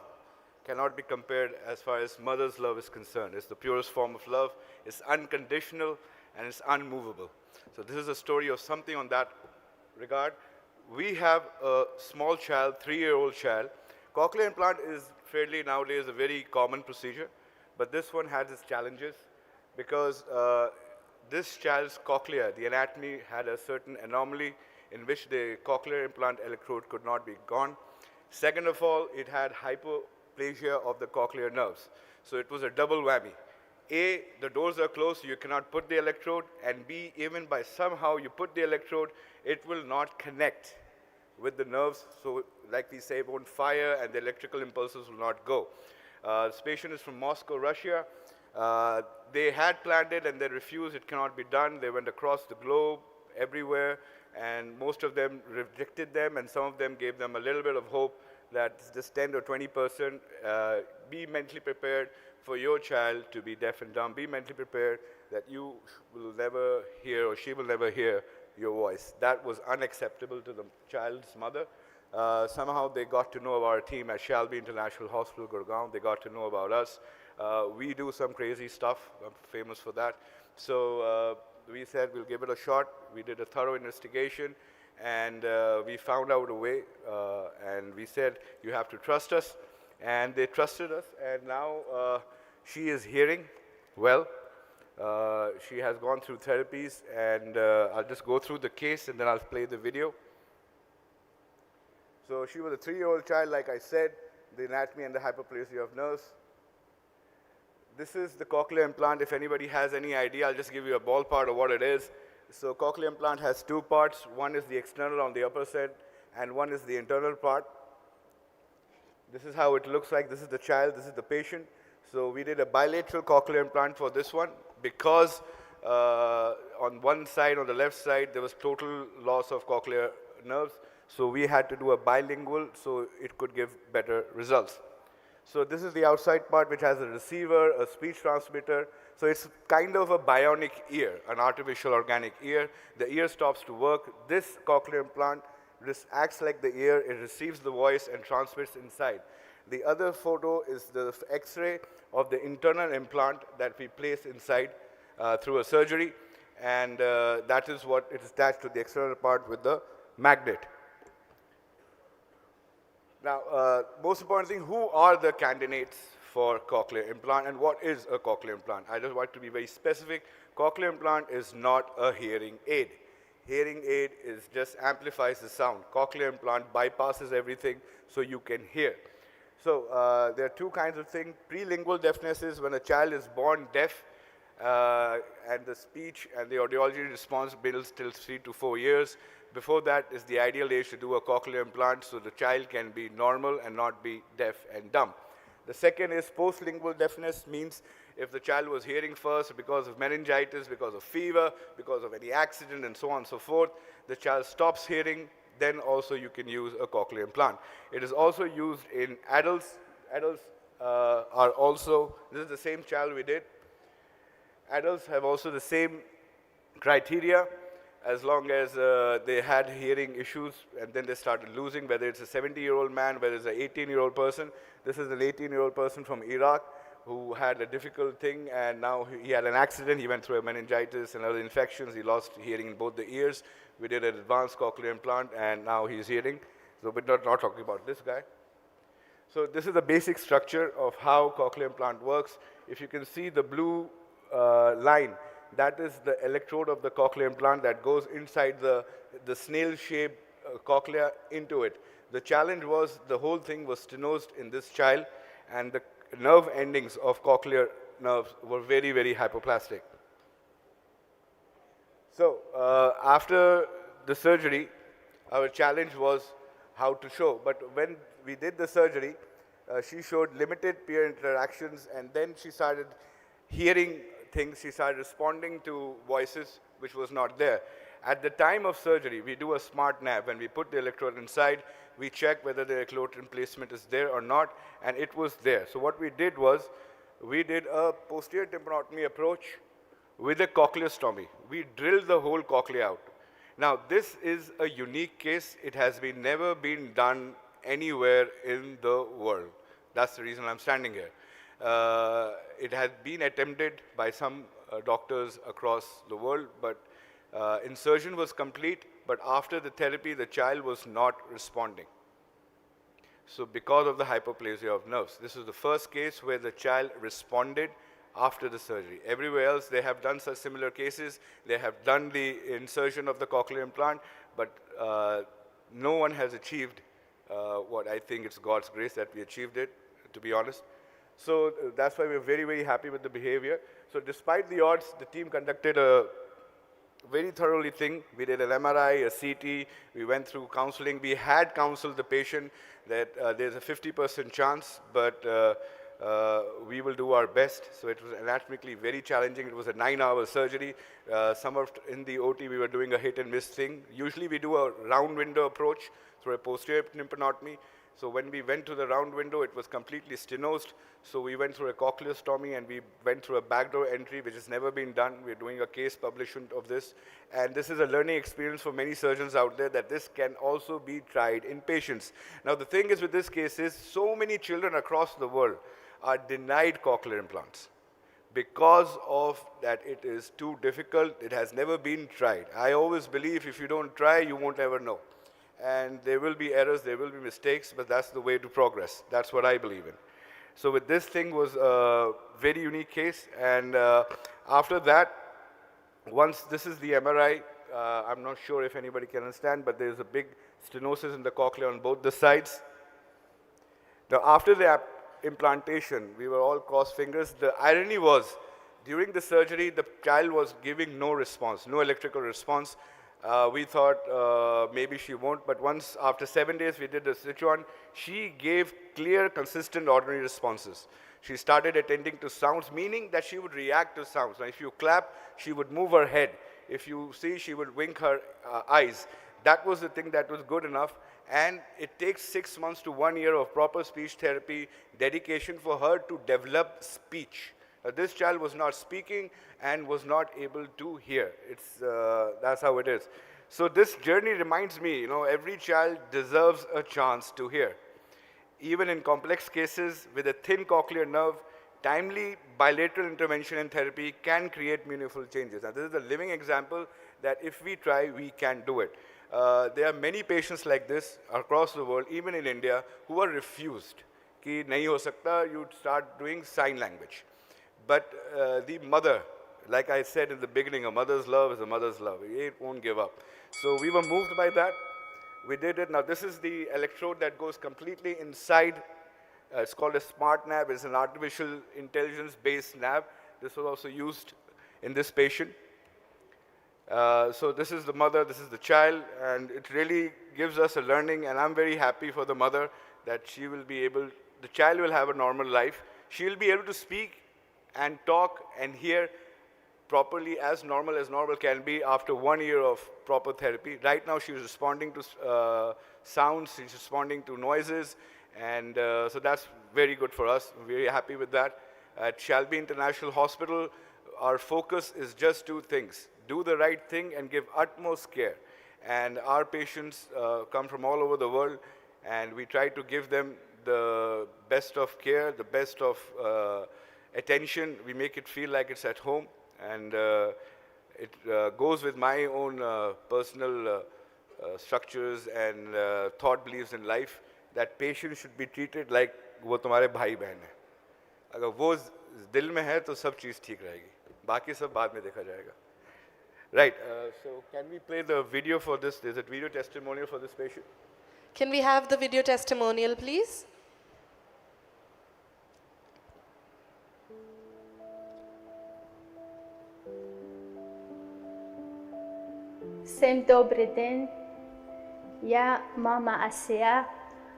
cannot be compared as far as mother's love is concerned. It's the purest form of love. It's unconditional, and it's unmovable. So this is a story of something on that regard. We have a small child, 3-year-old child. Cochlear implant is fairly nowadays a very common procedure, but this one has its challenges because this child's cochlea, the anatomy, had a certain anomaly in which the cochlear implant electrode could not be gone. Second of all, it had hypoplasia of the cochlear nerves. So it was a double whammy. A, the doors are closed, so you cannot put the electrode, and B, even by somehow you put the electrode, it will not connect with the nerves, so like we say, it won't fire and the electrical impulses will not go. This patient is from Moscow, Russia. They had planned it and they refused, it cannot be done. They went across the globe, everywhere, and most of them rejected them, and some of them gave them a little bit of hope that just 10 or 20%, be mentally prepared for your child to be deaf and dumb. Be mentally prepared that you will never hear or she will never hear your voice. That was unacceptable to the child's mother. Somehow they got to know of our team at Shalby International Hospital, Gurgaon. They got to know about us. We do some crazy stuff. I'm famous for that. So we said we'll give it a shot. We did a thorough investigation, and we found out a way. And we said, you have to trust us. And they trusted us. And now she is hearing well. She has gone through therapies, and I'll just go through the case and then I'll play the video. So she was a 3-year-old child, like I said, the anatomy and the hypoplasia of nerves. This is the cochlear implant. If anybody has any idea, I'll just give you a ballpark of what it is. So cochlear implant has 2 parts. One is the external on the upper side, and one is the internal part. This is how it looks like. This is the child, this is the patient. So we did a bilateral cochlear implant for this one because on one side, on the left side, there was total loss of cochlear nerves. So we had to do a bilingual so it could give better results. So this is the outside part, which has a receiver, a speech transmitter. So it's kind of a bionic ear, an artificial organic ear. The ear stops to work. This cochlear implant just acts like the ear. It receives the voice and transmits inside. The other photo is the X-ray of the internal implant that we place inside through a surgery, and that is what is attached to the external part with the magnet. Now, most important thing, who are the candidates for cochlear implant, and what is a cochlear implant? I just want to be very specific. Cochlear implant is not a hearing aid. Hearing aid is just amplifies the sound. Cochlear implant bypasses everything so you can hear. So there are 2 kinds of things. Prelingual deafness is when a child is born deaf and the speech and the audiology response builds till 3 to 4 years. Before that is the ideal age to do a cochlear implant so the child can be normal and not be deaf and dumb. The second is postlingual deafness, means if the child was hearing first because of meningitis, because of fever, because of any accident and so on and so forth, the child stops hearing, then also you can use a cochlear implant. It is also used in adults. Adults are also, this is the same child we did. Adults have also the same criteria. as long as they had hearing issues and then they started losing, whether it's a 70-year-old man, whether it's an 18-year-old person. This is an 18-year-old person from Iraq who had a difficult thing, and now he had an accident. He went through a meningitis and other infections. He lost hearing in both the ears. We did an advanced cochlear implant, and now he's hearing. So we're not talking about this guy. So this is the basic structure of how cochlear implant works. If you can see the blue line, that is the electrode of the cochlear implant that goes inside the snail-shaped cochlea into it. The challenge was the whole thing was stenosed in this child, and the nerve endings of cochlear nerves were very, very hypoplastic. So after the surgery, our challenge was how to show. But when we did the surgery, she showed limited peer interactions, and then she started hearing things. She started responding to voices which was not there. At the time of surgery, we do a smart nav. When we put the electrode inside, we check whether the electrode replacement is there or not, and it was there. So what we did was, we did a posterior tympanotomy approach with a cochleostomy. We drilled the whole cochlea out. Now, this is a unique case. It has never been done anywhere in the world. That's the reason I'm standing here. It has been attempted by some doctors across the world, but insertion was complete, but after the therapy, the child was not responding. So because of the hypoplasia of nerves, this is the first case where the child responded after the surgery. Everywhere else, they have done such similar cases. They have done the insertion of the cochlear implant, but no one has achieved what I think it's God's grace that we achieved it, to be honest. So that's why we're very, very happy with the behavior. So despite the odds, the team conducted a very thoroughly thing. We did an MRI, a CT, we went through counseling. We had counseled the patient that there's a 50% chance, but we will do our best. So it was anatomically very challenging. It was a 9-hour surgery. In the OT, we were doing a hit and miss thing. Usually we do a round window approach through a posterior tympanotomy. So when we went to the round window, it was completely stenosed. So we went through a cochleostomy and we went through a backdoor entry, which has never been done. We're doing a case publication of this. And this is a learning experience for many surgeons out there that this can also be tried in patients. Now the thing is with this case is so many children across the world are denied cochlear implants because of that it is too difficult. It has never been tried. I always believe if you don't try, you won't ever know. And there will be errors, there will be mistakes, but that's the way to progress. That's what I believe in. So with this thing was a very unique case, and after that, once this is the MRI, I'm not sure if anybody can understand, but there's a big stenosis in the cochlea on both the sides. Now after the implantation, we were all crossed fingers. The irony was, during the surgery, the child was giving no response, no electrical response. We thought maybe she won't, but once after 7 days we did the switch on, she gave clear, consistent, ordinary responses. She started attending to sounds, meaning that she would react to sounds. Now if you clap, she would move her head. If you see, she would wink her eyes. That was the thing that was good enough, and it takes 6 months to 1 year of proper speech therapy dedication for her to develop speech. This child was not speaking and was not able to hear. That's how it is. So this journey reminds me, every child deserves a chance to hear. Even in complex cases with a thin cochlear nerve, timely bilateral intervention and therapy can create meaningful changes. And this is a living example that if we try, we can do it. There are many patients like this across the world, even in India, who are refused. Ki nahi ho sakta, you start doing sign language. But the mother, like I said in the beginning, a mother's love is a mother's love. It won't give up. So we were moved by that. We did it. Now this is the electrode that goes completely inside. It's called a smart nav. It's an artificial intelligence-based nav. This was also used in this patient. So this is the mother, this is the child, and it really gives us a learning, and I'm very happy for the mother that she will be able, the child will have a normal life. She will be able to speak and talk and hear properly as normal can be after 1 year of proper therapy. Right now she is responding to sounds, she's responding to noises, and so that's very good for us. I'm very happy with that. At Shalby International Hospital, our focus is just 2 things. do the right thing and give utmost care. And our patients come from all over the world, and we try to give them the best of care, the best of attention. We make it feel like it's at home, and it goes with my own personal structures and thought beliefs in life, that patients should be treated like वो तुम्हारे भाई बहन है. अगर वो दिल में है तो सब चीज़ ठीक रहेगी, बाकी सब बाद में देखा जाएगा. Right, so can we play the video for this? There's a video testimonial for this patient. Can we have the video testimonial, please? Всем добрый день. Я мама Асия.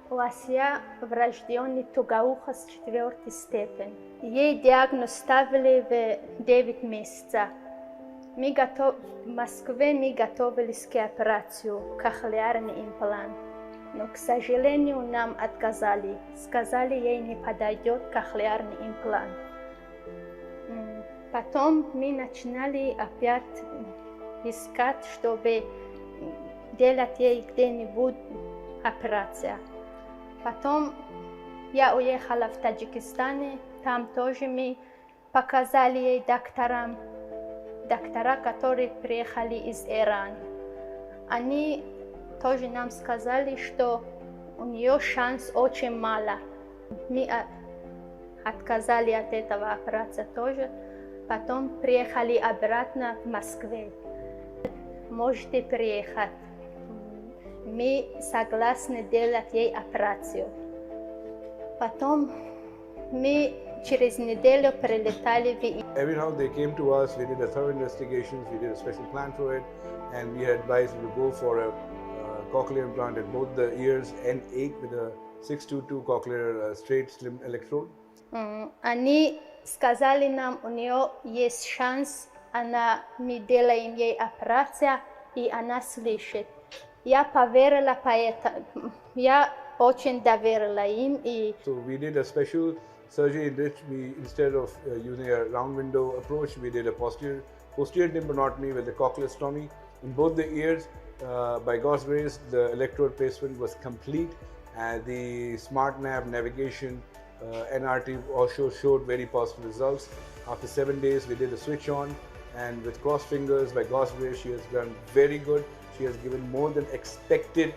У Асия врожденный тугоухость 4-й степени. Ей диагноз ставили в 9 месяцев. В Москве мы готовились к операции, кохлеарный имплант. Но, к сожалению, нам отказали. Сказали, ей не подойдет кохлеарный имплант. Потом мы начинали опять искать, чтобы делать ей где-нибудь операцию. Потом я уехала в Таджикистан, там тоже мы показали ей доктора, которые приехали из Ирана. Они тоже нам сказали, что у нее шанс очень мало. Мы отказали от этого операции тоже. Потом приехали обратно в Москву. Можете приехать. Мы согласны делать ей операцию. Потом мы через неделю прилетали в Every now they came to us, we did a thorough investigation, we did a special plan for it, and we had advised to go for a cochlear implant at both the ears and 8 with a 622 cochlear straight slim electrode. Они сказали нам, у нее есть шанс, мы делаем ей операцию, и она слышит. Я поверила, поэтому я очень доверила им. So we did a special surgery in which we, instead of using a round window approach, we did a posterior tympanotomy with a cochleostomy in both the ears. By God's grace, the electrode placement was complete, and the smart nav navigation NRT also showed very positive results. After 7 days, we did a switch on, and with crossed fingers, by God's grace, she has done very good. She has given more than expected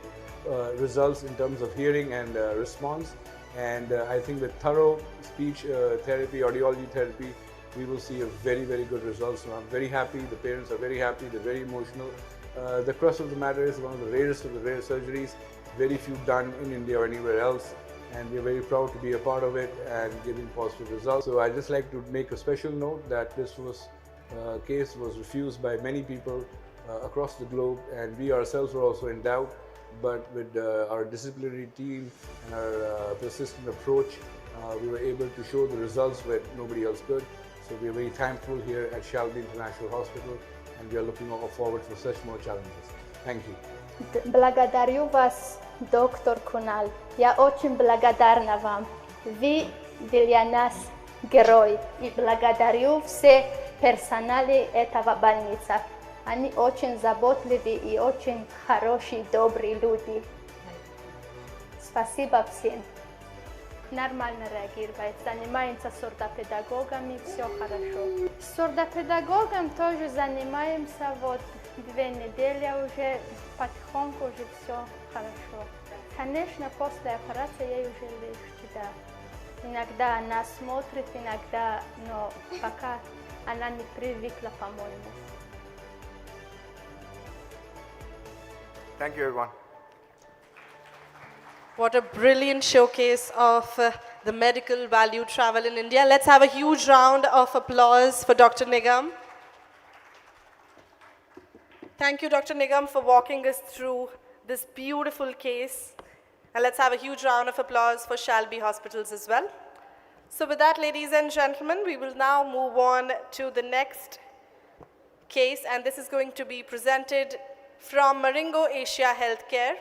results in terms of hearing and response. And I think with thorough speech therapy, audiology therapy, we will see a very, very good result. So I'm very happy. The parents are very happy. They're very emotional. The crux of the matter is one of the rarest of the rare surgeries. Very few done in India or anywhere else. And we're very proud to be a part of it and giving positive results. So I'd just like to make a special note that this case was refused by many people across the globe, and we ourselves were also in doubt. But with our disciplinary team and our persistent approach, we were able to show the results where nobody else could. So we are very thankful here at Shalby International Hospital, and we are looking forward for such more challenges. Thank you. Благодарю вас, доктор Кунал. Я очень благодарна вам. Вы для нас герой. И благодарю все персонали этого больницы. Они очень заботливые и очень хорошие, добрые люди. Спасибо всем. Нормально реагирует. Занимаемся с сурдопедагогами, все хорошо. С сурдопедагогом тоже занимаемся, 2 недели уже, потихоньку уже все хорошо. Конечно, после операции ей уже легче, да. Иногда она смотрит, иногда, но пока она не привыкла, по-моему. Thank you, everyone. What a brilliant showcase of the medical value travel in India. Let's have a huge round of applause for Dr. Nigam. Thank you, Dr. Nigam, for walking us through this beautiful case. And let's have a huge round of applause for Shalby Hospitals as well. So with that, ladies and gentlemen, we will now move on to the next case, and this is going to be presented from Marrow Asia Healthcare.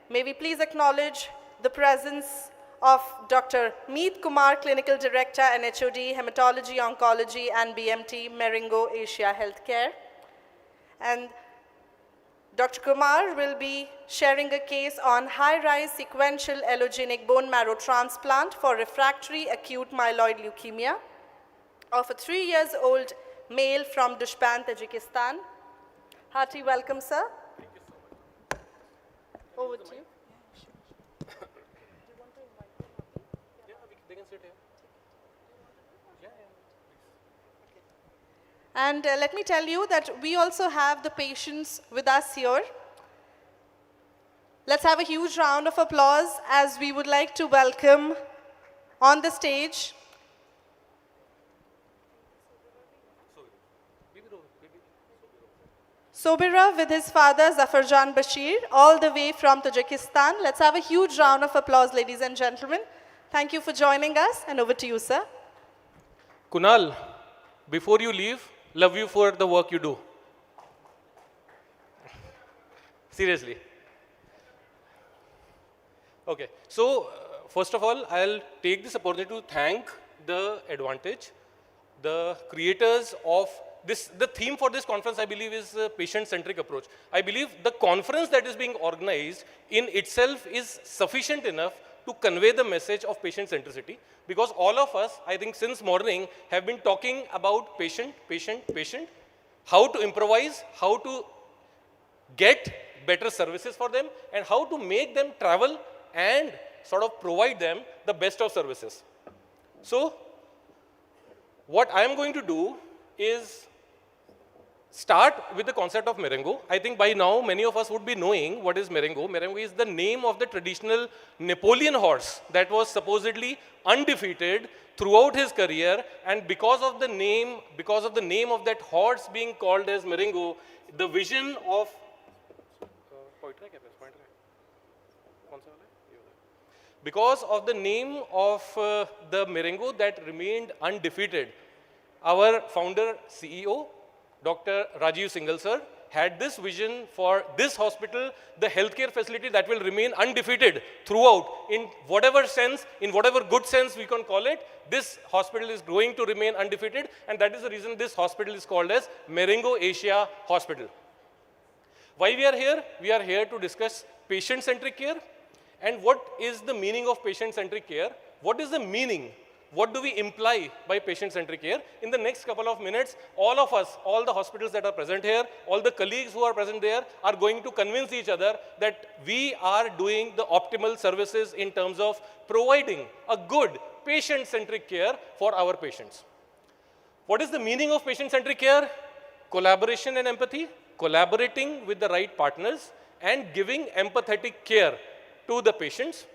May we please acknowledge the presence of Dr. Meet Kumar, Clinical Director and HOD, Hematology, Oncology and BMT, Marrow Asia Healthcare. And Dr. Kumar will be sharing a case on high-rise sequential allogenic bone marrow transplant for refractory acute myeloid leukemia of a 3-year-old male from Dushban, Tajikistan. Hearty welcome, sir. Thank you so much. Over to you. And let me tell you that we also have the patients with us here. Let's have a huge round of applause as we would like to welcome on the stage Sobira with his father Zafarjan Bashir, all the way from Tajikistan. Let's have a huge round of applause, ladies and gentlemen. Thank you for joining us, and over to you, sir. Kunal, before you leave, love you for the work you do. Seriously. Okay, so first of all, I'll take this opportunity to thank the Advantage, the creators of this. The theme for this conference, I believe, is a patient-centric approach. I believe the conference that is being organized in itself is sufficient enough to convey the message of patient centricity, because all of us, I think since morning, have been talking about patient, how to improvise, how to get better services for them, and how to make them travel and sort of provide them the best of services. So what I am going to do is start with the concept of Marengo. I think by now many of us would be knowing what is Marengo. Marengo is the name of the traditional Napoleon horse that was supposedly undefeated throughout his career, and because of the name of that horse being called as Marengo, the vision of because of the name of the Marengo that remained undefeated, our founder CEO Dr. Rajiv Singhal sir had this vision for this hospital, the healthcare facility that will remain undefeated throughout, in whatever sense, in whatever good sense we can call it. This hospital is going to remain undefeated, and that is the reason this hospital is called as Marengo Asia Hospital. Why we are here to discuss patient-centric care. And what is the meaning of patient-centric care? What is the meaning? What do we imply by patient-centric care? In the next couple of minutes, all of us, all the hospitals that are present here, all the colleagues who are present there are going to convince each other that we are doing the optimal services in terms of providing a good patient-centric care for our patients. What is the meaning of patient-centric care? Collaboration and empathy, collaborating with the right partners and giving empathetic care to the patients.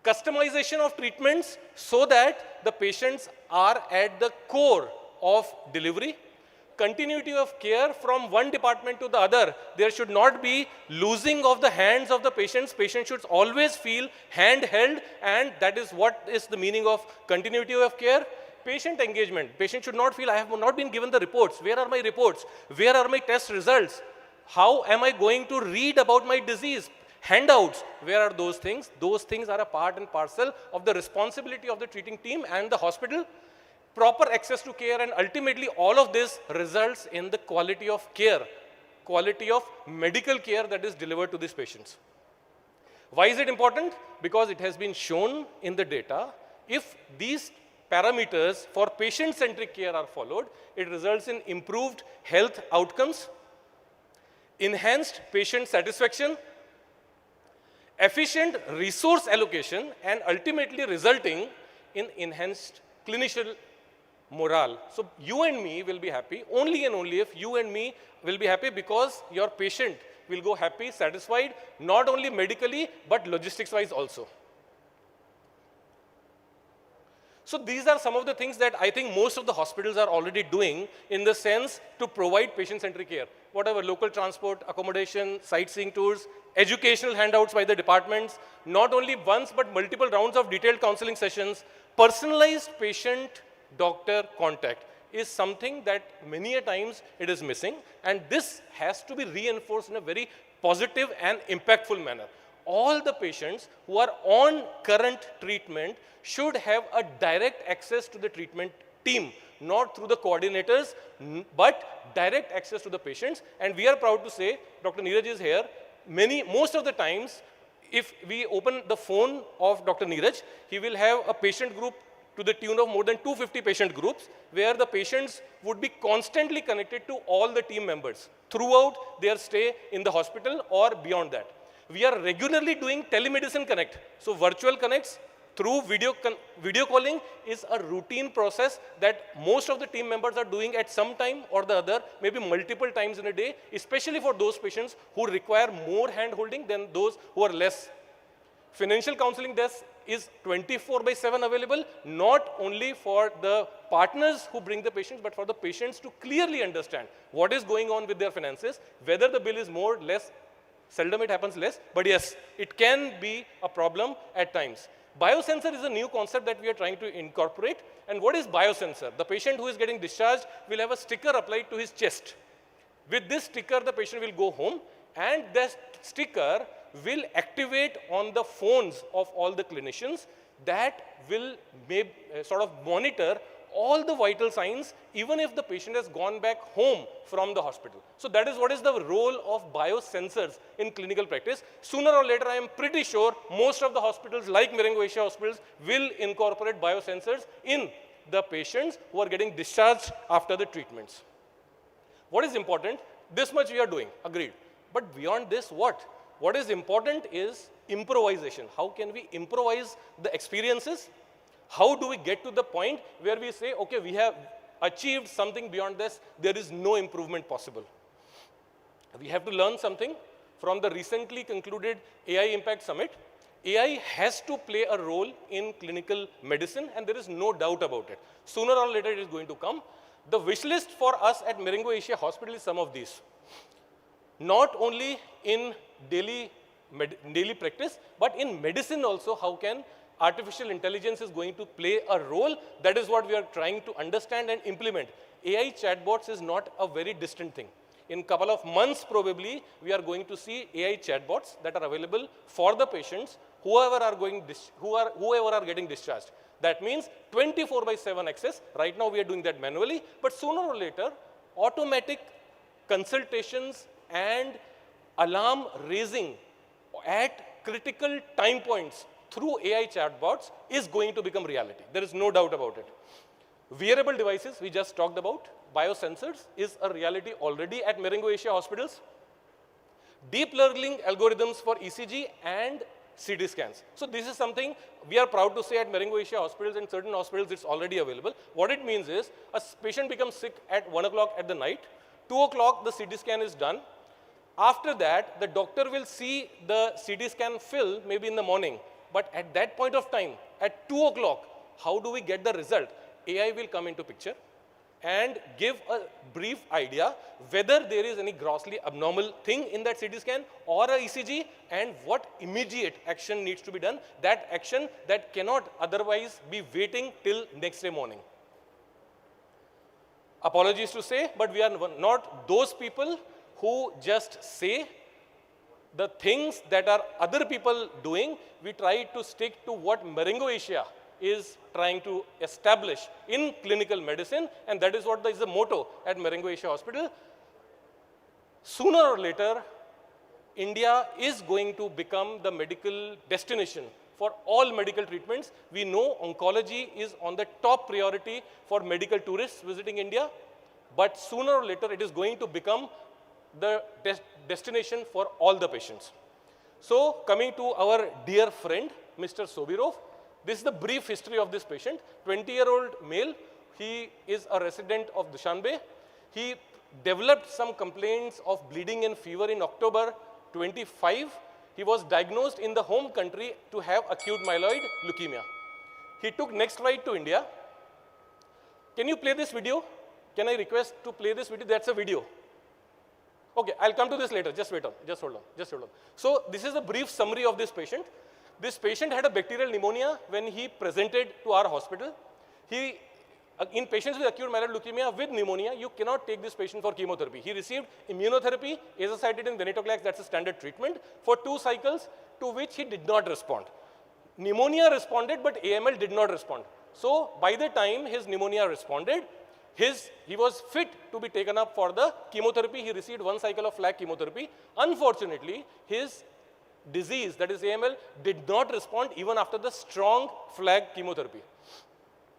Customization of treatments so that the patients are at the core of delivery. Continuity of care from one department to the other. There should not be losing of the hands of the patients. Patients should always feel handheld, and that is what is the meaning of continuity of care. Patient engagement. Patient should not feel, I have not been given the reports. Where are my reports? Where are my test results? How am I going to read about my disease? Handouts, where are those things? Those things are a part and parcel of the responsibility of the treating team and the hospital. Proper access to care, and ultimately all of this results in the quality of care, quality of medical care that is delivered to these patients. Why is it important? Because it has been shown in the data, if these parameters for patient-centric care are followed, it results in improved health outcomes, enhanced patient satisfaction, efficient resource allocation, and ultimately resulting in enhanced clinician morale. So you and me will be happy only and only if you and me will be happy, because your patient will go happy, satisfied, not only medically but logistics-wise also. So these are some of the things that I think most of the hospitals are already doing in the sense to provide patient-centric care. Whatever, local transport, accommodation, sightseeing tours, educational handouts by the departments, not only once but multiple rounds of detailed counseling sessions. Personalized patient-doctor contact is something that many a times it is missing, and this has to be reinforced in a very positive and impactful manner. All the patients who are on current treatment should have a direct access to the treatment team not through the coordinators, but direct access to the patients. And we are proud to say, Dr. Neeraj is here, most of the times, if we open the phone of Dr. Neeraj, he will have a patient group to the tune of more than 250 patient groups, where the patients would be constantly connected to all the team members throughout their stay in the hospital or beyond that. We are regularly doing telemedicine connect. So virtual connects through video calling is a routine process that most of the team members are doing at some time or the other, maybe multiple times in a day, especially for those patients who require more hand-holding than those who are less. Financial counseling desk is 24/7 available, not only for the partners who bring the patients, but for the patients to clearly understand what is going on with their finances, whether the bill is more, less. Seldom it happens less, but yes, it can be a problem at times. Biosensor is a new concept that we are trying to incorporate. And what is biosensor? The patient who is getting discharged will have a sticker applied to his chest. With this sticker, the patient will go home, and that sticker will activate on the phones of all the clinicians that will sort of monitor all the vital signs, even if the patient has gone back home from the hospital. So that is what is the role of biosensors in clinical practice. Sooner or later, I am pretty sure most of the hospitals, like Marengo Asia hospitals, will incorporate biosensors in the patients who are getting discharged after the treatments. What is important? This much we are doing, agreed. But beyond this, what? What is important is improvisation. How can we improvise the experiences? How do we get to the point where we say, okay, we have achieved something beyond this, there is no improvement possible? We have to learn something from the recently concluded AI Impact Summit. AI has to play a role in clinical medicine, and there is no doubt about it. Sooner or later, it is going to come. The wish list for us at Marengo Asia Hospital is some of these. Not only in daily practice, but in medicine also, how can artificial intelligence is going to play a role? That is what we are trying to understand and implement. AI chatbots is not a very distant thing. In a couple of months, probably, we are going to see AI chatbots that are available for the patients, whoever are getting discharged. That means 24/7 access. Right now, we are doing that manually, but sooner or later, automatic consultations and alarm raising at critical time points through AI chatbots is going to become reality. There is no doubt about it. Wearable devices, we just talked about. Biosensors is a reality already at Marengo Asia hospitals. Deep learning algorithms for ECG and CT scans. So this is something we are proud to say at Marengo Asia hospitals, and certain hospitals it's already available. What it means is a patient becomes sick at 1 o'clock at the night, 2 o'clock the CT scan is done. After that, the doctor will see the CT scan fill maybe in the morning. But at that point of time, at 2 o'clock, how do we get the result? AI will come into picture and give a brief idea whether there is any grossly abnormal thing in that CT scan or a ECG, and what immediate action needs to be done, that action that cannot otherwise be waiting till next day morning. Apologies to say, but we are not those people who just say the things that are other people doing. We try to stick to what Marengo Asia is trying to establish in clinical medicine, and that is what is the motto at Marengo Asia Hospital. Sooner or later, India is going to become the medical destination for all medical treatments. We know oncology is on the top priority for medical tourists visiting India, but sooner or later it is going to become the destination for all the patients. So coming to our dear friend, Mr. Sobirov, this is the brief history of this patient. 20-year-old male, he is a resident of Dushanbe. He developed some complaints of bleeding and fever in October 25. He was diagnosed in the home country to have acute myeloid leukemia. He took next flight to India. Can you play this video? Can I request to play this video? That's a video. Okay, I'll come to this later. Just wait on. Just hold on. So this is a brief summary of this patient. This patient had a bacterial pneumonia when he presented to our hospital. In patients with acute myeloid leukemia with pneumonia, you cannot take this patient for chemotherapy. He received immunotherapy, azacitidine, venetoclax, that's a standard treatment, for 2 cycles, to which he did not respond. Pneumonia responded, but AML did not respond. So by the time his pneumonia responded, He was fit to be taken up for the chemotherapy. He received 1 cycle of flag chemotherapy. Unfortunately, his disease, that is AML, did not respond even after the strong flag chemotherapy.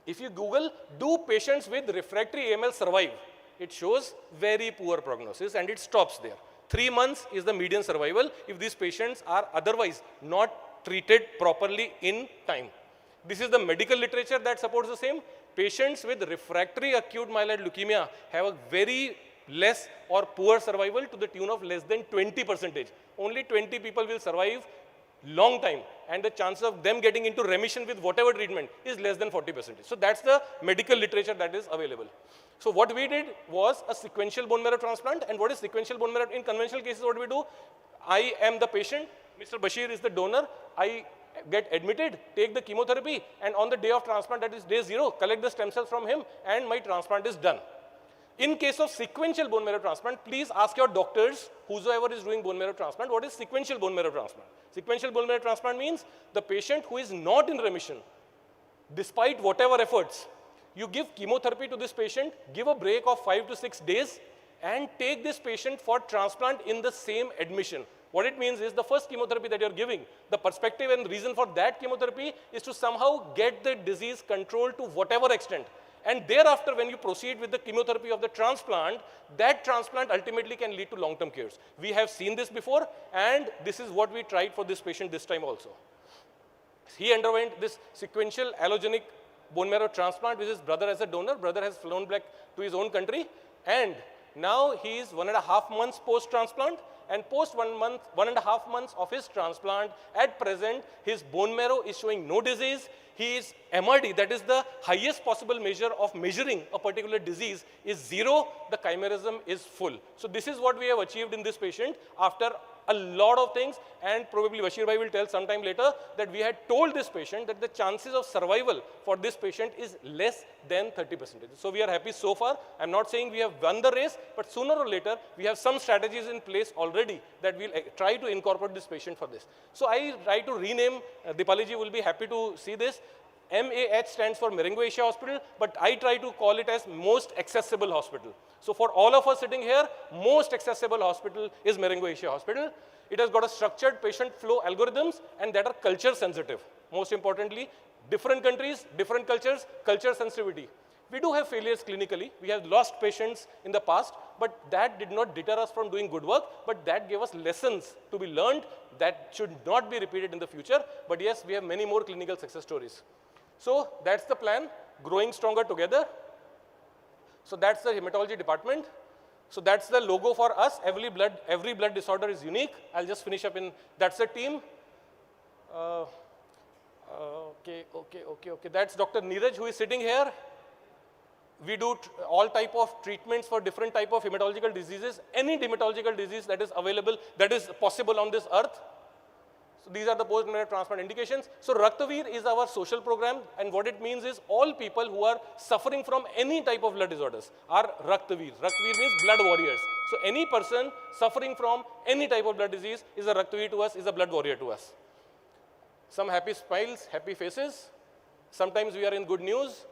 If you Google, do patients with refractory AML survive? It shows very poor prognosis and it stops there. 3 months is the median survival if these patients are otherwise not treated properly in time. This is the medical literature that supports the same. Patients with refractory acute myeloid leukemia have a very less or poor survival to the tune of less than 20%. Only 20 people will survive long time, and the chance of them getting into remission with whatever treatment is less than 40%. So that's the medical literature that is available. So what we did was a sequential bone marrow transplant. And what is sequential bone marrow? In conventional cases, what we do, I am the patient, Mr. Bashir is the donor, I get admitted, take the chemotherapy, and on the day of transplant, that is day 0, collect the stem cells from him, and my transplant is done. In case of sequential bone marrow transplant, please ask your doctors, whosoever is doing bone marrow transplant, what is sequential bone marrow transplant? Sequential bone marrow transplant means the patient who is not in remission, despite whatever efforts, you give chemotherapy to this patient, give a break of 5 to 6 days, and take this patient for transplant in the same admission. What it means is the first chemotherapy that you're giving, the perspective and reason for that chemotherapy is to somehow get the disease controlled to whatever extent. And thereafter, when you proceed with the chemotherapy of the transplant, that transplant ultimately can lead to long-term cures. We have seen this before, and this is what we tried for this patient this time also. He underwent this sequential allogenic bone marrow transplant with his brother as a donor. Brother has flown back to his own country, and now he is 1.5 months post-transplant. And post 1.5 months of his transplant, at present, his bone marrow is showing no disease. His MRD, that is the highest possible measure of measuring a particular disease, is 0. The chimerism is full. So this is what we have achieved in this patient after a lot of things, and probably Bashir Bhai will tell sometime later that we had told this patient that the chances of survival for this patient is less than 30%. So we are happy so far. I'm not saying we have won the race, but sooner or later, we have some strategies in place already that we'll try to incorporate this patient for this. So I try to rename, Dipali ji will be happy to see this. MAH stands for Marrow Asia Hospital, but I try to call it as most accessible hospital. So for all of us sitting here, most accessible hospital is Marrow Asia Hospital. It has got a structured patient flow algorithms and that are culture sensitive. Most importantly, different countries, different cultures, culture sensitivity. We do have failures clinically. We have lost patients in the past, but that did not deter us from doing good work, but that gave us lessons to be learned that should not be repeated in the future. But yes, we have many more clinical success stories. So that's the plan, growing stronger together. So that's the hematology department. So that's the logo for us. Every blood disorder is unique. I'll just finish up in, that's the team. Okay. That's Dr. Neeraj, who is sitting here. We do all type of treatments for different type of hematological diseases. Any hematological disease that is available, that is possible on this earth. So these are the post-marrow transplant indications. So Raktavir is our social program, and what it means is all people who are suffering from any type of blood disorders are Raktavir. Raktavir means blood warriors. So any person suffering from any type of blood disease is a Raktavir to us, is a blood warrior to us. Some happy smiles, happy faces. Sometimes we are in good news.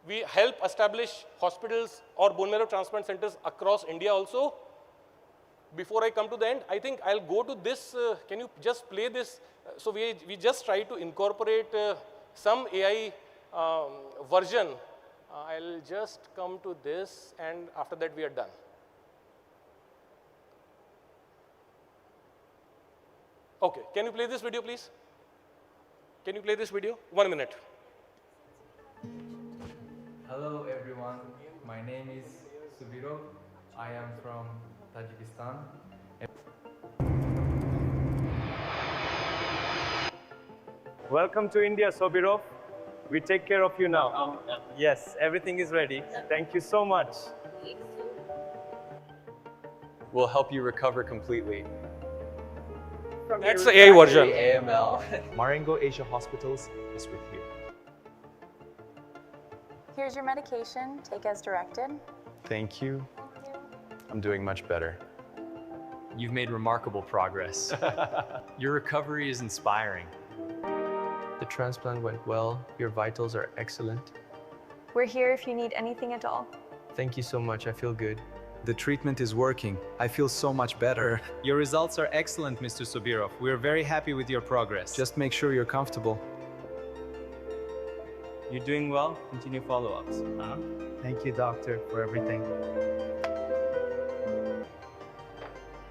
We help establish hospitals or bone marrow transplant centers across India also. Before I come to the end, I think I'll go to this. Can you just play this? So we just try to incorporate some AI version. I'll just come to this, and after that we are done. Okay, can you play this video, please? Can you play this video? 1 minute. Hello everyone, my name is Subirov. I am from Tajikistan. Welcome to India, Sobirov. We take care of you now. Yes, everything is ready. Thank you so much. We'll help you recover completely. That's the AI version. AML. Marrow Asia Hospitals is with you. Here's your medication. Take as directed. Thank you. I'm doing much better. You've made remarkable progress. Your recovery is inspiring. The transplant went well. Your vitals are excellent. We're here if you need anything at all. Thank you so much. I feel good. The treatment is working. I feel so much better. Your results are excellent, Mr. Sobirov. We're very happy with your progress. Just make sure you're comfortable. You're doing well. Continue follow-ups. Thank you, doctor, for everything.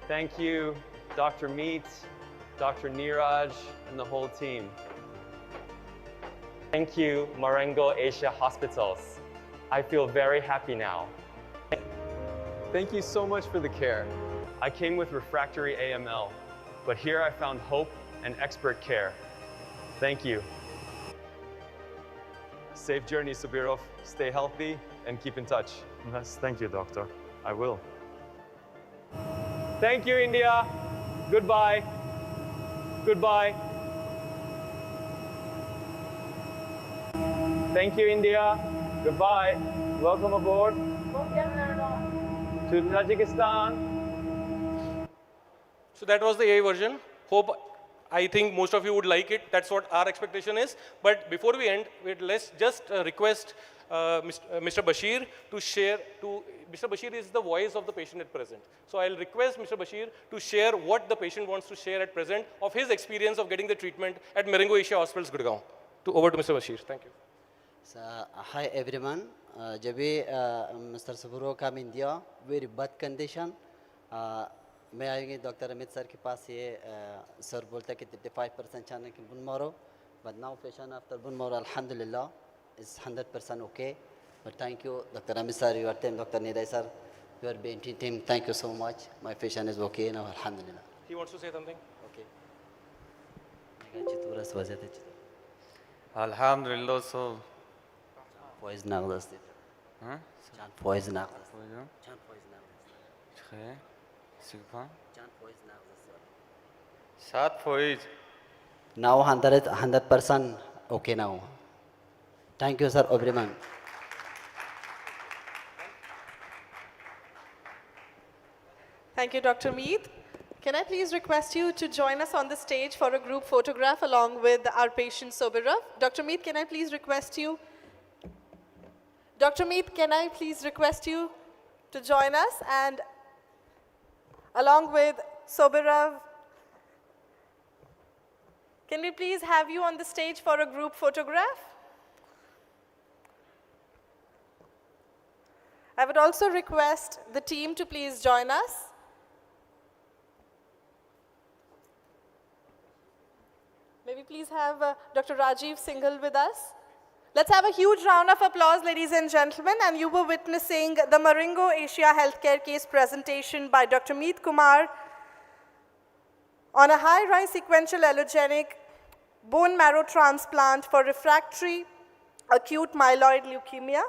Thank you, Dr. Meet, Dr. Neeraj, and the whole team. Thank you, Marengo Asia Hospitals. I feel very happy now. Thank you so much for the care. I came with refractory AML, but here I found hope and expert care. Thank you. Safe journey, Sobirov. Stay healthy and keep in touch. Yes, thank you, doctor. I will. Thank you, India. Goodbye. Goodbye. Thank you, India. Goodbye. Welcome aboard to Tajikistan. So that was the AI version. I think most of you would like it. That's what our expectation is. But before we end, let's just request Mr. Bashir to share. Mr. Bashir is the voice of the patient at present. So I'll request Mr. Bashir to share what the patient wants to share at present of his experience of getting the treatment at Marengo Asia Hospitals, Gurgaon. Over to Mr. Bashir. Thank you. So, hi everyone. Mr. Sobirov come in India, very bad condition. मैं आएंगे doctor Amit sir के पास ये sir बोलता है कि 55% chance in bone marrow, but now patient after bone marrow alhamdulillah is 100% okay. But thank you Dr. Amit sir, your team, Dr. Neeraj sir, your BNT team, thank you so much. My patient is okay now alhamdulillah. He wants to say something. Okay. Alhamdulillah, so poison aglas. Huh? Poison aglas. Now 100% okay now. Thank you, sir, everyone. Thank you, Dr. Meet. Can I please request you to join us on the stage for a group photograph along with our patient Sobirov? Dr. Meet, can I please request you? Dr. Meet, can I please request you to join us and along with Sobirov, can we please have you on the stage for a group photograph? I would also request the team to please join us. May we please have Dr. Rajiv Singhal with us? Let's have a huge round of applause, ladies and gentlemen. And you were witnessing the Marengo Asia Healthcare case presentation by Dr. Meet Kumar on a high-rise sequential allogenic bone marrow transplant for refractory acute myeloid leukemia.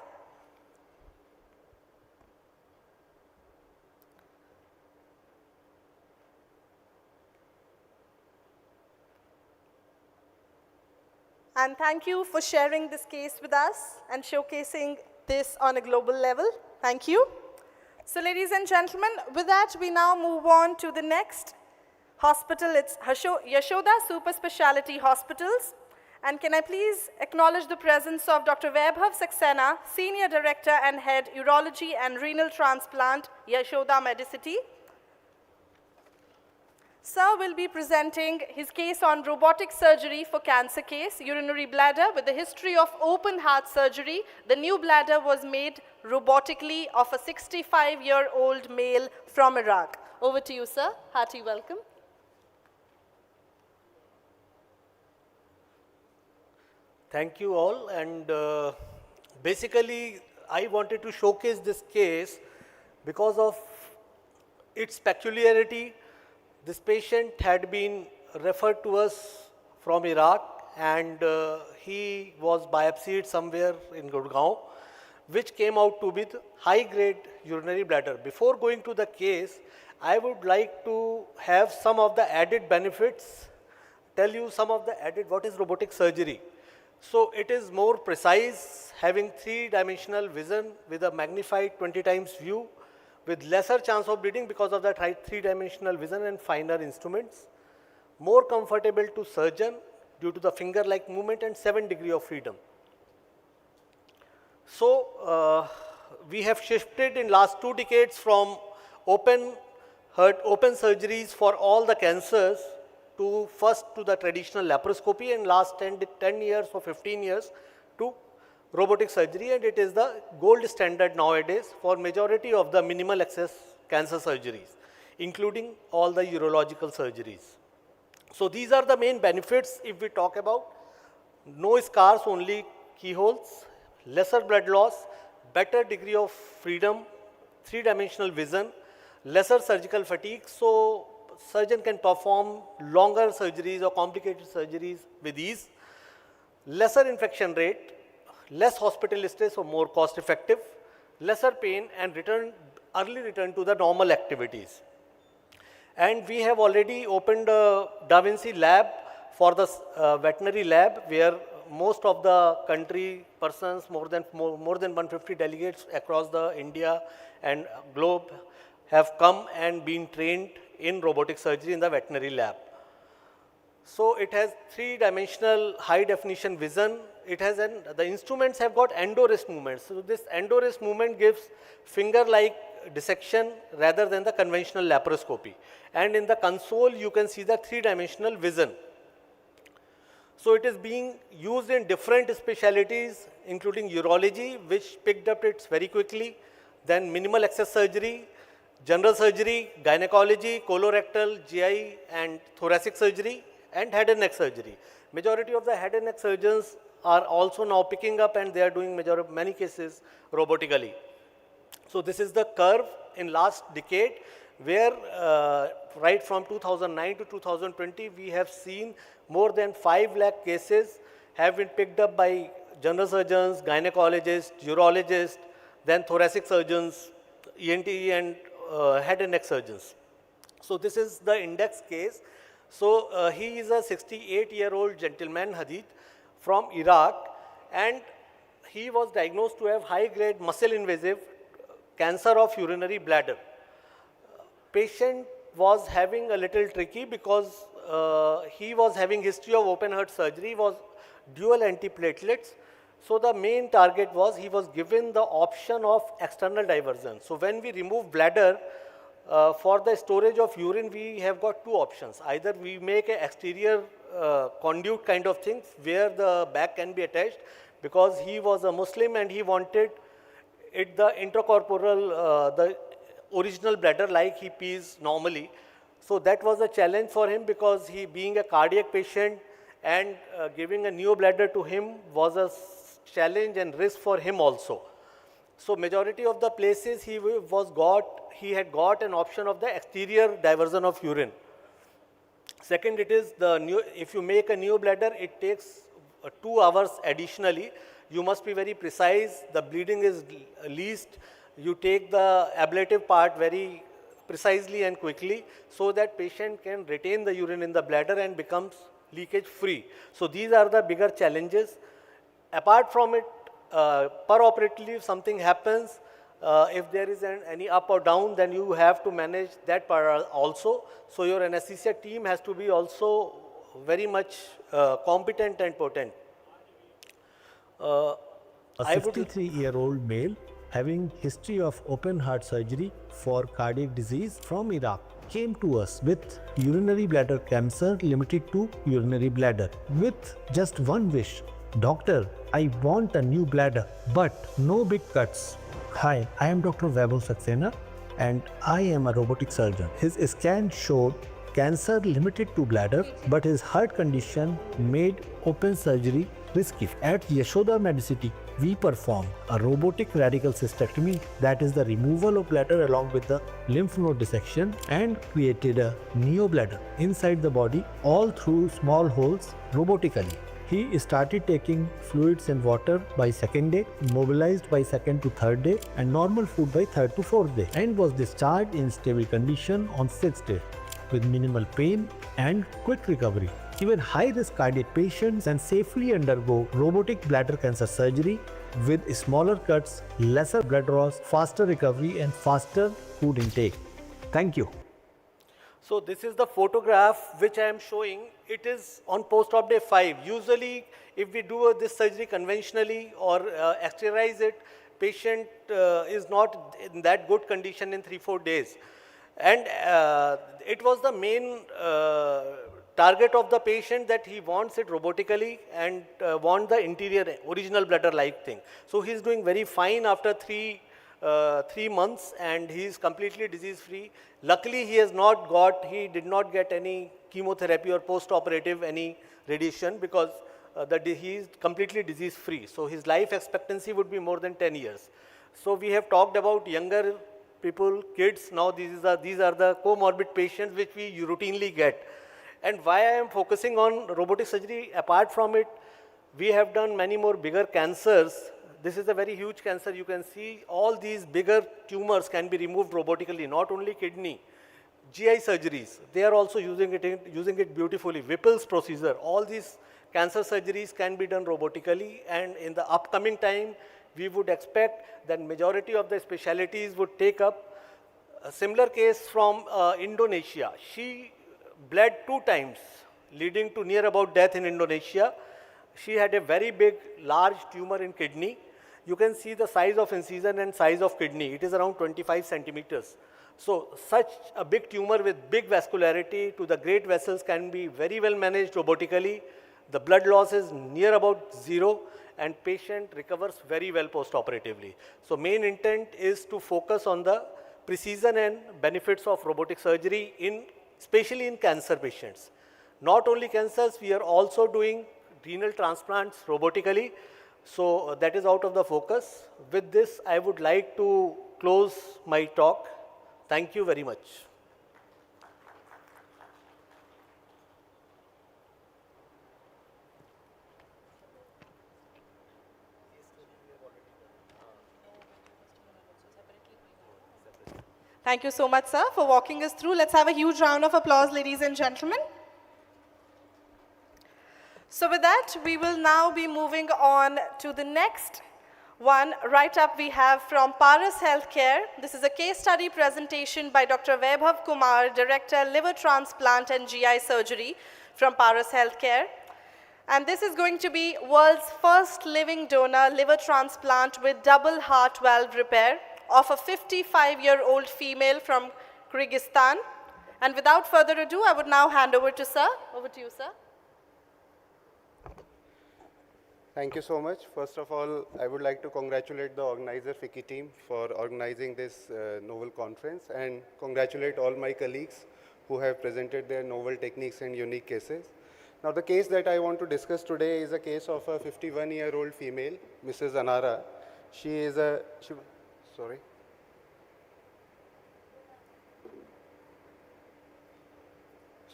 And thank you for sharing this case with us and showcasing this on a global level. Thank you. So ladies and gentlemen, with that, we now move on to the next hospital. It's Yashoda Super Speciality Hospitals. And can I please acknowledge the presence of Dr. Vaibhav Saxena, Senior Director and Head, Urology and Renal Transplant, Yashoda Medicity. Sir will be presenting his case on robotic surgery for cancer case, urinary bladder with a history of open heart surgery. The new bladder was made robotically of a 65-year-old male from Iraq. Over to you, sir. Hearty welcome. Thank you all. And basically, I wanted to showcase this case because of its peculiarity. This patient had been referred to us from Iraq and he was biopsied somewhere in Gurgaon, which came out to be the high-grade urinary bladder. Before going to the case, I would like to have some of the added benefits, tell you some of the added, what is robotic surgery. So it is more precise, having three-dimensional vision with a magnified 20 times view, with lesser chance of bleeding because of that three-dimensional vision and finer instruments, more comfortable to surgeon due to the finger-like movement and 7 degrees of freedom. So we have shifted in last 2 decades from open surgeries for all the cancers to first to the traditional laparoscopy, and last 10 years or 15 years to robotic surgery, and it is the gold standard nowadays for majority of the minimal access cancer surgeries, including all the urological surgeries. So these are the main benefits if we talk about. No scars, only keyholes, lesser blood loss, better degree of freedom, 3-dimensional vision, lesser surgical fatigue, so surgeon can perform longer surgeries or complicated surgeries with ease, lesser infection rate, less hospital stay, so more cost effective, lesser pain, and early return to the normal activities. And we have already opened a Da Vinci lab for the veterinary lab, where most of the country persons, more than 150 delegates across the India and globe have come and been trained in robotic surgery in the veterinary lab. So it has 3-dimensional high definition vision. It has the instruments have got endo-wrist movements. So this endo-wrist movement gives finger-like dissection rather than the conventional laparoscopy. And in the console, you can see the 3-dimensional vision. So it is being used in different specialties, including urology, which picked up it very quickly, then minimal access surgery, general surgery, gynecology, colorectal, GI, and thoracic surgery, and head and neck surgery. Majority of the head and neck surgeons are also now picking up, and they are doing many cases robotically. So this is the curve in last decade, where right from 2009 to 2020, we have seen more than 5 lakh cases have been picked up by general surgeons, gynecologists, urologists, then thoracic surgeons, ENT, and head and neck surgeons. So this is the index case. So he is a 68-year-old gentleman, Hadid, from Iraq, and he was diagnosed to have high-grade muscle-invasive cancer of urinary bladder. Patient was having a little tricky because he was having history of open heart surgery, was dual antiplatelets. So the main target was he was given the option of external diversion. So when we remove bladder, for the storage of urine, we have got 2 options. Either we make an exterior conduit kind of things where the bag can be attached, because he was a Muslim and he wanted it the intracorporal, the original bladder like he pees normally. So that was a challenge for him, because he being a cardiac patient and giving a neo bladder to him was a challenge and risk for him also. So majority of the places he had got an option of the exterior diversion of urine. Second, it is if you make a neo bladder, it takes 2 hours additionally. You must be very precise. The bleeding is least. You take the ablative part very precisely and quickly, so that patient can retain the urine in the bladder and becomes leakage free. So these are the bigger challenges. Apart from it, per-operatively, if something happens, if there is any up or down, then you have to manage that part also. So your anesthesia team has to be also very much competent and potent. A 63-year-old male having history of open heart surgery for cardiac disease from Iraq came to us with urinary bladder cancer limited to urinary bladder with just one wish: "Doctor, I want a new bladder, but no big cuts." Hi, I am Dr. Vaibhav Saxena and I am a robotic surgeon. His scan showed cancer limited to bladder, but his heart condition made open surgery risky. At Yashoda Medicity, we performed a robotic radical cystectomy, that is the removal of bladder along with the lymph node dissection, and created a neo bladder inside the body, all through small holes robotically. He started taking fluids and water by 2nd day, mobilized by 2nd to 3rd day, and normal food by 3rd to 4th day, and was discharged in stable condition on 6th day with minimal pain and quick recovery. Even high-risk cardiac patients can safely undergo robotic bladder cancer surgery with smaller cuts, lesser blood loss, faster recovery, and faster food intake. Thank you. So this is the photograph which I am showing. It is on post-op day 5. Usually, if we do this surgery conventionally or exteriorize it, patient is not in that good condition in 3-4 days. And it was the main target of the patient that he wants it robotically and want the interior original bladder-like thing. So he is doing very fine after 3 months and he is completely disease-free. Luckily, he did not get any chemotherapy or post-operative any radiation because he is completely disease-free. So his life expectancy would be more than 10 years. So we have talked about younger people, kids. Now these are the comorbid patients which we routinely get. And why I am focusing on robotic surgery, apart from it, we have done many more bigger cancers. This is a very huge cancer. You can see all these bigger tumors can be removed robotically, not only kidney. GI surgeries, they are also using it beautifully. Whipple's procedure, all these cancer surgeries can be done robotically, and in the upcoming time, we would expect that majority of the specialties would take up. A similar case from Indonesia. She bled 2 times, leading to near about death in Indonesia. She had a very big, large tumor in kidney. You can see the size of incision and size of kidney. It is around 25 centimeters. So such a big tumor with big vascularity to the great vessels can be very well managed robotically. The blood loss is near about 0 and patient recovers very well post-operatively. So main intent is to focus on the precision and benefits of robotic surgery especially in cancer patients. Not only cancers, we are also doing renal transplants robotically. So that is out of the focus. With this, I would like to close my talk. Thank you very much. Thank you so much, sir, for walking us through. Let's have a huge round of applause, ladies and gentlemen. So with that, we will now be moving on to the next one. Right up, we have from Paras Healthcare. This is a case study presentation by Dr. Vaibhav Kumar, Director, Liver Transplant and GI Surgery from Paras Healthcare. And this is going to be world's first living donor liver transplant with double heart valve repair of a 55-year-old female from Kyrgyzstan. And without further ado, I would now hand over to sir. Over to you, sir. Thank you so much. First of all, I would like to congratulate the organizer FICCI team for organizing this novel conference and congratulate all my colleagues who have presented their novel techniques and unique cases. Now, the case that I want to discuss today is a case of a 51-year-old female, Mrs. Anara. She is a, sorry.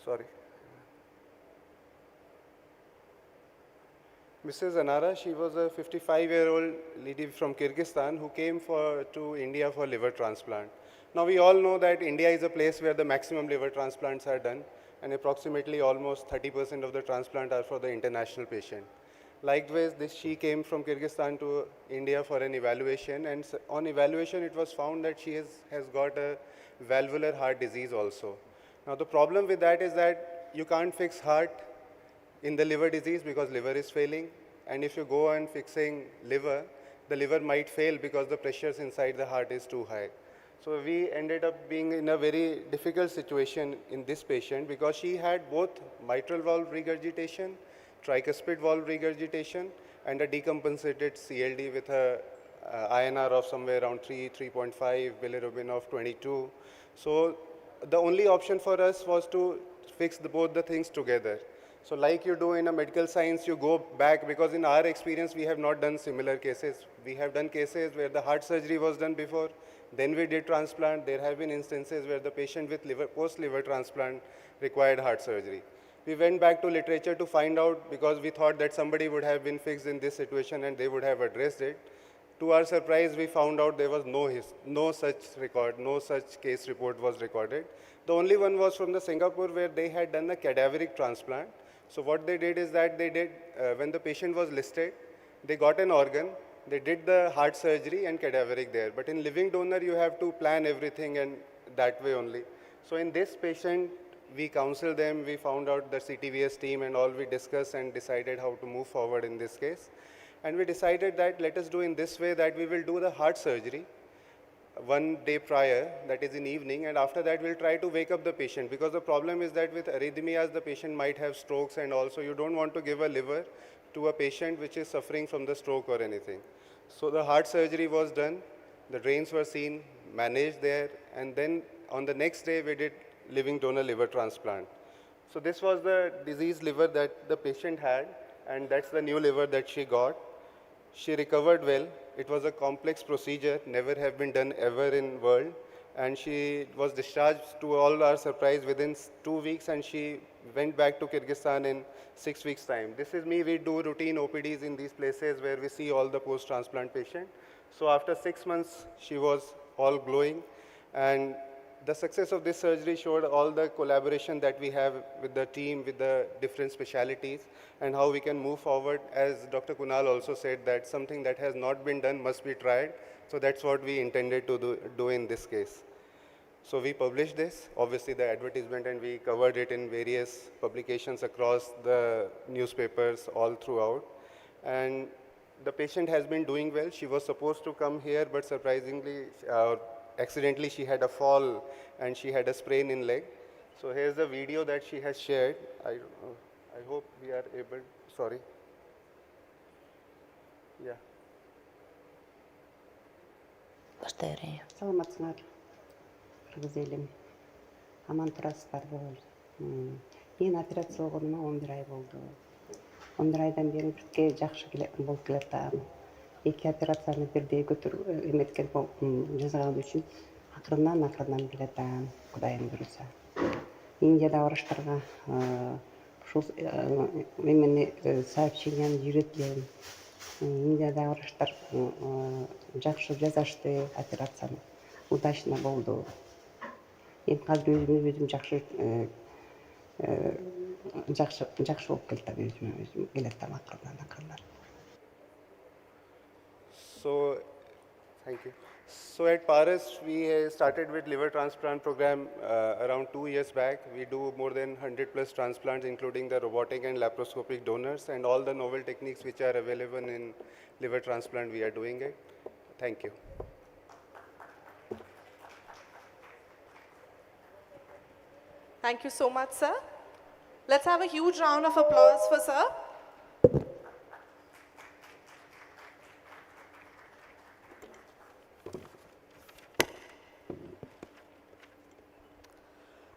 Sorry. Mrs. Anara, she was a 55-year-old lady from Kyrgyzstan who came to India for liver transplant. Now, we all know that India is a place where the maximum liver transplants are done, and approximately almost 30% of the transplant are for the international patient. Likewise, she came from Kyrgyzstan to India for an evaluation, and on evaluation, it was found that she has got a valvular heart disease also. Now, the problem with that is that you can't fix heart in the liver disease because liver is failing, and if you go on fixing liver, the liver might fail because the pressures inside the heart is too high. So we ended up being in a very difficult situation in this patient because she had both mitral valve regurgitation, tricuspid valve regurgitation, and a decompensated CLD with a INR of somewhere around 3.5, bilirubin of 22. So the only option for us was to fix both the things together. So like you do in a medical science, you go back, because in our experience, we have not done similar cases. We have done cases where the heart surgery was done before, then we did transplant. There have been instances where the patient with post-liver transplant required heart surgery. We went back to literature to find out, because we thought that somebody would have been fixed in this situation and they would have addressed it. To our surprise, we found out there was no such record, no such case report was recorded. The only one was from the Singapore, where they had done a cadaveric transplant. So what they did is that they did, when the patient was listed, they got an organ, they did the heart surgery and cadaveric there. But in living donor, you have to plan everything and that way only. So in this patient, we counseled them, we found out the CTVS team and all, we discussed and decided how to move forward in this case. And we decided that let us do in this way, that we will do the heart surgery 1 day prior, that is in evening, and after that we'll try to wake up the patient, because the problem is that with arrhythmias the patient might have strokes, and also you don't want to give a liver to a patient which is suffering from the stroke or anything. So the heart surgery was done, the drains were seen, managed there, and then on the next day we did living donor liver transplant. So this was the diseased liver that the patient had, and that's the new liver that she got. She recovered well. It was a complex procedure, never have been done ever in world, and she was discharged to all our surprise within 2 weeks, and she went back to Kyrgyzstan in 6 weeks' time. This is me. We do routine OPDs in these places where we see all the post-transplant patients. So after 6 months, she was all glowing, and the success of this surgery showed all the collaboration that we have with the team, with the different specialities, and how we can move forward. As Dr. Kunal also said, that something that has not been done must be tried. So that's what we intended to do in this case. So we published this, obviously the advertisement, and we covered it in various publications across the newspapers all throughout. And the patient has been doing well. She was supposed to come here, but surprisingly, accidentally she had a fall and she had a sprain in leg. So here's the video that she has shared. I hope we are able, sorry. Yeah. Саламатсыңар, кыргыз элим. Аман турасыздар болду. Мен операция болгонума 11 ай болду. 11 айдан бери бизге жакшы болуп келатам. 2 операцияны бирдей эметкен жасаган үчүн акырынан келатам, Кудайым буйруса. Индияда врачтарга ушул эмени сообщенияны жибердим. Индияда врачтар жакшы жасашты операцияны. Удачно болду. Эми азыр өзүм жакшы болуп келатам, өзүм келатам акырынан. So, thank you. So at Paris, we started with liver transplant program around 2 years back. We do more than 100 plus transplants, including the robotic and laparoscopic donors, and all the novel techniques which are available in liver transplant, we are doing it. Thank you. Thank you so much, sir. Let's have a huge round of applause for sir.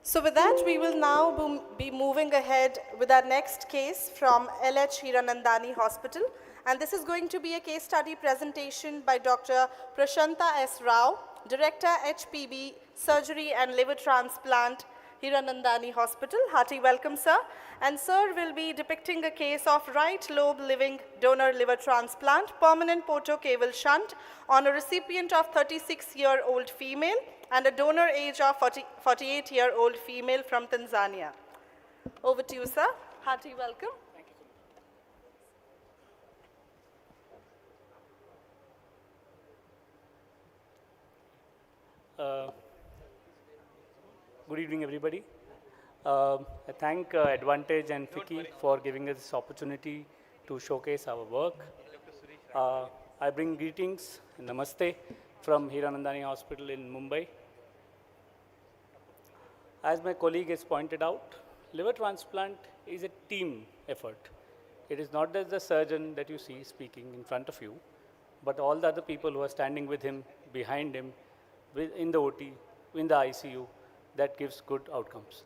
So with that, we will now be moving ahead with our next case from AHCI Hospital. And this is going to be a case study presentation by Dr. Prashanta S. Rao, Director HPB Surgery and Liver Transplant, Hiranandani Hospital. Hearty welcome, sir. And sir will be depicting a case of right lobe living donor liver transplant, permanent portocaval shunt on a recipient of 36-year-old female and a donor age of 48-year-old female from Tanzania. Over to you, sir. Hearty welcome. Thank you. Good evening, everybody. I thank Advantage and FICCI for giving us this opportunity to showcase our work. I bring greetings and namaste from Hiranandani Hospital in Mumbai. As my colleague has pointed out, liver transplant is a team effort. It is not just the surgeon that you see speaking in front of you, but all the other people who are standing with him, behind him, in the OT, in the ICU, that gives good outcomes.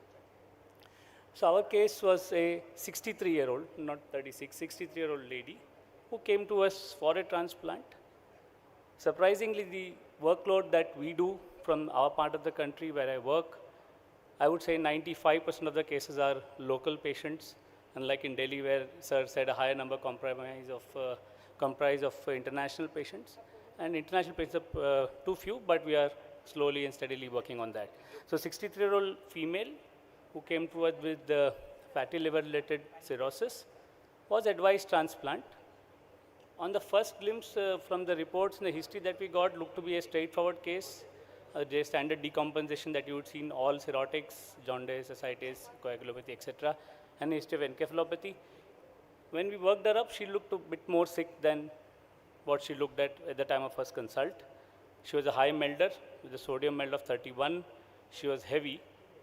So our case was a 63-year-old, not 36, 63-year-old lady who came to us for a transplant. Surprisingly, the workload that we do from our part of the country where I work, I would say 95% of the cases are local patients, unlike in Delhi where sir said a higher number comprise of international patients. And international patients are too few, but we are slowly and steadily working on that. So 63-year-old female who came to us with fatty liver-related cirrhosis was advised transplant. On the first glimpse from the reports and the history that we got, looked to be a straightforward case. the standard decompensation that you would see in all cirrhotics, jaundice, ascites, coagulopathy, etc., and history of encephalopathy. When we worked her up, she looked a bit more sick than what she looked at the time of first consult. She was a high melder with a sodium meld of 31. She was heavy,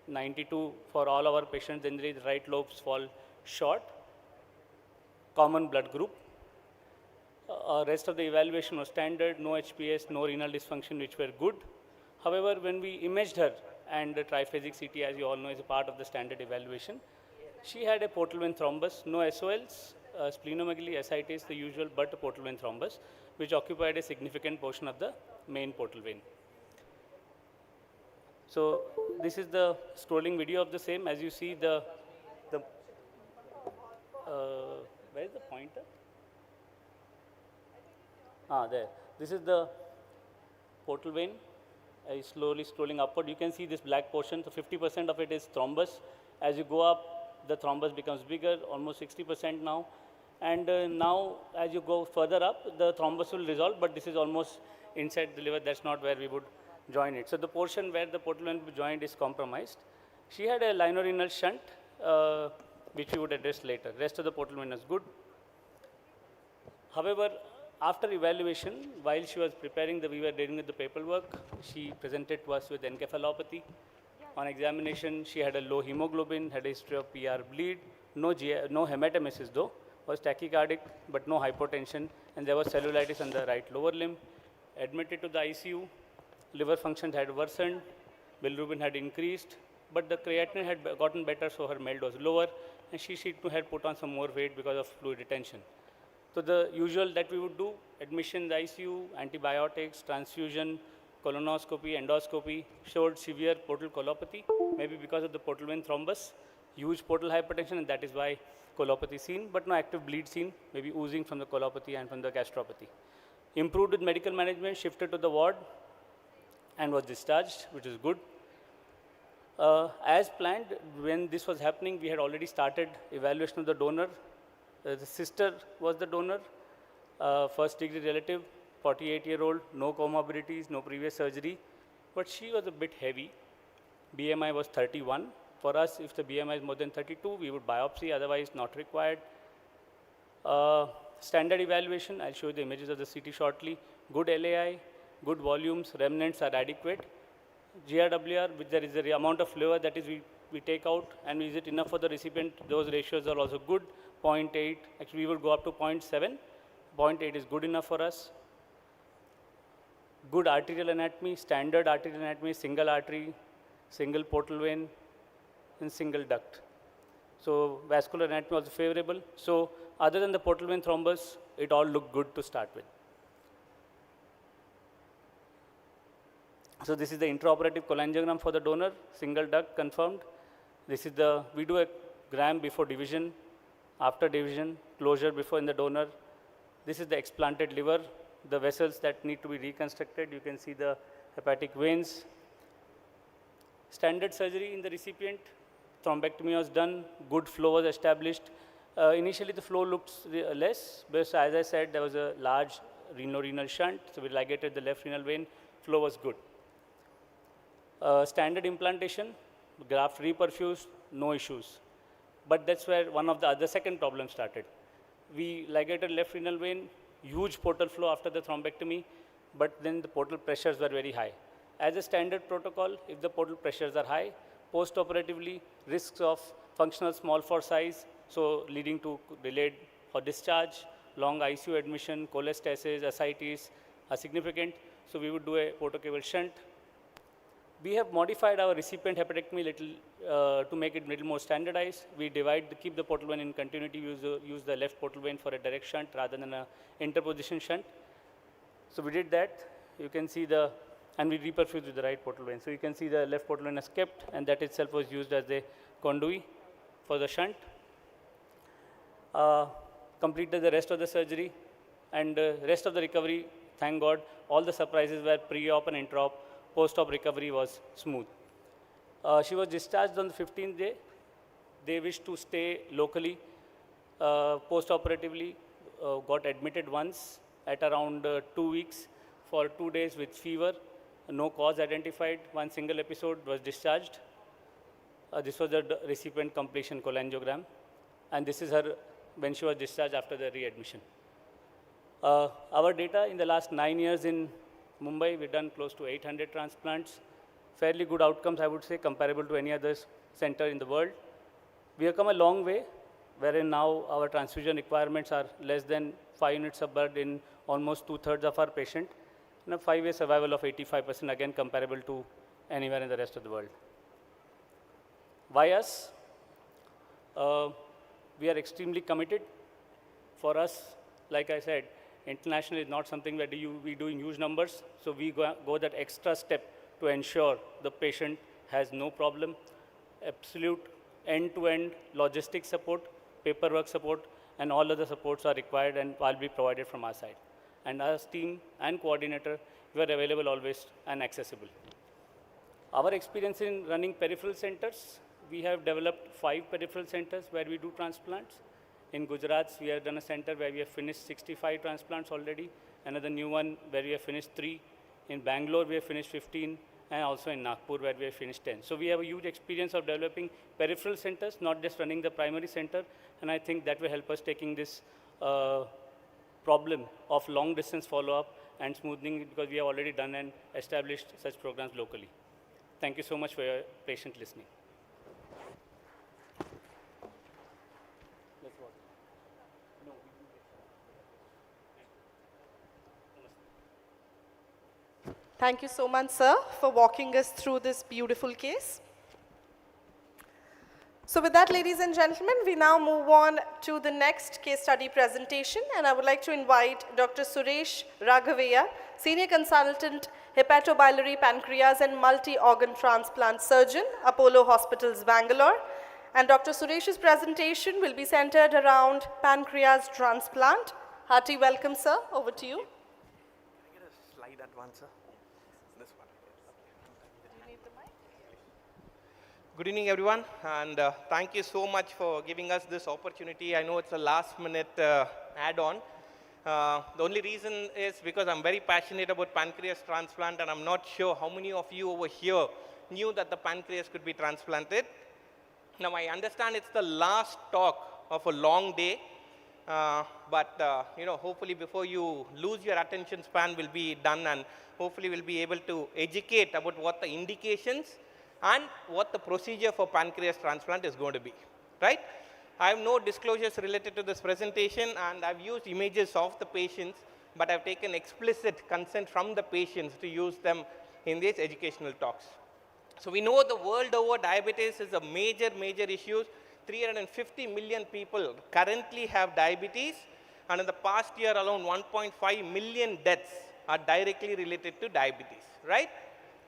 92 for all our patients. Then the right lobes fall short. Common blood group. Rest of the evaluation was standard, no HPS, no renal dysfunction, which were good. However, when we imaged her, and the triphasic CT, as you all know, is a part of the standard evaluation, she had a portal vein thrombus, no SOLs, splenomegaly, ascites, the usual, but a portal vein thrombus, which occupied a significant portion of the main portal vein. So this is the scrolling video of the same. As you see, where is the pointer? There. This is the portal vein. Slowly scrolling upward. You can see this black portion. So 50% of it is thrombus. As you go up, the thrombus becomes bigger, almost 60% now. And now, as you go further up, the thrombus will resolve, but this is almost inside the liver. That's not where we would join it. So the portion where the portal vein joined is compromised. She had a lienorenal shunt, which we would address later. Rest of the portal vein is good. However, after evaluation, while she was preparing we were dealing with the paperwork, she presented to us with encephalopathy. On examination, she had a low hemoglobin, had a history of PR bleed, no hematemesis though, was tachycardic, but no hypotension, and there was cellulitis on the right lower limb. Admitted to the ICU, liver function had worsened, bilirubin had increased, but the creatinine had gotten better, so her MELD was lower, and she had put on some more weight because of fluid retention. So the usual that we would do, admission in the ICU, antibiotics, transfusion, colonoscopy, endoscopy, showed severe portal colopathy, maybe because of the portal vein thrombus, huge portal hypertension, and that is why colopathy seen, but no active bleed seen, maybe oozing from the colopathy and from the gastropathy. Improved with medical management, shifted to the ward, and was discharged, which is good. As planned, when this was happening, we had already started evaluation of the donor. The sister was the donor, first degree relative, 48-year-old, no comorbidities, no previous surgery, but she was a bit heavy. BMI was 31. For us, if the BMI is more than 32, we would biopsy, otherwise not required. Standard evaluation, I'll show you the images of the CT shortly. Good LAI, good volumes, remnants are adequate. GRWR, which there is the amount of liver that is we take out, and is it enough for the recipient? Those ratios are also good. 0.8, actually we would go up to 0.7. 0.8 is good enough for us. Good arterial anatomy, standard arterial anatomy, single artery, single portal vein, and single duct. So vascular anatomy also favorable. So other than the portal vein thrombus, it all looked good to start with. So this is the intraoperative cholangiogram for the donor, single duct confirmed. This is we do a gram before division, after division, closure before in the donor. This is the explanted liver, the vessels that need to be reconstructed. You can see the hepatic veins. Standard surgery in the recipient, thrombectomy was done, good flow was established. Initially the flow looked less, but as I said, there was a large renal shunt, so we ligated the left renal vein, flow was good. Standard implantation, graft reperfused, no issues. But that's where one of the second problem started. We ligated left renal vein, huge portal flow after the thrombectomy, but then the portal pressures were very high. As a standard protocol, if the portal pressures are high, post-operatively, risks of functional small for size, so leading to delayed or discharge, long ICU admission, cholestasis, ascites are significant. So we would do a portocaval shunt. We have modified our recipient hepatectomy to make it a little more standardized. We keep the portal vein in continuity, use the left portal vein for a direct shunt rather than a interposition shunt. So we did that. You can see and we reperfused with the right portal vein. So you can see the left portal vein is kept, and that itself was used as a conduit for the shunt. Completed the rest of the surgery, and rest of the recovery, thank God, all the surprises were pre-op and intra-op. Post-op recovery was smooth. She was discharged on the 15th day. They wished to stay locally. Post-operatively, got admitted once at around 2 weeks for 2 days with fever. no cause identified, one single episode, was discharged. This was the recipient completion cholangiogram, and this is her when she was discharged after the readmission. Our data in the last 9 years in Mumbai, we've done close to 800 transplants. Fairly good outcomes, I would say, comparable to any other center in the world. We have come a long way, wherein now our transfusion requirements are less than 5 units of blood in almost 2/3 of our patient, and a 5-year survival of 85%, again comparable to anywhere in the rest of the world. Why us? We are extremely committed. For us, like I said, international is not something where we do in huge numbers, so we go that extra step to ensure the patient has no problem. Absolute end-to-end logistics support, paperwork support, and all other supports are required and will be provided from our side. And our team and coordinator, we are available always and accessible. Our experience in running peripheral centers, we have developed 5 peripheral centers where we do transplants. In Gujarat, we have done a center where we have finished 65 transplants already. Another new one where we have finished 3. In Bangalore, we have finished 15. And also in Nagpur, where we have finished 10. So we have a huge experience of developing peripheral centers, not just running the primary center. And I think that will help us taking this problem of long distance follow-up and smoothing it, because we have already done and established such programs locally. Thank you so much for your patient listening. Thank you so much, sir, for walking us through this beautiful case. So with that, ladies and gentlemen, we now move on to the next case study presentation, and I would like to invite Dr. Suresh Raghavaiah, Senior Consultant, Hepatobiliary, Pancreas and Multi-Organ Transplant Surgeon, Apollo Hospitals, Bangalore. And Dr. Suresh's presentation will be centered around pancreas transplant. Hearty welcome, sir. Over to you. Can I get a slide at once, sir? This one. Good evening, everyone, and thank you so much for giving us this opportunity. I know it's a last-minute add-on. The only reason is because I'm very passionate about pancreas transplant, and I'm not sure how many of you over here knew that the pancreas could be transplanted. Now, I understand it's the last talk of a long day, but hopefully before you lose your attention span, we'll be done, and hopefully we'll be able to educate about what the indications and what the procedure for pancreas transplant is going to be, right? I have no disclosures related to this presentation, and I've used images of the patients, but I've taken explicit consent from the patients to use them in these educational talks. So we know the world over diabetes is a major issue. 350 million people currently have diabetes, and in the past year alone, 1.5 million deaths are directly related to diabetes, right?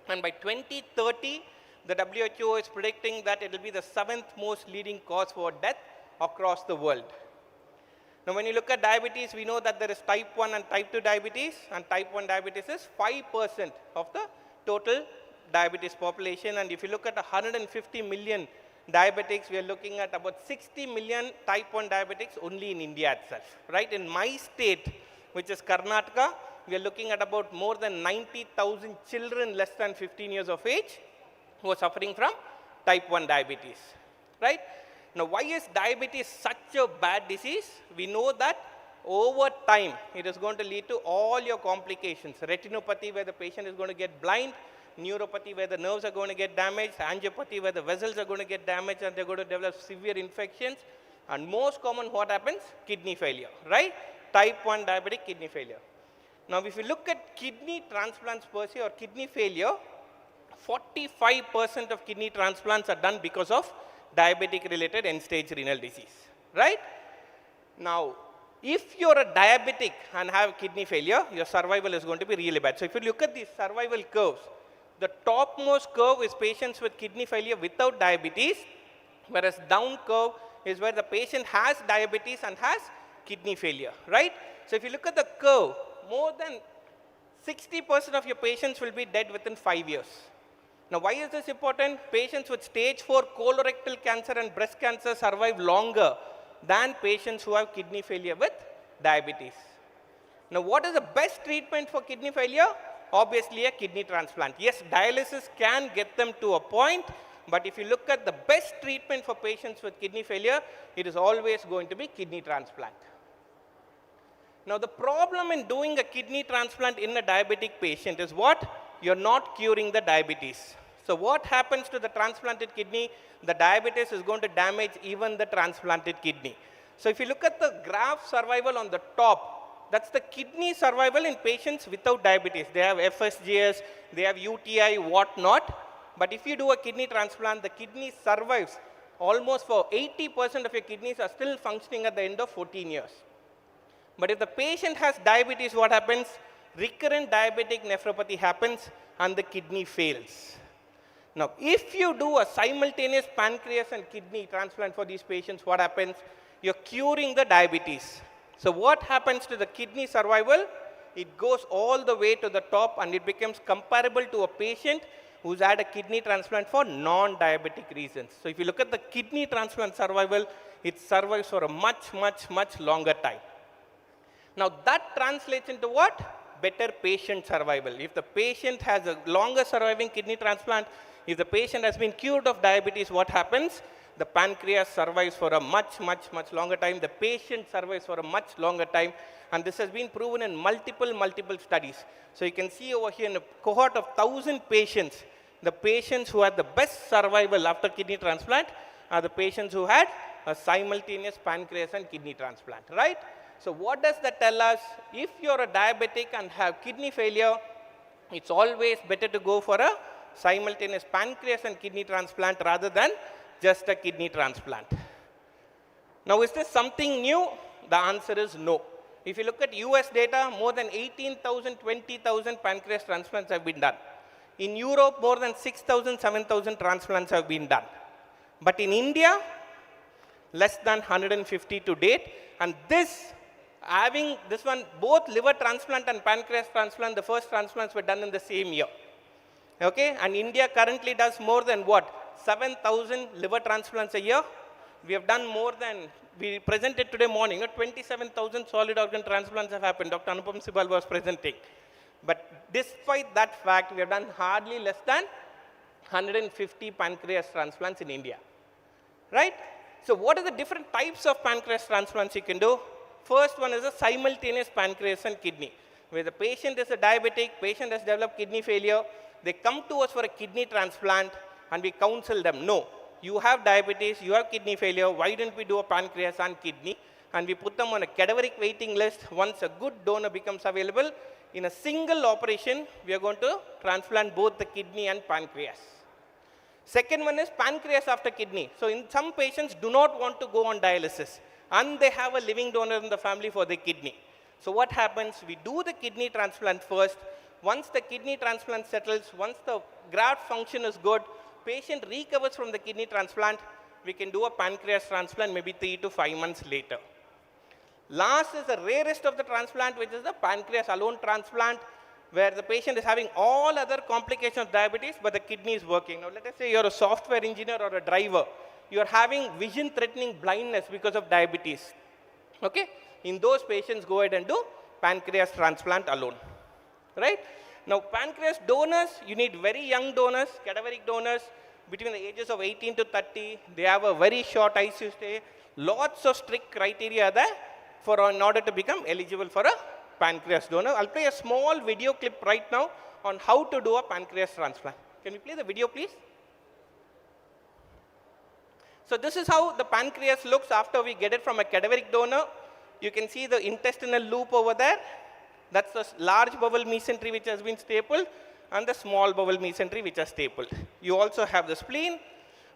And by 2030, the WHO is predicting that it will be the 7th most leading cause for death across the world. Now, when you look at diabetes, we know that there is type 1 and type 2 diabetes, and type 1 diabetes is 5% of the total diabetes population. And if you look at 150 million diabetics, we are looking at about 60 million type 1 diabetics only in India itself, right? In my state, which is Karnataka, we are looking at about more than 90,000 children less than 15 years of age who are suffering from type 1 diabetes, right? Now, why is diabetes such a bad disease? We know that over time, it is going to lead to all your complications. Retinopathy, where the patient is going to get blind. Neuropathy, where the nerves are going to get damaged. Angiopathy, where the vessels are going to get damaged and they're going to develop severe infections. And most common, what happens? Kidney failure, right? Type 1 diabetic kidney failure. Now, if you look at kidney transplants per se or kidney failure, 45% of kidney transplants are done because of diabetic-related end-stage renal disease, right? Now, if you're a diabetic and have kidney failure, your survival is going to be really bad. So, if you look at these survival curves, the topmost curve is patients with kidney failure without diabetes, whereas down curve is where the patient has diabetes and has kidney failure, right? So, if you look at the curve, more than 60% of your patients will be dead within 5 years. Now, why is this important? Patients with stage 4 colorectal cancer and breast cancer survive longer than patients who have kidney failure with diabetes. Now, what is the best treatment for kidney failure? obviously a kidney transplant. Yes, dialysis can get them to a point, but if you look at the best treatment for patients with kidney failure, it is always going to be kidney transplant. Now, the problem in doing a kidney transplant in a diabetic patient is what? You're not curing the diabetes. So what happens to the transplanted kidney? The diabetes is going to damage even the transplanted kidney. So if you look at the graph survival on the top, that's the kidney survival in patients without diabetes. They have FSGS, they have UTI, whatnot. But if you do a kidney transplant, the kidney survives. Almost for 80% of your kidneys are still functioning at the end of 14 years. But if the patient has diabetes, what happens? Recurrent diabetic nephropathy happens and the kidney fails. Now, if you do a simultaneous pancreas and kidney transplant for these patients, what happens? You're curing the diabetes. So what happens to the kidney survival? It goes all the way to the top and it becomes comparable to a patient who's had a kidney transplant for non-diabetic reasons. So if you look at the kidney transplant survival, it survives for a much, much, much longer time. Now that translates into what? Better patient survival. If the patient has a longer surviving kidney transplant, if the patient has been cured of diabetes, what happens? The pancreas survives for a much, much, much longer time. The patient survives for a much longer time. And this has been proven in multiple studies. So you can see over here in a cohort of 1,000 patients, the patients who had the best survival after kidney transplant are the patients who had a simultaneous pancreas and kidney transplant, right? So what does that tell us? If you're a diabetic and have kidney failure, it's always better to go for a simultaneous pancreas and kidney transplant rather than just a kidney transplant. Now, is this something new? The answer is no. If you look at US data, more than 18,000, 20,000 pancreas transplants have been done. In Europe, more than 6,000, 7,000 transplants have been done. But in India, less than 150 to date. And having this one, both liver transplant and pancreas transplant, the first transplants were done in the same year. Okay, and India currently does more than what? 7,000 liver transplants a year. We have done more than, we presented today morning, 27,000 solid organ transplants have happened. Dr. Anupam Sibal was presenting. But despite that fact, we have done hardly less than 150 pancreas transplants in India. Right? So what are the different types of pancreas transplants you can do? First one is a simultaneous pancreas and kidney, where the patient is a diabetic, patient has developed kidney failure, they come to us for a kidney transplant and we counsel them, no, you have diabetes, you have kidney failure, why don't we do a pancreas and kidney? And we put them on a cadaveric waiting list. Once a good donor becomes available, in a single operation, we are going to transplant both the kidney and pancreas. Second one is pancreas after kidney. So in some patients do not want to go on dialysis and they have a living donor in the family for the kidney. So what happens? We do the kidney transplant first. Once the kidney transplant settles, once the graft function is good, patient recovers from the kidney transplant, we can do a pancreas transplant maybe 3 to 5 months later. Last is the rarest of the transplant, which is the pancreas alone transplant, where the patient is having all other complications of diabetes, but the kidney is working. Now, let us say you're a software engineer or a driver. You're having vision-threatening blindness because of diabetes. Okay? In those patients, go ahead and do pancreas transplant alone. Right? Now, pancreas donors, you need very young donors, cadaveric donors, between the ages of 18 to 30. They have a very short ICU stay. Lots of strict criteria there in order to become eligible for a pancreas donor. I'll play a small video clip right now on how to do a pancreas transplant. Can we play the video, please? So this is how the pancreas looks after we get it from a cadaveric donor. You can see the intestinal loop over there. That's the large bowel mesentery which has been stapled and the small bowel mesentery which are stapled. You also have the spleen.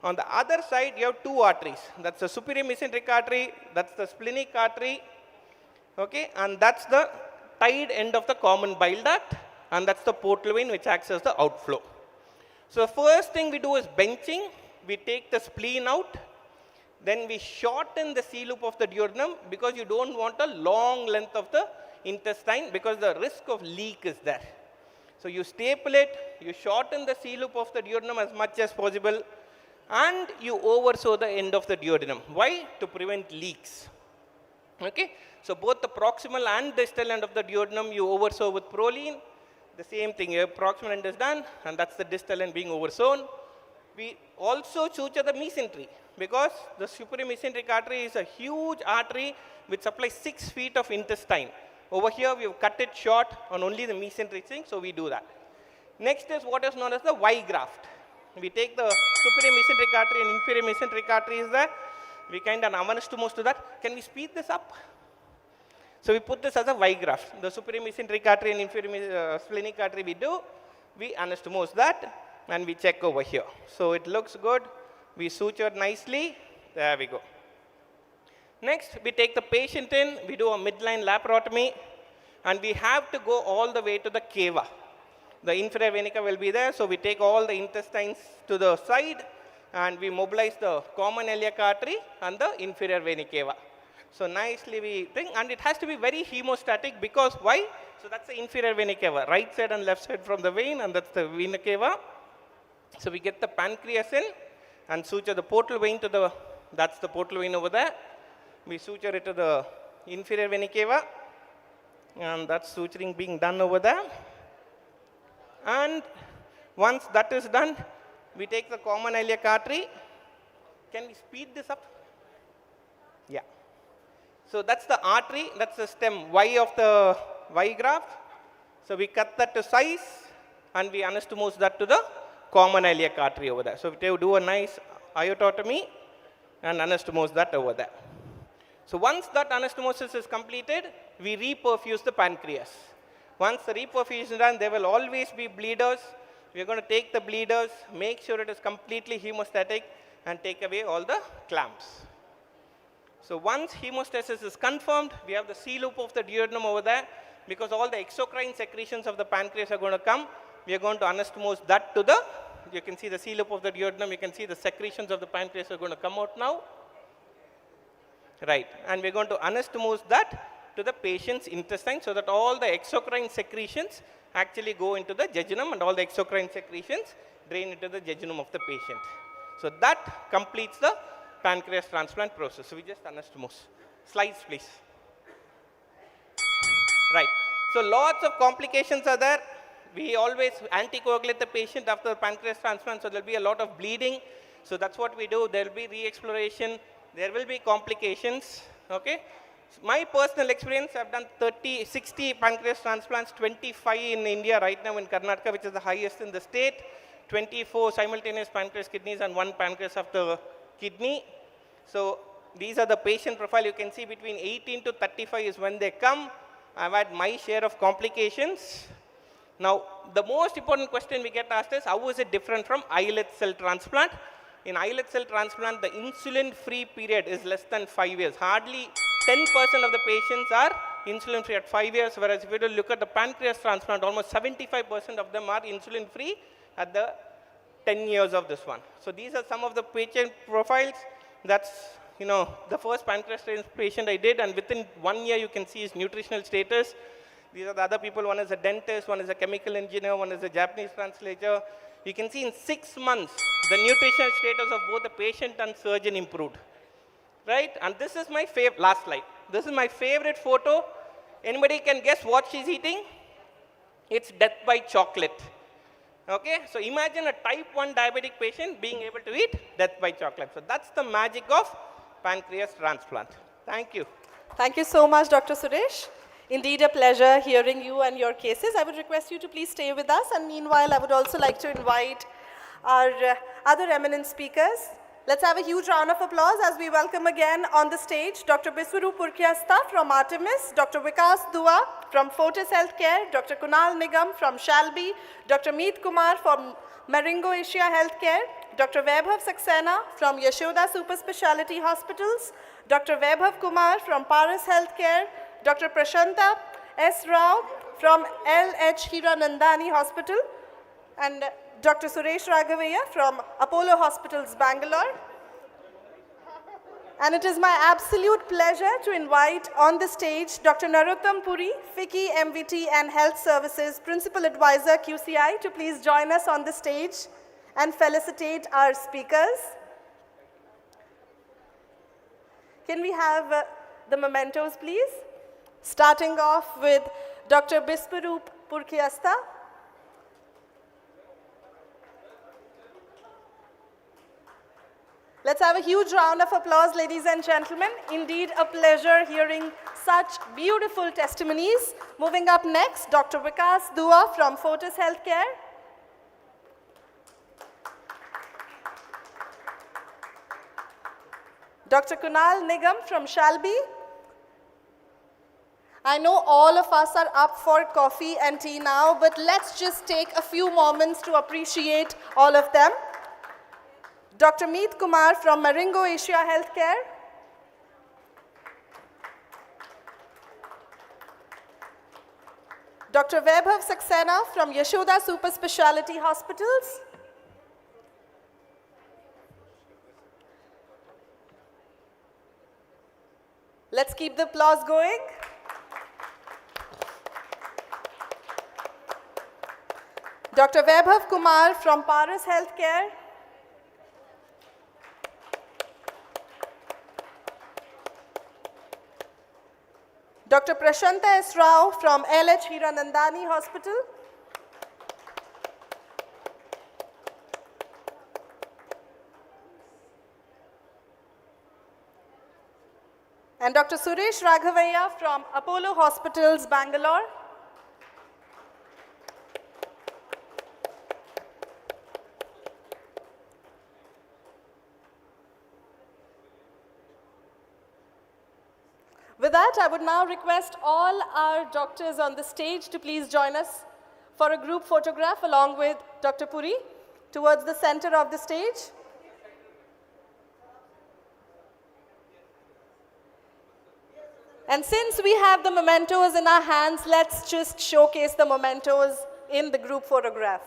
On the other side, you have two arteries. That's the superior mesenteric artery, that's the splenic artery, okay, and that's the tied end of the common bile duct, and that's the portal vein which acts as the outflow. So the first thing we do is benching. We take the spleen out, then we shorten the C loop of the duodenum because you don't want a long length of the intestine because the risk of leak is there. So you staple it, you shorten the C loop of the duodenum as much as possible, and you oversew the end of the duodenum. Why? To prevent leaks. Okay? So both the proximal and distal end of the duodenum you oversew with proline. The same thing here, proximal end is done, and that's the distal end being oversewn. We also suture the mesentery because the superior mesenteric artery is a huge artery which supplies 6 feet of intestine. Over here, we have cut it short on only the mesenteric thing, so we do that. Next is what is known as the Y graft. We take the superior mesenteric artery and inferior mesenteric artery is there. We kind of anastomosis to that. Can we speed this up? So we put this as a Y graft. The superior mesenteric artery and inferior splenic artery we anastomosis that, and we check over here. So it looks good. We suture nicely. There we go. Next, we take the patient in. We do a midline laparotomy, and we have to go all the way to the cava. The inferior vena cava will be there, so we take all the intestines to the side, and we mobilize the common iliac artery and the inferior vena cava. So nicely we bring, and it has to be very hemostatic because why? So that's the inferior vena cava, right side and left side from the vein, and that's the vena cava. So we get the pancreas in and suture the portal vein to the, that's the portal vein over there. We suture it to the inferior vena cava, and that's suturing being done over there. And once that is done, we take the common iliac artery. Can we speed this up? Yeah. So that's the artery, that's the stem Y of the Y graft. So we cut that to size, and we anastomosis that to the common iliac artery over there. So we do a nice iototomy and anastomosis that over there. So once that anastomosis is completed, we reperfuse the pancreas. Once the reperfusion is done, there will always be bleeders. We are going to take the bleeders, make sure it is completely hemostatic, and take away all the clamps. So once hemostasis is confirmed, we have the C loop of the duodenum over there. Because all the exocrine secretions of the pancreas are going to come, we are going to anastomosis that to the, you can see the C loop of the duodenum, you can see the secretions of the pancreas are going to come out now. Right, and we are going to anastomosis that to the patient's intestine so that all the exocrine secretions actually go into the jejunum and all the exocrine secretions drain into the jejunum of the patient. So that completes the pancreas transplant process. So we just anastomose. Slides, please. Right. So lots of complications are there. We always anticoagulate the patient after the pancreas transplant, so there will be a lot of bleeding. So that's what we do. There will be re-exploration. There will be complications. Okay. My personal experience, I've done 60 pancreas transplants, 25 in India right now in Karnataka, which is the highest in the state, 24 simultaneous pancreas kidneys and 1 pancreas of the kidney. So these are the patient profile. You can see between 18 to 35 is when they come. I've had my share of complications. Now, the most important question we get asked is, how is it different from islet cell transplant? In islet cell transplant, the insulin-free period is less than 5 years. Hardly 10% of the patients are insulin-free at 5 years, whereas if you look at the pancreas transplant, almost 75% of them are insulin-free at the 10 years of this one. So these are some of the patient profiles. That's, the first pancreas patient I did, and within 1 year you can see his nutritional status. These are the other people. One is a dentist, one is a chemical engineer, one is a Japanese translator. You can see in 6 months, the nutritional status of both the patient and surgeon improved. Right? And this is my favorite, last slide. This is my favorite photo. Anybody can guess what she's eating? It's death by chocolate. Okay? So imagine a type 1 diabetic patient being able to eat death by chocolate. So that's the magic of pancreas transplant. Thank you. Thank you so much, Dr. Suresh. Indeed, a pleasure hearing you and your cases. I would request you to please stay with us. And meanwhile, I would also like to invite our other eminent speakers. Let's have a huge round of applause as we welcome again on the stage Dr. Biswaroop Purkyasta from Artemis, Dr. Vikas Dua from Fortis Healthcare, Dr. Kunal Nigam from Shalby, Dr. Meet Kumar from Marengo Asia Healthcare, Dr. Vaibhav Saxena from Yashoda Super Speciality Hospitals, Dr. Vaibhav Kumar from Paras Healthcare, Dr. Prashanta S. Rao from LH Hiranandani Hospital, and Dr. Suresh Raghavaiah from Apollo Hospitals, Bangalore. And it is my absolute pleasure to invite on the stage Dr. Narottam Puri, FICCI, MVT and Health Services Principal Advisor, QCI, to please join us on the stage and felicitate our speakers. Can we have the mementos, please? Starting off with Dr. Biswaroop Purkyasta. Let's have a huge round of applause, ladies and gentlemen. Indeed, a pleasure hearing such beautiful testimonies. Moving up next, Dr. Vikas Dua from Fortis Healthcare. Dr. Kunal Nigam from Shalby. I know all of us are up for coffee and tea now, but let's just take a few moments to appreciate all of them. Dr. Meet Kumar from Marengo Asia Healthcare. Dr. Vaibhav Saxena from Yashoda Super Speciality Hospitals. Let's keep the applause going. Dr. Vaibhav Kumar from Paras Healthcare. Dr. Prashanta S. Rao from LH Hiranandani Hospital. And Dr. Suresh Raghavaiya from Apollo Hospitals, Bangalore. With that, I would now request all our doctors on the stage to please join us for a group photograph along with Dr. Puri towards the center of the stage. And since we have the mementos in our hands, let's just showcase the mementos in the group photograph.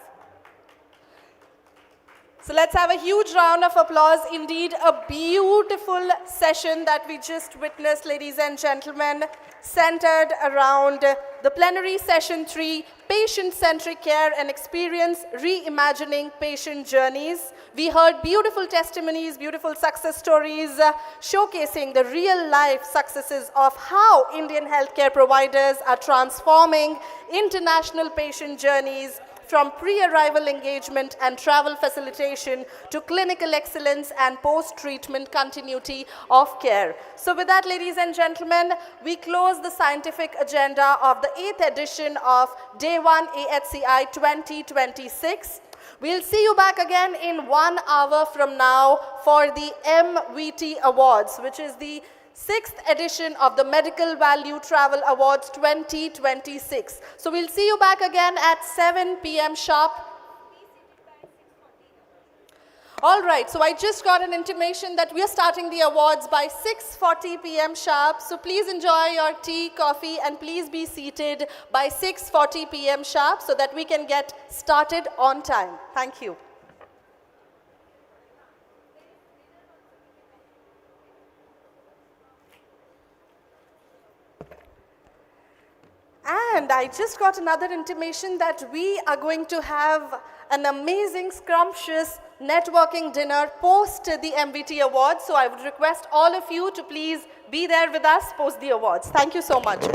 So let's have a huge round of applause. Indeed, a beautiful session that we just witnessed, ladies and gentlemen, centered around the Plenary Session 3, Patient-Centric Care and Experience, Reimagining Patient Journeys. We heard beautiful testimonies, beautiful success stories, showcasing the real-life successes of how Indian healthcare providers are transforming international patient journeys from pre-arrival engagement and travel facilitation to clinical excellence and post-treatment continuity of care. So with that, ladies and gentlemen, we close the scientific agenda of the 8th edition of Day 1 AHCI 2026. We'll see you back again in 1 hour from now for the MVT Awards, which is the 6th edition of the Medical Value Travel Awards 2026. So we'll see you back again at 7 p.m. sharp. All right, so I just got an intimation that we are starting the awards by 6:40 p.m. sharp. So please enjoy your tea, coffee, and please be seated by 6:40 p.m. sharp so that we can get started on time. Thank you. And I just got another intimation that we are going to have an amazing, scrumptious networking dinner post the MVT Awards. So I would request all of you to please be there with us post the awards. Thank you so much.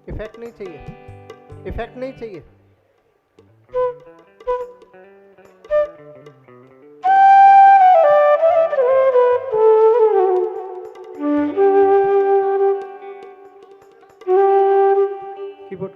Effect नहीं चाहिए, effect नहीं चाहिए। Keyboard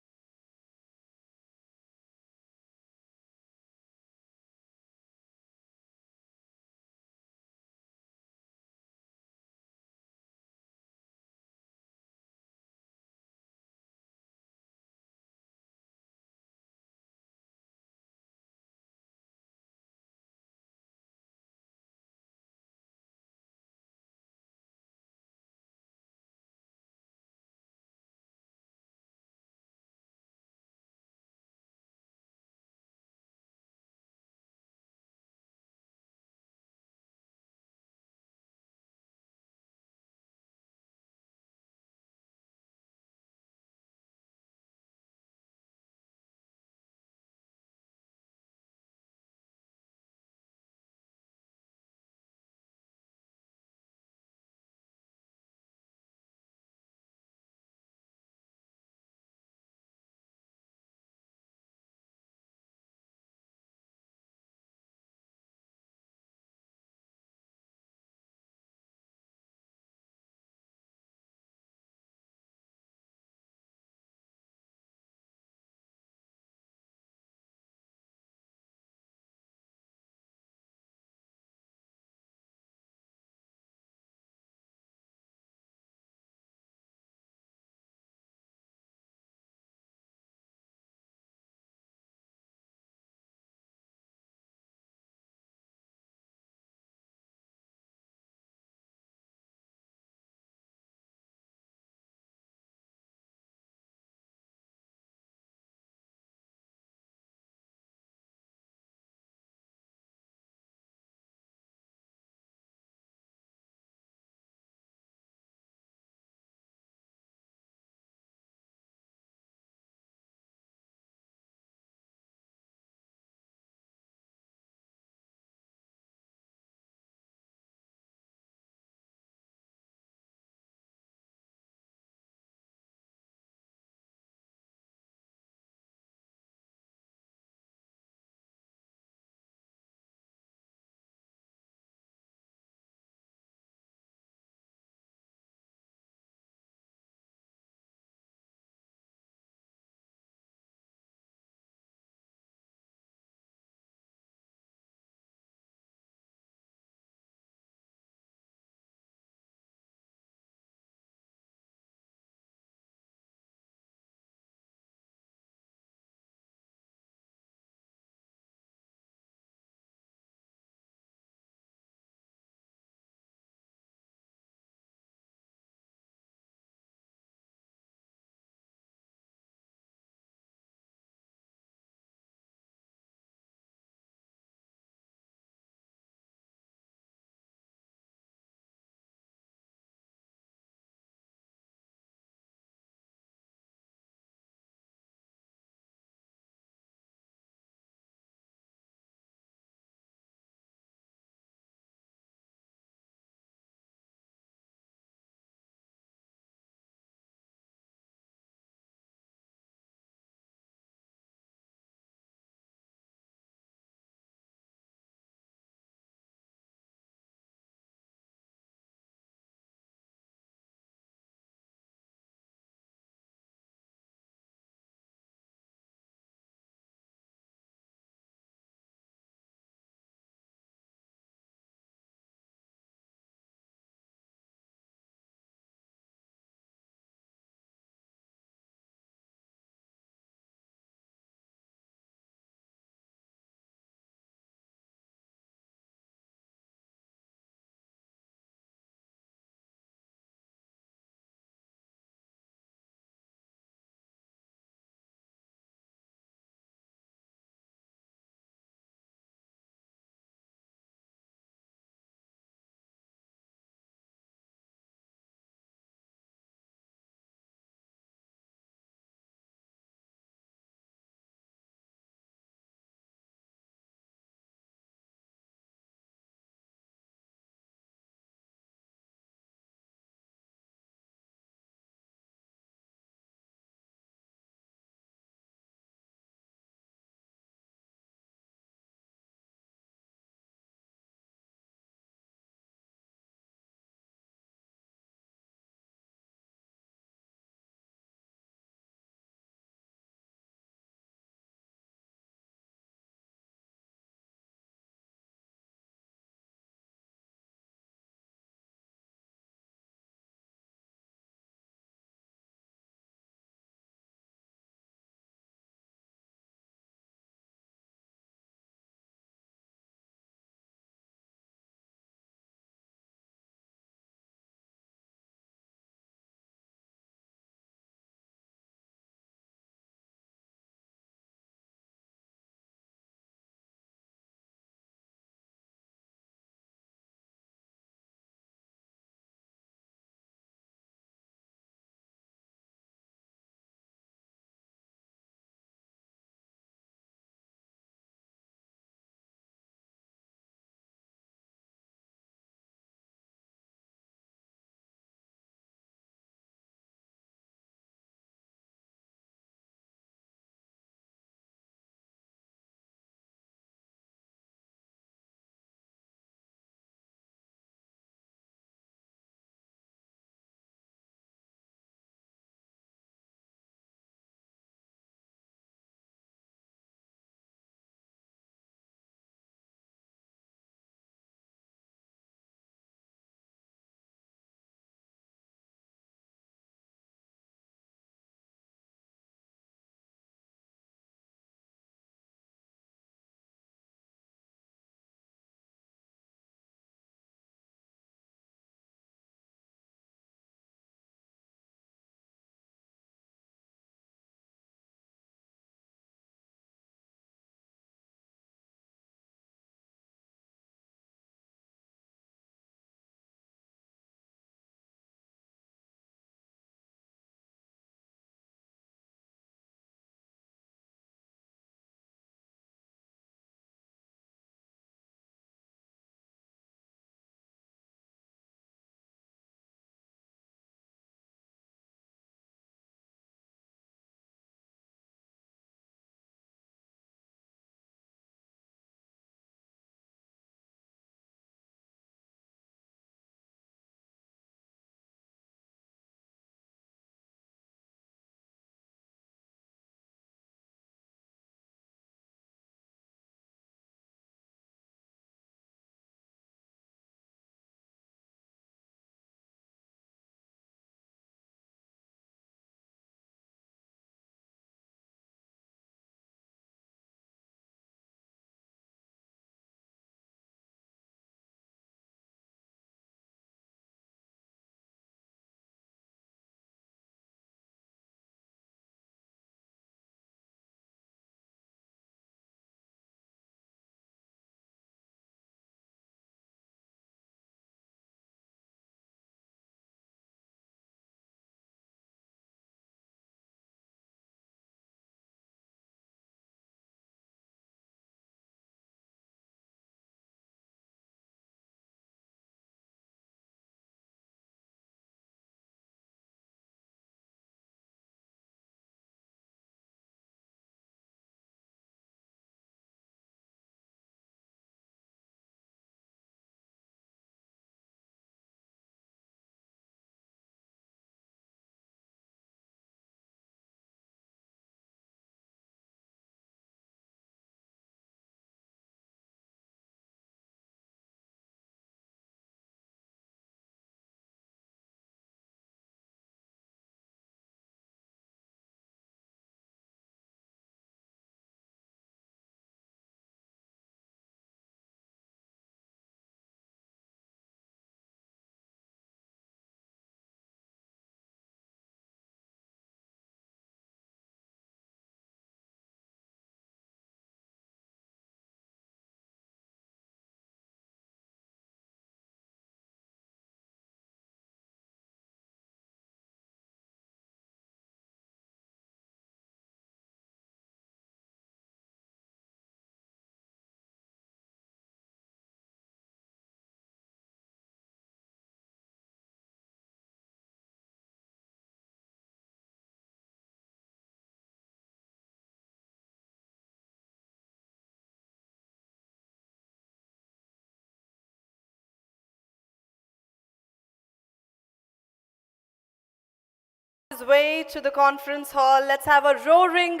way to the conference hall. Let's have a roaring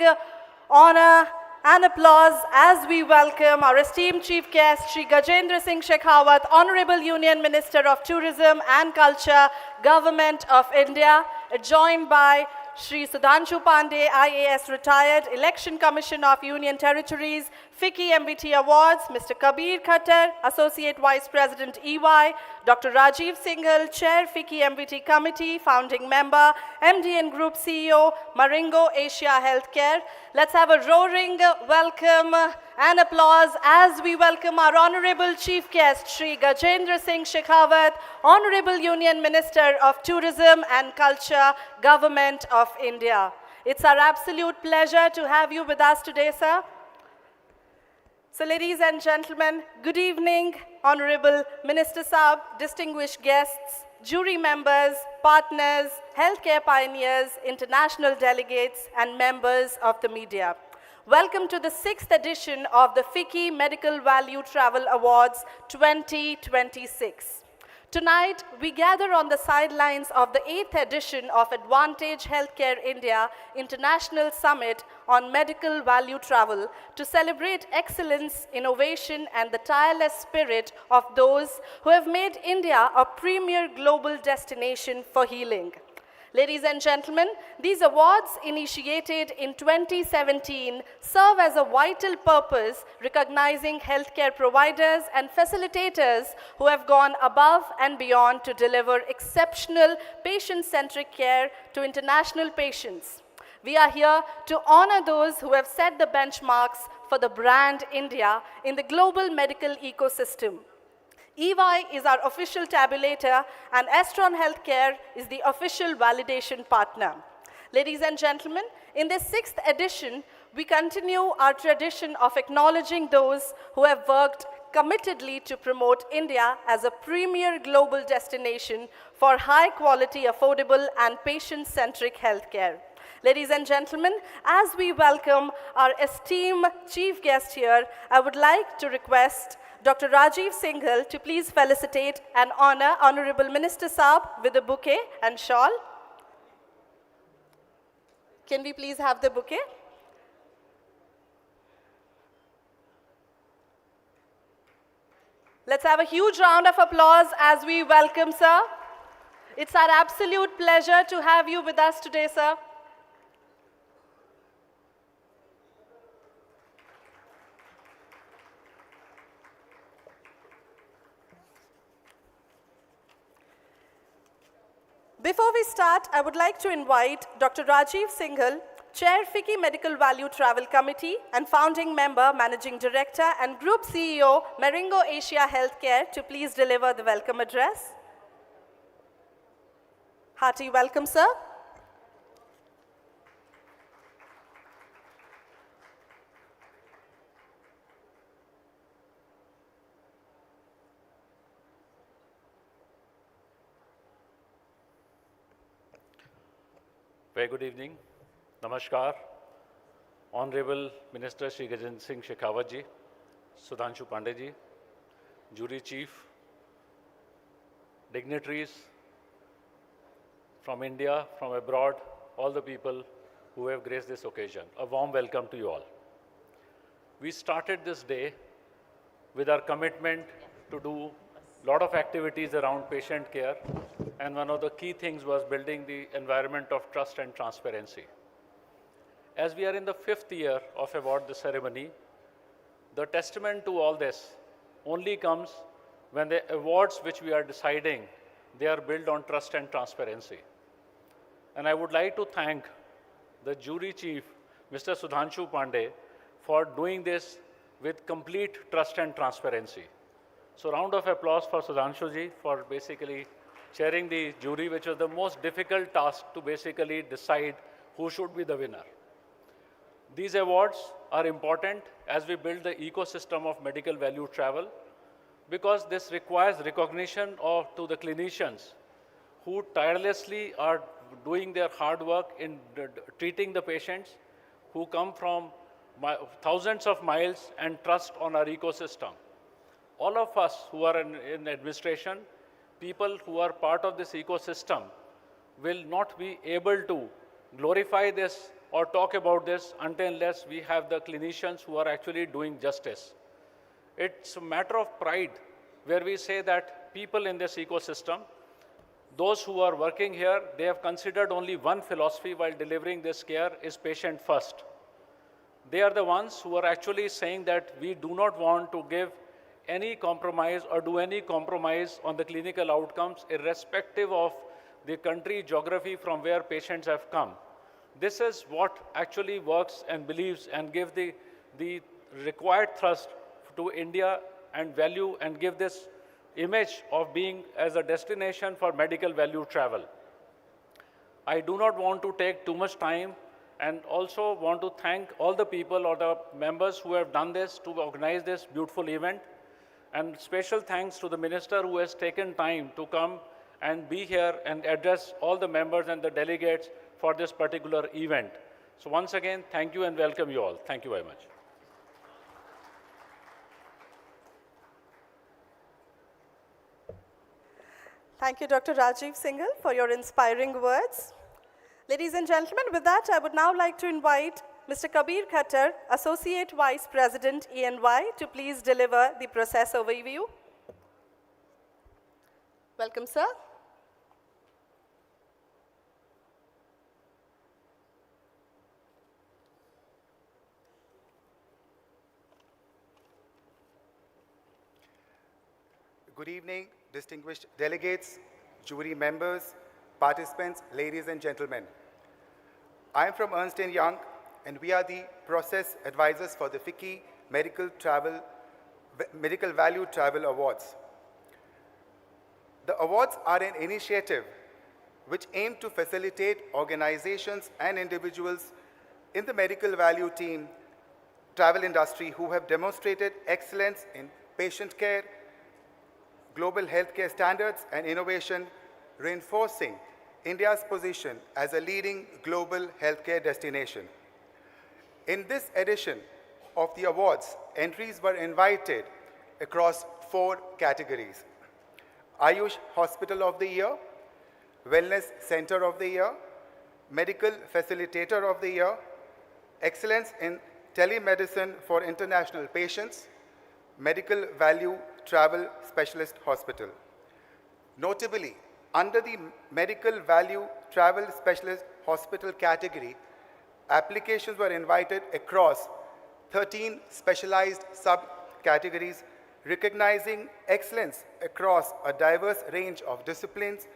honor and applause as we welcome our esteemed chief guest, Shri Gajendra Singh Shekhawat, Honorable Union Minister of Tourism and Culture, Government of India, joined by Shri Sudhanshu Pandey, IAS retired, Election Commission of Union Territories, FICCI MVT Awards, Mr. Kabir Khattar, Associate Vice President EY, Dr. Rajiv Singhal, Chair FICCI MVT Committee, Founding Member, MDN Group CEO, Marengo Asia Healthcare. Let's have a roaring welcome and applause as we welcome our Honorable Chief Guest, Shri Gajendra Singh Shekhawat, Honorable Union Minister of Tourism and Culture, Government of India. It's our absolute pleasure to have you with us today, sir. So ladies and gentlemen, good evening, Honorable Minister Saab, distinguished guests, jury members, partners, healthcare pioneers, international delegates, and members of the media. Welcome to the 6th edition of the FICCI Medical Value Travel Awards 2026. Tonight, we gather on the sidelines of the 8th edition of Advantage Healthcare India International Summit on Medical Value Travel to celebrate excellence, innovation, and the tireless spirit of those who have made India a premier global destination for healing. Ladies and gentlemen, these awards, initiated in 2017, serve as a vital purpose recognizing healthcare providers and facilitators who have gone above and beyond to deliver exceptional patient-centric care to international patients. We are here to honor those who have set the benchmarks for the brand India in the global medical ecosystem. EY is our official tabulator and Astron Healthcare is the official validation partner. Ladies and gentlemen, in this 6th edition, we continue our tradition of acknowledging those who have worked committedly to promote India as a premier global destination for high-quality, affordable, and patient-centric healthcare. Ladies and gentlemen, as we welcome our esteemed chief guest here, I would like to request Dr. Rajiv Singhal to please felicitate and honor Honorable Minister Saab with a bouquet and shawl. Can we please have the bouquet? Let's have a huge round of applause as we welcome, sir. It's our absolute pleasure to have you with us today, sir. Before we start, I would like to invite Dr. Rajiv Singhal, Chair FICCI Medical Value Travel Committee and Founding Member, Managing Director and Group CEO, Marengo Asia Healthcare, to please deliver the welcome address. Hearty welcome, sir. Very good evening. Namaskar. Honorable Minister Shri Gajendra Singh Shekhawat ji, Sudhanshu Pandey ji, Jury Chief, dignitaries from India, from abroad, all the people who have graced this occasion. A warm welcome to you all. We started this day with our commitment to do a lot of activities around patient care, and one of the key things was building the environment of trust and transparency. As we are in the 5th year of award ceremony, the testament to all this only comes when the awards which we are deciding, they are built on trust and transparency. And I would like to thank the jury chief, Mr. Sudhanshu Pandey, for doing this with complete trust and transparency. So round of applause for Sudhanshu ji for basically chairing the jury, which was the most difficult task to basically decide who should be the winner. These awards are important as we build the ecosystem of medical value travel, because this requires recognition to the clinicians who tirelessly are doing their hard work in treating the patients who come from thousands of miles and trust on our ecosystem. All of us who are in administration, people who are part of this ecosystem, will not be able to glorify this or talk about this unless we have the clinicians who are actually doing justice. It's a matter of pride where we say that people in this ecosystem, those who are working here, they have considered only one philosophy while delivering this care is patient first. They are the ones who are actually saying that we do not want to give any compromise or do any compromise on the clinical outcomes irrespective of the country geography from where patients have come. This is what actually works and believes and give the required thrust to India and value and give this image of being as a destination for medical value travel. I do not want to take too much time and also want to thank all the people or the members who have done this to organize this beautiful event. And special thanks to the minister who has taken time to come and be here and address all the members and the delegates for this particular event. So once again, thank you and welcome you all. Thank you very much. Thank you, Dr. Rajiv Singhal, for your inspiring words. Ladies and gentlemen, with that, I would now like to invite Mr. Kabir Khattar, Associate Vice President, ENY, to please deliver the process overview. Welcome, sir. Good evening, distinguished delegates, jury members, participants, ladies and gentlemen. I am from Ernst & Young, and we are the process advisors for the FICCI Medical Value Travel Awards. The awards are an initiative which aim to facilitate organizations and individuals in the medical value team travel industry who have demonstrated excellence in patient care, global healthcare standards, and innovation, reinforcing India's position as a leading global healthcare destination. In this edition of the awards, entries were invited across 4 categories: Ayush Hospital of the Year, Wellness Center of the Year, Medical Facilitator of the Year, Excellence in Telemedicine for International Patients, Medical Value Travel Specialist Hospital. Notably, under the Medical Value Travel Specialist Hospital category, applications were invited across 13 specialized subcategories, recognizing excellence across a diverse range of disciplines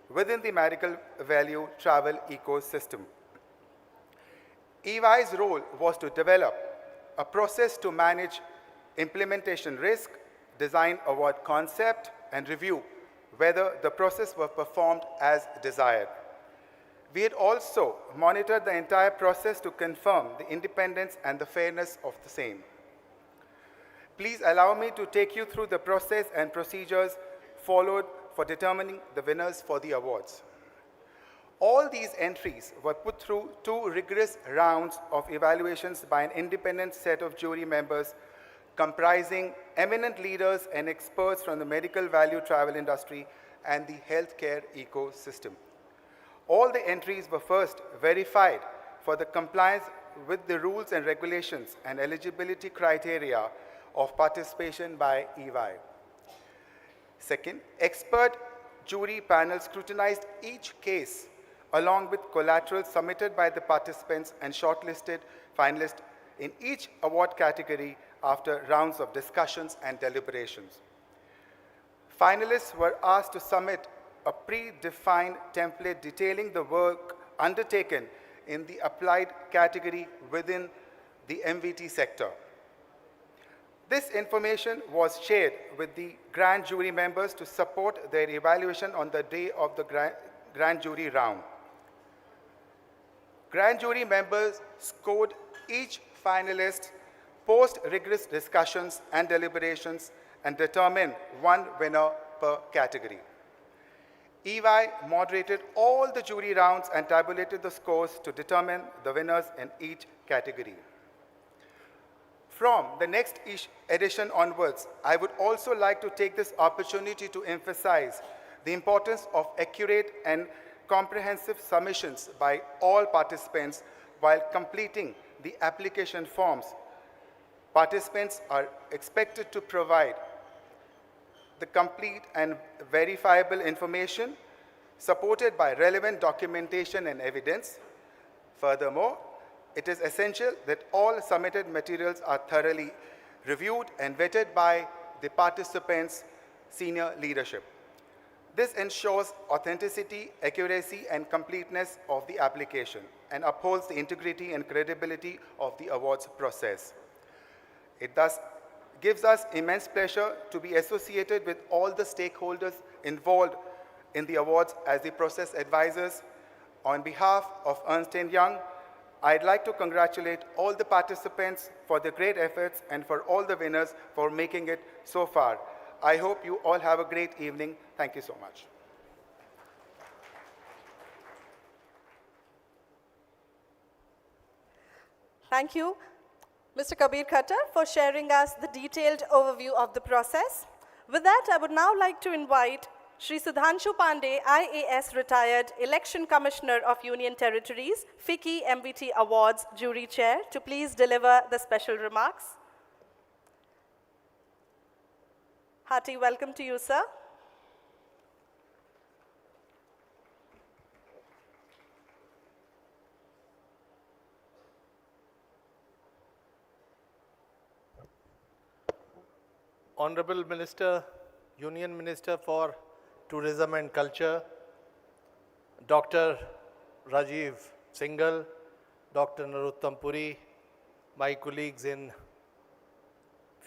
within the medical value travel ecosystem. EY's role was to develop a process to manage implementation risk, design award concept, and review whether the process was performed as desired. We had also monitored the entire process to confirm the independence and the fairness of the same. Please allow me to take you through the process and procedures followed for determining the winners for the awards. All these entries were put through 2 rigorous rounds of evaluations by an independent set of jury members comprising eminent leaders and experts from the medical value travel industry and the healthcare ecosystem. All the entries were first verified for the compliance with the rules and regulations and eligibility criteria of participation by EY. Second, expert jury panel scrutinized each case along with collateral submitted by the participants and shortlisted finalists in each award category after rounds of discussions and deliberations. Finalists were asked to submit a predefined template detailing the work undertaken in the applied category within the MVT sector. This information was shared with the grand jury members to support their evaluation on the day of the grand jury round. Grand jury members scored each finalist post rigorous discussions and deliberations and determined one winner per category. EY moderated all the jury rounds and tabulated the scores to determine the winners in each category. From the next edition onwards, I would also like to take this opportunity to emphasize the importance of accurate and comprehensive submissions by all participants while completing the application forms. Participants are expected to provide the complete and verifiable information supported by relevant documentation and evidence. Furthermore, it is essential that all submitted materials are thoroughly reviewed and vetted by the participants' senior leadership. This ensures authenticity, accuracy, and completeness of the application and upholds the integrity and credibility of the awards process. It thus gives us immense pleasure to be associated with all the stakeholders involved in the awards as the process advisors. On behalf of Ernst & Young, I'd like to congratulate all the participants for their great efforts and for all the winners for making it so far. I hope you all have a great evening. Thank you so much. Thank you, Mr. Kabir Khattar, for sharing us the detailed overview of the process. With that, I would now like to invite Shri Sudhanshu Pandey, IAS retired Election Commissioner of Union Territories, FICCI MVT Awards Jury Chair, to please deliver the special remarks. Hearty welcome to you, sir. Honorable Minister, Union Minister for Tourism and Culture, Dr. Rajiv Singhal, Dr. Narottam Puri, my colleagues in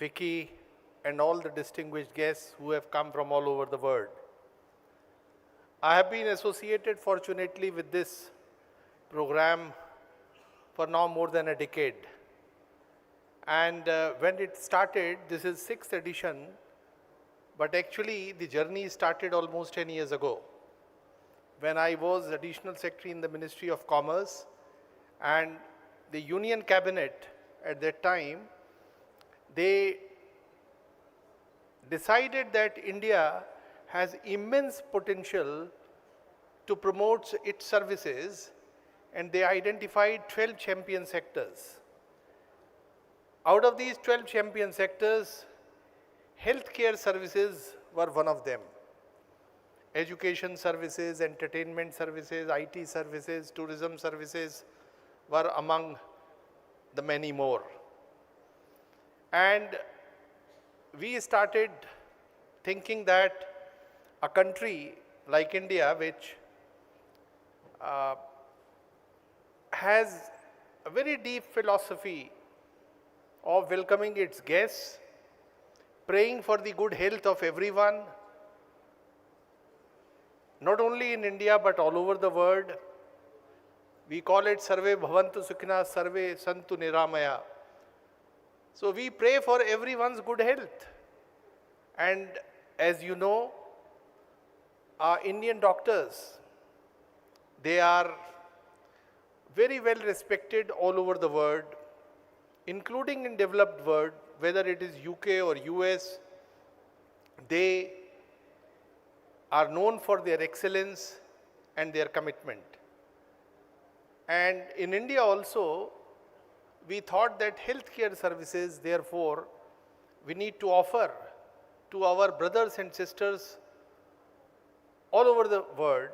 FICCI, and all the distinguished guests who have come from all over the world. I have been associated, fortunately, with this program for now more than a decade. And when it started, this is 6th edition, but actually the journey started almost 10 years ago when I was Additional Secretary in the Ministry of Commerce, and the Union Cabinet at that time, they decided that India has immense potential to promote its services, and they identified 12 champion sectors. Out of these 12 champion sectors, healthcare services were one of them. Education services, entertainment services, IT services, tourism services were among the many more. And we started thinking that a country like India, which has a very deep philosophy of welcoming its guests, praying for the good health of everyone, not only in India but all over the world. We call it Sarve Bhavantu Sukhina, Sarve Santu Niramaya. So we pray for everyone's good health. And as you know, our Indian doctors, they are very well respected all over the world, including in developed world, whether it is UK or US. They are known for their excellence and their commitment. And in India also, we thought that healthcare services, therefore, we need to offer to our brothers and sisters all over the world,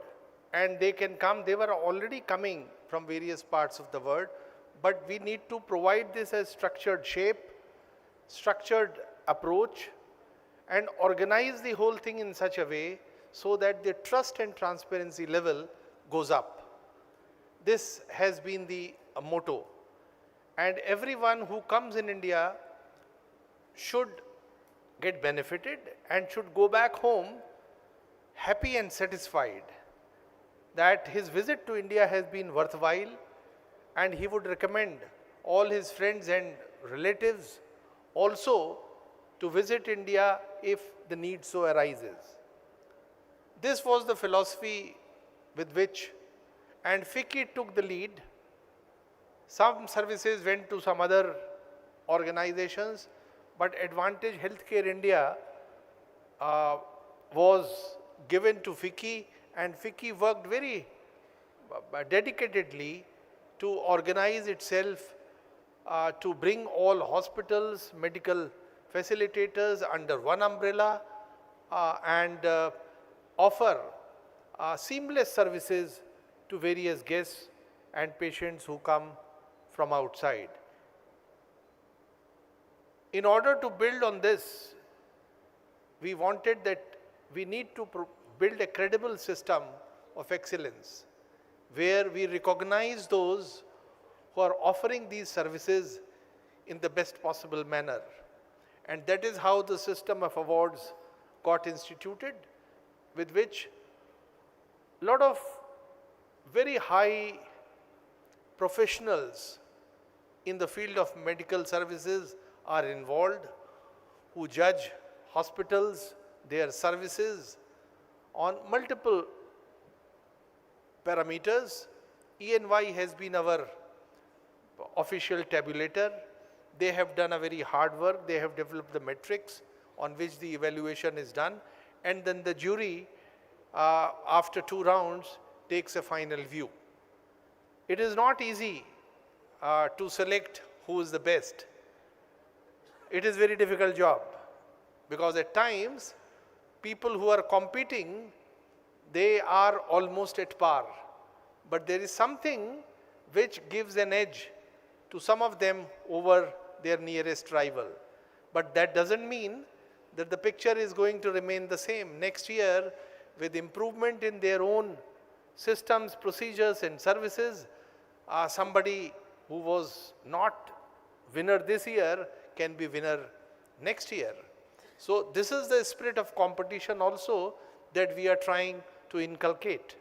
and they can come. They were already coming from various parts of the world, but we need to provide this as structured shape, structured approach, and organize the whole thing in such a way so that the trust and transparency level goes up. This has been the motto. And everyone who comes in India should get benefited and should go back home happy and satisfied that his visit to India has been worthwhile, and he would recommend all his friends and relatives also to visit India if the need so arises. This was the philosophy with which, and FICCI took the lead. Some services went to some other organizations, but Advantage Healthcare India was given to FICCI, and FICCI worked very dedicatedly to organize itself to bring all hospitals, medical facilitators under one umbrella and offer seamless services to various guests and patients who come from outside. In order to build on this, we wanted that we need to build a credible system of excellence where we recognize those who are offering these services in the best possible manner. And that is how the system of awards got instituted, with which a lot of very high professionals in the field of medical services are involved, who judge hospitals, their services on multiple parameters. ENY has been our official tabulator. They have done a very hard work. They have developed the metrics on which the evaluation is done, and then the jury after 2 rounds takes a final view. It is not easy to select who is the best. It is a very difficult job, because at times people who are competing, they are almost at par, but there is something which gives an edge to some of them over their nearest rival. But that doesn't mean that the picture is going to remain the same. Next year, with improvement in their own systems, procedures and services, somebody who was not winner this year can be winner next year. So this is the spirit of competition also that we are trying to inculcate.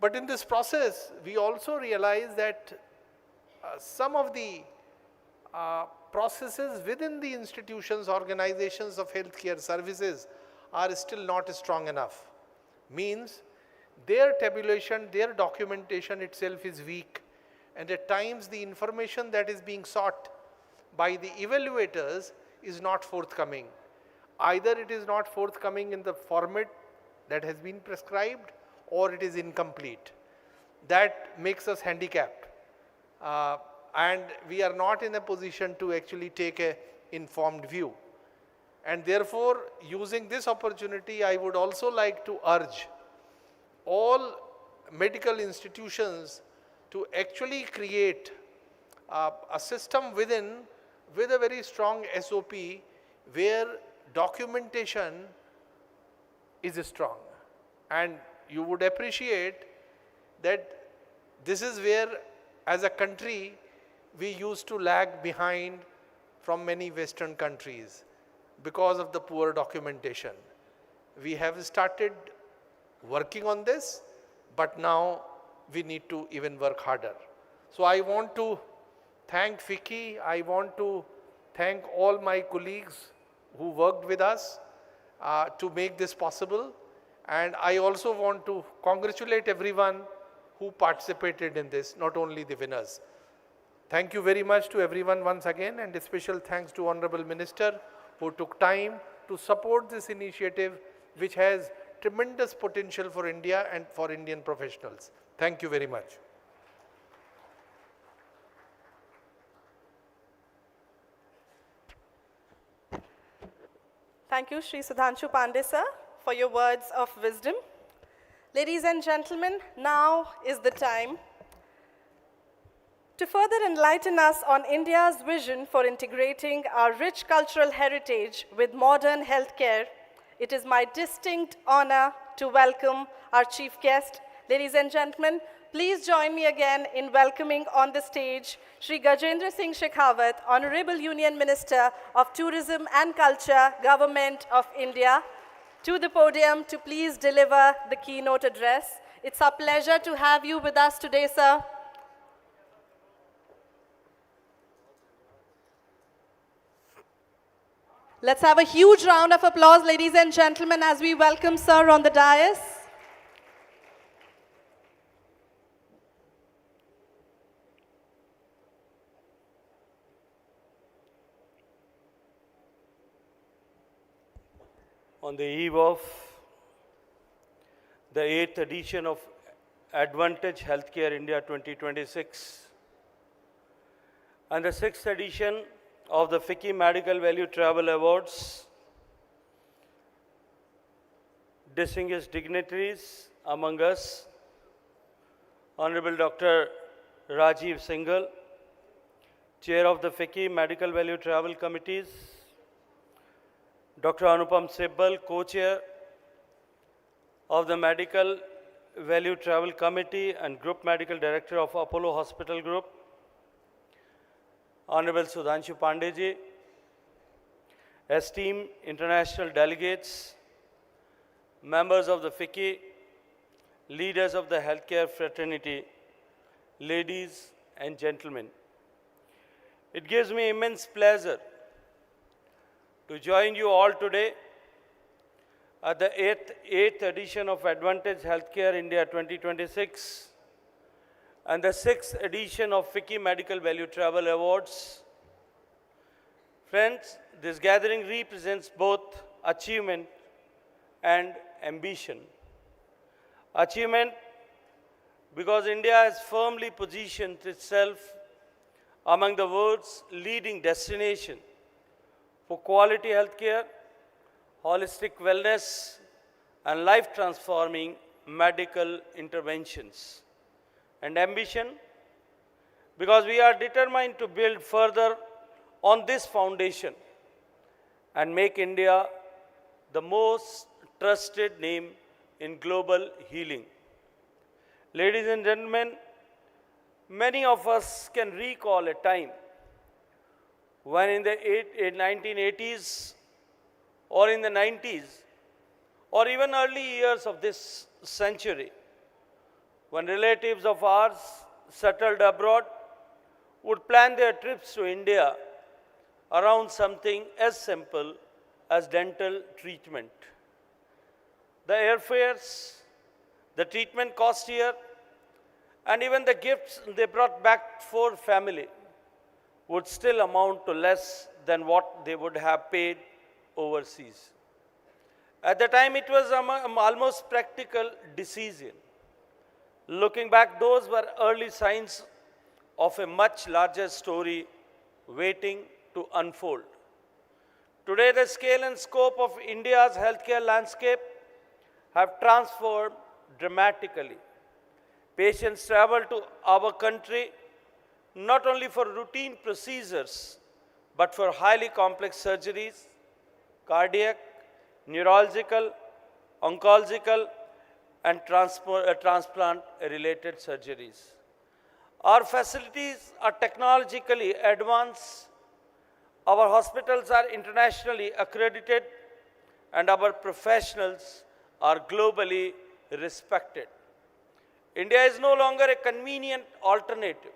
But in this process, we also realize that some of the processes within the institutions, organizations of healthcare services are still not strong enough. Means their tabulation, their documentation itself is weak, and at times the information that is being sought by the evaluators is not forthcoming. Either it is not forthcoming in the format that has been prescribed, or it is incomplete. That makes us handicapped. And we are not in a position to actually take an informed view. And therefore, using this opportunity, I would also like to urge all medical institutions to actually create a system within with a very strong SOP where documentation is strong. And you would appreciate that this is where, as a country, we used to lag behind from many Western countries because of the poor documentation. We have started working on this, but now we need to even work harder. So I want to thank FICCI. I want to thank all my colleagues who worked with us to make this possible. And I also want to congratulate everyone who participated in this, not only the winners. Thank you very much to everyone once again, and a special thanks to Honorable Minister who took time to support this initiative, which has tremendous potential for India and for Indian professionals. Thank you very much. Thank you, Shri Sudhanshu Pandey sir, for your words of wisdom. Ladies and gentlemen, now is the time to further enlighten us on India's vision for integrating our rich cultural heritage with modern healthcare. It is my distinct honor to welcome our chief guest. Ladies and gentlemen, please join me again in welcoming on the stage Shri Gajendra Singh Shekhawat, Honorable Union Minister of Tourism and Culture, Government of India, to the podium to please deliver the keynote address. It's our pleasure to have you with us today, sir. Let's have a huge round of applause, ladies and gentlemen, as we welcome sir on the dais. On the eve of the 8th edition of Advantage Healthcare India 2026 and the 6th edition of the FICCI Medical Value Travel Awards. Distinguished dignitaries among us, Honorable Dr. Rajiv Singhal, Chair of the FICCI Medical Value Travel Committees, Dr. Anupam Sibbal, Co-Chair of the Medical Value Travel Committee and Group Medical Director of Apollo Hospital Group, Honorable Sudhanshu Pandey, esteemed international delegates, members of the FICCI, leaders of the healthcare fraternity, ladies and gentlemen. It gives me immense pleasure to join you all today at the 8th edition of Advantage Healthcare India 2026 and the 6th edition of FICCI Medical Value Travel Awards. Friends, this gathering represents both achievement and ambition. Achievement because India has firmly positioned itself among the world's leading destination for quality healthcare, holistic wellness, and life-transforming medical interventions. And ambition because we are determined to build further on this foundation and make India the most trusted name in global healing. Ladies and gentlemen, many of us can recall a time when in the 1980s or in the 90s or even early years of this century, when relatives of ours settled abroad would plan their trips to India around something as simple as dental treatment. The airfares, the treatment cost here, and even the gifts they brought back for family would still amount to less than what they would have paid overseas. At the time, it was almost practical decision. Looking back, those were early signs of a much larger story waiting to unfold. Today, the scale and scope of India's healthcare landscape have transformed dramatically. Patients travel to our country not only for routine procedures, but for highly complex surgeries, cardiac, neurological, oncological, and transplant-related surgeries. Our facilities are technologically advanced, our hospitals are internationally accredited, and our professionals are globally respected. India is no longer a convenient alternative.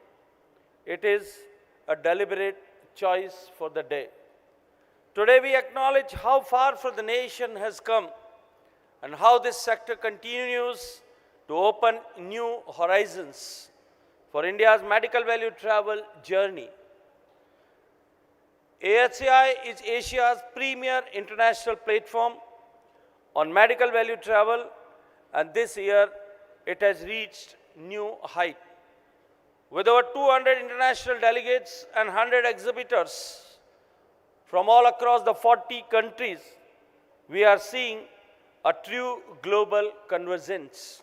It is a deliberate choice for the day. Today we acknowledge how far the nation has come and how this sector continues to open new horizons for India's medical value travel journey. AHCI is Asia's premier international platform on medical value travel, and this year it has reached new height. With over 200 international delegates and 100 exhibitors from all across the 40 countries, we are seeing a true global convergence.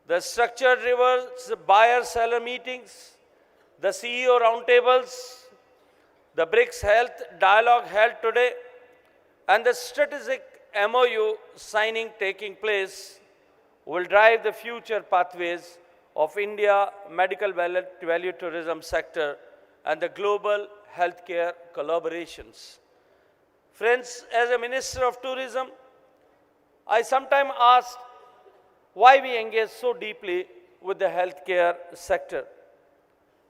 The structured reverse buyer-seller meetings, the CEO roundtables, the BRICS Health Dialogue held today, and the strategic MOU signing taking place will drive the future pathways of India medical value tourism sector and the global healthcare collaborations. Friends, as a Minister of Tourism, I sometimes ask why we engage so deeply with the healthcare sector.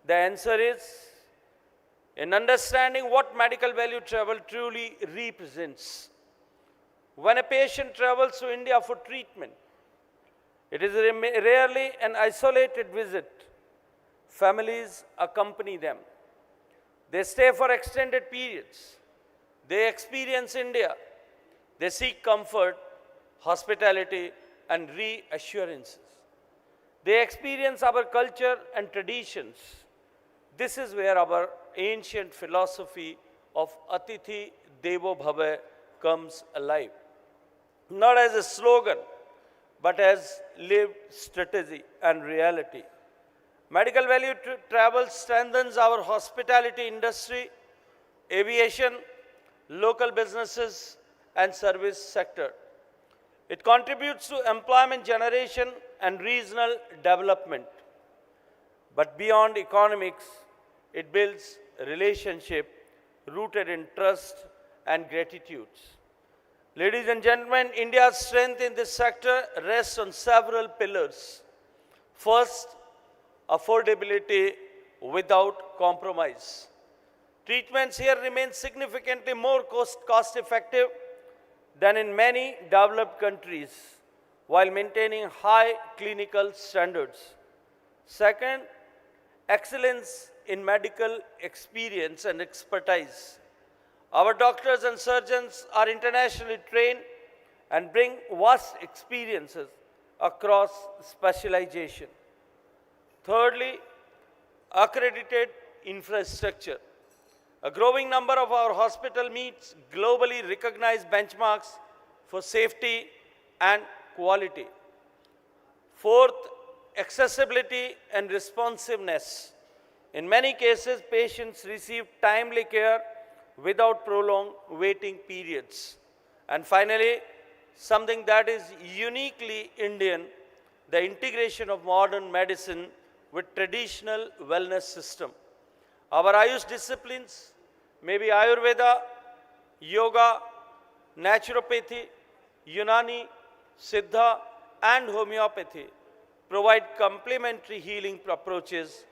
The answer is in understanding what medical value travel truly represents. When a patient travels to India for treatment, it is rarely an isolated visit. Families accompany them. They stay for extended periods. They experience India. They seek comfort, hospitality, and reassurances. They experience our culture and traditions. This is where our ancient philosophy of Atithi Devo Bhava comes alive. Not as a slogan, but as lived strategy and reality. Medical value travel strengthens our hospitality industry, aviation, local businesses, and service sector. It contributes to employment generation and regional development. But beyond economics, it builds a relationship rooted in trust and gratitudes. Ladies and gentlemen, India's strength in this sector rests on several pillars. First, affordability without compromise. Treatments here remain significantly more cost-effective than in many developed countries, while maintaining high clinical standards. Second, excellence in medical experience and expertise. Our doctors and surgeons are internationally trained and bring vast experiences across specialization. Thirdly, accredited infrastructure. A growing number of our hospitals meets globally recognized benchmarks for safety and quality. Fourth, accessibility and responsiveness. In many cases, patients receive timely care without prolonged waiting periods. And finally, something that is uniquely Indian, the integration of modern medicine with traditional wellness system. Our Ayush disciplines, maybe Ayurveda, Yoga, Naturopathy, Unani, Siddha, and Homeopathy, provide complementary healing approaches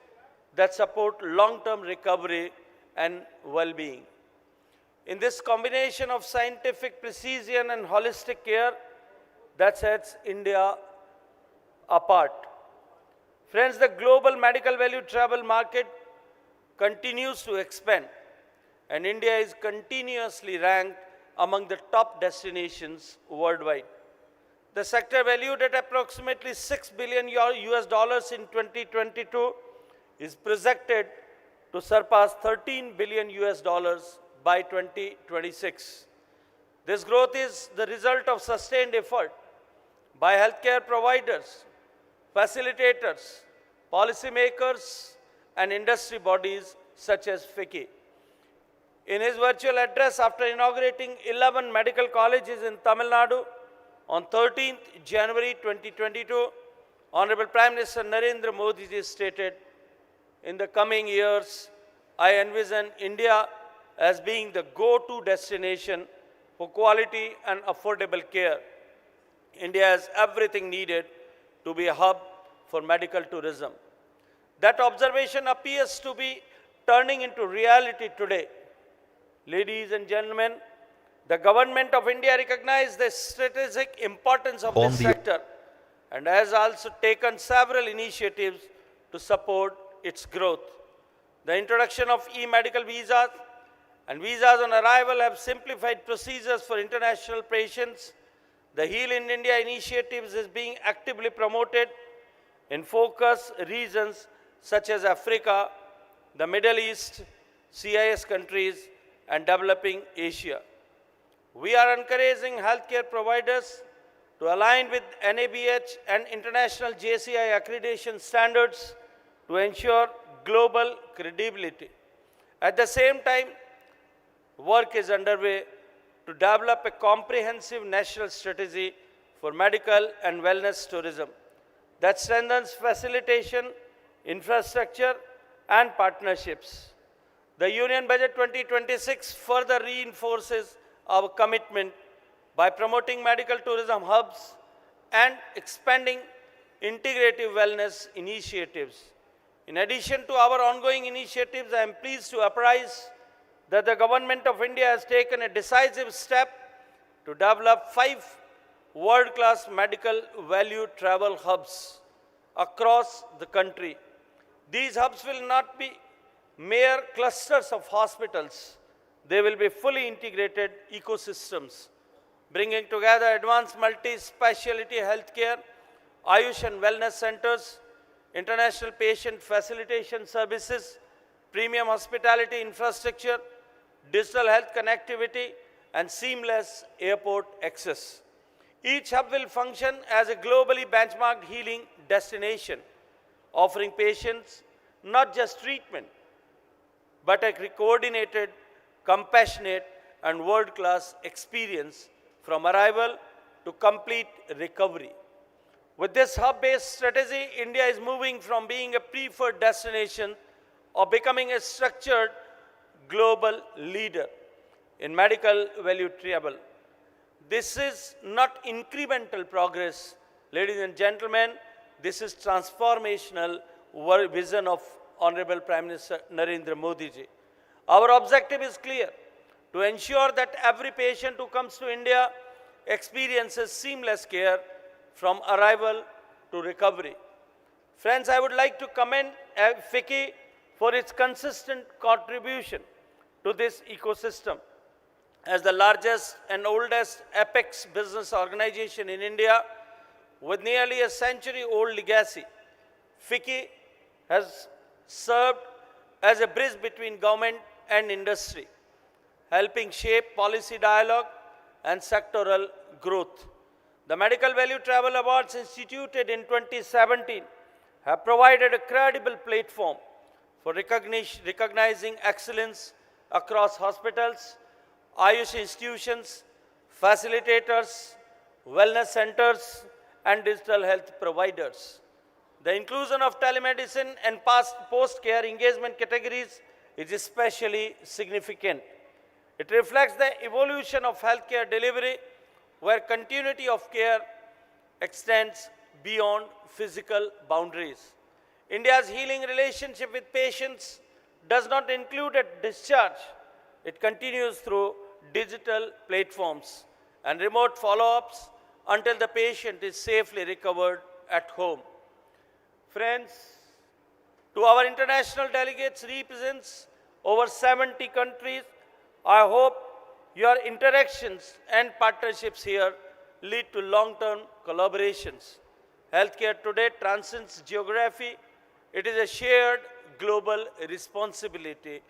that support long-term recovery and well-being. In this combination of scientific precision and holistic care, that sets India apart. Friends, the global medical value travel market continues to expand, and India is continuously ranked among the top destinations worldwide. The sector valued at approximately $6 billion US dollars in 2022 is projected to surpass $13 billion US dollars by 2026. This growth is the result of sustained effort by healthcare providers, facilitators, policymakers, and industry bodies such as FICCI. In his virtual address after inaugurating 11 medical colleges in Tamil Nadu on 13th January 2022, Honorable Prime Minister Narendra Modi ji stated, in the coming years, I envision India as being the go-to destination for quality and affordable care. India has everything needed to be a hub for medical tourism. That observation appears to be turning into reality today. Ladies and gentlemen, the government of India recognizes the strategic importance of this sector and has also taken several initiatives to support its growth. The introduction of e-medical visas and visas on arrival have simplified procedures for international patients. The Heal in India initiatives is being actively promoted in focus regions such as Africa, the Middle East, CIS countries, and developing Asia. We are encouraging healthcare providers to align with NABH and international JCI accreditation standards to ensure global credibility. At the same time, work is underway to develop a comprehensive national strategy for medical and wellness tourism that strengthens facilitation, infrastructure, and partnerships. The Union Budget 2026 further reinforces our commitment by promoting medical tourism hubs and expanding integrative wellness initiatives. In addition to our ongoing initiatives, I am pleased to apprise that the Government of India has taken a decisive step to develop 5 world-class medical value travel hubs across the country. These hubs will not be mere clusters of hospitals. They will be fully integrated ecosystems, bringing together advanced multi-specialty healthcare, Ayush and wellness centers, international patient facilitation services, premium hospitality infrastructure, digital health connectivity, and seamless airport access. Each hub will function as a globally benchmarked healing destination, offering patients not just treatment, but a coordinated, compassionate, and world-class experience from arrival to complete recovery. With this hub-based strategy, India is moving from being a preferred destination or becoming a structured global leader in medical value travel. This is not incremental progress, ladies and gentlemen. This is transformational vision of Honorable Prime Minister Narendra Modi ji. Our objective is clear: to ensure that every patient who comes to India experiences seamless care from arrival to recovery. Friends, I would like to commend FICCI for its consistent contribution to this ecosystem. As the largest and oldest apex business organization in India, with nearly a century-old legacy, FICCI has served as a bridge between government and industry, helping shape policy dialogue and sectoral growth. The Medical Value Travel Awards, instituted in 2017, have provided a credible platform for recognizing excellence across hospitals, Ayush institutions, facilitators, wellness centers, and digital health providers. The inclusion of telemedicine and post-care engagement categories is especially significant. It reflects the evolution of healthcare delivery, where continuity of care extends beyond physical boundaries. India's healing relationship with patients does not include a discharge. It continues through digital platforms and remote follow-ups until the patient is safely recovered at home. Friends, to our international delegates represents over 70 countries, I hope your interactions and partnerships here lead to long-term collaborations. Healthcare today transcends geography. It is a shared global responsibility.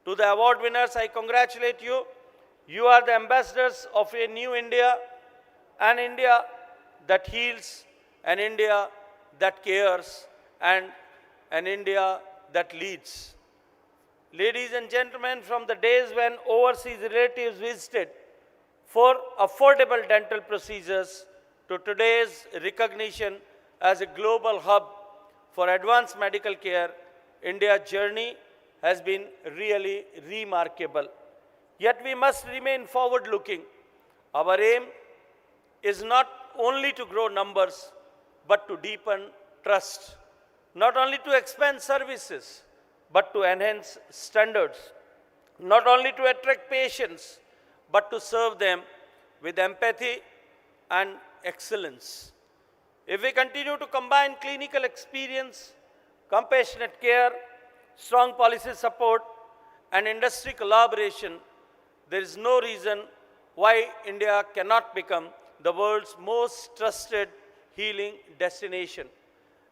To the award winners, I congratulate you. You are the ambassadors of a new India, an India that heals, an India that cares, and an India that leads. Ladies and gentlemen, from the days when overseas relatives visited for affordable dental procedures to today's recognition as a global hub for advanced medical care, India's journey has been really remarkable. Yet we must remain forward-looking. Our aim is not only to grow numbers, but to deepen trust. Not only to expand services, but to enhance standards. Not only to attract patients, but to serve them with empathy and excellence. If we continue to combine clinical experience, compassionate care, strong policy support, and industry collaboration, there is no reason why India cannot become the world's most trusted healing destination.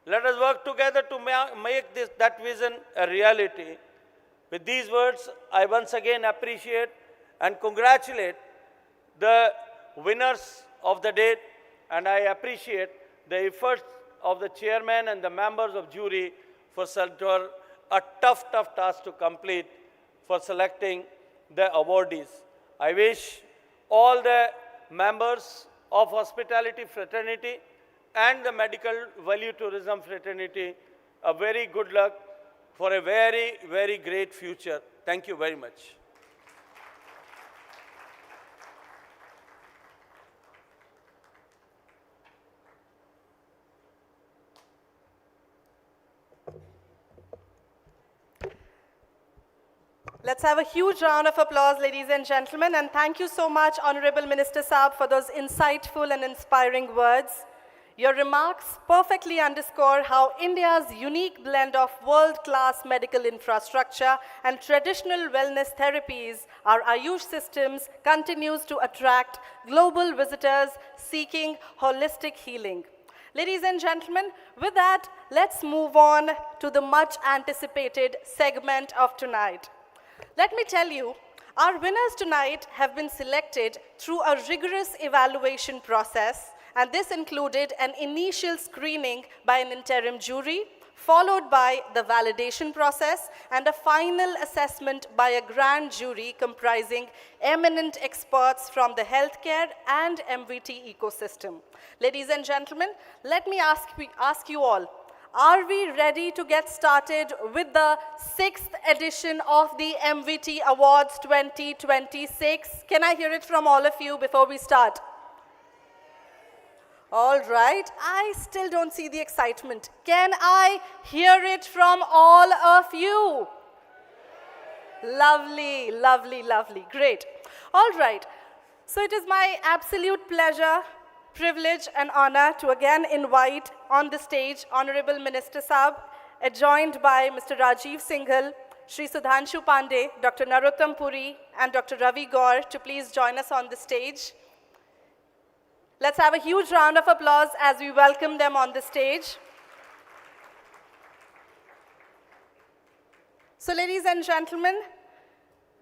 Let us work together to make that vision a reality. With these words, I once again appreciate and congratulate the winners of the day, and I appreciate the efforts of the chairman and the members of jury for a tough task to complete for selecting the awardees. I wish all the members of hospitality fraternity and the medical value tourism fraternity a very good luck for a very, very great future. Thank you very much. Let's have a huge round of applause, ladies and gentlemen, and thank you so much, Honorable Minister Saab, for those insightful and inspiring words. Your remarks perfectly underscore how India's unique blend of world-class medical infrastructure and traditional wellness therapies, our Ayush systems, continues to attract global visitors seeking holistic healing. Ladies and gentlemen, with that, let's move on to the much anticipated segment of tonight. Let me tell you, our winners tonight have been selected through a rigorous evaluation process, and this included an initial screening by an interim jury, followed by the validation process and a final assessment by a grand jury comprising eminent experts from the healthcare and MVT ecosystem. Ladies and gentlemen, let me ask you all, are we ready to get started with the 6th edition of the MVT Awards 2026? Can I hear it from all of you before we start? All right, I still don't see the excitement. Can I hear it from all of you? Lovely, lovely, lovely, great. All right, so it is my absolute pleasure, privilege and honor to again invite on the stage Honorable Minister Saab, adjoined by Mr. Rajiv Singhal, Shri Sudhanshu Pandey, Dr. Narottam Puri and Dr. Ravi Gaur to please join us on the stage. Let's have a huge round of applause as we welcome them on the stage. So ladies and gentlemen,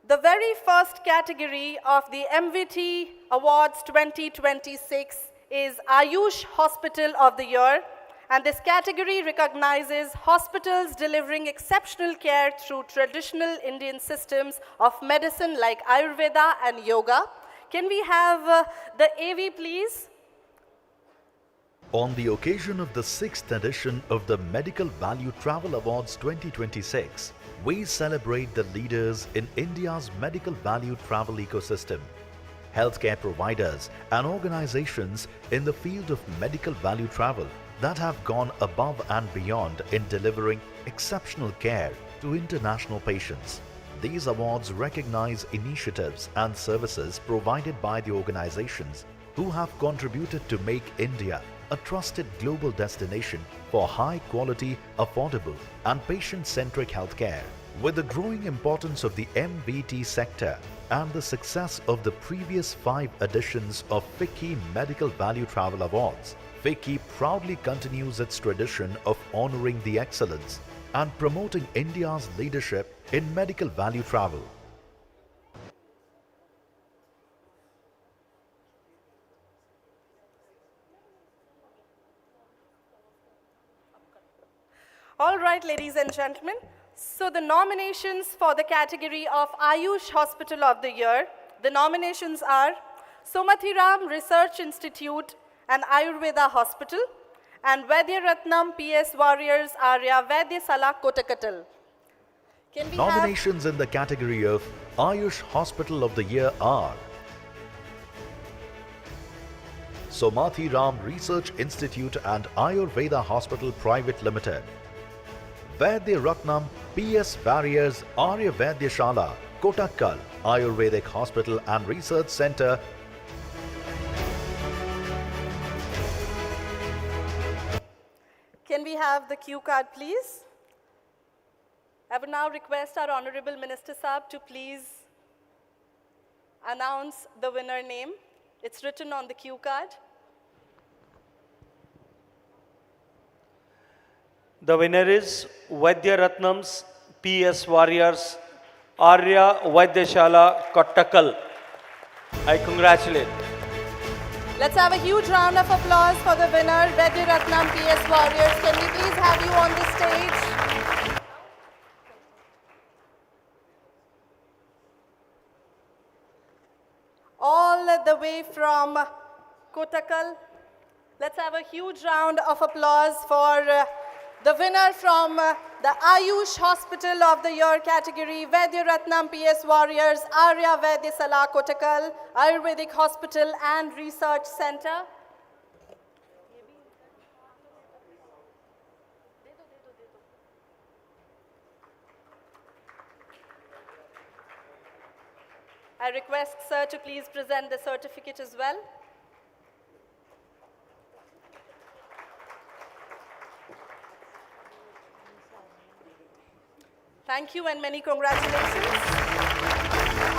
the very first category of the MVT Awards 2026 is Ayush Hospital of the Year, and this category recognizes hospitals delivering exceptional care through traditional Indian systems of medicine like Ayurveda and Yoga. Can we have the AV, please? On the occasion of the 6th edition of the Medical Value Travel Awards 2026, we celebrate the leaders in India's medical value travel ecosystem, healthcare providers and organizations in the field of medical value travel that have gone above and beyond in delivering exceptional care to international patients. These awards recognize initiatives and services provided by the organizations who have contributed to make India a trusted global destination for high-quality, affordable and patient-centric healthcare. With the growing importance of the MVT sector and the success of the previous 5 editions of FICCI Medical Value Travel Awards, FICCI proudly continues its tradition of honoring the excellence and promoting India's leadership in medical value travel. All right, ladies and gentlemen. So the nominations for the category of Ayush Hospital of the Year, the nominations are Somathiram Research Institute and Ayurveda Hospital, and Vaidyaratnam PS Warriors Arya Vaidyasala Kotakatal. Can we Nominations in the category of Ayush Hospital of the Year are Somathi Ram Research Institute and Ayurveda Hospital Private Limited, Vaidyaratnam PS Warriors Arya Vaidyashala Kottakkal Ayurvedic Hospital and Research Center, Can we have the cue card, please? I would now request our Honorable Minister Saab to please announce the winner name. It's written on the cue card. The winner is Vaidyaratnam's PS Warriors Arya Vaidyashala Kottakkal. I congratulate. Let's have a huge round of applause for the winner, Vaidyaratnam PS Warriors. Can we please have you on the stage? All the way from Kottakkal. Let's have a huge round of applause for the winner from the Ayush Hospital of the Year category, Vaidyaratnam PS Warriors, Arya Vaidyasala Kottakkal, Ayurvedic Hospital and Research Center. I request sir to please present the certificate as well. Thank you and many congratulations.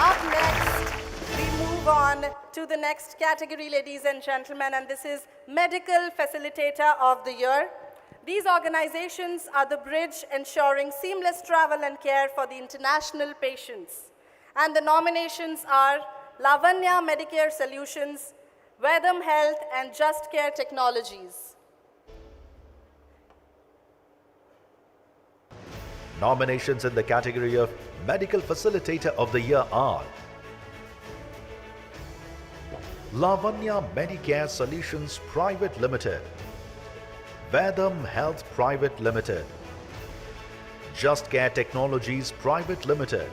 Up next, we move on to the next category, ladies and gentlemen, and this is Medical Facilitator of the Year. These organizations are the bridge ensuring seamless travel and care for the international patients. And the nominations are Lavanya Medicare Solutions, Vedam Health, and Just Care Technologies. Nominations in the category of Medical Facilitator of the Year are Lavanya Medicare Solutions Private Limited, Vedam Health Private Limited, Just Care Technologies Private Limited,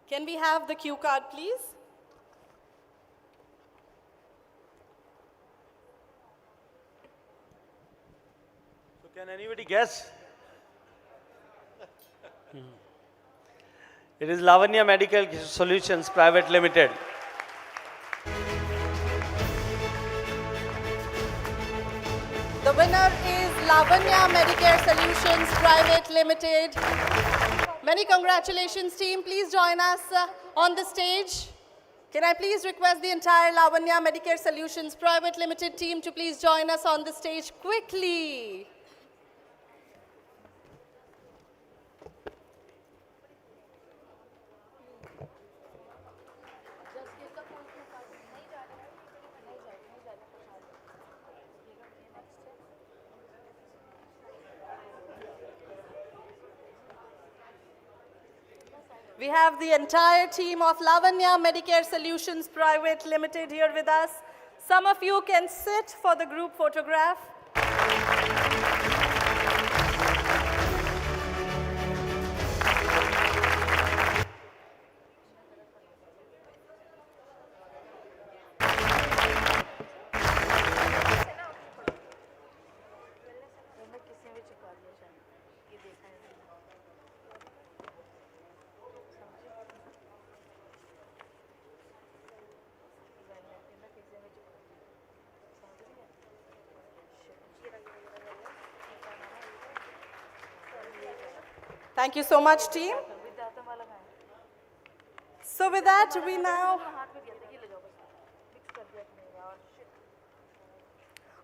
Can we have the cue card, please? So can anybody guess? It is Lavanya Medical Solutions Private Limited. The winner is Lavanya Medicare Solutions Private Limited. Many congratulations, team. Please join us on the stage. Can I please request the entire Lavanya Medicare Solutions Private Limited team to please join us on the stage quickly. We have the entire team of Lavanya Medicare Solutions Private Limited here with us. Some of you can sit for the group photograph. Thank you so much, team. So with that, we now...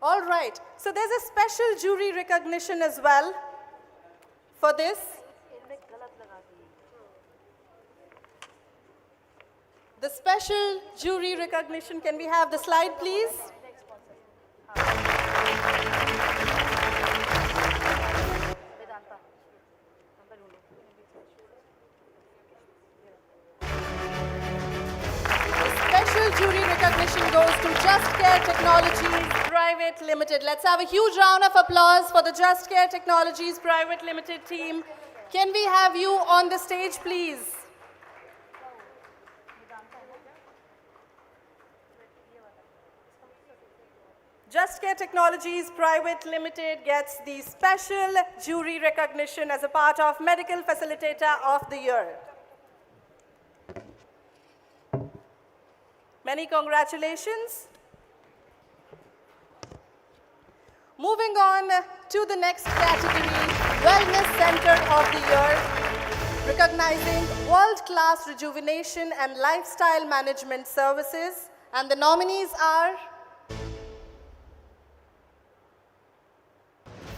All right, so there's a special jury recognition as well for this. The special jury recognition, can we have the slide, please? Jury recognition goes to Just Care Technologies Private Limited. Let's have a huge round of applause for the Just Care Technologies Private Limited team. Can we have you on the stage, please? Just Care Technologies Private Limited gets the special jury recognition as a part of Medical Facilitator of the Year. Many congratulations. Moving on to the next category, Wellness Center of the Year, recognizing world-class rejuvenation and lifestyle management services. And the nominees are...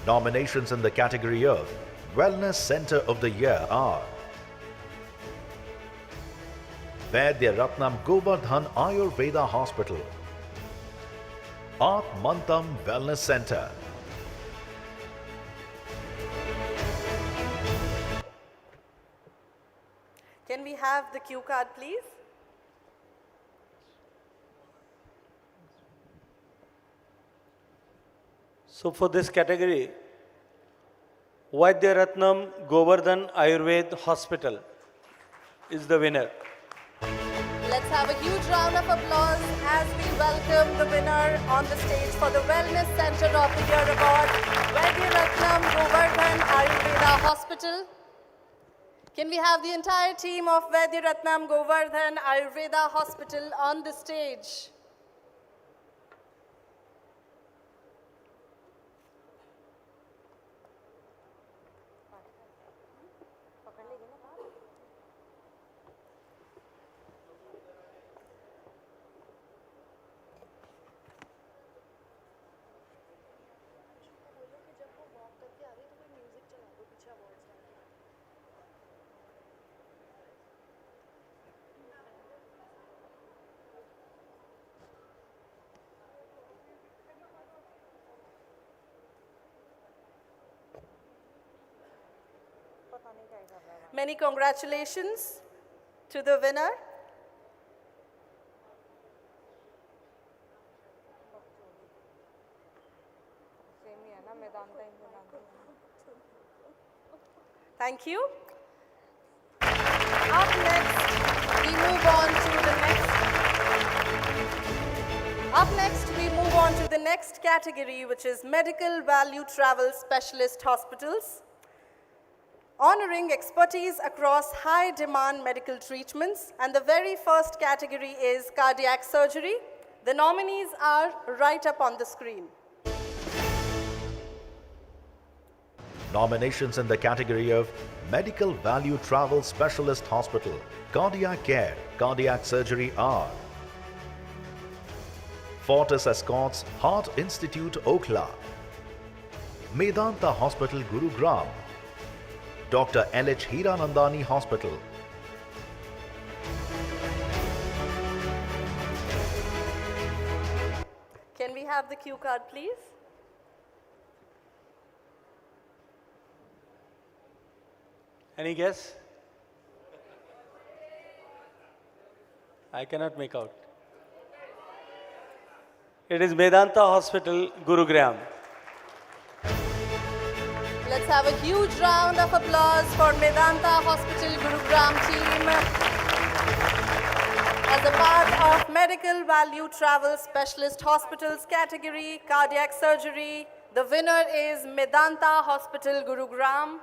Nominations in the category of Wellness Center of the Year are Vaidya Ratnam Govardhan Ayurveda Hospital, Atmantam Wellness Center, Can we have the cue card, please? So for this category, Vaidya Ratnam Govardhan Ayurveda Hospital is the winner. Let's have a huge round of applause as we welcome the winner on the stage for the Wellness Center of the Year Award, Vaidya Ratnam Govardhan Ayurveda Hospital. Can we have the entire team of Vaidya Ratnam Govardhan Ayurveda Hospital on the stage? Many congratulations to the winner. Thank you. Up next, we move on to the next category, which is Medical Value Travel Specialist Hospitals, honoring expertise across high-demand medical treatments. And the very first category is cardiac surgery. The nominees are right up on the screen. Nominations in the category of Medical Value Travel Specialist Hospital, Cardiac Care, Cardiac Surgery are Fortis Escorts Heart Institute, Okhla, Medanta Hospital, Gurugram, Dr. L.H. Hiranandani Hospital, Can we have the cue card, please? Any guess? I cannot make out. It is Medanta Hospital, Gurugram. Let's have a huge round of applause for Medanta Hospital Gurugram team as a part of Medical Value Travel Specialist Hospitals category, cardiac surgery. The winner is Medanta Hospital Gurugram.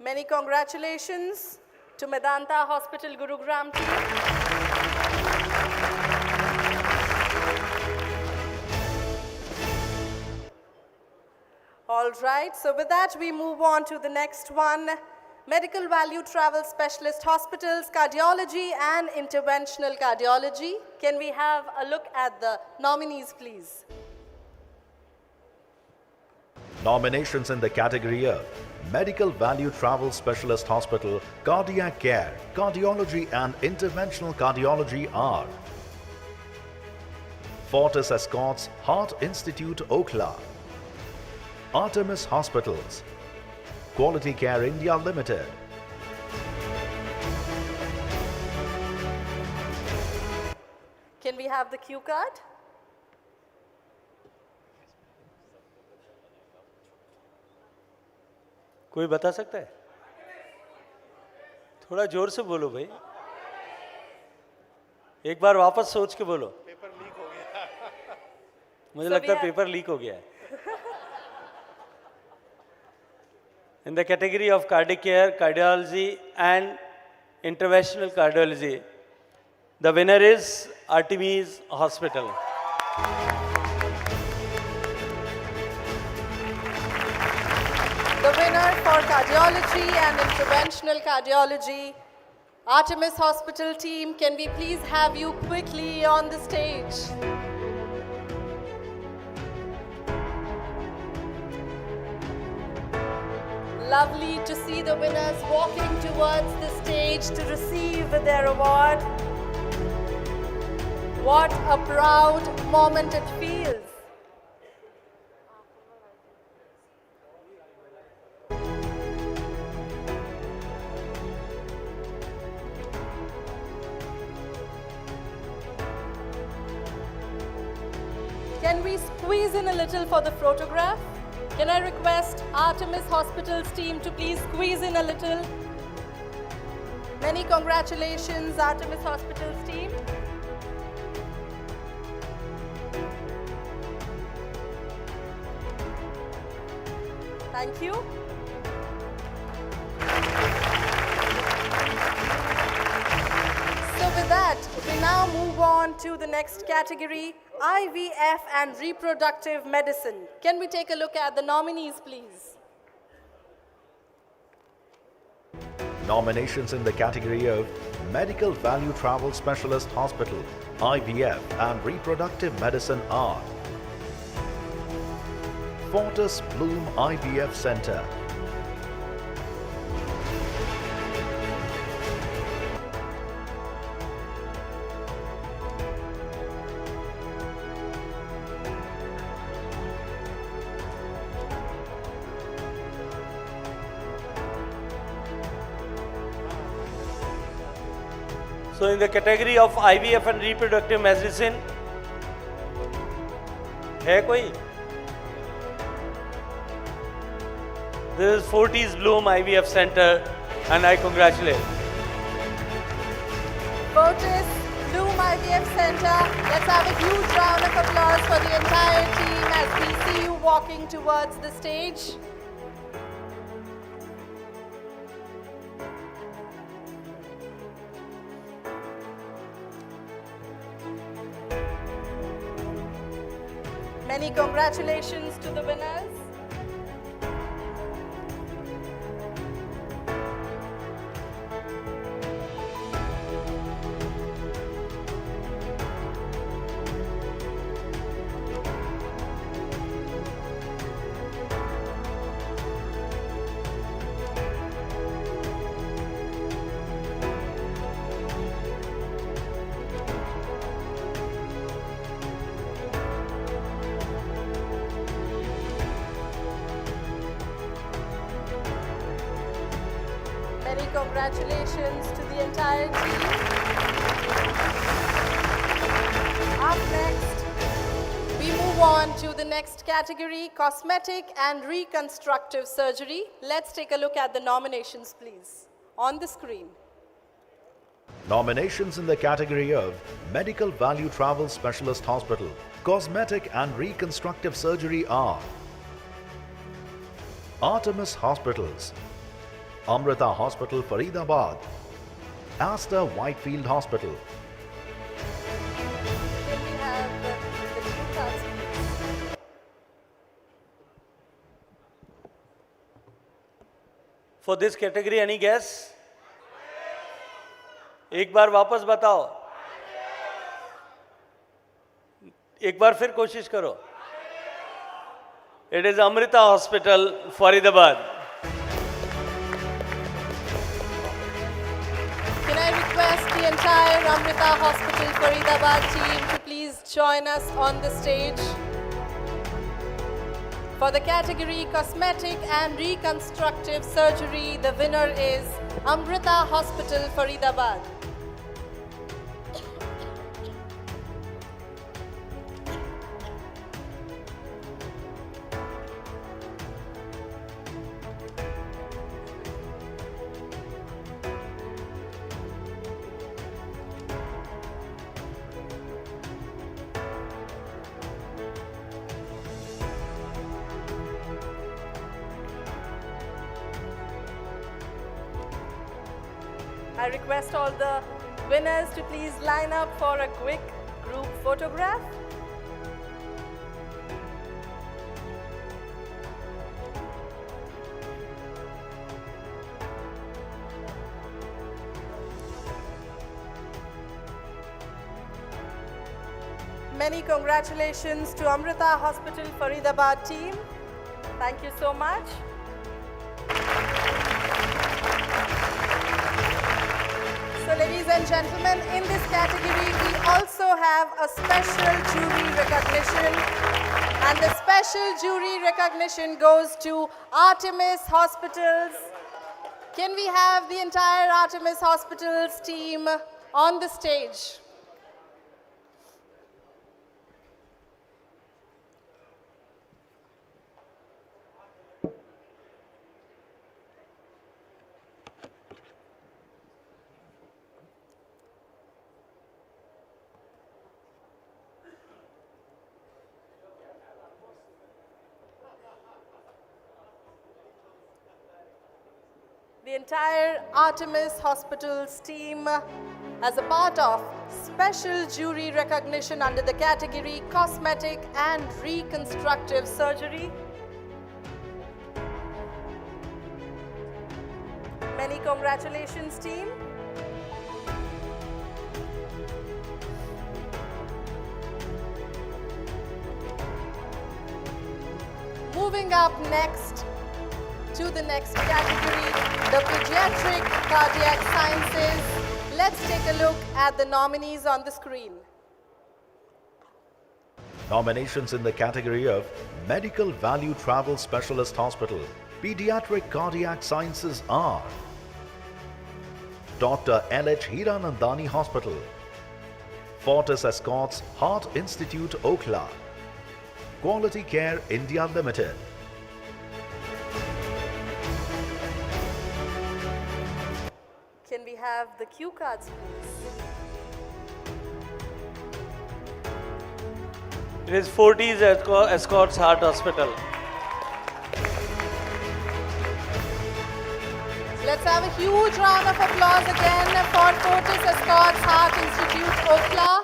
Many congratulations to Medanta Hospital Gurugram team. All right, so with that we move on to the next one. Medical Value Travel Specialist Hospitals, Cardiology and Interventional Cardiology. Can we have a look at the nominees, please? Nominations in the category of Medical Value Travel Specialist Hospital, Cardiac Care, Cardiology and Interventional Cardiology are Fortis Escorts Heart Institute, Okhla, Artemis Hospitals, Quality Care India Limited, Can we have the cue card? कोई बता सकता है? थोड़ा जोर से बोलो भाई. एक बार वापस सोच के बोलो. पेपर लीक हो गया. मुझे लगता है पेपर लीक हो गया है. In the category of cardiac care, cardiology and interventional cardiology, the winner is Artemis Hospital. The winner for Cardiology and Interventional Cardiology, Artemis Hospital team, can we please have you quickly on the stage? Lovely to see the winners walking towards the stage to receive their award. What a proud moment it feels. Can we squeeze in a little for the photograph? Can I request Artemis Hospital's team to please squeeze in a little? Many congratulations, Artemis Hospital's team. Thank you. So with that, we now move on to the next category, IVF and reproductive medicine. Can we take a look at the nominees, please? Nominations in the category of Medical Value Travel Specialist Hospital, IVF and Reproductive Medicine are Fortis Bloom IVF Center, So in the category of IVF and reproductive medicine, है कोई? This is Fortis Bloom IVF Center, and I congratulate. Fortis Bloom IVF Center. Let's have a huge round of applause for the entire team as we see you walking towards the stage. Many congratulations to the winners. Many congratulations to the entire team. Up next, we move on to the next category, cosmetic and reconstructive surgery. Let's take a look at the nominations, please, on the screen. Nominations in the category of Medical Value Travel Specialist Hospital, Cosmetic and Reconstructive Surgery are Artemis Hospitals, Amrita Hospital Faridabad, Aster Whitefield Hospital, Can we have the group cards, please? For this category, any guess? एक बार वापस बताओ. एक बार फिर कोशिश करो. It is Amrita Hospital, Faridabad. Can I request the entire Amrita Hospital Faridabad team to please join us on the stage? For the category Cosmetic and Reconstructive Surgery, the winner is Amrita Hospital Faridabad. I request all the winners to please line up for a quick group photograph. Many congratulations to Amrita Hospital Faridabad team. Thank you so much. So ladies and gentlemen, in this category we also have a special jury recognition, and the special jury recognition goes to Artemis Hospitals. Can we have the entire Artemis Hospitals team on the stage? The entire Artemis Hospitals team, as a part of special jury recognition under the category Cosmetic and Reconstructive Surgery. Many congratulations, team. moving up next to the next category, the Pediatric Cardiac Sciences. Let's take a look at the nominees on the screen. Nominations in the category of Medical Value Travel Specialist Hospital, Pediatric Cardiac Sciences are Dr. L.H. Hiranandani Hospital, Fortis Escorts Heart Institute, Okhla, Quality Care India Limited. Can we have the cue cards, please? It is Fortis Escorts Heart Hospital. Let's have a huge round of applause again for Fortis Escorts Heart Institute, Okhla.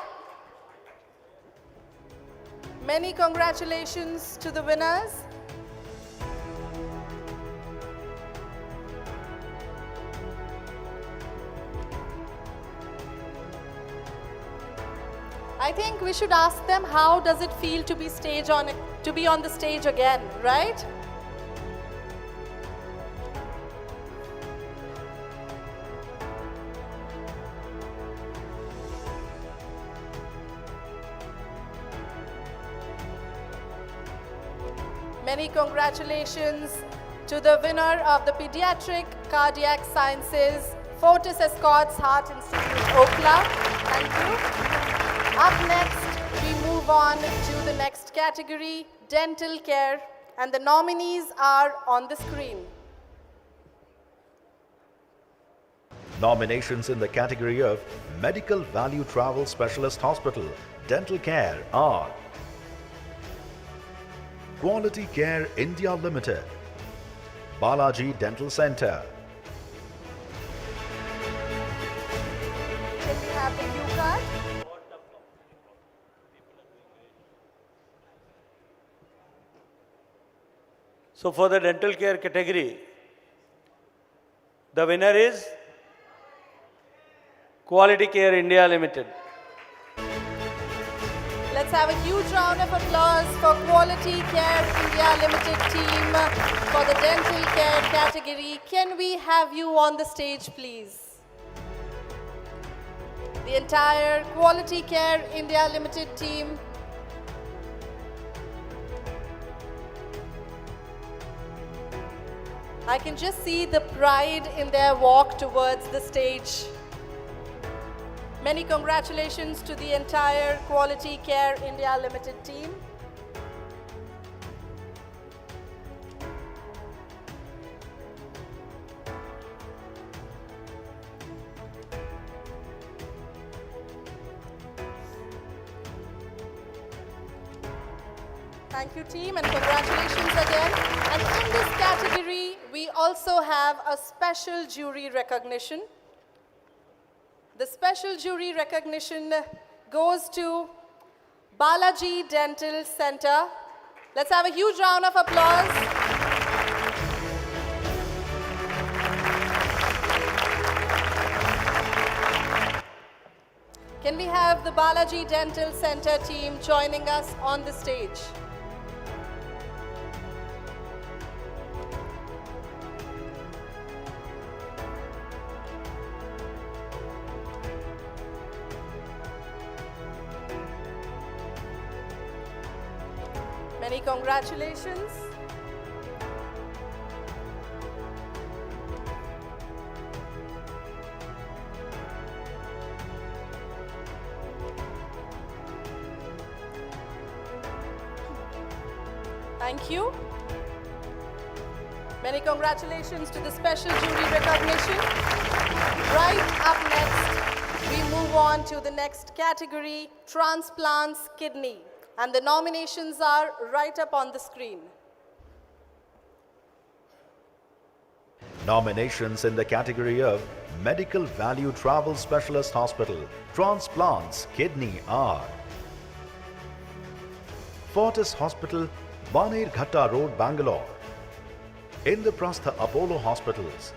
Many congratulations to the winners. I think we should ask them, how does it feel to be on the stage again, right? Many congratulations to the winner of the Pediatric Cardiac Sciences, Fortis Escorts Heart Institute, Okhla. Thank you. Up next, we move on to the next category, dental care, and the nominees are on the screen. Nominations in the category of Medical Value Travel Specialist Hospital, Dental Care are Quality Care India Limited, Balaji Dental Center, Can we have the cue card? So for the dental care category, the winner is Quality Care India Limited. Let's have a huge round of applause for Quality Care India Limited team for the dental care category. Can we have you on the stage, please? The entire Quality Care India Limited team. I can just see the pride in their walk towards the stage. Many congratulations to the entire Quality Care India Limited team. Thank you, team, and congratulations again. And in this category, we also have a special jury recognition. The special jury recognition goes to Balaji Dental Center. Let's have a huge round of applause. Can we have the Balaji Dental Center team joining us on the stage? Many congratulations. Thank you. Many congratulations to the special jury recognition. Right up next, we move on to the next category, transplants kidney. And the nominations are right up on the screen. Nominations in the category of Medical Value Travel Specialist Hospital, Transplants Kidney are Fortis Hospital, Banerghatta Road, Bangalore, Indraprastha Apollo Hospitals,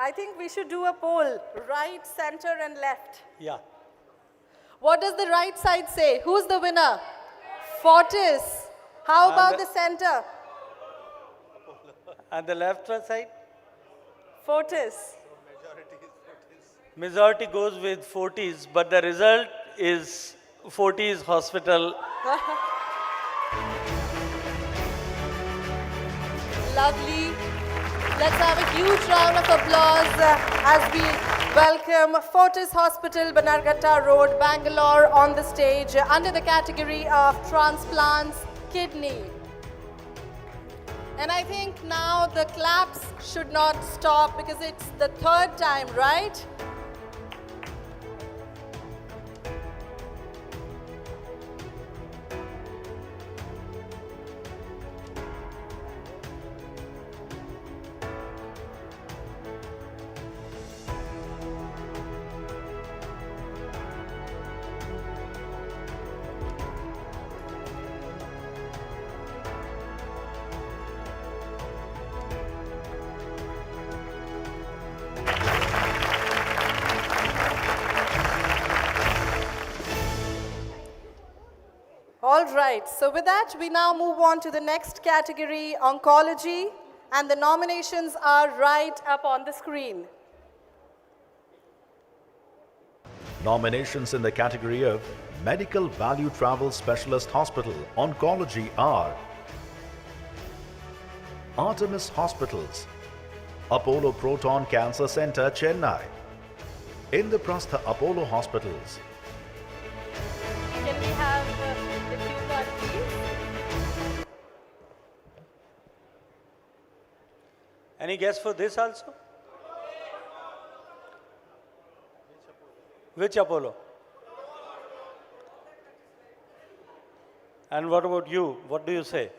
I think we should do a poll, right, center, and left. Yeah. What does the right side say? Who's the winner? Fortis. How And about the- the center? And the left side? Fortis. Majority goes with Fortis, but the result is Fortis Hospital. Lovely. Let's have a huge round of applause as we welcome Fortis Hospital, Banarghatta Road, Bangalore on the stage under the category of transplants, kidney. And I think now the claps should not stop because it's the third time, right? All right, so with that, we now move on to the next category, oncology, and the nominations are right up on the screen. Nominations in the category of Medical Value Travel Specialist Hospital Oncology are Artemis Hospitals, Apollo Proton Cancer Center, Chennai, Indraprastha Apollo Hospitals, Can we have the cue card, please? Any guess for this also? Which Apollo? And what about you? What do you say?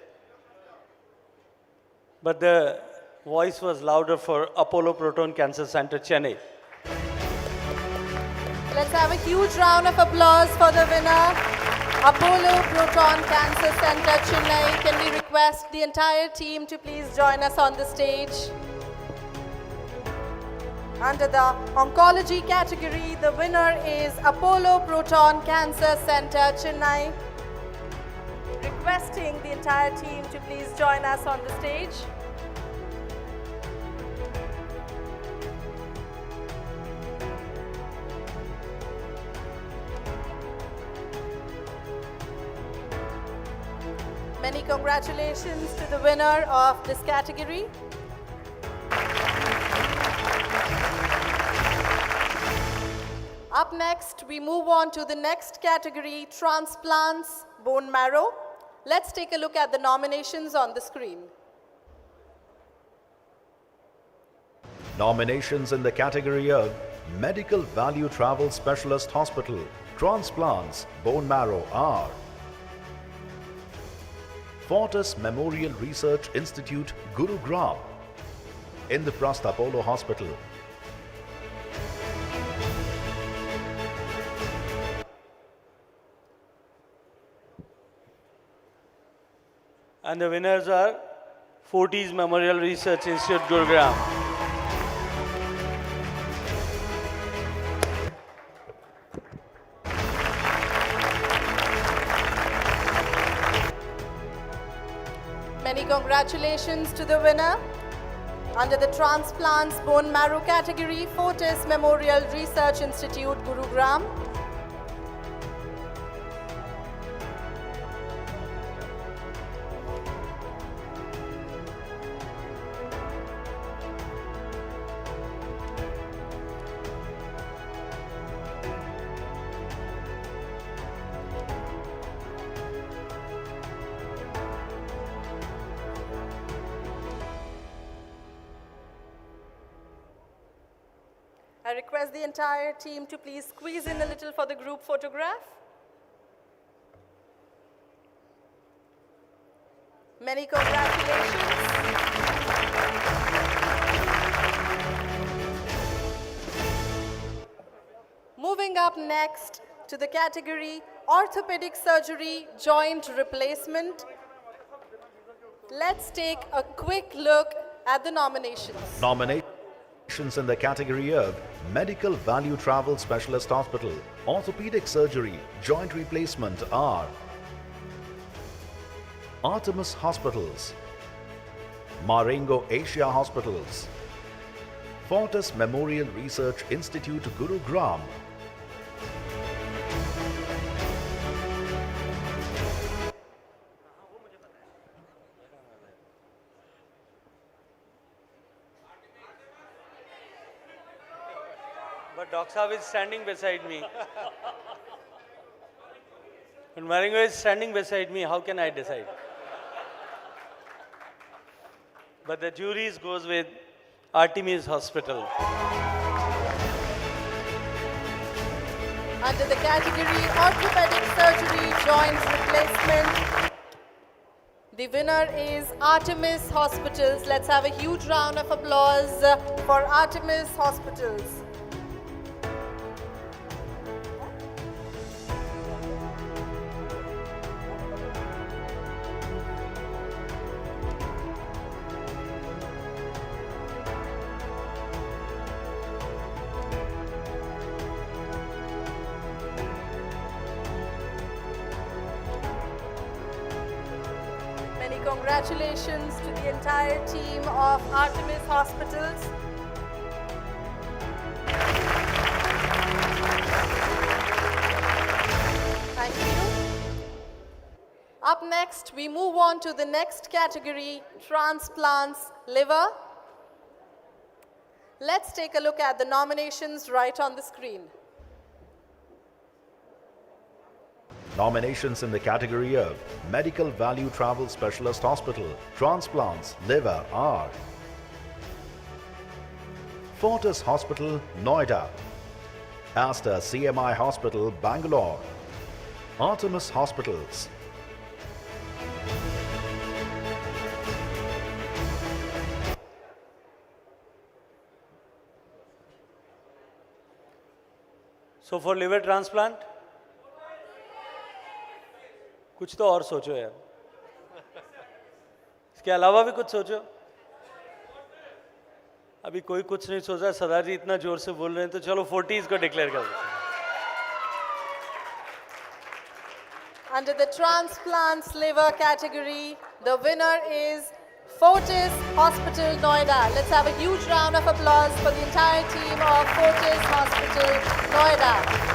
But the voice was louder for Apollo Proton Cancer Center, Chennai. Let's have a huge round of applause for the winner, Apollo Proton Cancer Center, Chennai. Can we request the entire team to please join us on the stage? Under the oncology category, the winner is Apollo Proton Cancer Center, Chennai. Requesting the entire team to please join us on the stage. Many congratulations to the winner of this category. Up next, we move on to the next category, transplants, bone marrow. Let's take a look at the nominations on the screen. Nominations in the category of Medical Value Travel Specialist Hospital Transplants Bone Marrow are Fortis Memorial Research Institute, Gurugram, Indraprastha Apollo Hospital, And the winners are Fortis Memorial Research Institute, Gurugram. Many congratulations to the winner. Under the transplants bone marrow category, Fortis Memorial Research Institute, Gurugram. I request the entire team to please squeeze in a little for the group photograph. Many congratulations. Moving up next to the category orthopedic surgery joint replacement. Let's take a quick look at the nominations. Nominations Nominations in the category of Medical Value Travel Specialist Hospital, Orthopedic Surgery, Joint Replacement are Artemis Hospitals, Marengo Asia Hospitals, Fortis Memorial Research Institute, Gurugram, But Dr. Saab is standing beside me. When Marengo is standing beside me, how can I decide? But the juries goes with Artemis Hospital. Under the category Orthopedic Surgery Joint Replacement, the winner is Artemis Hospitals. Let's have a huge round of applause for Artemis Hospitals. Many congratulations to the entire team of Artemis Hospitals. Thank you. Up next, we move on to the next category, transplants liver. Let's take a look at the nominations right on the screen. Nominations in the category of Medical Value Travel Specialist Hospital, Transplants, Liver are Fortis Hospital, Noida, Aster CMI Hospital, Bangalore, Artemis Hospitals, So for liver transplant, कुछ तो और सोचो यार, इसके अलावा भी कुछ सोचो। अभी कोई कुछ नहीं सोचा, सरदार जी इतना जोर से बोल रहे हैं तो चलो 40s को डिक्लेयर कर दो। Under the transplants liver category, the winner is Fortis Hospital, Noida. Let's have a huge round of applause for the entire team of Fortis Hospital, Noida.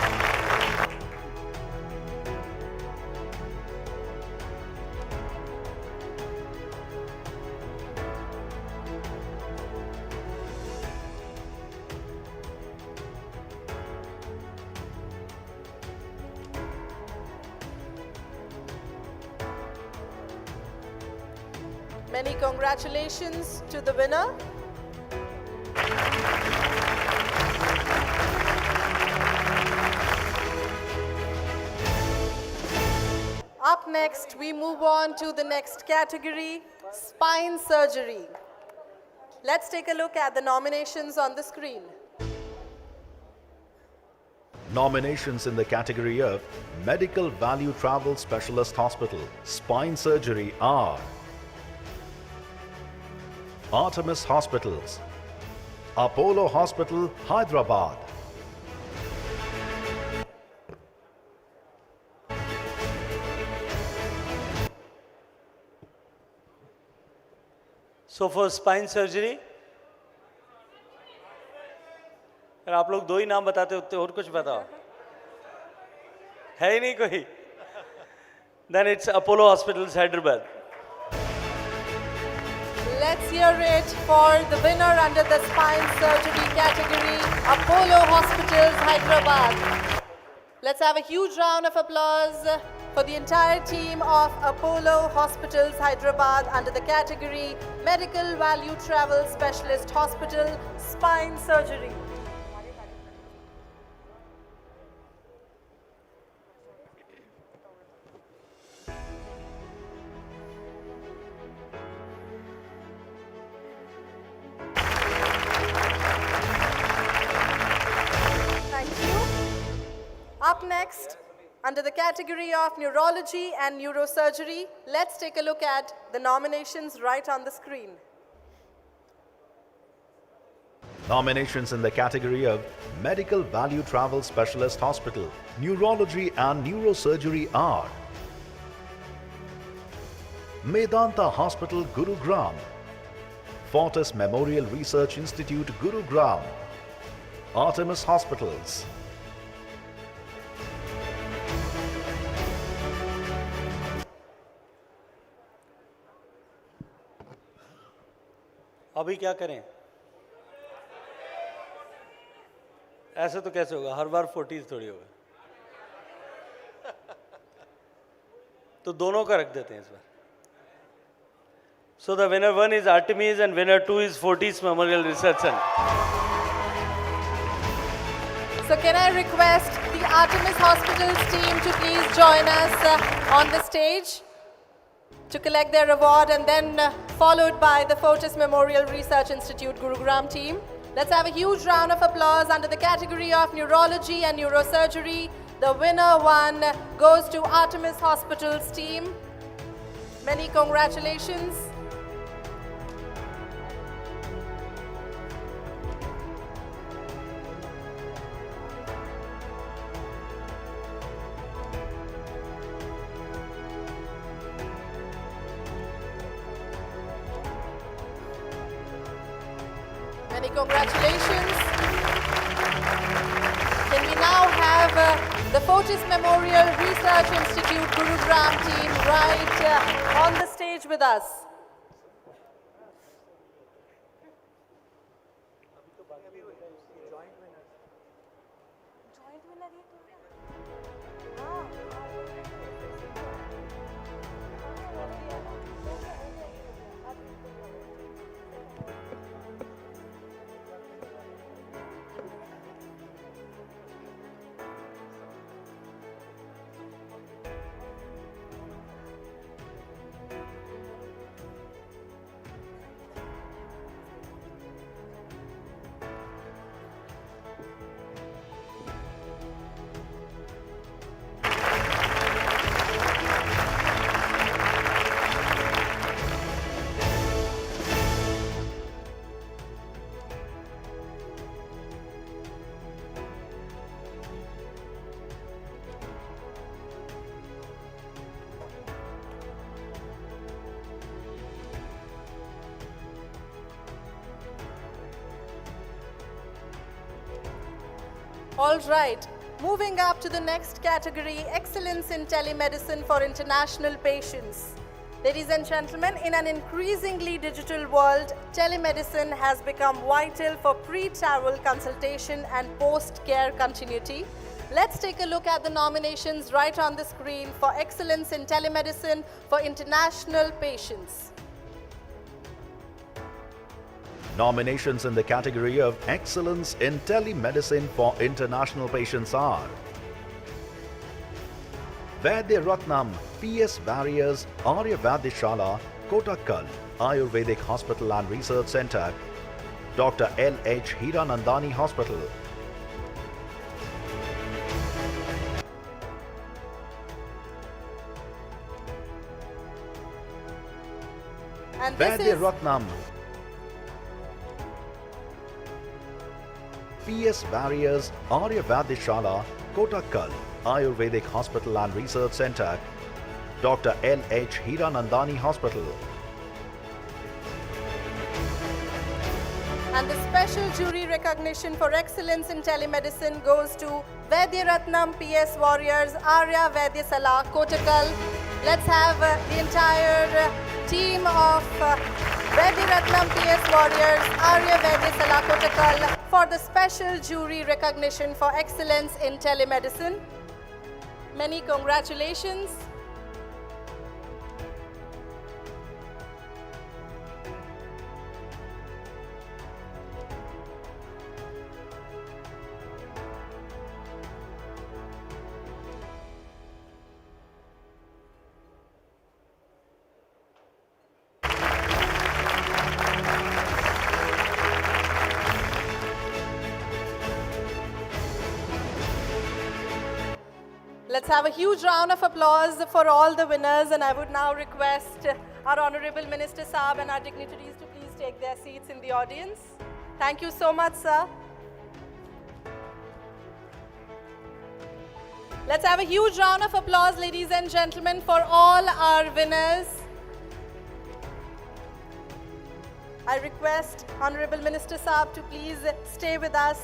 Many congratulations to the winner. Up next, we move on to the next category, spine surgery. Let's take a look at the nominations on the screen. Nominations in the category of Medical Value Travel Specialist Hospital, Spine Surgery are Artemis Hospitals, Apollo Hospital, Hyderabad, So for spine surgery, अगर आप लोग दो ही नाम बताते हो तो और कुछ बताओ, है ही नहीं कोई? Then it's Apollo Hospitals, Hyderabad. Let's hear it for the winner under the spine surgery category, Apollo Hospitals, Hyderabad. Let's have a huge round of applause for the entire team of Apollo Hospitals, Hyderabad under the category Medical Value Travel Specialist Hospital, Spine Surgery. Up next, under the category of neurology and neurosurgery, let's take a look at the nominations right on the screen. Nominations in the category of Medical Value Travel Specialist Hospital, Neurology and Neurosurgery are Medanta Hospital, Gurugram, Fortis Memorial Research Institute, Gurugram, Artemis Hospitals. अभी क्या करें? ऐसे तो कैसे होगा? हर बार 40s थोड़ी होगा। तो दोनों का रख देते हैं इस बार। So the winner 1 is Artemis and winner 2 is Fortis Memorial Research Center. So can I request the Artemis Hospitals team to please join us on the stage to collect their award, and then followed by the Fortis Memorial Research Institute Gurugram team. Let's have a huge round of applause under the category of Neurology and Neurosurgery. The winner 1 goes to Artemis Hospitals team. Many congratulations. Many congratulations. Can we now have the Fortis Memorial Research Institute Gurugram team right on the stage with us? All right, moving up to the next category, Excellence in Telemedicine for International Patients. Ladies and gentlemen, in an increasingly digital world, telemedicine has become vital for pre-travel consultation and post-care continuity. Let's take a look at the nominations right on the screen for Excellence in Telemedicine for International Patients. Nominations in the category of Excellence in Telemedicine for International Patients are Vaidya Ratnam, PS Barriers, Arya Vaidishala, Kottakkal, Ayurvedic Hospital and Research Center, Dr. L.H. Hiranandani Hospital. And this Vaidya is Ratnam, PS Barriers, Arya Vaidishala, Kottakkal, Ayurvedic Hospital and Research Center, Dr. L.H. Hiranandani Hospital. And the special jury recognition for excellence in telemedicine goes to Vaidya Ratnam, PS Warriors, Arya Vaidishala, Kottakkal. Let's have the entire team of Vaidya Ratnam, PS Warriors, Arya Vaidishala, Kottakkal for the special jury recognition for excellence in telemedicine. Many congratulations. Let's have a huge round of applause for all the winners, and I would now request our Honorable Minister Saab and our dignitaries to please take their seats in the audience. Thank you so much, sir. Let's have a huge round of applause, ladies and gentlemen, for all our winners. I request Honorable Minister Saab to please stay with us.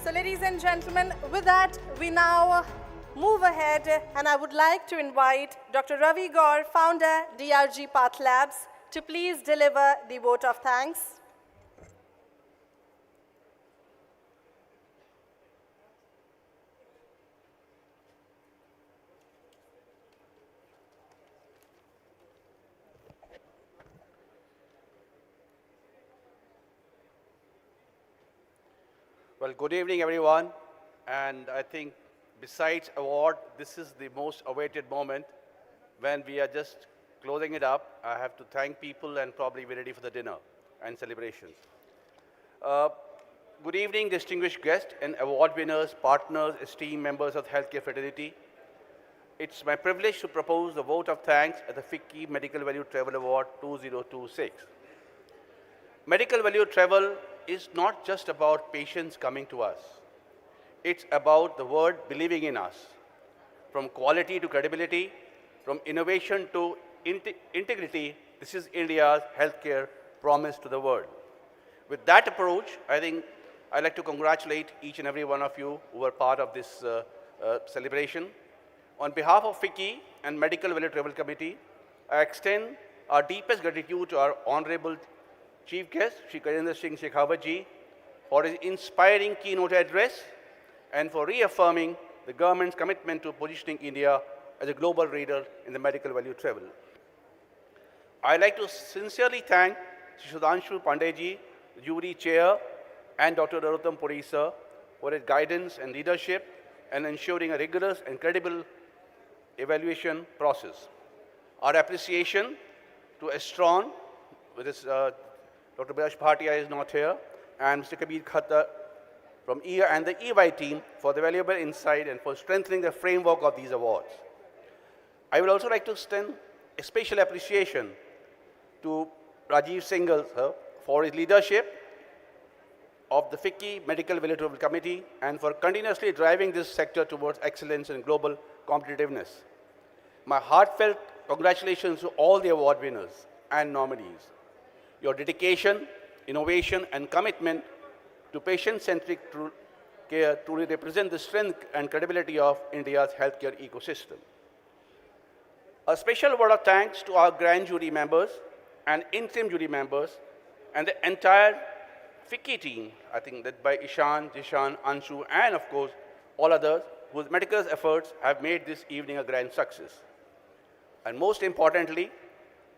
So ladies and gentlemen, with that, we now move ahead, and I would like to invite Dr. Ravi Gaur, founder, DRG Path Labs, to please deliver the vote of thanks. Well, good evening, everyone. And I think besides award, this is the most awaited moment when we are just closing it up. I have to thank people and probably be ready for the dinner and celebrations. Good evening, distinguished guests and award winners, partners, esteemed members of the healthcare fraternity. It's my privilege to propose the vote of thanks at the FICCI Medical Value Travel Award 2026. Medical value travel is not just about patients coming to us. It's about the world believing in us. From quality to credibility, from innovation to integrity, this is India's healthcare promise to the world. With that approach, I think I'd like to congratulate each and every one of you who were part of this celebration. On behalf of FICCI and Medical Value Travel Committee, I extend our deepest gratitude to our Honorable Chief Guest, Shri Karendra Singh Shekhawat ji, for his inspiring keynote address and for reaffirming the government's commitment to positioning India as a global leader in the medical value travel. I'd like to sincerely thank Shri Sudhanshu Pandey ji, the jury chair, and Dr. Narottam Puri sir for his guidance and leadership and ensuring a rigorous and credible evaluation process. Our appreciation to Estron, with his Dr. Bash Bhatia is not here, and Mr. Kabir Khattar from EY and the EY team for the valuable insight and for strengthening the framework of these awards. I would also like to extend a special appreciation to Rajiv Singhal sir for his leadership of the FICCI Medical Value Travel Committee and for continuously driving this sector towards excellence and global competitiveness. My heartfelt congratulations to all the award winners and nominees. Your dedication, innovation, and commitment to patient-centric care truly represent the strength and credibility of India's healthcare ecosystem. A special word of thanks to our grand jury members and interim jury members and the entire FICCI team, I think led by Ishan, Jishan, Anshu, and of course, all others whose meticulous efforts have made this evening a grand success. And most importantly,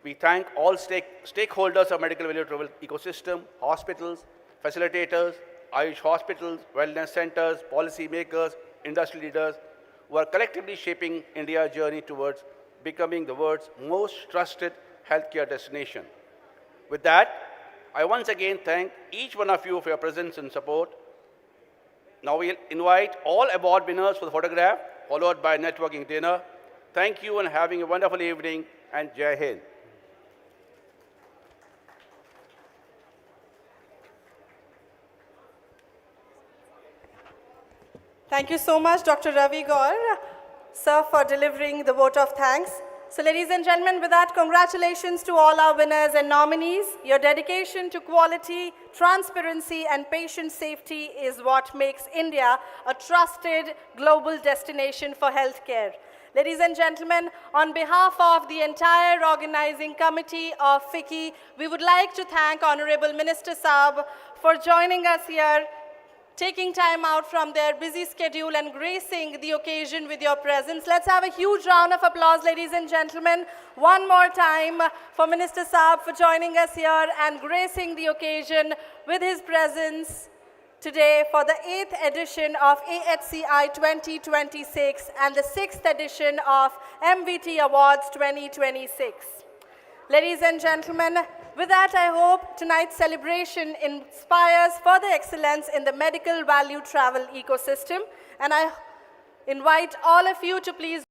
we thank all stakeholders of medical value travel ecosystem, hospitals, facilitators, Ayush hospitals, wellness centers, policy makers, industry leaders, who are collectively shaping India's journey towards becoming the world's most trusted healthcare destination. With that, I once again thank each one of you for your presence and support. Now we'll invite all award winners for the photograph, followed by a networking dinner. Thank you and having a wonderful evening, and Jai Hind. Thank you so much, Dr. Ravi Gaur, sir, for delivering the vote of thanks. So ladies and gentlemen, with that, congratulations to all our winners and nominees. Your dedication to quality, transparency, and patient safety is what makes India a trusted global destination for healthcare. Ladies and gentlemen, on behalf of the entire organizing committee of FICCI, we would like to thank Honorable Minister Saab for joining us here, taking time out from their busy schedule and gracing the occasion with your presence. Let's have a huge round of applause, ladies and gentlemen, one more time for Minister Saab for joining us here and gracing the occasion with his presence today for the 8th edition of AHCI 2026 and the 6th edition of MVT Awards 2026. Ladies and gentlemen, with that, I hope tonight's celebration inspires further excellence in the medical value travel ecosystem, and I invite all of you to please